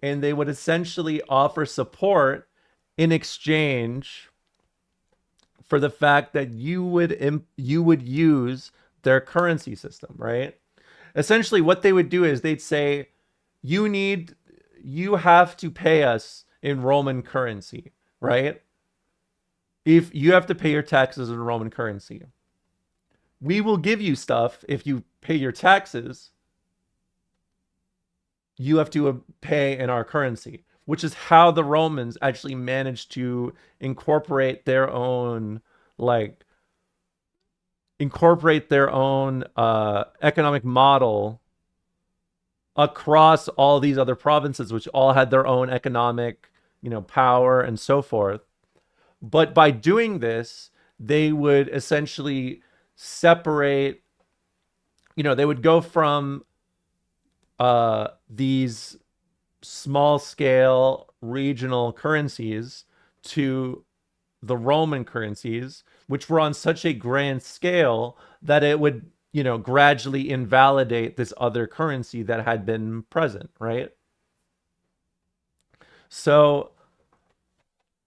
And they would essentially offer support in exchange for the fact that you would use their currency system, right? Essentially, what they would do is they'd say, you have to pay us in Roman currency, right? If you have to pay your taxes in Roman currency, we will give you stuff if you pay your taxes. You have to pay in our currency, which is how the Romans actually managed to incorporate their own economic model across all these other provinces, which all had their own economic, power and so forth. But by doing this, they would essentially separate, they would go from these small scale regional currencies to the Roman currencies, which were on such a grand scale that it would, gradually invalidate this other currency that had been present, right? So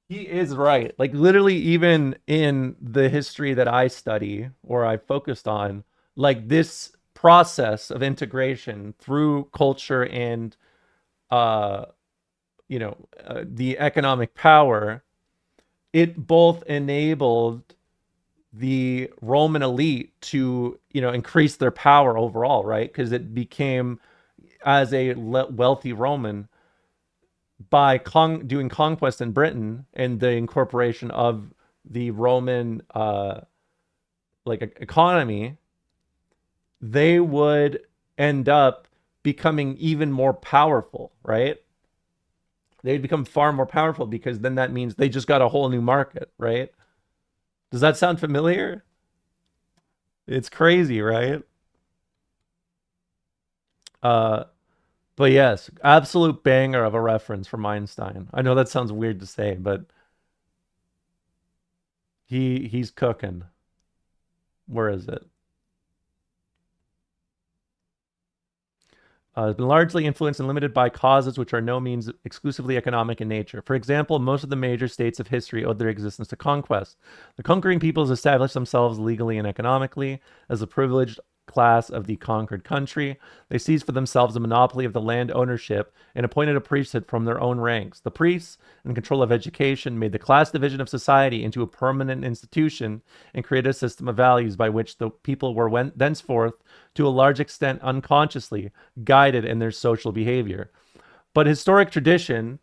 he is right. Like, literally, even in the history that I study or I focused on, like, this process of integration through culture and the economic power, it both enabled the Roman elite to increase their power overall, right? Because it became, as a wealthy Roman, by doing conquest in Britain and the incorporation of the Roman economy, they would end up becoming even more powerful, right? They'd become far more powerful because then that means they just got a whole new market, right? Does that sound familiar? It's crazy, right? But yes, absolute banger of a reference from Einstein. I know that sounds weird to say, but he's cooking. Where is it? Has been largely influenced and limited by causes which are no means exclusively economic in nature. For example, most of the major states of history owed their existence to conquest. The conquering peoples established themselves legally and economically as a privileged class of the conquered country. They seized for themselves a monopoly of the land ownership and appointed a priesthood from their own ranks. The priests, in control of education, made the class division of society into a permanent institution and created a system of values by which the people were thenceforth, to a large extent unconsciously, guided in their social behavior. But historic tradition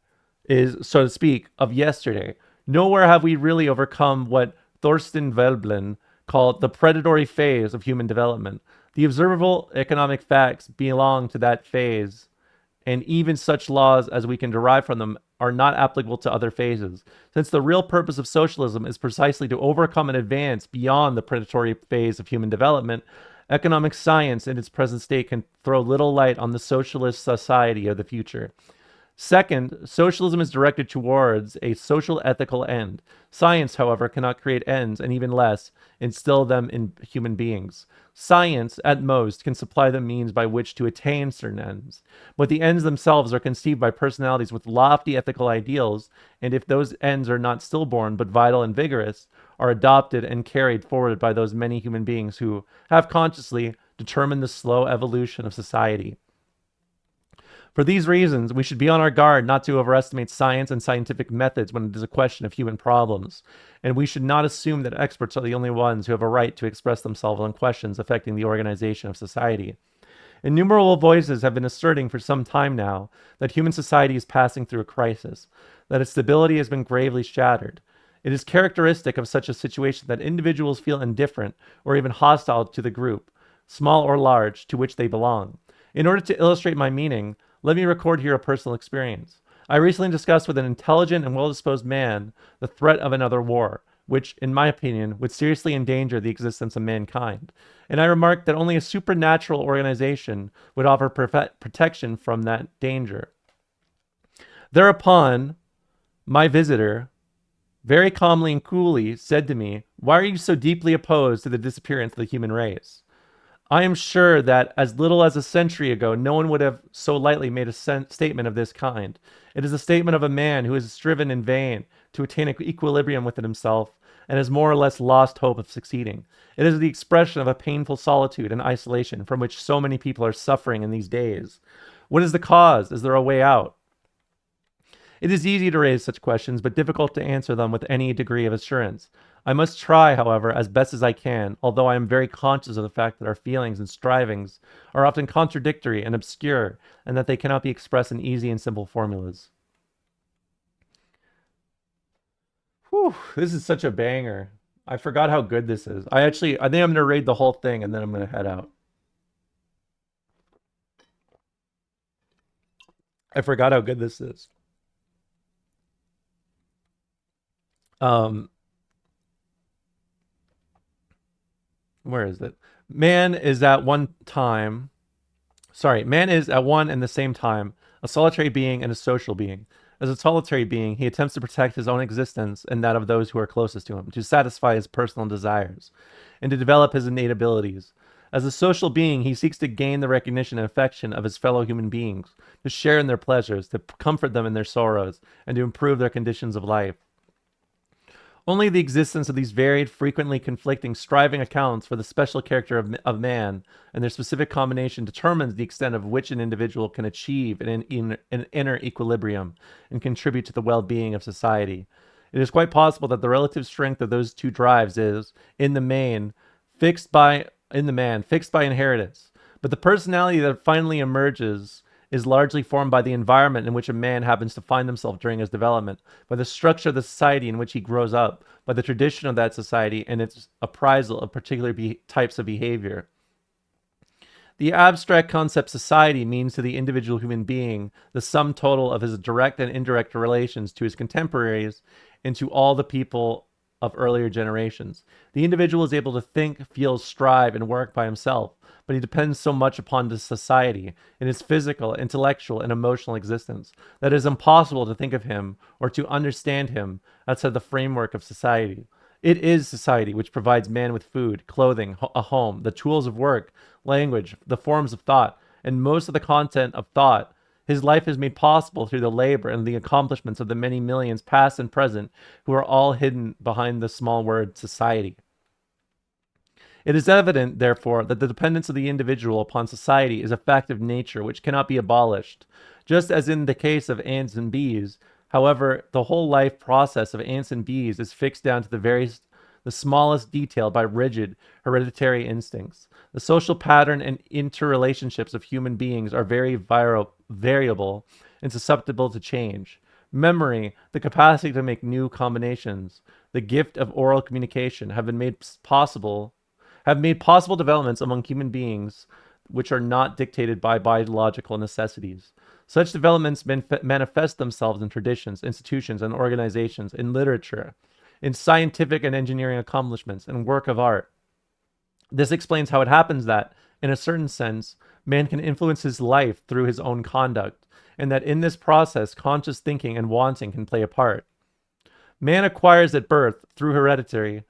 is, so to speak, of yesterday. Nowhere have we really overcome what Thorsten Veblen called the predatory phase of human development. The observable economic facts belong to that phase, and even such laws as we can derive from them are not applicable to other phases, since the real purpose of socialism is precisely to overcome and advance beyond the predatory phase of human development. Economic science in its present state can throw little light on the socialist society of the future. Second, socialism is directed towards a social ethical end. Science, however, cannot create ends, and even less, instill them in human beings. Science, at most, can supply the means by which to attain certain ends. But the ends themselves are conceived by personalities with lofty ethical ideals, and if those ends are not stillborn but vital and vigorous, are adopted and carried forward by those many human beings who have consciously determined the slow evolution of society. For these reasons, we should be on our guard not to overestimate science and scientific methods when it is a question of human problems, and we should not assume that experts are the only ones who have a right to express themselves on questions affecting the organization of society. Innumerable voices have been asserting for some time now that human society is passing through a crisis, that its stability has been gravely shattered. It is characteristic of such a situation that individuals feel indifferent or even hostile to the group, small or large, to which they belong. In order to illustrate my meaning, let me record here a personal experience. I recently discussed with an intelligent and well-disposed man the threat of another war, which, in my opinion, would seriously endanger the existence of mankind. And I remarked that only a supernatural organization would offer protection from that danger. Thereupon, my visitor, very calmly and coolly, said to me, "Why are you so deeply opposed to the disappearance of the human race? I am sure that as little as a century ago, no one would have so lightly made a statement of this kind. It is a statement of a man who has striven in vain to attain equilibrium within himself and has more or less lost hope of succeeding. It is the expression of a painful solitude and isolation from which so many people are suffering in these days. What is the cause? Is there a way out?" It is easy to raise such questions, but difficult to answer them with any degree of assurance. I must try, however, as best as I can, although I am very conscious of the fact that our feelings and strivings are often contradictory and obscure, and that they cannot be expressed in easy and simple formulas. Whew, this is such a banger. I forgot how good this is. I think I'm going to read the whole thing and then I'm going to head out. I forgot how good this is. Where is it? Man is at one and the same time a solitary being and a social being. As a solitary being, he attempts to protect his own existence and that of those who are closest to him, to satisfy his personal desires, and to develop his innate abilities. As a social being, he seeks to gain the recognition and affection of his fellow human beings, to share in their pleasures, to comfort them in their sorrows, and to improve their conditions of life. Only the existence of these varied, frequently conflicting, striving accounts for the special character of man and their specific combination determines the extent of which an individual can achieve an inner equilibrium and contribute to the well-being of society. It is quite possible that the relative strength of those two drives is, in the man, fixed by inheritance, but the personality that finally emerges is largely formed by the environment in which a man happens to find himself during his development, by the structure of the society in which he grows up, by the tradition of that society and its appraisal of particular types of behavior. The abstract concept society means to the individual human being the sum total of his direct and indirect relations to his contemporaries and to all the people of earlier generations. The individual is able to think, feel, strive, and work by himself, but he depends so much upon the society in his physical, intellectual, and emotional existence that it is impossible to think of him or to understand him outside the framework of society. It is society which provides man with food, clothing, a home, the tools of work, language, the forms of thought, and most of the content of thought. His life is made possible through the labor and the accomplishments of the many millions, past and present, who are all hidden behind the small word society. It is evident, therefore, that the dependence of the individual upon society is a fact of nature which cannot be abolished. Just as in the case of ants and bees, however, the whole life process of ants and bees is fixed down to the smallest detail by rigid, hereditary instincts. The social pattern and interrelationships of human beings are very variable and susceptible to change. Memory, the capacity to make new combinations, the gift of oral communication have made possible developments among human beings which are not dictated by biological necessities. Such developments manifest themselves in traditions, institutions, and organizations, in literature, in scientific and engineering accomplishments, and work of art. This explains how it happens that, in a certain sense, man can influence his life through his own conduct, and that in this process, conscious thinking and wanting can play a part. Man acquires at birth, through heredity,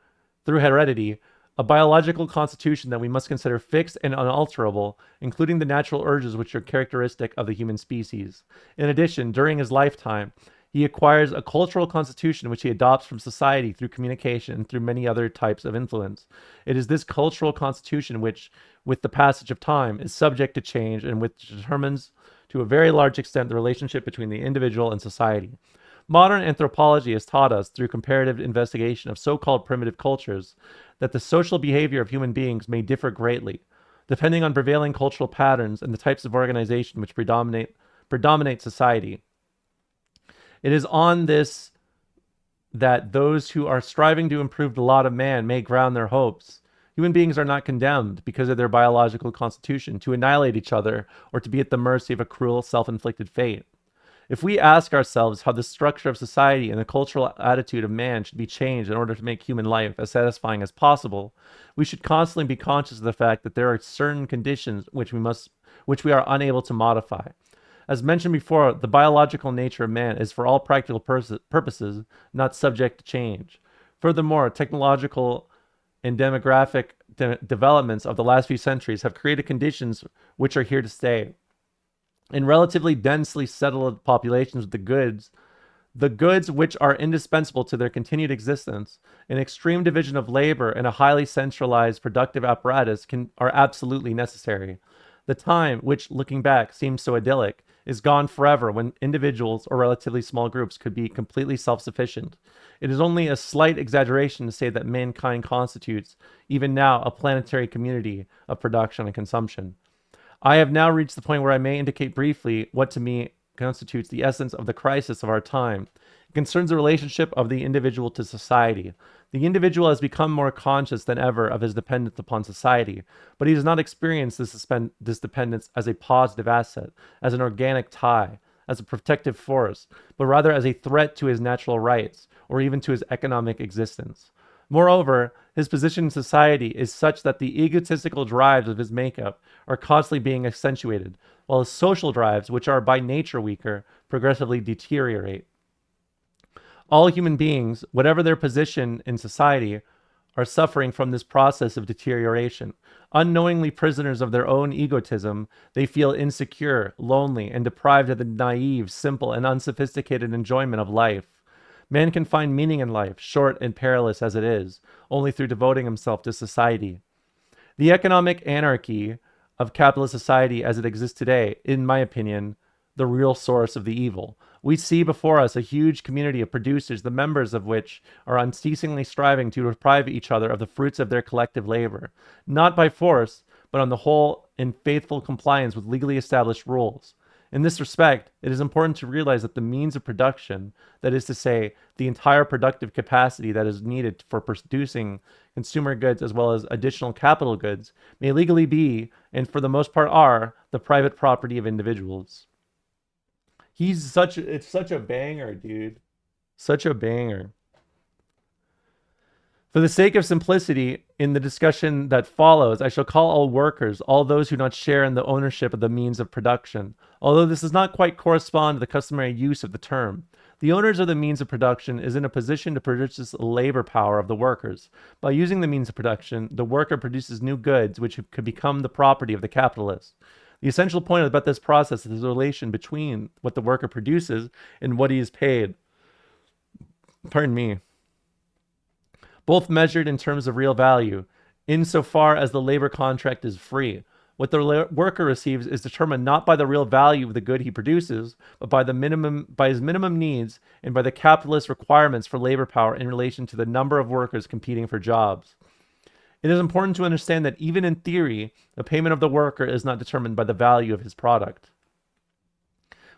a biological constitution that we must consider fixed and unalterable, including the natural urges which are characteristic of the human species. In addition, during his lifetime, he acquires a cultural constitution which he adopts from society through communication and through many other types of influence. It is this cultural constitution which, with the passage of time, is subject to change and which determines to a very large extent, the relationship between the individual and society. Modern anthropology has taught us, through comparative investigation of so-called primitive cultures, that the social behavior of human beings may differ greatly, depending on prevailing cultural patterns and the types of organization which predominate society. It is on this that those who are striving to improve the lot of man may ground their hopes. Human beings are not condemned, because of their biological constitution, to annihilate each other or to be at the mercy of a cruel, self-inflicted fate. If we ask ourselves how the structure of society and the cultural attitude of man should be changed in order to make human life as satisfying as possible, we should constantly be conscious of the fact that there are certain conditions which we are unable to modify. As mentioned before, the biological nature of man is for all practical purposes not subject to change. Furthermore, technological and demographic developments of the last few centuries have created conditions which are here to stay. In relatively densely settled populations, the goods which are indispensable to their continued existence, an extreme division of labor and a highly centralized productive apparatus are absolutely necessary. The time, which, looking back, seems so idyllic, is gone forever when individuals or relatively small groups could be completely self-sufficient. It is only a slight exaggeration to say that mankind constitutes, even now, a planetary community of production and consumption. I have now reached the point where I may indicate briefly what to me constitutes the essence of the crisis of our time. It concerns the relationship of the individual to society. The individual has become more conscious than ever of his dependence upon society, but he does not experience this dependence as a positive asset, as an organic tie, as a protective force, but rather as a threat to his natural rights, or even to his economic existence. Moreover, his position in society is such that the egotistical drives of his makeup are constantly being accentuated, while his social drives, which are by nature weaker, progressively deteriorate. All human beings, whatever their position in society, are suffering from this process of deterioration. Unknowingly prisoners of their own egotism, they feel insecure, lonely, and deprived of the naive, simple, and unsophisticated enjoyment of life. Man can find meaning in life, short and perilous as it is, only through devoting himself to society. The economic anarchy of capitalist society as it exists today, in my opinion, the real source of the evil. We see before us a huge community of producers, the members of which are unceasingly striving to deprive each other of the fruits of their collective labor, not by force, but on the whole in faithful compliance with legally established rules. In this respect, it is important to realize that the means of production, that is to say, the entire productive capacity that is needed for producing consumer goods as well as additional capital goods, may legally be, and for the most part are, the private property of individuals. It's such a banger, dude. Such a banger. For the sake of simplicity, in the discussion that follows, I shall call all workers, all those who do not share in the ownership of the means of production, although this does not quite correspond to the customary use of the term. The owners of the means of production is in a position to produce the labor power of the workers. By using the means of production, the worker produces new goods which could become the property of the capitalist. The essential point about this process is the relation between what the worker produces and what he is paid. Pardon me. Both measured in terms of real value, insofar as the labor contract is free. What the worker receives is determined not by the real value of the good he produces, but by his minimum needs and by the capitalist requirements for labor power in relation to the number of workers competing for jobs. It is important to understand that even in theory, the payment of the worker is not determined by the value of his product.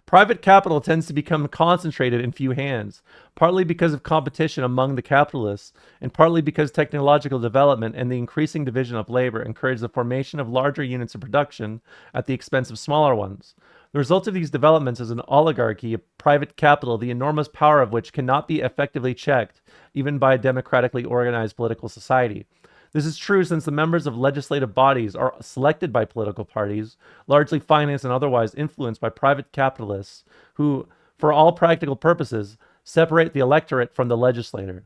Private capital tends to become concentrated in few hands, partly because of competition among the capitalists, and partly because technological development and the increasing division of labor encourage the formation of larger units of production at the expense of smaller ones. The result of these developments is an oligarchy of private capital, the enormous power of which cannot be effectively checked, even by a democratically organized political society. This is true since the members of legislative bodies are selected by political parties, largely financed and otherwise influenced by private capitalists who, for all practical purposes, separate the electorate from the legislature.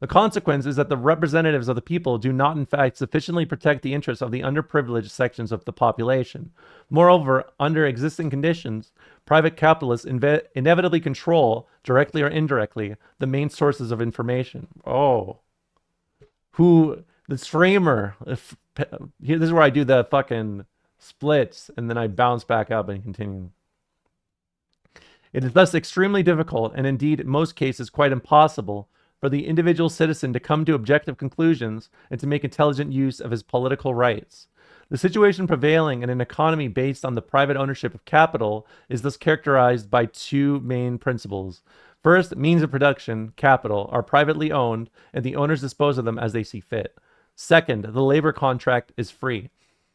The consequence is that the representatives of the people do not, in fact, sufficiently protect the interests of the underprivileged sections of the population. Moreover, under existing conditions, private capitalists inevitably control, directly or indirectly, the main sources of information. The streamer. This is where I do the fucking splits, and then I bounce back up and continue. It is thus extremely difficult, and indeed in most cases quite impossible, for the individual citizen to come to objective conclusions and to make intelligent use of his political rights. The situation prevailing in an economy based on the private ownership of capital is thus characterized by two main principles. First, means of production, capital, are privately owned, and the owners dispose of them as they see fit. Second, the labor contract is free.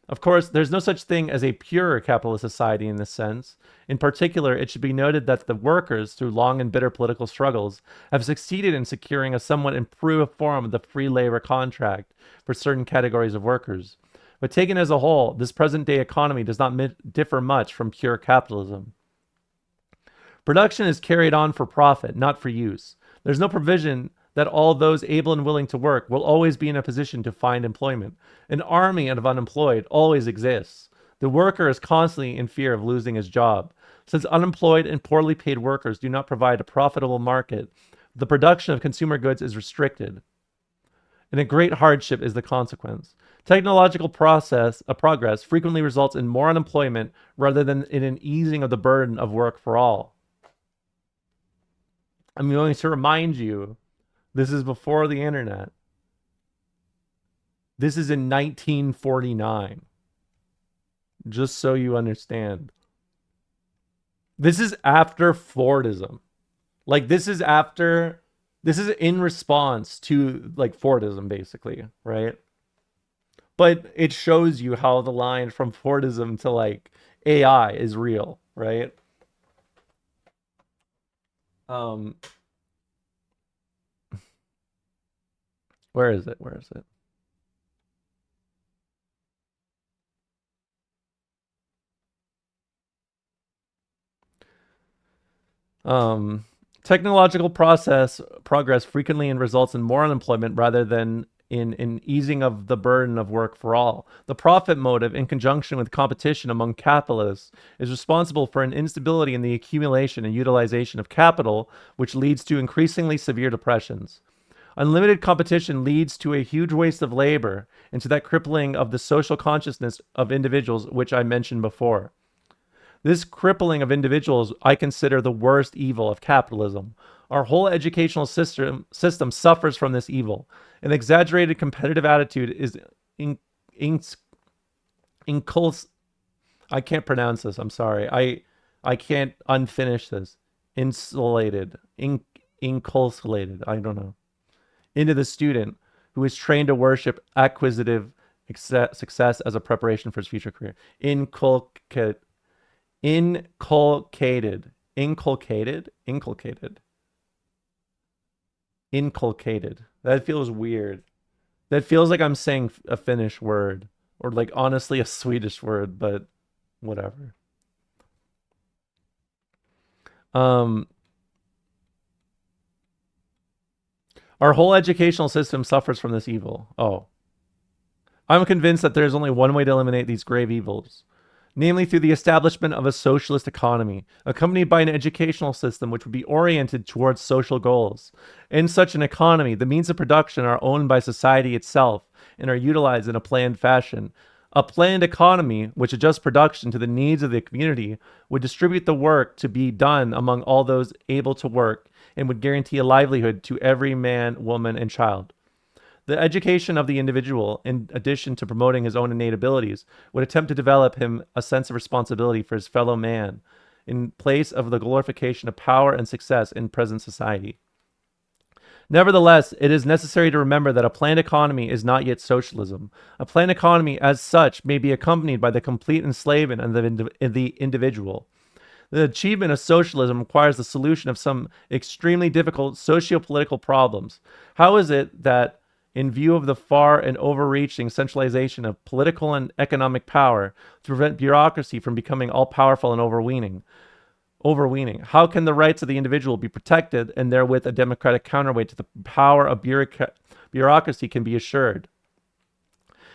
Of course, there's no such thing as a pure capitalist society in this sense. In particular, it should be noted that the workers, through long and bitter political struggles, have succeeded in securing a somewhat improved form of the free labor contract for certain categories of workers. But taken as a whole, this present-day economy does not differ much from pure capitalism. Production is carried on for profit, not for use. There's no provision that all those able and willing to work will always be in a position to find employment. An army of unemployed always exists. The worker is constantly in fear of losing his job. Since unemployed and poorly paid workers do not provide a profitable market, the production of consumer goods is restricted, and a great hardship is the consequence. Technological progress frequently results in more unemployment rather than in an easing of the burden of work for all. I'm going to remind you, this is before the internet. This is in 1949. Just so you understand. This is after Fordism. Like, this is in response to, like, Fordism, basically, right? But it shows you how the line from Fordism to, like, AI is real, right? Where is it? Where is it? Technological progress frequently results in more unemployment rather than in an easing of the burden of work for all. The profit motive, in conjunction with competition among capitalists, is responsible for an instability in the accumulation and utilization of capital, which leads to increasingly severe depressions. Unlimited competition leads to a huge waste of labor and to that crippling of the social consciousness of individuals, which I mentioned before. This crippling of individuals I consider the worst evil of capitalism. Our whole educational system suffers from this evil. An exaggerated competitive attitude is I can't pronounce this, I'm sorry. I can't unfinish this. Inculcated, I don't know. Into the student who is trained to worship acquisitive success as a preparation for his future career. Inculcated. That feels weird. That feels like I'm saying a Finnish word, or like honestly a Swedish word, but whatever. Our whole educational system suffers from this evil. Oh. I'm convinced that there is only one way to eliminate these grave evils, namely through the establishment of a socialist economy, accompanied by an educational system which would be oriented towards social goals. In such an economy, the means of production are owned by society itself and are utilized in a planned fashion. A planned economy, which adjusts production to the needs of the community, would distribute the work to be done among all those able to work and would guarantee a livelihood to every man, woman, and child. The education of the individual, in addition to promoting his own innate abilities, would attempt to develop him a sense of responsibility for his fellow man, in place of the glorification of power and success in present society. Nevertheless, it is necessary to remember that a planned economy is not yet socialism. A planned economy, as such, may be accompanied by the complete enslavement of the individual. The achievement of socialism requires the solution of some extremely difficult socio-political problems. How is it that, in view of the far and overreaching centralization of political and economic power to prevent bureaucracy from becoming all-powerful and overweening, how can the rights of the individual be protected and therewith a democratic counterweight to the power of bureaucracy can be assured?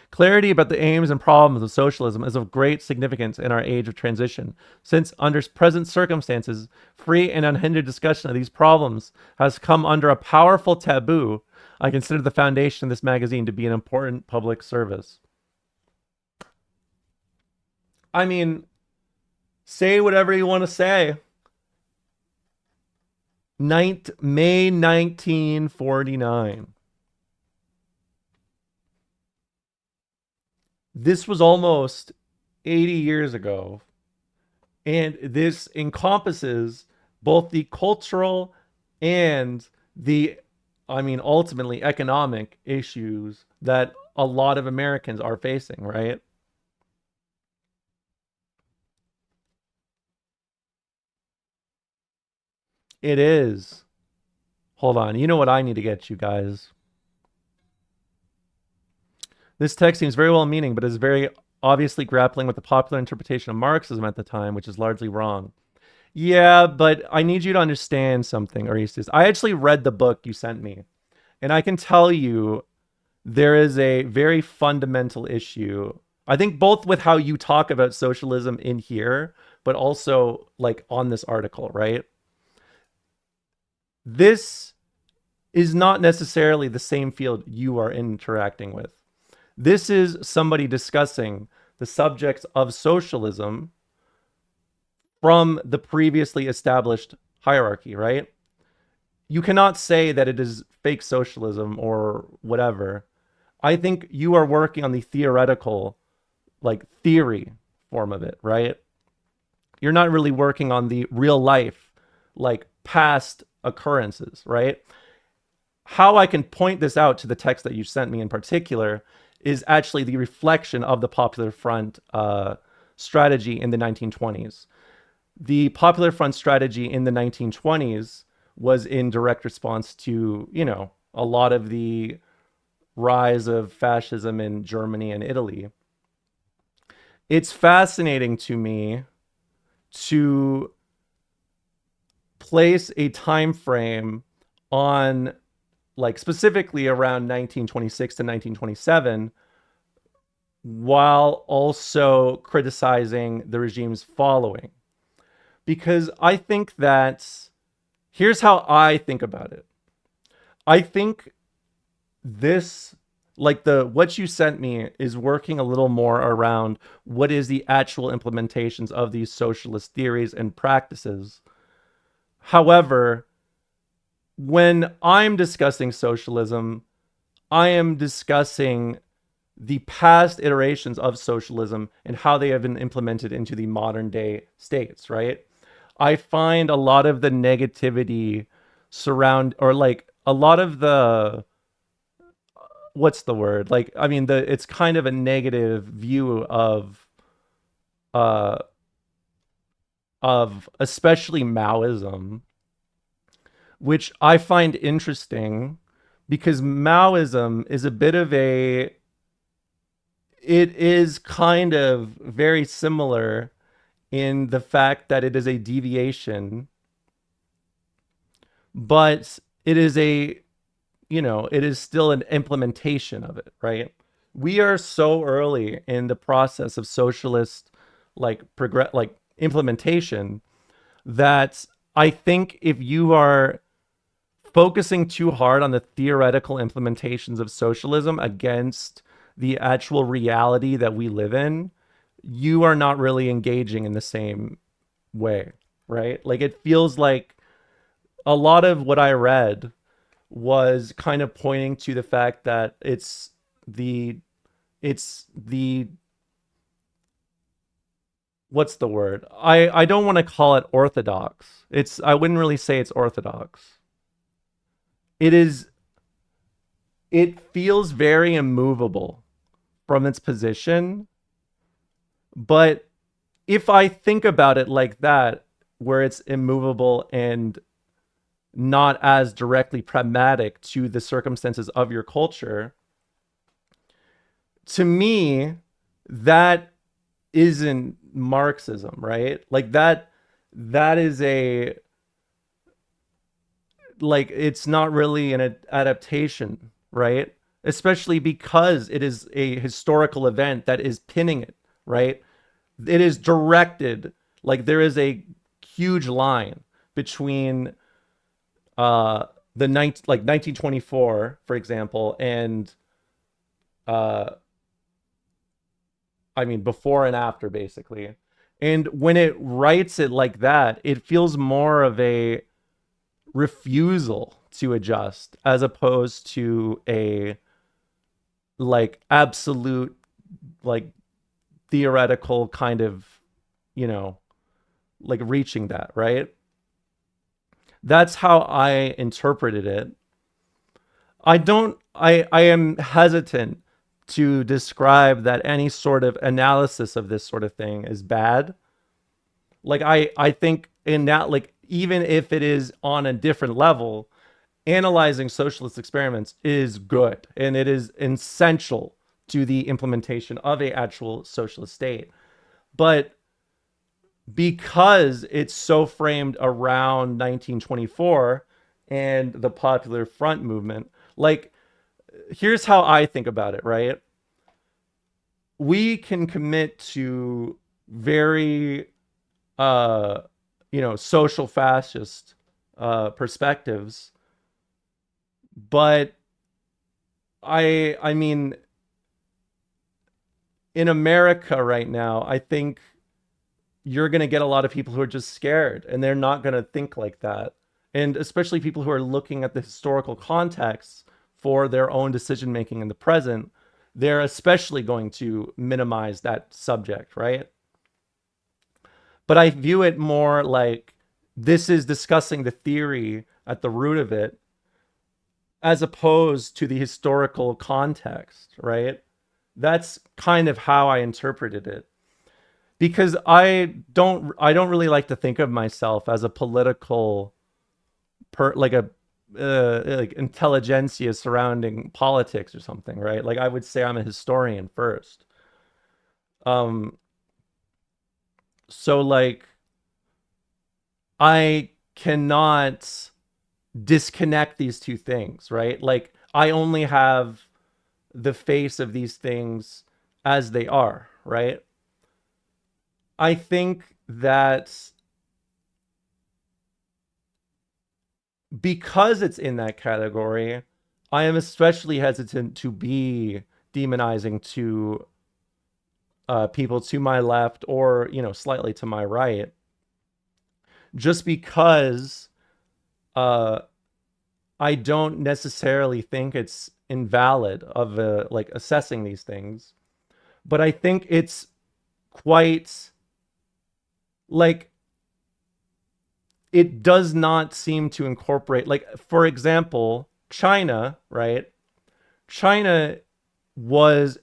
Clarity about the aims and problems of socialism is of great significance in our age of transition, since under present circumstances, free and unhindered discussion of these problems has come under a powerful taboo. I consider the foundation of this magazine to be an important public service. I mean, say whatever you want to say. May 1949. This was almost 80 years ago. And this encompasses both the cultural and the, I mean, ultimately economic issues that a lot of Americans are facing, right? It is. Hold on. You know what I need to get you guys? This text seems very well meaning, but is very obviously grappling with the popular interpretation of Marxism at the time, which is largely wrong. Yeah, but I need you to understand something, Orestes. I actually read the book you sent me, and I can tell you there is a very fundamental issue. I think both with how you talk about socialism in here, but also like on this article, right? This is not necessarily the same field you are interacting with. This is somebody discussing the subjects of socialism from the previously established hierarchy, right? You cannot say that it is fake socialism or whatever. I think you are working on the theoretical, like theory form of it, right? You're not really working on the real life, like past occurrences, right? How I can point this out to the text that you sent me in particular is actually the reflection of the Popular Front strategy in the 1920s. The Popular Front strategy in the 1920s was in direct response to, you know, a lot of the rise of fascism in Germany and Italy. It's fascinating to me to place a time frame on, like, specifically around 1926 to 1927, while also criticizing the regimes following. Because I think that, here's how I think about it. I think this, like what you sent me is working a little more around what is the actual implementations of these socialist theories and practices. However, when I'm discussing socialism, I am discussing the past iterations of socialism and how they have been implemented into the modern day states, right? I find a lot of the negativity surround, or like a lot of the, what's the word? Like, I mean, it's kind of a negative view uh of especially Maoism, which I find interesting because Maoism is a bit of a, it is kind of very similar in the fact that it is a deviation, but it is a, you know, it is still an implementation of it, right? We are so early in the process of socialist, like, implementation, that I think if you are focusing too hard on the theoretical implementations of socialism against the actual reality that we live in, you are not really engaging in the same way, right? Like, it feels like a lot of what I read was kind of pointing to the fact that it's the what's the word? I don't want to call it orthodox. I wouldn't really say it's orthodox. It feels very immovable from its position. But if I think about it like that, where it's immovable and not as directly pragmatic to the circumstances of your culture, to me, that isn't Marxism, right? Like that is a, like, it's not really an adaptation, right? Especially because it is a historical event that is pinning it, right? It is directed, like there is a huge line between the 1924, for example, and I mean, before and after, basically. And when it writes it like that, it feels more of a refusal to adjust as opposed to a like absolute like theoretical kind of, you know, like reaching that, right? That's how I interpreted it. I am hesitant to describe that any sort of analysis of this sort of thing is bad. Like I think in that, like, even if it is on a different level, analyzing socialist experiments is good and it is essential to the implementation of a actual socialist state. But because it's so framed around 1924 and the Popular Front movement, like, here's how I think about it, right? We can commit to very social fascist perspectives, but I mean, in America right now, I think you're going to get a lot of people who are just scared and they're not going to think like that. And especially people who are looking at the historical context for their own decision making in the present, they're especially going to minimize that subject, right? But I view it more like this is discussing the theory at the root of it, as opposed to the historical context, right? That's kind of how I interpreted it. Because I don't really like to think of myself as a political like intelligentsia surrounding politics or something, right? Like I would say I'm a historian first. So like I cannot disconnect these two things, right? Like I only have the face of these things as they are, right? I think that because it's in that category, I am especially hesitant to be demonizing to people to my left or, slightly to my right, just because I don't necessarily think it's invalid of like assessing these things, but I think it's quite like it does not seem to incorporate, like, for example, China, right? China was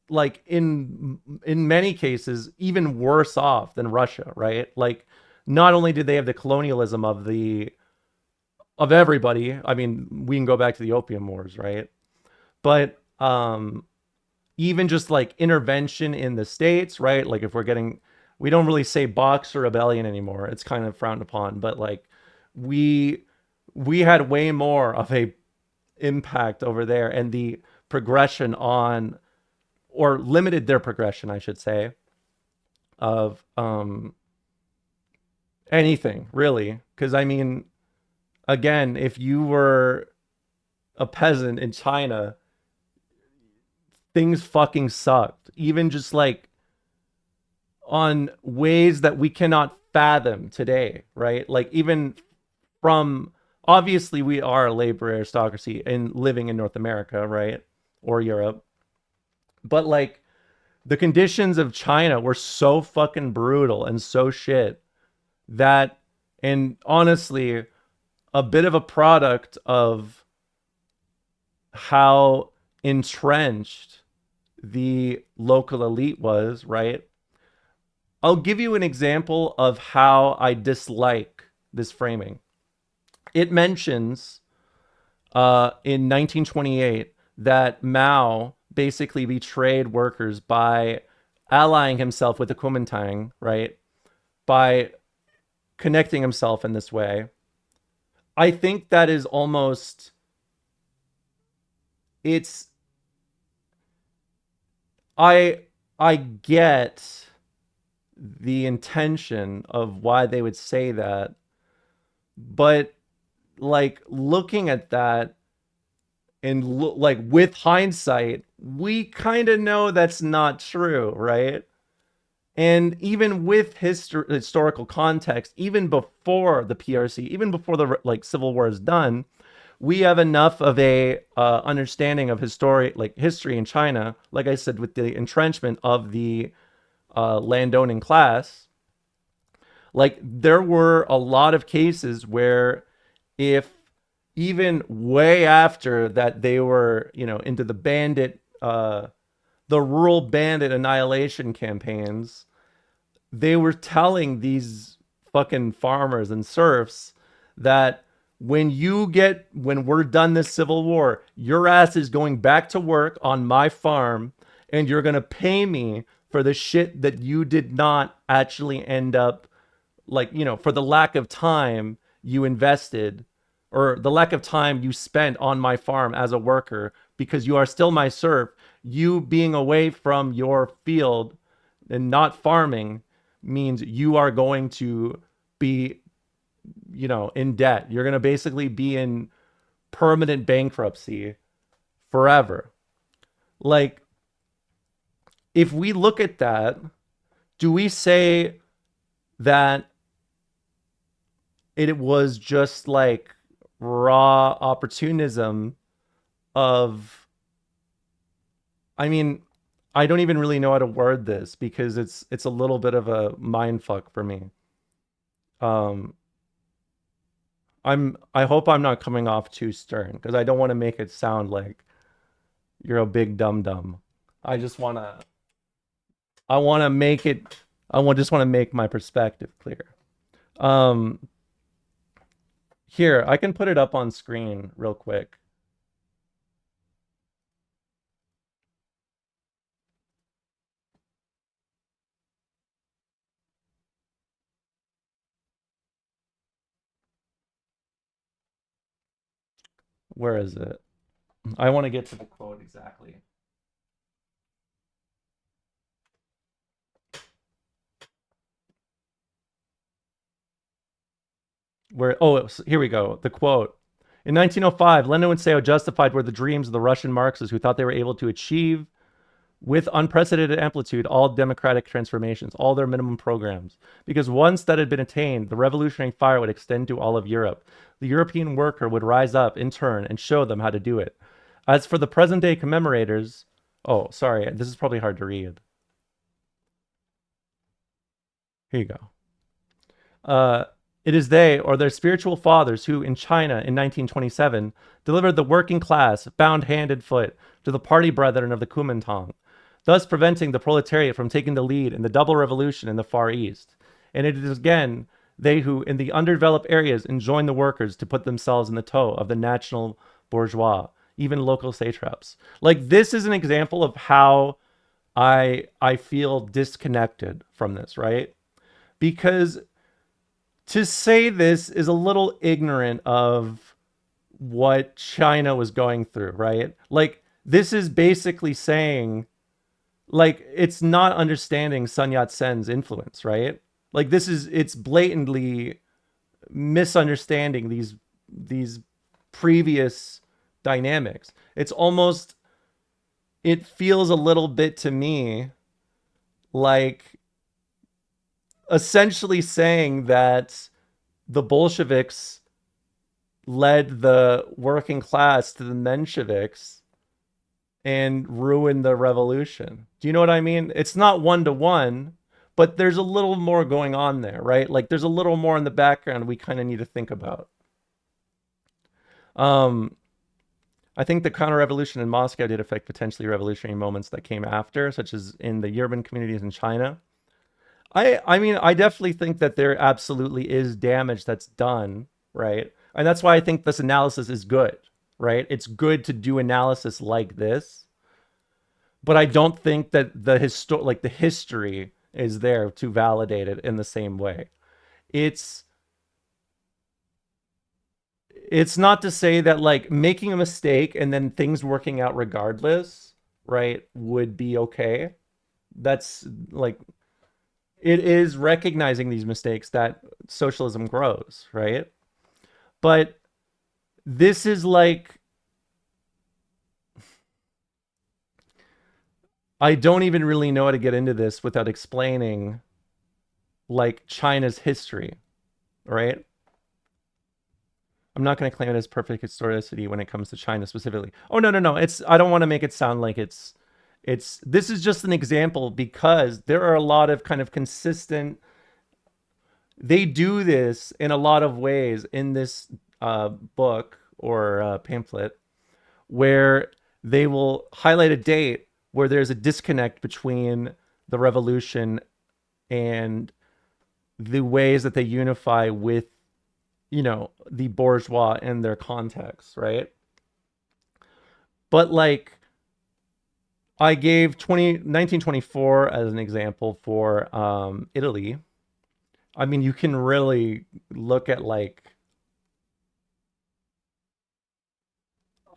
like in many cases even worse off than Russia, right? Like not only did they have the colonialism of everybody, I mean, we can go back to the Opium Wars, right? But even just like intervention in the states, right? Like if we don't really say Boxer Rebellion anymore. It's kind of frowned upon, but like we had way more of a impact over there, and the progression on, or limited their progression, I should say, of anything really. Because I mean, again, if you were a peasant in China, things fucking sucked. Even just like on ways that we cannot fathom today, right? Like even from, obviously we are a labor aristocracy and living in North America, right? Or Europe. But like the conditions of China were so fucking brutal and so shit that, and honestly, a bit of a product of how entrenched the local elite was, right? I'll give you an example of how I dislike this framing. It mentions in 1928 that Mao basically betrayed workers by allying himself with the Kuomintang, right? By connecting himself in this way. I think that is almost, it's, I get the intention of why they would say that, but like looking at that and like with hindsight, we kind of know that's not true, right? And even with historical context, even before the PRC, even before the Civil War is done, we have enough of a understanding of history in China, like I said, with the entrenchment of the landowning class. Like, there were a lot of cases where if even way after that they were, into the bandit, the rural bandit annihilation campaigns, they were telling these fucking farmers and serfs that when we're done this civil war, your ass is going back to work on my farm and you're going to pay me for the shit that you did not actually end up, for the lack of time you invested or the lack of time you spent on my farm as a worker, because you are still my serf. You being away from your field and not farming means you are going to be, in debt. You're going to basically be in permanent bankruptcy forever. Like, if we look at that, do we say that it was just like raw opportunism of, I mean, I don't even really know how to word this because it's a little bit of a mind fuck for me. I hope I'm not coming off too stern because I don't want to make it sound like you're a big dum-dum. I just want to make it, just want to make my perspective clear. Here, I can put it up on screen real quick. Where is it? I want to get to the quote exactly. Here we go. The quote. In 1905, Lenin would say how justified were the dreams of the Russian Marxists who thought they were able to achieve with unprecedented amplitude all democratic transformations, all their minimum programs. Because once that had been attained, the revolutionary fire would extend to all of Europe. The European worker would rise up in turn and show them how to do it. As for the present day commemorators, oh, sorry, this is probably hard to read. Here you go. It is they or their spiritual fathers who, in China in 1927, delivered the working class, bound hand and foot, to the party brethren of the Kuomintang, thus preventing the proletariat from taking the lead in the double revolution in the Far East. And it is again they who, in the underdeveloped areas, enjoin the workers to put themselves in the tow of the national bourgeois, even local satraps. Like, this is an example of how I feel disconnected from this, right? Because to say this is a little ignorant of what China was going through, right? Like, this is basically saying, like, it's not understanding Sun Yat-sen's influence, right? Like, it's blatantly misunderstanding these previous dynamics. It's almost, it feels a little bit to me like essentially saying that the Bolsheviks led the working class to the Mensheviks and ruined the revolution. Do you know what I mean? It's not one-to-one, but there's a little more going on there, right? Like, there's a little more in the background we kind of need to think about. I think the counter-revolution in Moscow did affect potentially revolutionary moments that came after, such as in the urban communities in China. I mean, I definitely think that there absolutely is damage that's done, right? And that's why I think this analysis is good, right? It's good to do analysis like this. But I don't think that the history is there to validate it in the same way. It's not to say that, like, making a mistake and then things working out regardless, right, would be okay. That's like, it is recognizing these mistakes that socialism grows, right? But this is like, I don't even really know how to get into this without explaining like China's history, right? I'm not going to claim it as perfect historicity when it comes to China specifically. Oh, no. I don't want to make it sound like this is just an example because there are a lot of kind of consistent, they do this in a lot of ways in this book or pamphlet where they will highlight a date where there's a disconnect between the revolution and the ways that they unify with, you know, the bourgeois in their context, right? But like I gave 1924 as an example for Italy. I mean, you can really look at like,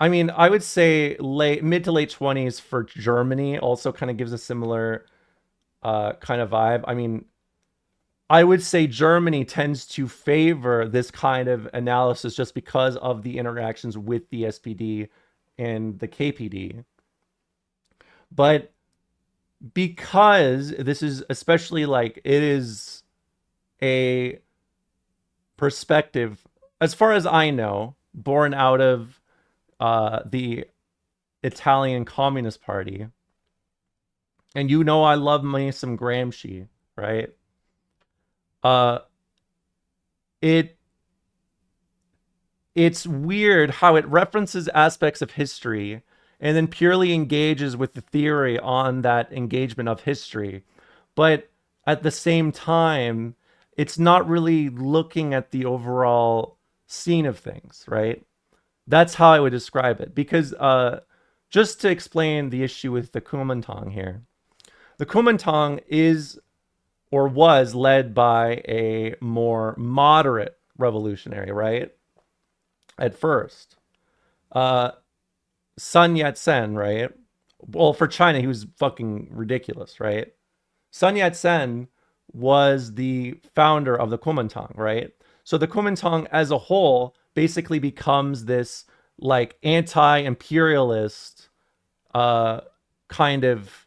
I mean, I would say mid to late 20s for Germany also kind of gives a similar kind of vibe. I mean, I would say Germany tends to favor this kind of analysis just because of the interactions with the SPD and the KPD. But because this is especially like, it is a perspective, as far as I know, born out of the Italian Communist Party. And you know I love me some Gramsci, right? It's weird how it references aspects of history and then purely engages with the theory on that engagement of history. But at the same time, it's not really looking at the overall scene of things, right? That's how I would describe it. Because just to explain the issue with the Kuomintang here, the Kuomintang is or was led by a more moderate revolutionary, right? At first. Sun Yat-sen, right? Well, for China, he was fucking ridiculous, right? Sun Yat-sen was the founder of the Kuomintang, right? So the Kuomintang as a whole basically becomes this like anti-imperialist kind of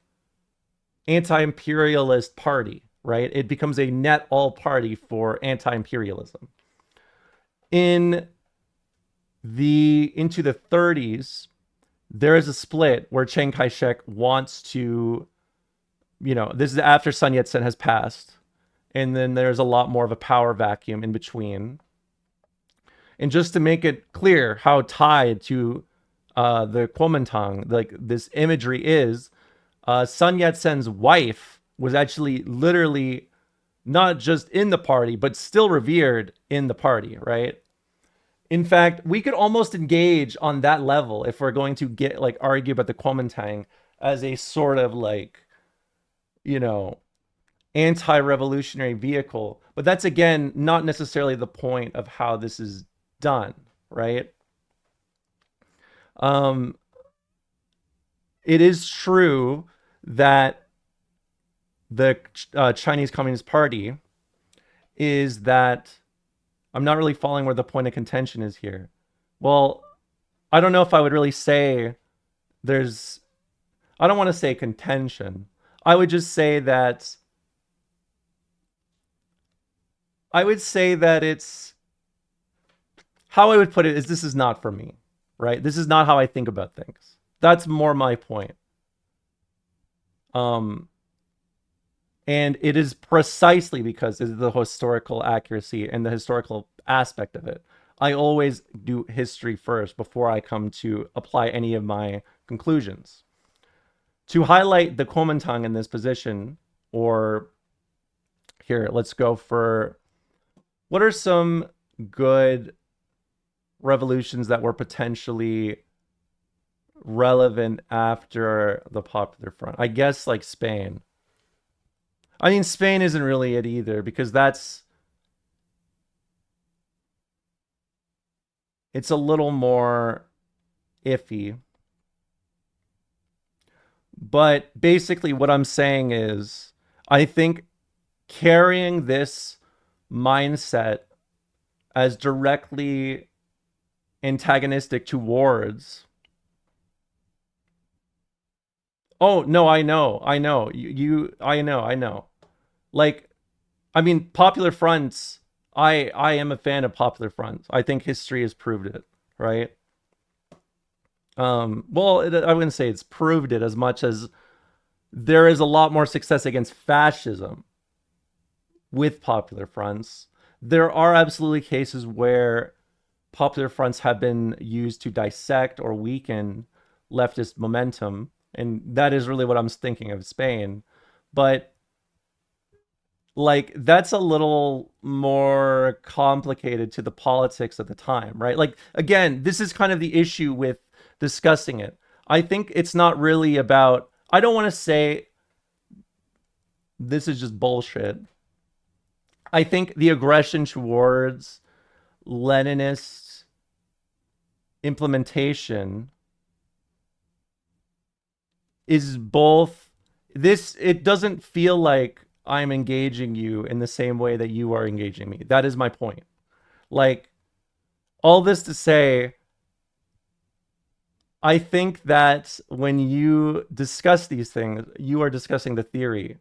anti-imperialist party, right? It becomes a net all party for anti-imperialism. Into the 30s, there is a split where Chiang Kai-shek wants to, you know, this is after Sun Yat-sen has passed, and then there's a lot more of a power vacuum in between. And just to make it clear how tied to the Kuomintang, like this imagery is, Sun Yat-sen's wife was actually literally not just in the party, but still revered in the party, right? In fact, we could almost engage on that level if we're going to get like argue about the Kuomintang as a sort of like, you know, anti-revolutionary vehicle. But that's again not necessarily the point of how this is done, right? It is true that the Chinese Communist Party is that, I'm not really following where the point of contention is here. Well, I don't know if I would really say I don't want to say contention. I would just say that it's, how I would put it is, this is not for me, right? This is not how I think about things. That's more my point. And it is precisely because of the historical accuracy and the historical aspect of it. I always do history first before I come to apply any of my conclusions. To highlight the Kuomintang in this position, or here, let's go for, what are some good revolutions that were potentially relevant after the Popular Front? I guess like Spain. I mean, Spain isn't really it either, because it's a little more iffy. But basically what I'm saying is, I think carrying this mindset as directly antagonistic towards Oh, no, I know. I know. I know. Like, I mean, Popular Fronts, I am a fan of Popular Fronts. I think history has proved it, right? Well, I wouldn't say it's proved it as much as there is a lot more success against fascism with Popular Fronts. There are absolutely cases where Popular Fronts have been used to dissect or weaken leftist momentum, and that is really what I'm thinking of Spain. But like, that's a little more complicated to the politics at the time, right? Like, again, this is kind of the issue with discussing it. I think it's not really about, I don't want to say this is just bullshit. I think the aggression towards Leninist implementation is both this, it doesn't feel like I'm engaging you in the same way that you are engaging me. That is my point. Like, all this to say, I think that when you discuss these things, you are discussing the theory.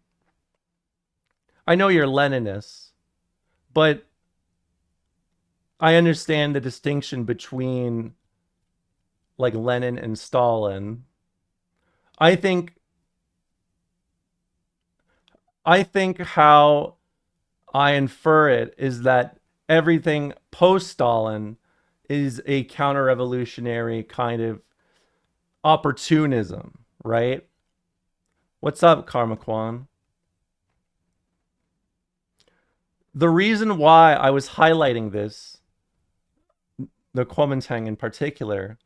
I know you're Leninist, but I understand the distinction between like Lenin and Stalin. I think how I infer it is that everything post-Stalin is a counter-revolutionary kind of opportunism, right? What's up, Karma Kwan? The reason why I was highlighting this, the Kuomintang in particular,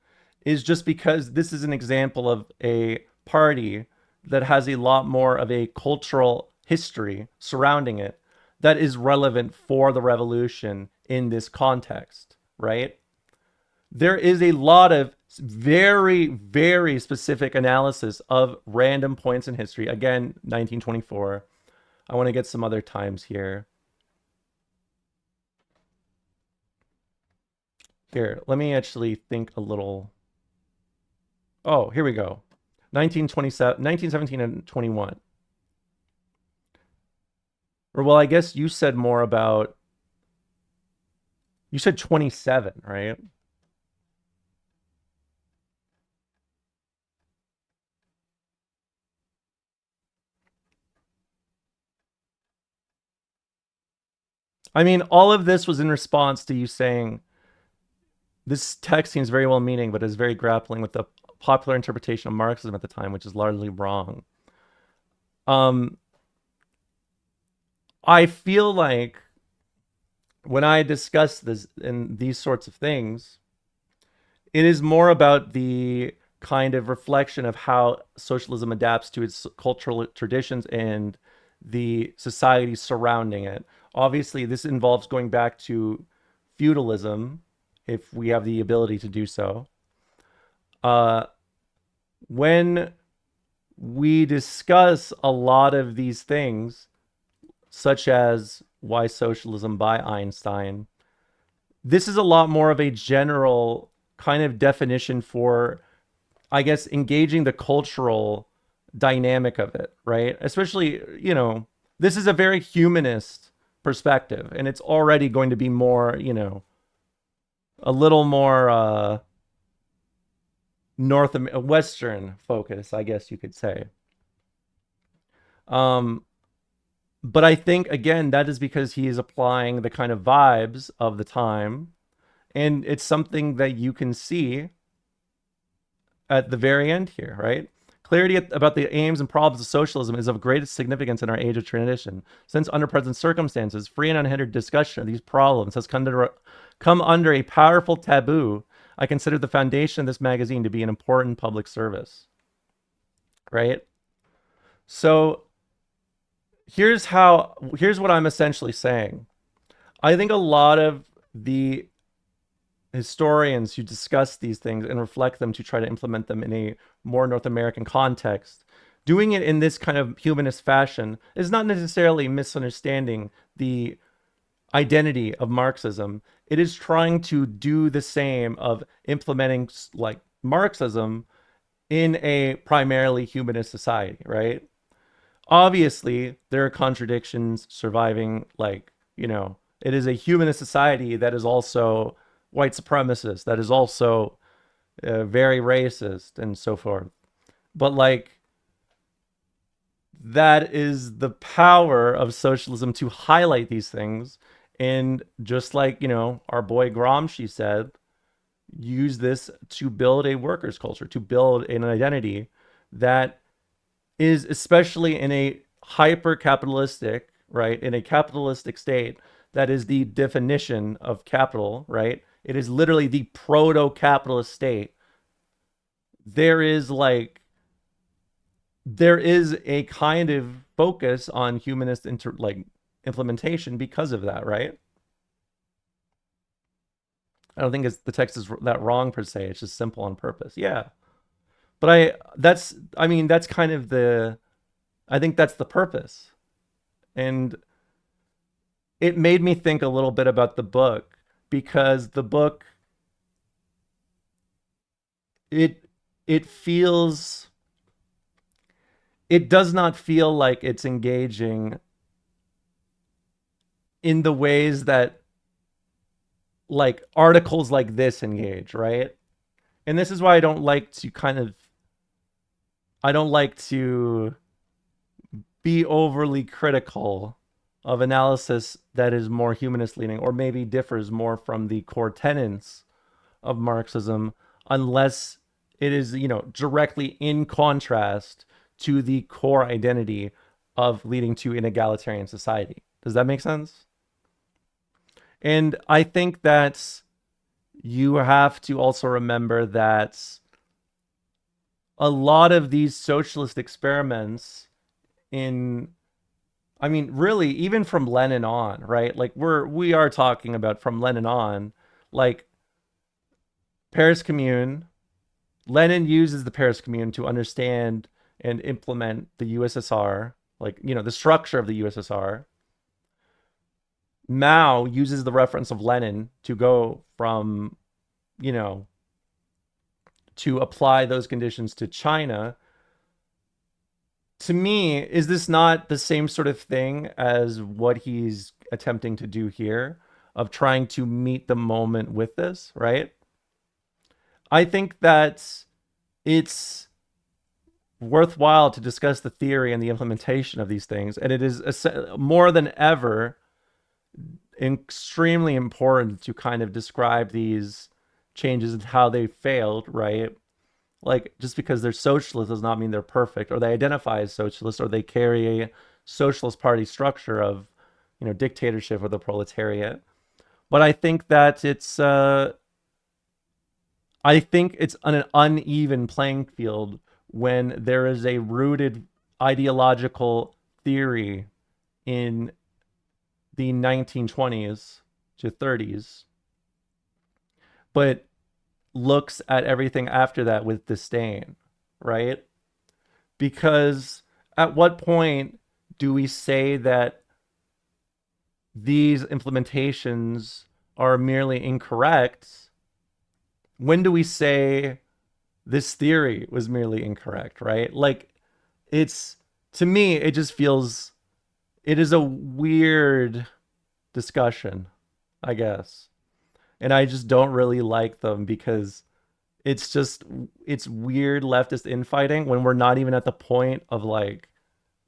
is just because this is an example of a party that has a lot more of a cultural history surrounding it that is relevant for the revolution in this context, right? There is a lot of very, very specific analysis of random points in history. Again, 1924. I want to get some other times here. Here, let me actually think a little. Oh, here we go. 1917 and 21. Or, well, I guess you said more about, you said 27, right? I mean, all of this was in response to you saying, this text seems very well-meaning, but is very grappling with the popular interpretation of Marxism at the time, which is largely wrong. I feel like when I discuss this and these sorts of things, it is more about the kind of reflection of how socialism adapts to its cultural traditions and the society surrounding it. Obviously, this involves going back to feudalism, if we have the ability to do so. When we discuss a lot of these things, such as Why Socialism by Einstein, this is a lot more of a general kind of definition for, I guess, engaging the cultural dynamic of it, right? Especially, you know, this is a very humanist perspective, and it's already going to be more, you know, a little more Western focus, I guess you could say. But I think, again, that is because he is applying the kind of vibes of the time, and it's something that you can see at the very end here, right? Clarity about the aims and problems of socialism is of greatest significance in our age of transition. Since under present circumstances, free and unhindered discussion of these problems has come under a powerful taboo, I consider the foundation of this magazine to be an important public service, right? So here's what I'm essentially saying. I think a lot of the historians who discuss these things and reflect them to try to implement them in a more North American context, doing it in this kind of humanist fashion is not necessarily misunderstanding the identity of Marxism. It is trying to do the same of implementing like Marxism in a primarily humanist society, right? Obviously, there are contradictions surviving, like, you know, it is a humanist society that is also white supremacist, that is also very racist and so forth. But like, that is the power of socialism to highlight these things. And just like, you know, our boy Gramsci said, use this to build a workers' culture, to build an identity that is, especially in a hyper capitalistic, right, in a capitalistic state, that is the definition of capital, right? It is literally the proto-capitalist state. There is a kind of focus on humanist implementation because of that, right? I don't think the text is that wrong per se. It's just simple on purpose. Yeah. But that's kind of I think that's the purpose. And it made me think a little bit about the book, because the book, it does not feel like it's engaging in the ways that like articles like this engage, right? And this is why I don't like to be overly critical of analysis that is more humanist leaning, or maybe differs more from the core tenets of Marxism, unless it is, you know, directly in contrast to the core identity of leading to an egalitarian society. Does that make sense? And I think that you have to also remember that a lot of these socialist experiments really, even from Lenin on, right? Like we are talking about from Lenin on, like Paris Commune. Lenin uses the Paris Commune to understand and implement the USSR, like, you know, the structure of the USSR. Mao uses the reference of Lenin to go from, you know, to apply those conditions to China. To me, is this not the same sort of thing as what he's attempting to do here, of trying to meet the moment with this, right? I think that it's worthwhile to discuss the theory and the implementation of these things, and it is more than ever extremely important to kind of describe these changes and how they failed, right? Like, just because they're socialist does not mean they're perfect, or they identify as socialist, or they carry a socialist party structure of, you know, dictatorship or the proletariat. But I think that it's an uneven playing field when there is a rooted ideological theory in the 1920s to 30s, but looks at everything after that with disdain, right? Because at what point do we say that these implementations are merely incorrect? When do we say this theory was merely incorrect, right? Like, to me, it just feels, it is a weird discussion, I guess. And I just don't really like them, because it's weird leftist infighting when we're not even at the point of like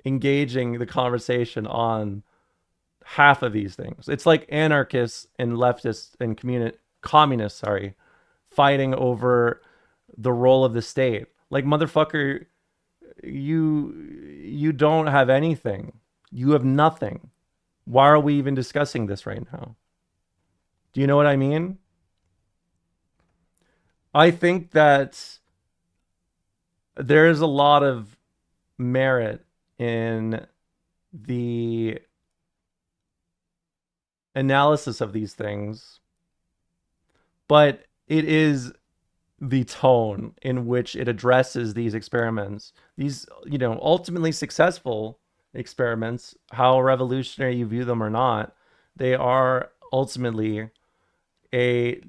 engaging the conversation on half of these things. It's like anarchists and leftists and communists, fighting over the role of the state. Like, motherfucker, you don't have anything. You have nothing. Why are we even discussing this right now? Do you know what I mean? I think that there is a lot of merit in the analysis of these things, but it is the tone in which it addresses these experiments, these, you know, ultimately successful experiments, how revolutionary you view them or not, they are ultimately a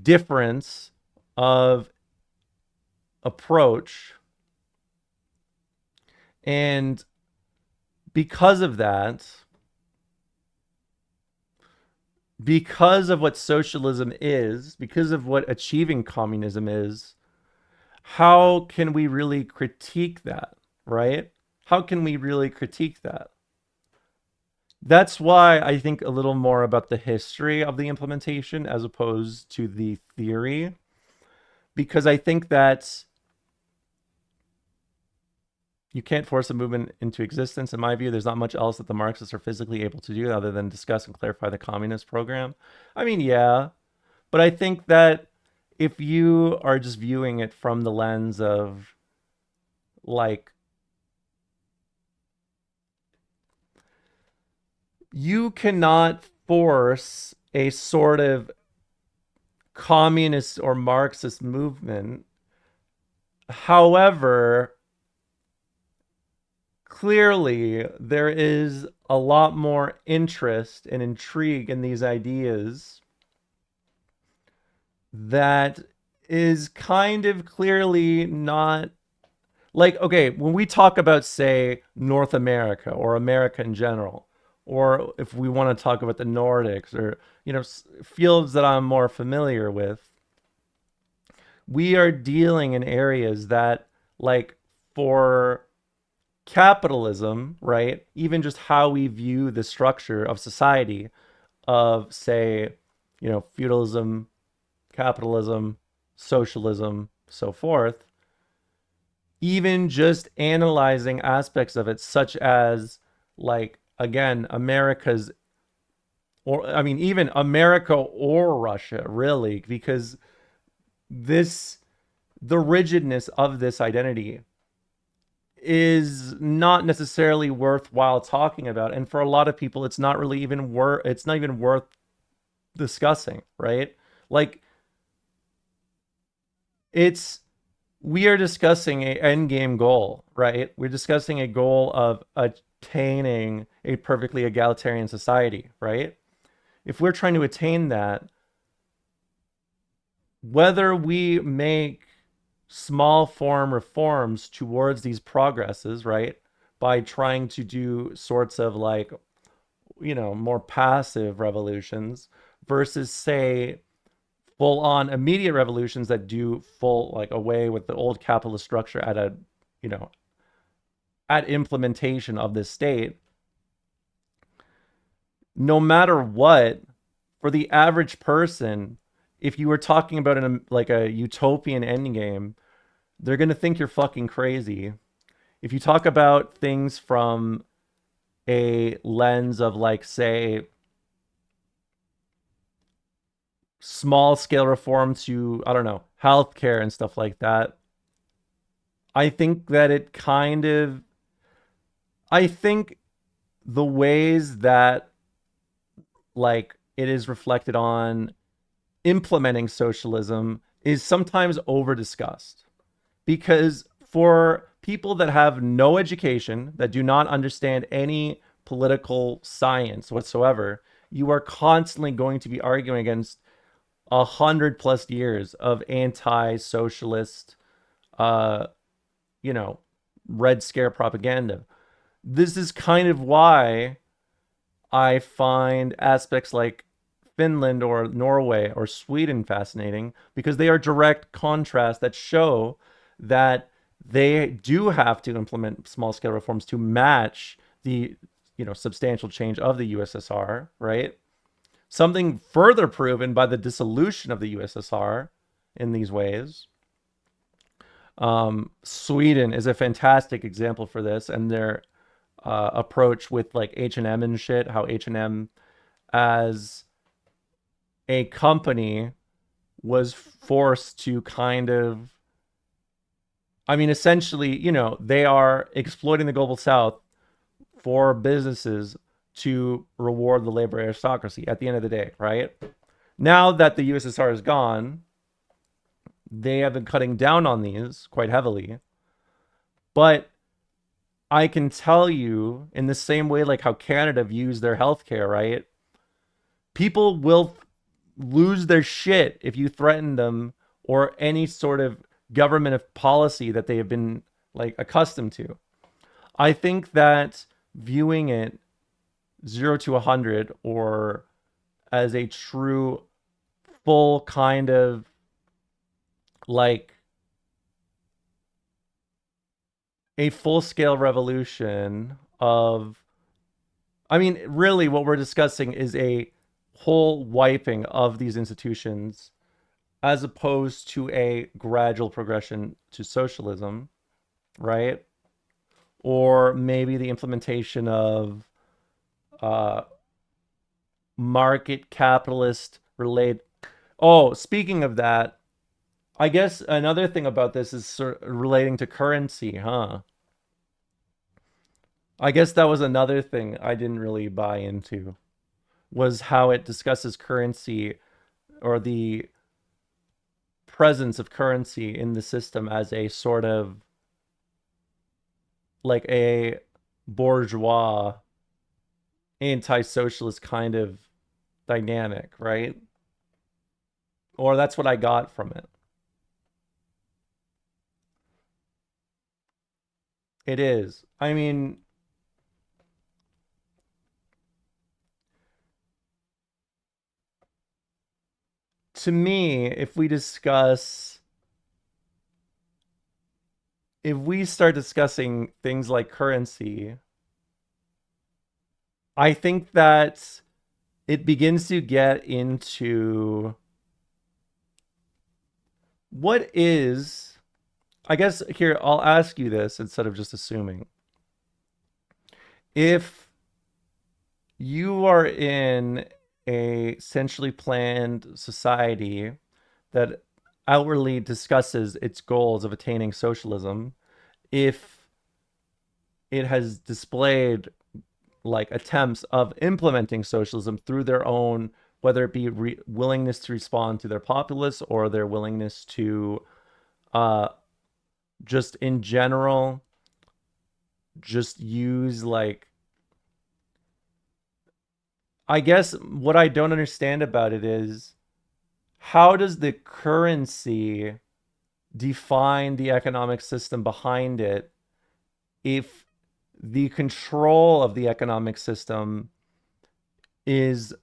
difference of approach. And because of that, because of what socialism is, because of what achieving communism is, how can we really critique that, right? How can we really critique that? That's why I think a little more about the history of the implementation as opposed to the theory, because I think that you can't force a movement into existence. In my view, there's not much else that the Marxists are physically able to do other than discuss and clarify the communist program. I mean, yeah, but I think that if you are just viewing it from the lens of like, you cannot force a sort of communist or Marxist movement. However, clearly there is a lot more interest and intrigue in these ideas that is kind of clearly not like, okay, when we talk about, say, North America or America in general, or if we want to talk about the Nordics or, you know, fields that I'm more familiar with, we are dealing in areas that, like, for capitalism, right? Even just how we view the structure of society, of, say, you know, feudalism, capitalism, socialism, so forth, even just analyzing aspects of it, such as, like, again, America's, or I mean, even America or Russia, really, because the rigidness of this identity is not necessarily worthwhile talking about, and for a lot of people it's not really even worth discussing, right? Like, we are discussing a end game goal, right? We're discussing a goal of attaining a perfectly egalitarian society, right? If we're trying to attain that, whether we make small form reforms towards these progresses, right, by trying to do sorts of, like, you know, more passive revolutions versus, say, full on immediate revolutions that do full, like, away with the old capitalist structure at a, you know, at implementation of this state, no matter what, for the average person, if you were talking about like a utopian endgame, they're going to think you're fucking crazy. If you talk about things from a lens of, like, say, small scale reform to, I don't know, healthcare and stuff like that, I think that I think the ways that, like, it is reflected on implementing socialism is sometimes over discussed, because for people that have no education, that do not understand any political science whatsoever, you are constantly going to be arguing against 100+ years of anti-socialist, you know, Red Scare propaganda. This is kind of why I find aspects like Finland or Norway or Sweden fascinating, because they are direct contrasts that show that they do have to implement small scale reforms to match the, you know, substantial change of the USSR, right? Something further proven by the dissolution of the USSR in these ways. Sweden is a fantastic example for this, and their approach with, like, H&M and shit, how H&M as a company was forced to kind of, I mean, essentially, you know, they are exploiting the global south for businesses to reward the labor aristocracy at the end of the day, right? Now that the USSR is gone, they have been cutting down on these quite heavily. But I can tell you, in the same way, like how Canada views their healthcare, right? People will lose their shit if you threaten them or any sort of government of policy that they have been like accustomed to. I think that viewing it 0 to 100 or as a true full kind of like a full-scale revolution of, I mean, really what we're discussing is a whole wiping of these institutions as opposed to a gradual progression to socialism, right? Or maybe the implementation of market capitalist related. Oh, speaking of that, I guess another thing about this is relating to currency, huh? I guess that was another thing I didn't really buy into, was how it discusses currency or the presence of currency in the system as a sort of like a bourgeois anti-socialist kind of dynamic, right? Or that's what I got from it. It is. I mean, to me, if we start discussing things like currency, I think that it begins to get into what is, I guess here, I'll ask you this instead of just assuming. If you are in a centrally planned society that outwardly discusses its goals of attaining socialism, if it has displayed like attempts of implementing socialism through their own, whether it be willingness to respond to their populace or their willingness to just in general just use like, I guess what I don't understand about it is, how does the currency define the economic system behind it if the control of the economic system is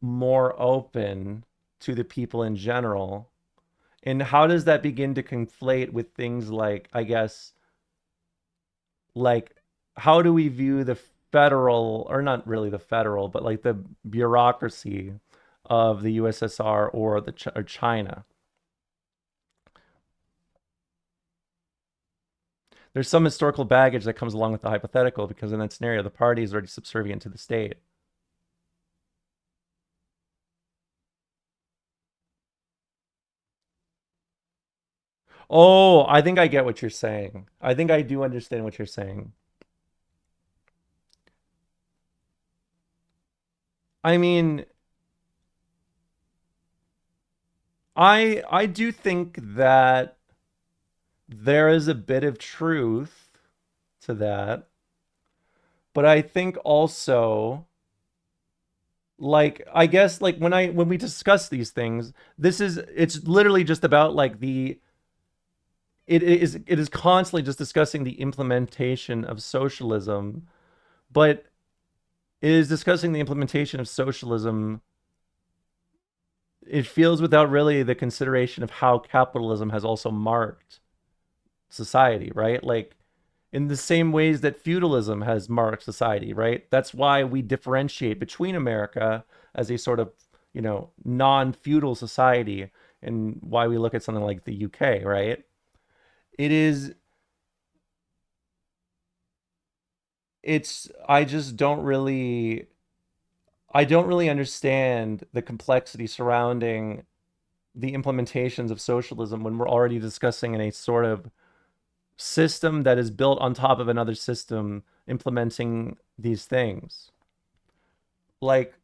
more open to the people in general? And how does that begin to conflate with things like, I guess, like, how do we view the federal, or not really the federal, but like the bureaucracy of the USSR or or China? There's some historical baggage that comes along with the hypothetical, because in that scenario, the party is already subservient to the state. Oh, I think I get what you're saying. I think I do understand what you're saying. I mean, I do think that there is a bit of truth to that. But I think also, like, I guess like when we discuss these things, it's literally just about like it is constantly just discussing the implementation of socialism, but it is discussing the implementation of socialism, it feels, without really the consideration of how capitalism has also marked society, right? Like, in the same ways that feudalism has marked society, right? That's why we differentiate between America as a sort of, non-feudal society, and why we look at something like the UK, right? It is, I just I don't really understand the complexity surrounding the implementations of socialism when we're already discussing in a sort of system that is built on top of another system implementing these things. Like,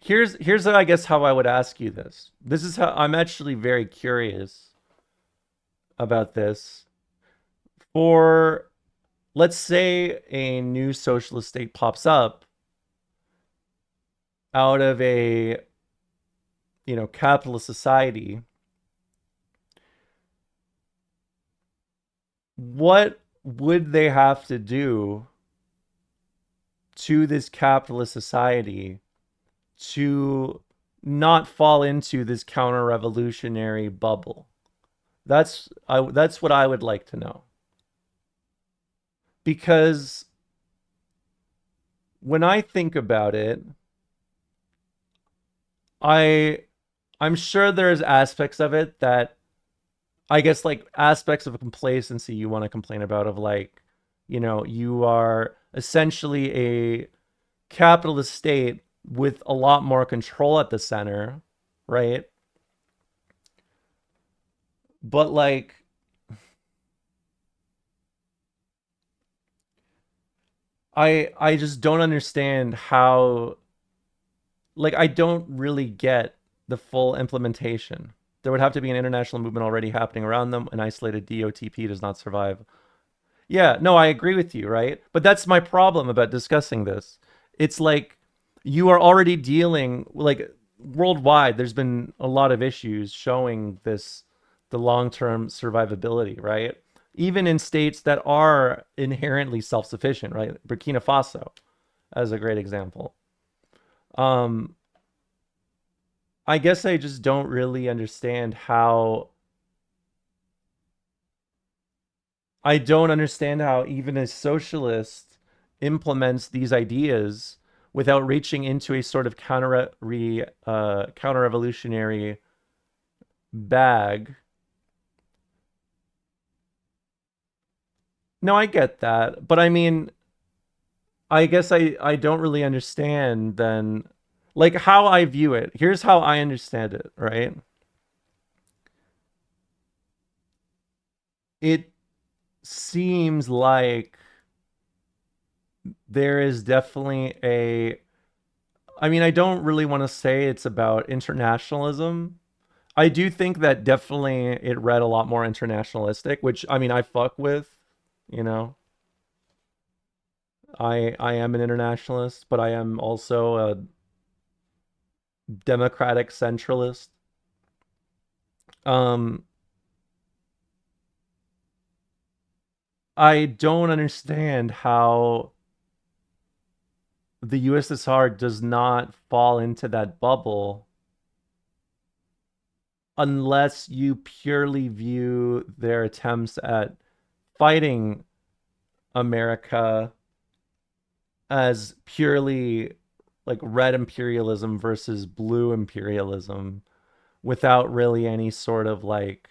here's I guess how I would ask you this. This is how I'm actually very curious about this. For, let's say a new socialist state pops up out of a you know, capitalist society, what would they have to do to this capitalist society to not fall into this counter-revolutionary bubble? That's what I would like to know. Because when I think about it, I'm sure there's aspects of it that, I guess, like aspects of complacency you want to complain about, of like, you know, you are essentially a capitalist state with a lot more control at the center, right? But like, I just don't understand how, like, I don't really get the full implementation. There would have to be an international movement already happening around them. An isolated DOTP does not survive. Yeah, no, I agree with you, right? But that's my problem about discussing this. It's like you are already dealing, like, worldwide, there's been a lot of issues showing this, the long-term survivability, right? Even in states that are inherently self-sufficient, right? Burkina Faso as a great example. I guess I just don't really understand how, I don't understand how even a socialist implements these ideas without reaching into a sort of counter-revolutionary bag. No, I get that, but I mean, I guess I don't really understand then, like, how I view it. Here's how I understand it, right? It seems like there is definitely a, I mean, I don't really want to say it's about internationalism. I do think that definitely it read a lot more internationalistic, which, I mean, I fuck with, you know. I am an internationalist, but I am also a democratic centralist. I don't understand how the USSR does not fall into that bubble unless you purely view their attempts at fighting America as purely like red imperialism versus blue imperialism, without really any sort of like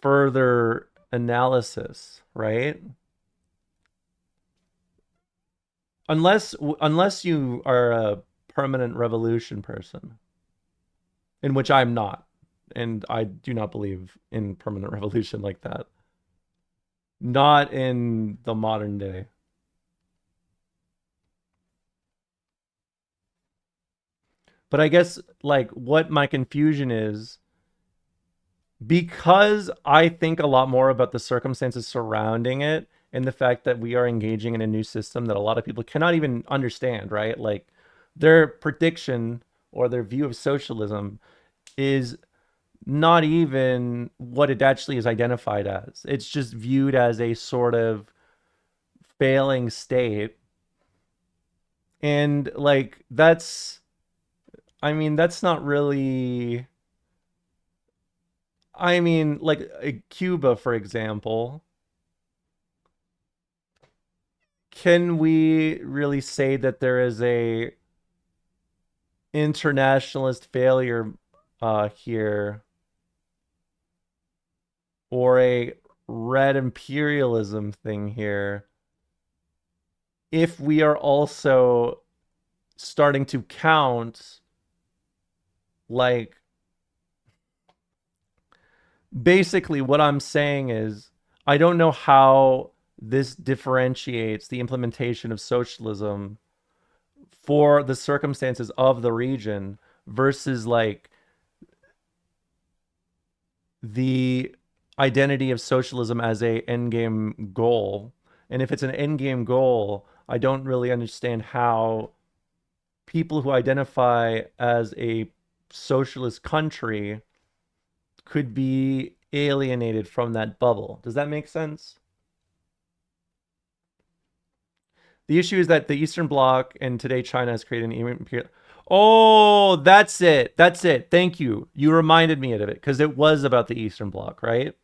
further analysis, right? Unless you are a permanent revolution person, in which I'm not, and I do not believe in permanent revolution like that. Not in the modern day. But I guess like what my confusion is, because I think a lot more about the circumstances surrounding it and the fact that we are engaging in a new system that a lot of people cannot even understand, right? Like their prediction or their view of socialism is not even what it actually is identified as. It's just viewed as a sort of failing state. And like that's, I mean, that's not really, I mean, like Cuba, for example. Can we really say that there is a internationalist failure here, or a red imperialism thing here, if we are also starting to count, like, basically what I'm saying is, I don't know how this differentiates the implementation of socialism for the circumstances of the region versus like the identity of socialism as a endgame goal. And if it's an endgame goal, I don't really understand how people who identify as a socialist country could be alienated from that bubble. Does that make sense? The issue is that the Eastern Bloc and today China has created an imperial. Oh, that's it. That's it. Thank you. You reminded me of it because it was about the Eastern Bloc, right?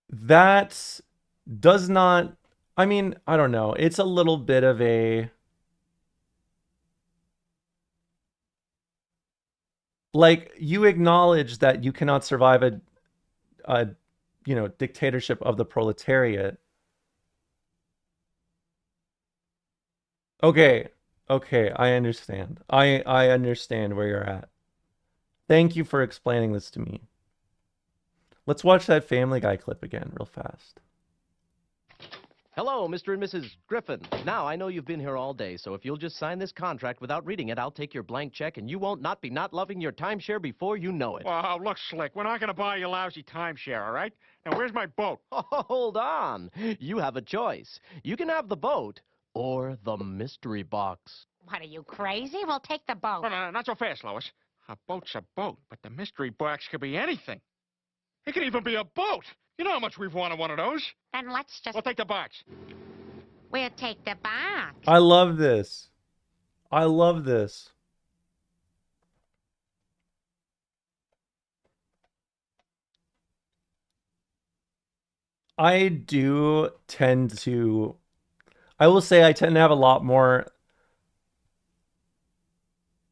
That does not, I mean, I don't know. It's a little bit of a, like, you acknowledge that you cannot survive a you know, dictatorship of the proletariat. Okay. Okay, I understand. I understand where you're at. Thank you for explaining this to me. Let's watch that Family Guy clip again real fast. Hello, Mr. and Mrs. Griffin. Now, I know you've been here all day, so if you'll just sign this contract without reading it, I'll take your blank check, and you won't not be not loving your timeshare before you know it. Well, look, Slick, we're not going to buy your lousy timeshare, all right? Now, where's my boat? Hold on. You have a choice. You can have the boat or the mystery box. What, are you crazy? We'll take the boat. No, not so fast, Lois. A boat's a boat, but the mystery box could be anything. It could even be a boat. You know how much we've wanted one of those. Then let's just... We'll take the box. We'll take the box. I love this. I love this. I do tend to, I will say I tend to have a lot more,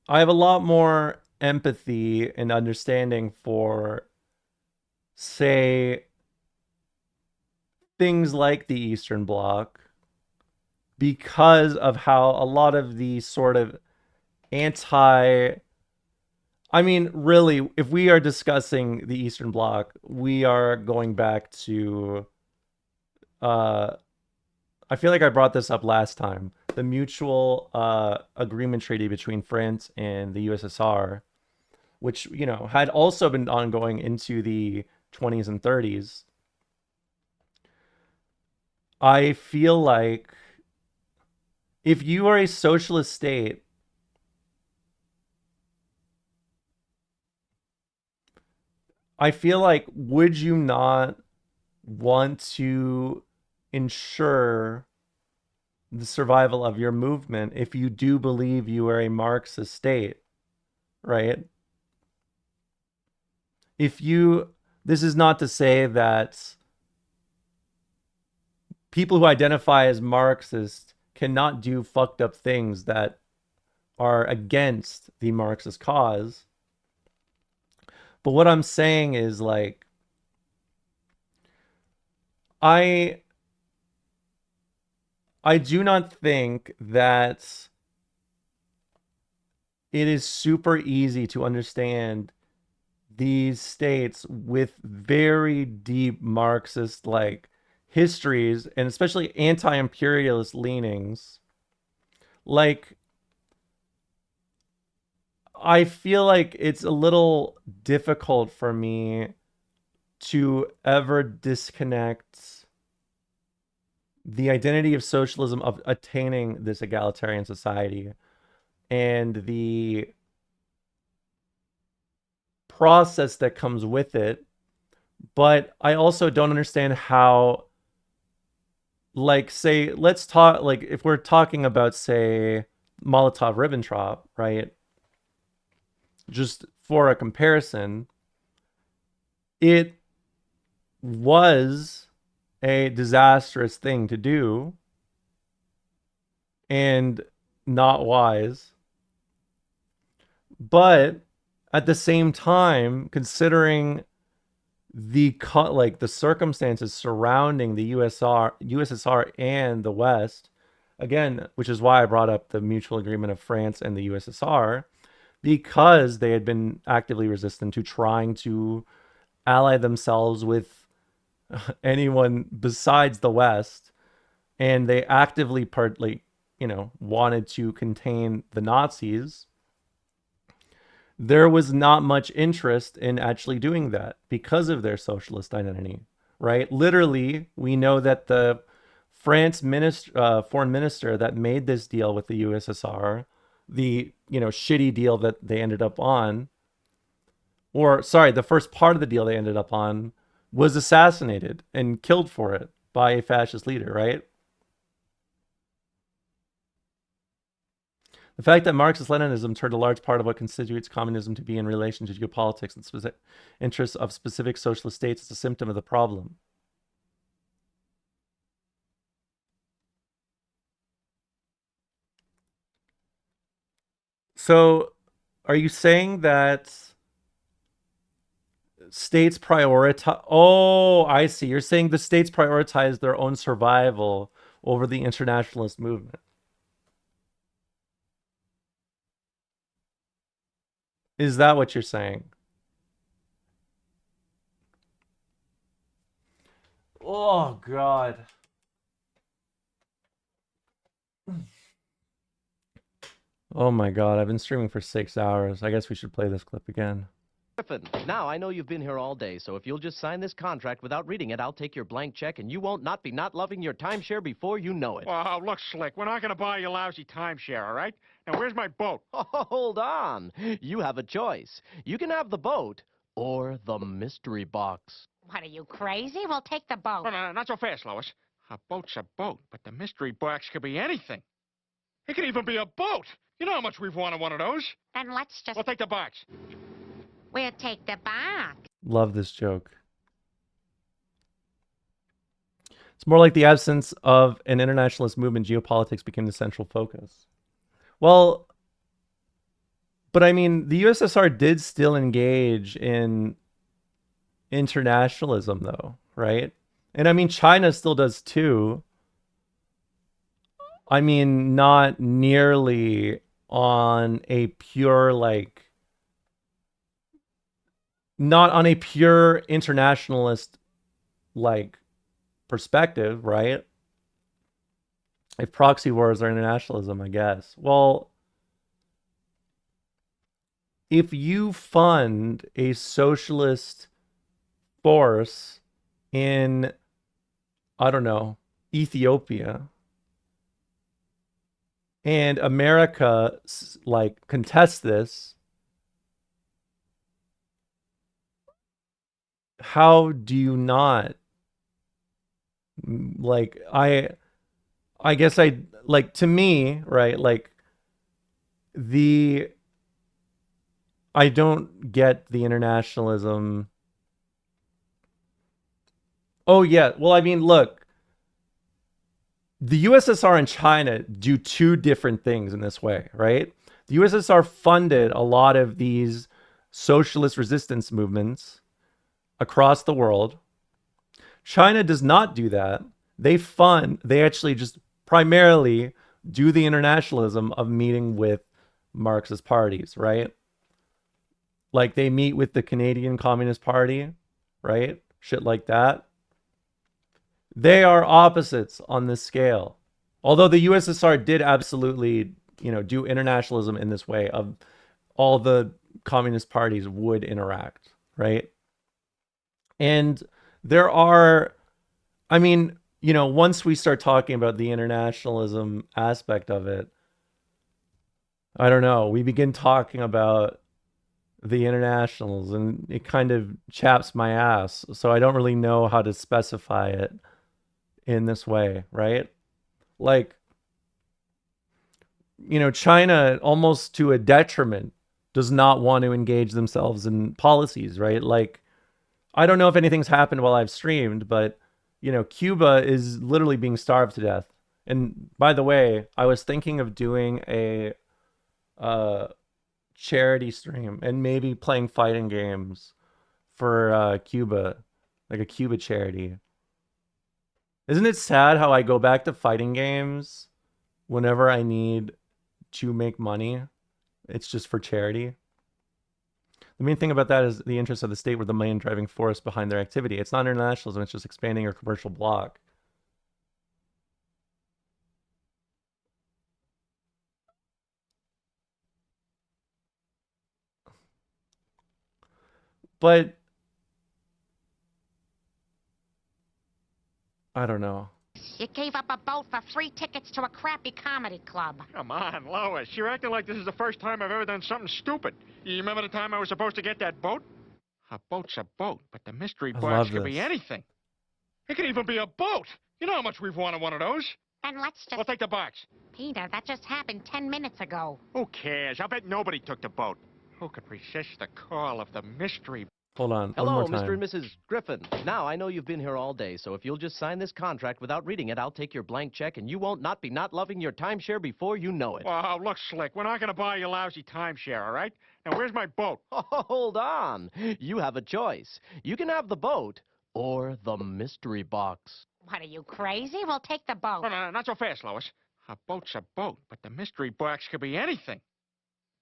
I have a lot more empathy and understanding for, say, things like the Eastern Bloc because of how a lot of the sort of I mean, really, if we are discussing the Eastern Bloc, we are going back to, I feel like I brought this up last time, the mutual agreement treaty between France and the USSR, which, you know, had also been ongoing into the 20s and 30s. I feel like if you are a socialist state, I feel like, would you not want to ensure the survival of your movement if you do believe you are a Marxist state, right? If you, this is not to say that people who identify as Marxist cannot do fucked up things that are against the Marxist cause. But what I'm saying is, like, I do not think that it is super easy to understand these states with very deep Marxist, like, histories, and especially anti-imperialist leanings. Like, I feel like it's a little difficult for me to ever disconnect the identity of socialism, of attaining this egalitarian society, and the process that comes with it. But I also don't understand how, like, say, let's talk, like, if we're talking about, say, Molotov-Ribbentrop, right? Just for a comparison, it was a disastrous thing to do and not wise. But at the same time, considering the circumstances surrounding the USSR and the West, again, which is why I brought up the mutual agreement of France and the USSR, because they had been actively resistant to trying to ally themselves with anyone besides the West, and they actively wanted to contain the Nazis. There was not much interest in actually doing that because of their socialist identity, right? Literally, we know that the foreign minister that made this deal with the USSR, the shitty deal that they ended up on, or sorry, the first part of the deal they ended up on, was assassinated and killed for it by a fascist leader, right? The fact that Marxist-Leninism turned a large part of what constitutes communism to be in relation to geopolitics and specific interests of specific socialist states is a symptom of the problem. So, are you saying that states prioritize... Oh, I see. You're saying the states prioritize their own survival over the internationalist movement. Is that what you're saying? Oh, God. Oh my God, I've been streaming for 6 hours. I guess we should play this clip again. Griffin, now I know you've been here all day, so if you'll just sign this contract without reading it, I'll take your blank check and you won't not be not loving your timeshare before you know it. Wow, look, Slick, we're not going to buy your lousy timeshare, all right? Now, where's my boat? Hold on. You have a choice. You can have the boat or the mystery box. What, are you crazy? We'll take the boat. No, not so fast, Lois. A boat's a boat, but the mystery box could be anything. It could even be a boat. You know how much we've wanted one of those. Then let's just... We'll take the box. We'll take the box. Love this joke. It's more like the absence of an internationalist movement, geopolitics became the central focus. Well, but I mean, the USSR did still engage in internationalism, though, right? And I mean, China still does too. I mean, not nearly on a pure, like, not on a pure internationalist, like, perspective, right? If proxy wars are internationalism, I guess. Well, if you fund a socialist force in, I don't know, Ethiopia, and America, like, contests this, how do you not, like, I guess like, to me, right, like, I don't get the internationalism. Oh, yeah. Well, I mean, look, the USSR and China do two different things in this way, right? The USSR funded a lot of these socialist resistance movements across the world. China does not do that. They actually just primarily do the internationalism of meeting with Marxist parties, right? Like, they meet with the Canadian Communist Party, right? Shit like that. They are opposites on this scale. Although the USSR did absolutely, do internationalism in this way of all the communist parties would interact, right? And there are, I mean, once we start talking about the internationalism aspect of it, I don't know, we begin talking about the internationals and it kind of chaps my ass. So I don't really know how to specify it in this way, right? Like, China, almost to a detriment, does not want to engage themselves in policies, right? Like, I don't know if anything's happened while I've streamed, but, Cuba is literally being starved to death. And by the way, I was thinking of doing a charity stream and maybe playing fighting games for Cuba, like a Cuba charity. Isn't it sad how I go back to fighting games whenever I need to make money? It's just for charity. The main thing about that is the interests of the state were the main driving force behind their activity. It's not internationalism, it's just expanding your commercial bloc. But I don't know. You gave up a boat for 3 tickets to a crappy comedy club. Come on, Lois. You're acting like this is the first time I've ever done something stupid. You remember the time I was supposed to get that boat? A boat's a boat, but the mystery I box love could be this. anything. It could even be a boat. You know how much we've wanted one of those. Then let's just... We'll take the box. Peter, that just happened 10 minutes ago. Who cares? I'll bet nobody took the boat. Who could resist the call of the mystery? Hold on, one Hello, more Mr. time. and Mrs. Griffin. Now, I know you've been here all day, so if you'll just sign this contract without reading it, I'll take your blank check, and you won't not be not loving your timeshare before you know it. Wow, look, Slick, we're not going to buy your lousy timeshare, all right? Now, where's my boat? Hold on. You have a choice. You can have the boat or the mystery box. What, are you crazy? We'll take the boat. No, not so fast, Lois. A boat's a boat, but the mystery box could be anything.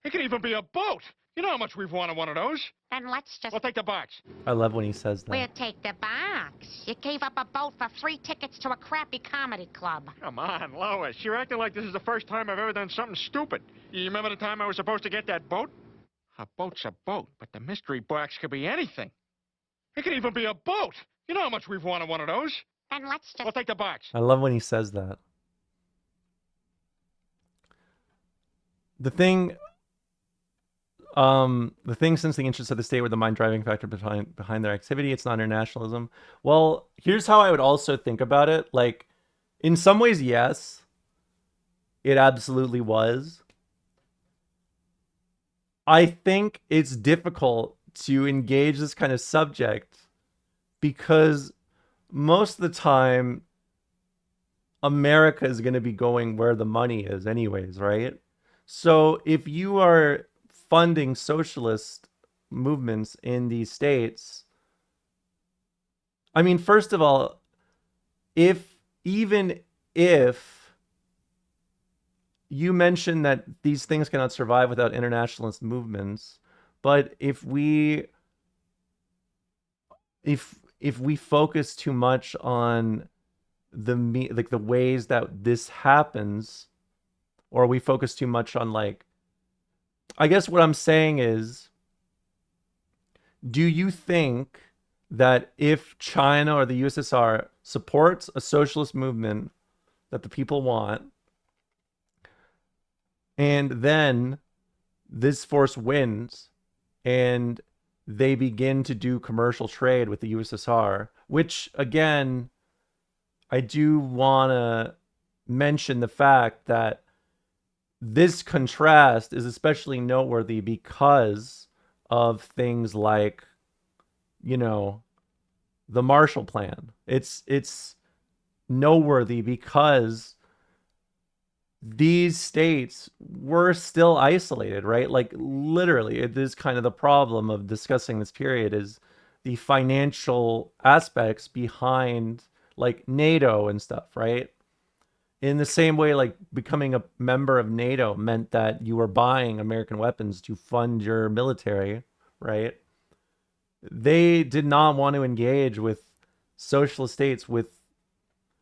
It could even be a boat. You know how much we've wanted one of those. Then let's just... We'll take the box. I love when he says that. We'll take the box. You gave up a boat for 3 tickets to a crappy comedy club. Come on, Lois. You're acting like this is the first time I've ever done something stupid. You remember the time I was supposed to get that boat? A boat's a boat, but the mystery box could be anything. It could even be a boat. You know how much we've wanted one of those. Then let's just... We'll take the box. I love when he says that. The thing since the interests of the state were the mind driving factor behind their activity, it's not internationalism. Well, here's how I would also think about it. Like, in some ways, yes, it absolutely was. I think it's difficult to engage this kind of subject because most of the time, America is going to be going where the money is anyways, right? So if you are funding socialist movements in these states, I mean, first of all, even if you mention that these things cannot survive without internationalist movements, but if we focus too much on the ways that this happens, or we focus too much on, like, I guess what I'm saying is, do you think that if China or the USSR supports a socialist movement that the people want, and then this force wins and they begin to do commercial trade with the USSR, which, again, I do want to mention the fact that this contrast is especially noteworthy because of things like, you know, the Marshall Plan. It's noteworthy because these states were still isolated, right? Like, literally, it is kind of the problem of discussing this period is the financial aspects behind, like, NATO and stuff, right? In the same way, like, becoming a member of NATO meant that you were buying American weapons to fund your military, right? They did not want to engage with socialist states with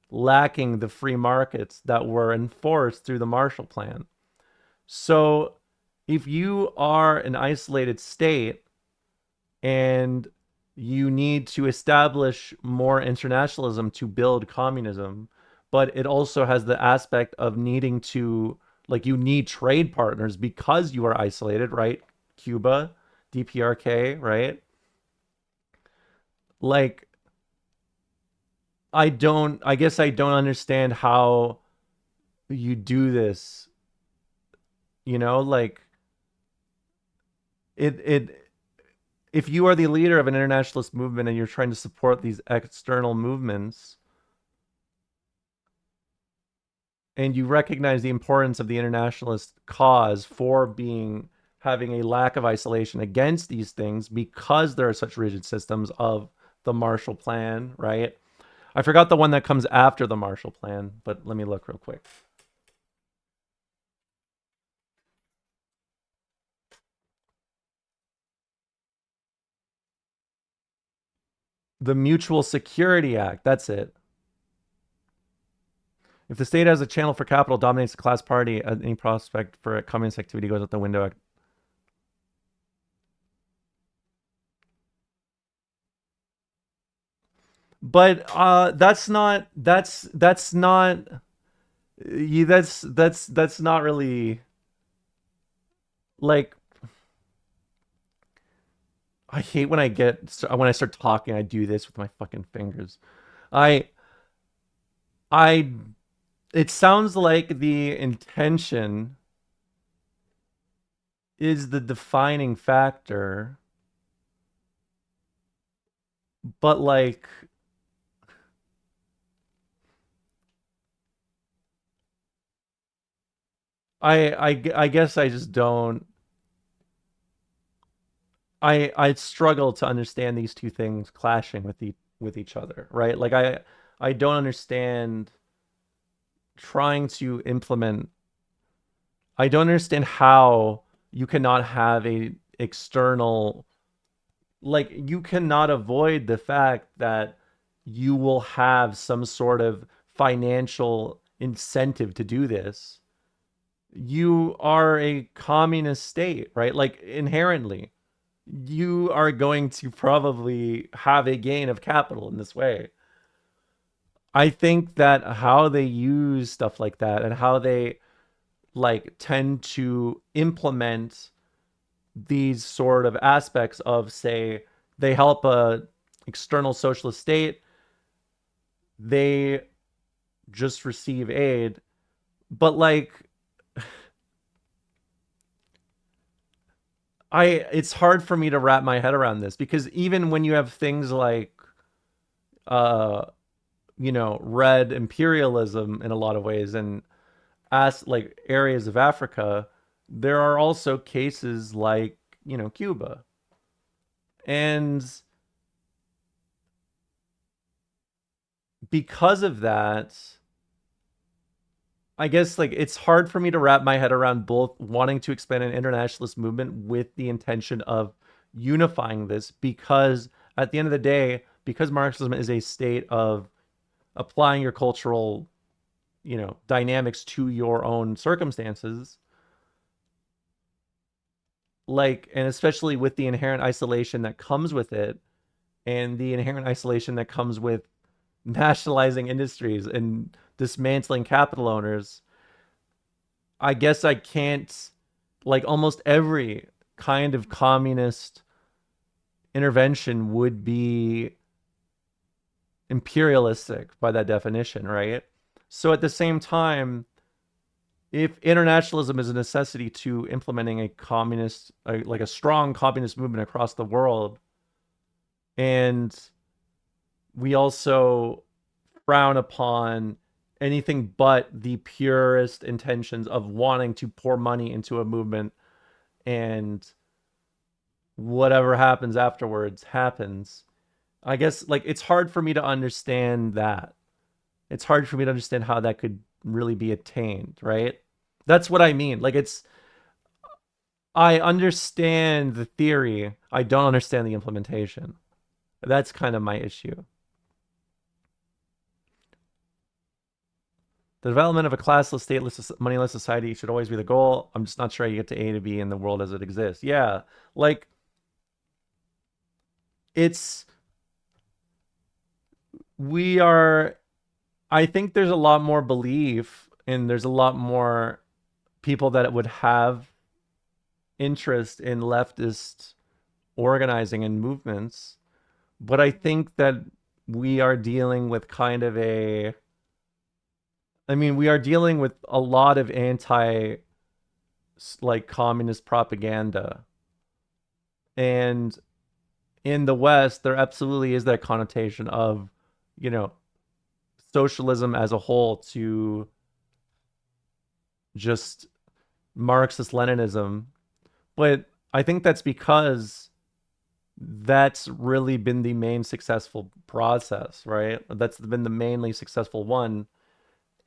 lacking the free markets that were enforced through the Marshall Plan. So if you are an isolated state and you need to establish more internationalism to build communism, but it also has the aspect of needing to, like, you need trade partners because you are isolated, right? Cuba, DPRK, right? Like, I guess I don't understand how you do this, you know, like, if you are the leader of an internationalist movement and you're trying to support these external movements, and you recognize the importance of the internationalist cause for having a lack of isolation against these things because there are such rigid systems of the Marshall Plan, right? I forgot the one that comes after the Marshall Plan, but let me look real quick. The Mutual Security Act, that's it. If the state has a channel for capital, dominates the class party, any prospect for communist activity goes out the window. But that's not that's not that's not really like. I hate when I start talking. I do this with my fucking fingers. I it sounds like the intention is the defining factor, but like I guess I just don't. I struggle to understand these two things clashing with each other, right? Like I don't understand trying to implement. I don't understand how you cannot have a external, like you cannot avoid the fact that you will have some sort of financial incentive to do this. You are a communist state, right? Like inherently, you are going to probably have a gain of capital in this way. I think that how they use stuff like that and how they like tend to implement these sort of aspects of, say, they help a external socialist state, they just receive aid, but like it's hard for me to wrap my head around this, because even when you have things like red imperialism in a lot of ways, and as like areas of Africa, there are also cases like Cuba. And because of that, I guess like it's hard for me to wrap my head around both wanting to expand an internationalist movement with the intention of unifying this, because at the end of the day, because Marxism is a state of applying your cultural, dynamics to your own circumstances, like, and especially with the inherent isolation that comes with it, and the inherent isolation that comes with nationalizing industries and dismantling capital owners, I guess I can't, like, almost every kind of communist intervention would be imperialistic by that definition, right? So at the same time, if internationalism is a necessity to implementing a communist, like a strong communist movement across the world, and we also frown upon anything but the purest intentions of wanting to pour money into a movement, and whatever happens afterwards happens. I guess like it's hard for me to understand that. It's hard for me to understand how that could really be attained, right? That's what I mean. Like I understand the theory, I don't understand the implementation. That's kind of my issue. The development of a classless, stateless, moneyless society should always be the goal. I'm just not sure you get to A to B in the world as it exists. Yeah, like I think there's a lot more belief, and there's a lot more people that would have interest in leftist organizing and movements. But I think that we are dealing with kind of we are dealing with a lot of like communist propaganda. And in the West, there absolutely is that connotation of, socialism as a whole to just Marxist Leninism. But I think that's because that's really been the main successful process, right? That's been the mainly successful one.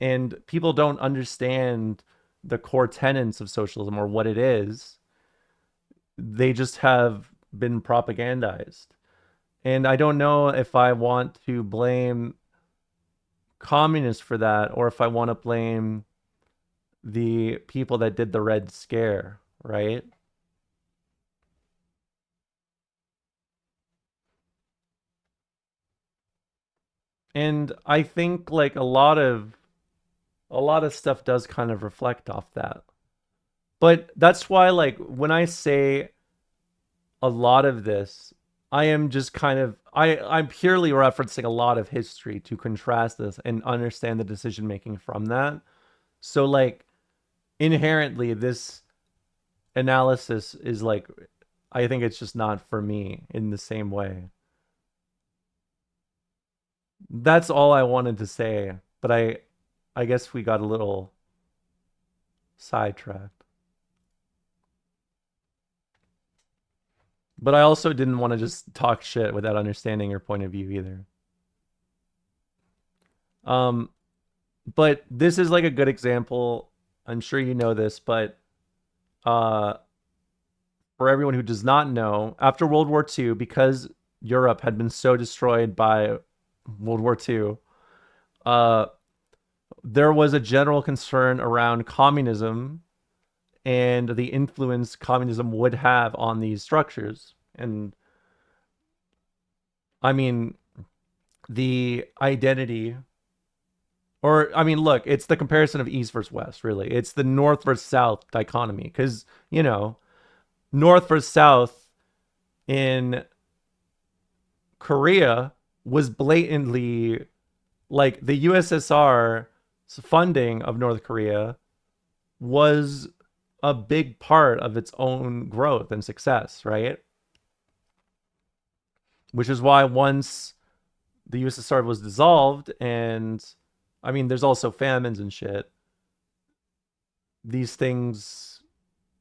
And people don't understand the core tenets of socialism or what it is. They just have been propagandized. And I don't know if I want to blame communists for that, or if I want to blame the people that did the Red Scare, right? And I think like a lot of stuff does kind of reflect off that. But that's why, like, when I say a lot of this, I am just kind of I'm purely referencing a lot of history to contrast this and understand the decision making from that. So like inherently this analysis is like, I think it's just not for me in the same way. That's all I wanted to say, but I guess we got a little sidetracked. But I also didn't want to just talk shit without understanding your point of view either. But this is like a good example. I'm sure you know this, but for everyone who does not know, after World War II, because Europe had been so destroyed by World War II, there was a general concern around communism and the influence communism would have on these structures. And I mean, the identity, or I mean, look, it's the comparison of East versus West, really. It's the North versus South dichotomy, because, you know, North versus South in Korea was blatantly like the USSR's funding of North Korea was a big part of its own growth and success, right? Which is why once the USSR was dissolved, and I mean, there's also famines and shit, these things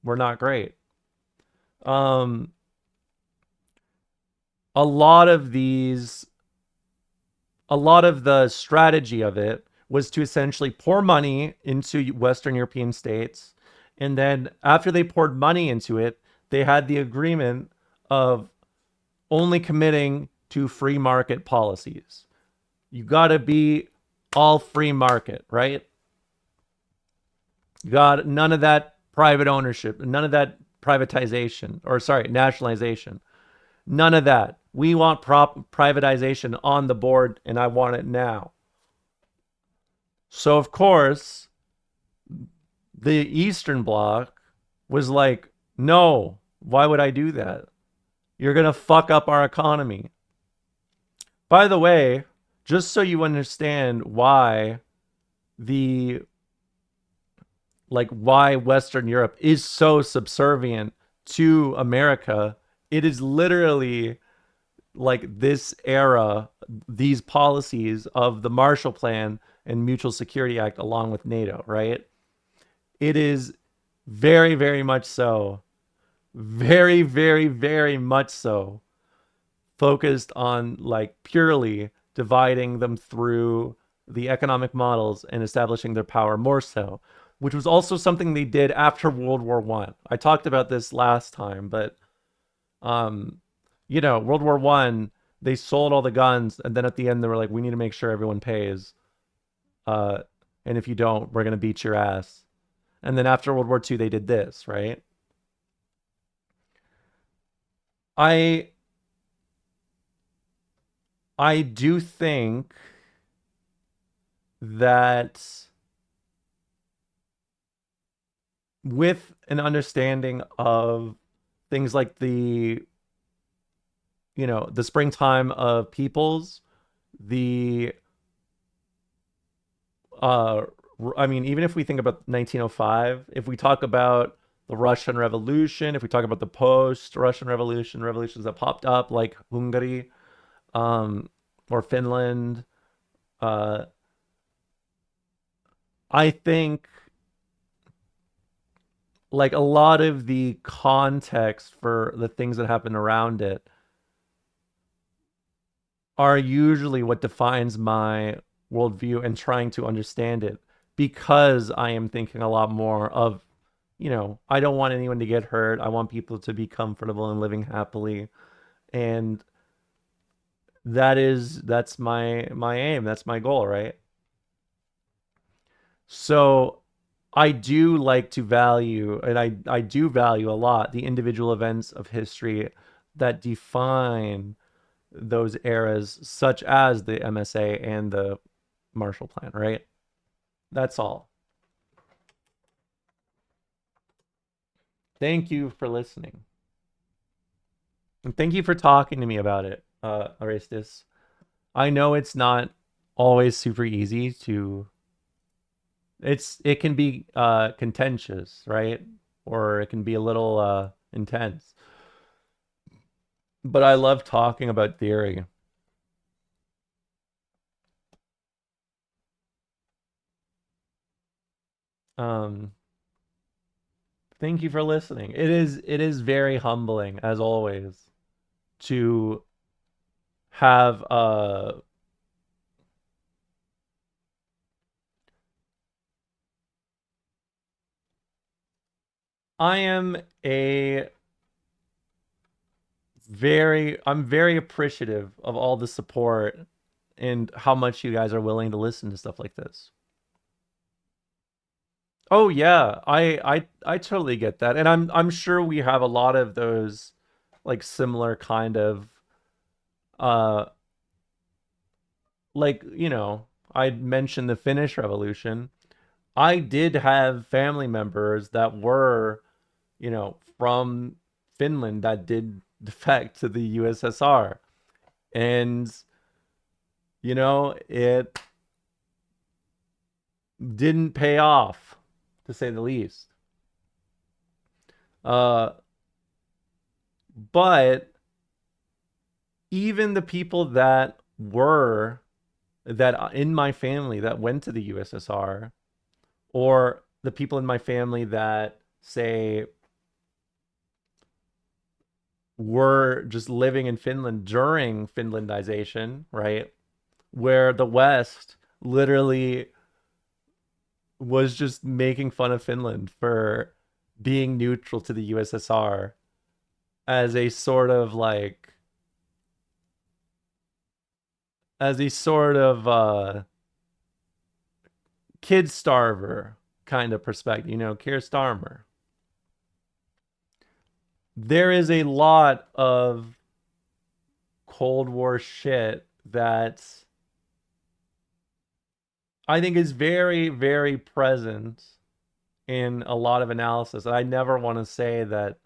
were not great. A lot of the strategy of it was to essentially pour money into Western European states. And then after they poured money into it, they had the agreement of only committing to free market policies. You got to be all free market, right? You got none of that private ownership, none of that privatization, or sorry, nationalization. None of that. We want privatization on the board, and I want it now. So, of course, the Eastern Bloc was like, no, why would I do that? You're going to fuck up our economy. By the way, just so you understand why why Western Europe is so subservient to America, it is literally like this era, these policies of the Marshall Plan and Mutual Security Act along with NATO, right? It is very, very much so, very, very, very much so focused on like purely dividing them through the economic models and establishing their power more so, which was also something they did after World War One. I talked about this last time, but you know, World War One, they sold all the guns, and then at the end they were like, we need to make sure everyone pays. And if you don't, we're gonna beat your ass. And then after World War II, they did this, right? I do think that with an understanding of things like the springtime of peoples, I mean, even if we think about 1905, if we talk about the Russian Revolution, if we talk about the post-Russian revolutions that popped up like Hungary, or Finland, I think like a lot of the context for the things that happen around it are usually what defines my worldview and trying to understand it, because I am thinking a lot more of, I don't want anyone to get hurt. I want people to be comfortable and living happily. And that's my aim. That's my goal, right? So I do like to value, and I do value a lot the individual events of history that define those eras, such as the MSA and the Marshall Plan, right? That's all. Thank you for listening. And thank you for talking to me about it, Orestes. I know it's not always super easy to... It can be contentious, right? Or it can be a little intense. But I love talking about theory. Thank you for listening. It is very humbling, as always, to have I'm very appreciative of all the support and how much you guys are willing to listen to stuff like this. Oh yeah, I totally get that. And I'm sure we have a lot of those like similar kind of like, you know, I mentioned the Finnish Revolution. I did have family members that were, you know, from Finland that did defect to the USSR. And, you know, it didn't pay off, to say the least. But even the people that were, that in my family that went to the USSR, or the people in my family that, say, were just living in Finland during Finlandization, right? Where the West literally was just making fun of Finland for being neutral to the USSR as a sort of like, as a sort of kid starver kind of perspective, you know, Keir Starmer. There is a lot of Cold War shit that I think is very, very present in a lot of analysis. I never want to say that.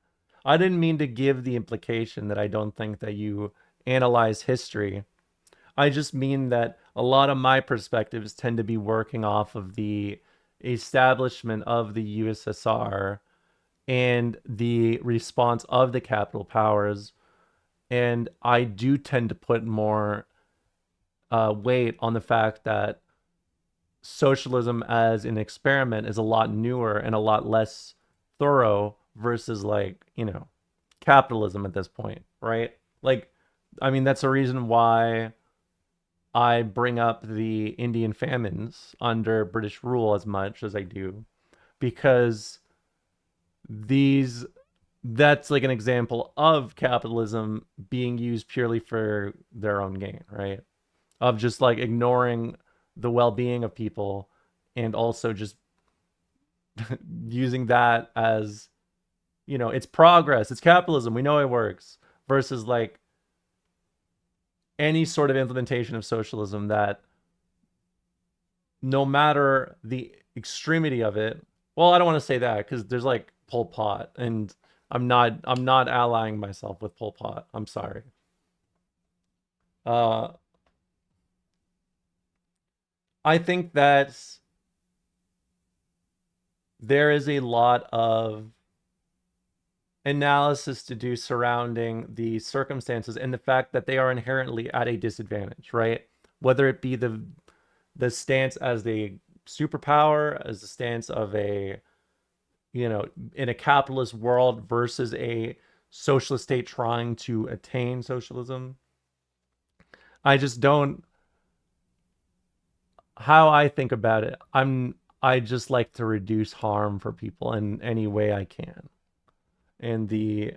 I didn't mean to give the implication that I don't think that you analyze history. I just mean that a lot of my perspectives tend to be working off of the establishment of the USSR and the response of the capital powers. And I do tend to put more weight on the fact that socialism as an experiment is a lot newer and a lot less thorough versus, like, you know, capitalism at this point, right? Like, I mean, that's a reason why I bring up the Indian famines under British rule as much as I do, because that's like an example of capitalism being used purely for their own gain, right? Of just like ignoring the well-being of people and also just using that as, you know, it's progress, it's capitalism, we know it works, versus like any sort of implementation of socialism that, no matter the extremity of it, well, I don't want to say that because there's like Pol Pot, and I'm not allying myself with Pol Pot. I'm sorry. I think that there is a lot of analysis to do surrounding the circumstances and the fact that they are inherently at a disadvantage, right? Whether it be the stance as a superpower, as the stance of a, you know, in a capitalist world versus a socialist state trying to attain socialism. I just don't, how I think about it, I just like to reduce harm for people in any way I can. And the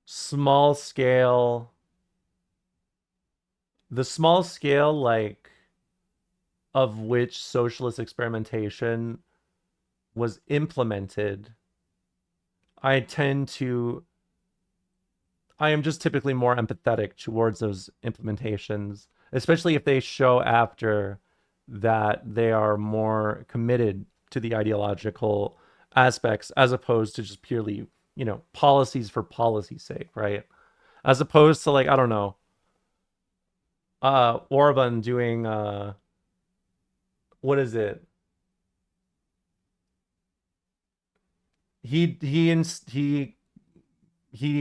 small scale, like, of which socialist experimentation was implemented, I tend to I am just typically more empathetic towards those implementations, especially if they show after that they are more committed to the ideological aspects as opposed to just purely, you know, policies for policy's sake, right? As opposed to, like, I don't know, Orban doing what is it? He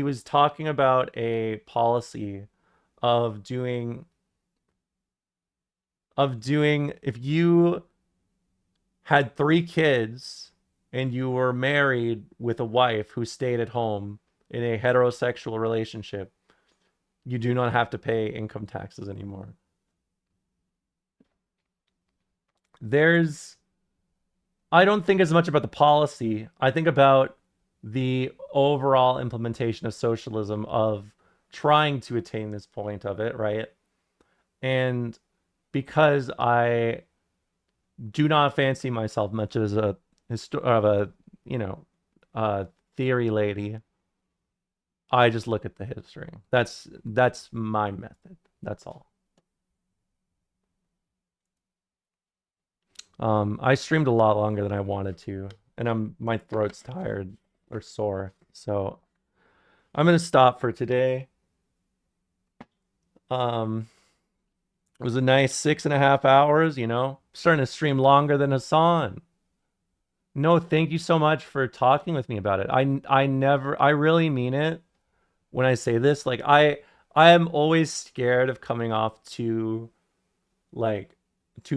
was talking about a policy of doing if you had 3 kids and you were married with a wife who stayed at home in a heterosexual relationship, you do not have to pay income taxes anymore. I don't think as much about the policy. I think about the overall implementation of socialism, of trying to attain this point of it, right? And because I do not fancy myself much as a theory lady, I just look at the history. That's my method. That's all. I streamed a lot longer than I wanted to, and my throat's tired or sore, so I'm gonna stop for today. It was a nice 6.5 hours, you know. Starting to stream longer than Hassan. No, thank you so much for talking with me about it. I really mean it when I say this. Like, I am always scared of coming off too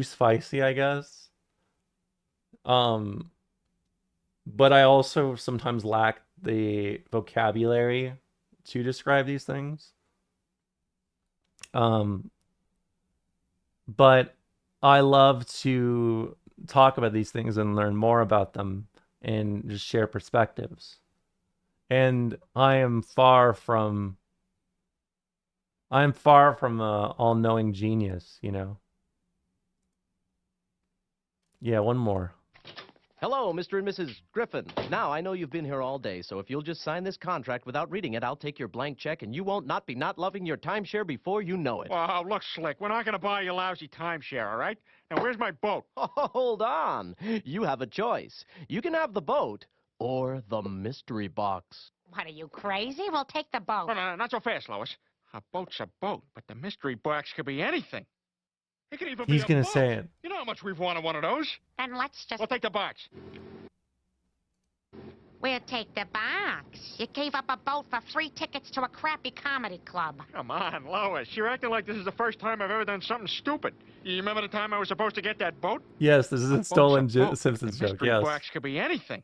spicy, I guess. But I also sometimes lack the vocabulary to describe these things. But I love to talk about these things and learn more about them and just share perspectives. And I am far from a all-knowing genius, you know. Yeah, one more. Hello, Mr. and Mrs. Griffin. Now, I know you've been here all day, so if you'll just sign this contract without reading it, I'll take your blank check, and you won't not be not loving your timeshare before you know it. Well, look, Slick, we're not going to buy your lousy timeshare, all right? Now, where's my boat? Hold on. You have a choice. You can have the boat or the mystery box. What, are you crazy? We'll take the boat. Oh, no, not so fast, Lois. A boat's a boat, but the mystery box could be anything. It could even He's be a gonna boat. say it. You know how much we've wanted one of those. Then let's just... We'll take the box. We'll take the box. You gave up a boat for 3 tickets to a crappy comedy club. Come on, Lois. You're acting like this is the first time I've ever done something stupid. You remember the time I was supposed to get that boat? Yes, this is a stolen Simpsons The joke. mystery Yes. box could be anything.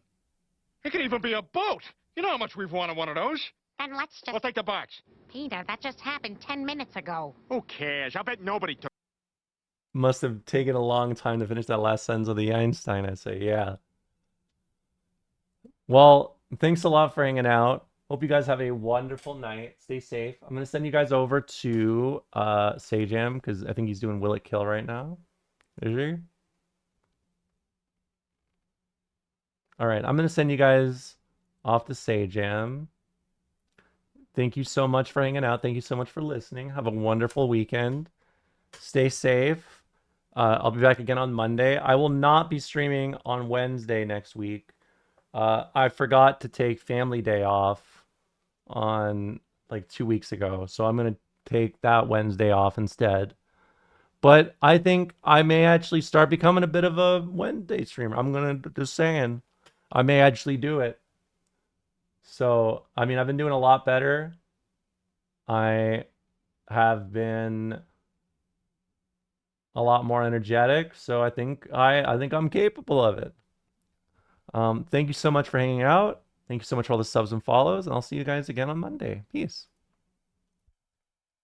It could even be a boat. You know how much we've wanted one of those. Then let's just... We'll take the box. Peter, that just happened 10 minutes ago. Who cares? I bet nobody took... Must have taken a long time to finish that last sentence of the Einstein essay. Yeah. Well, thanks a lot for hanging out. Hope you guys have a wonderful night. Stay safe. I'm going to send you guys over to Sajam because I think he's doing Will It Kill right now. Is he? All right. I'm going to send you guys off to Sajam. Thank you so much for hanging out. Thank you so much for listening. Have a wonderful weekend. Stay safe. I'll be back again on Monday. I will not be streaming on Wednesday next week. I forgot to take Family Day off on like 2 weeks ago. So I'm going to take that Wednesday off instead. But I think I may actually start becoming a bit of a Wednesday streamer. I'm going to just saying I may actually do it. So, I mean, I've been doing a lot better. I have been a lot more energetic, so I think I'm capable of it. Thank you so much for hanging out. Thank you so much for all the subs and follows, and I'll see you guys again on Monday. Peace.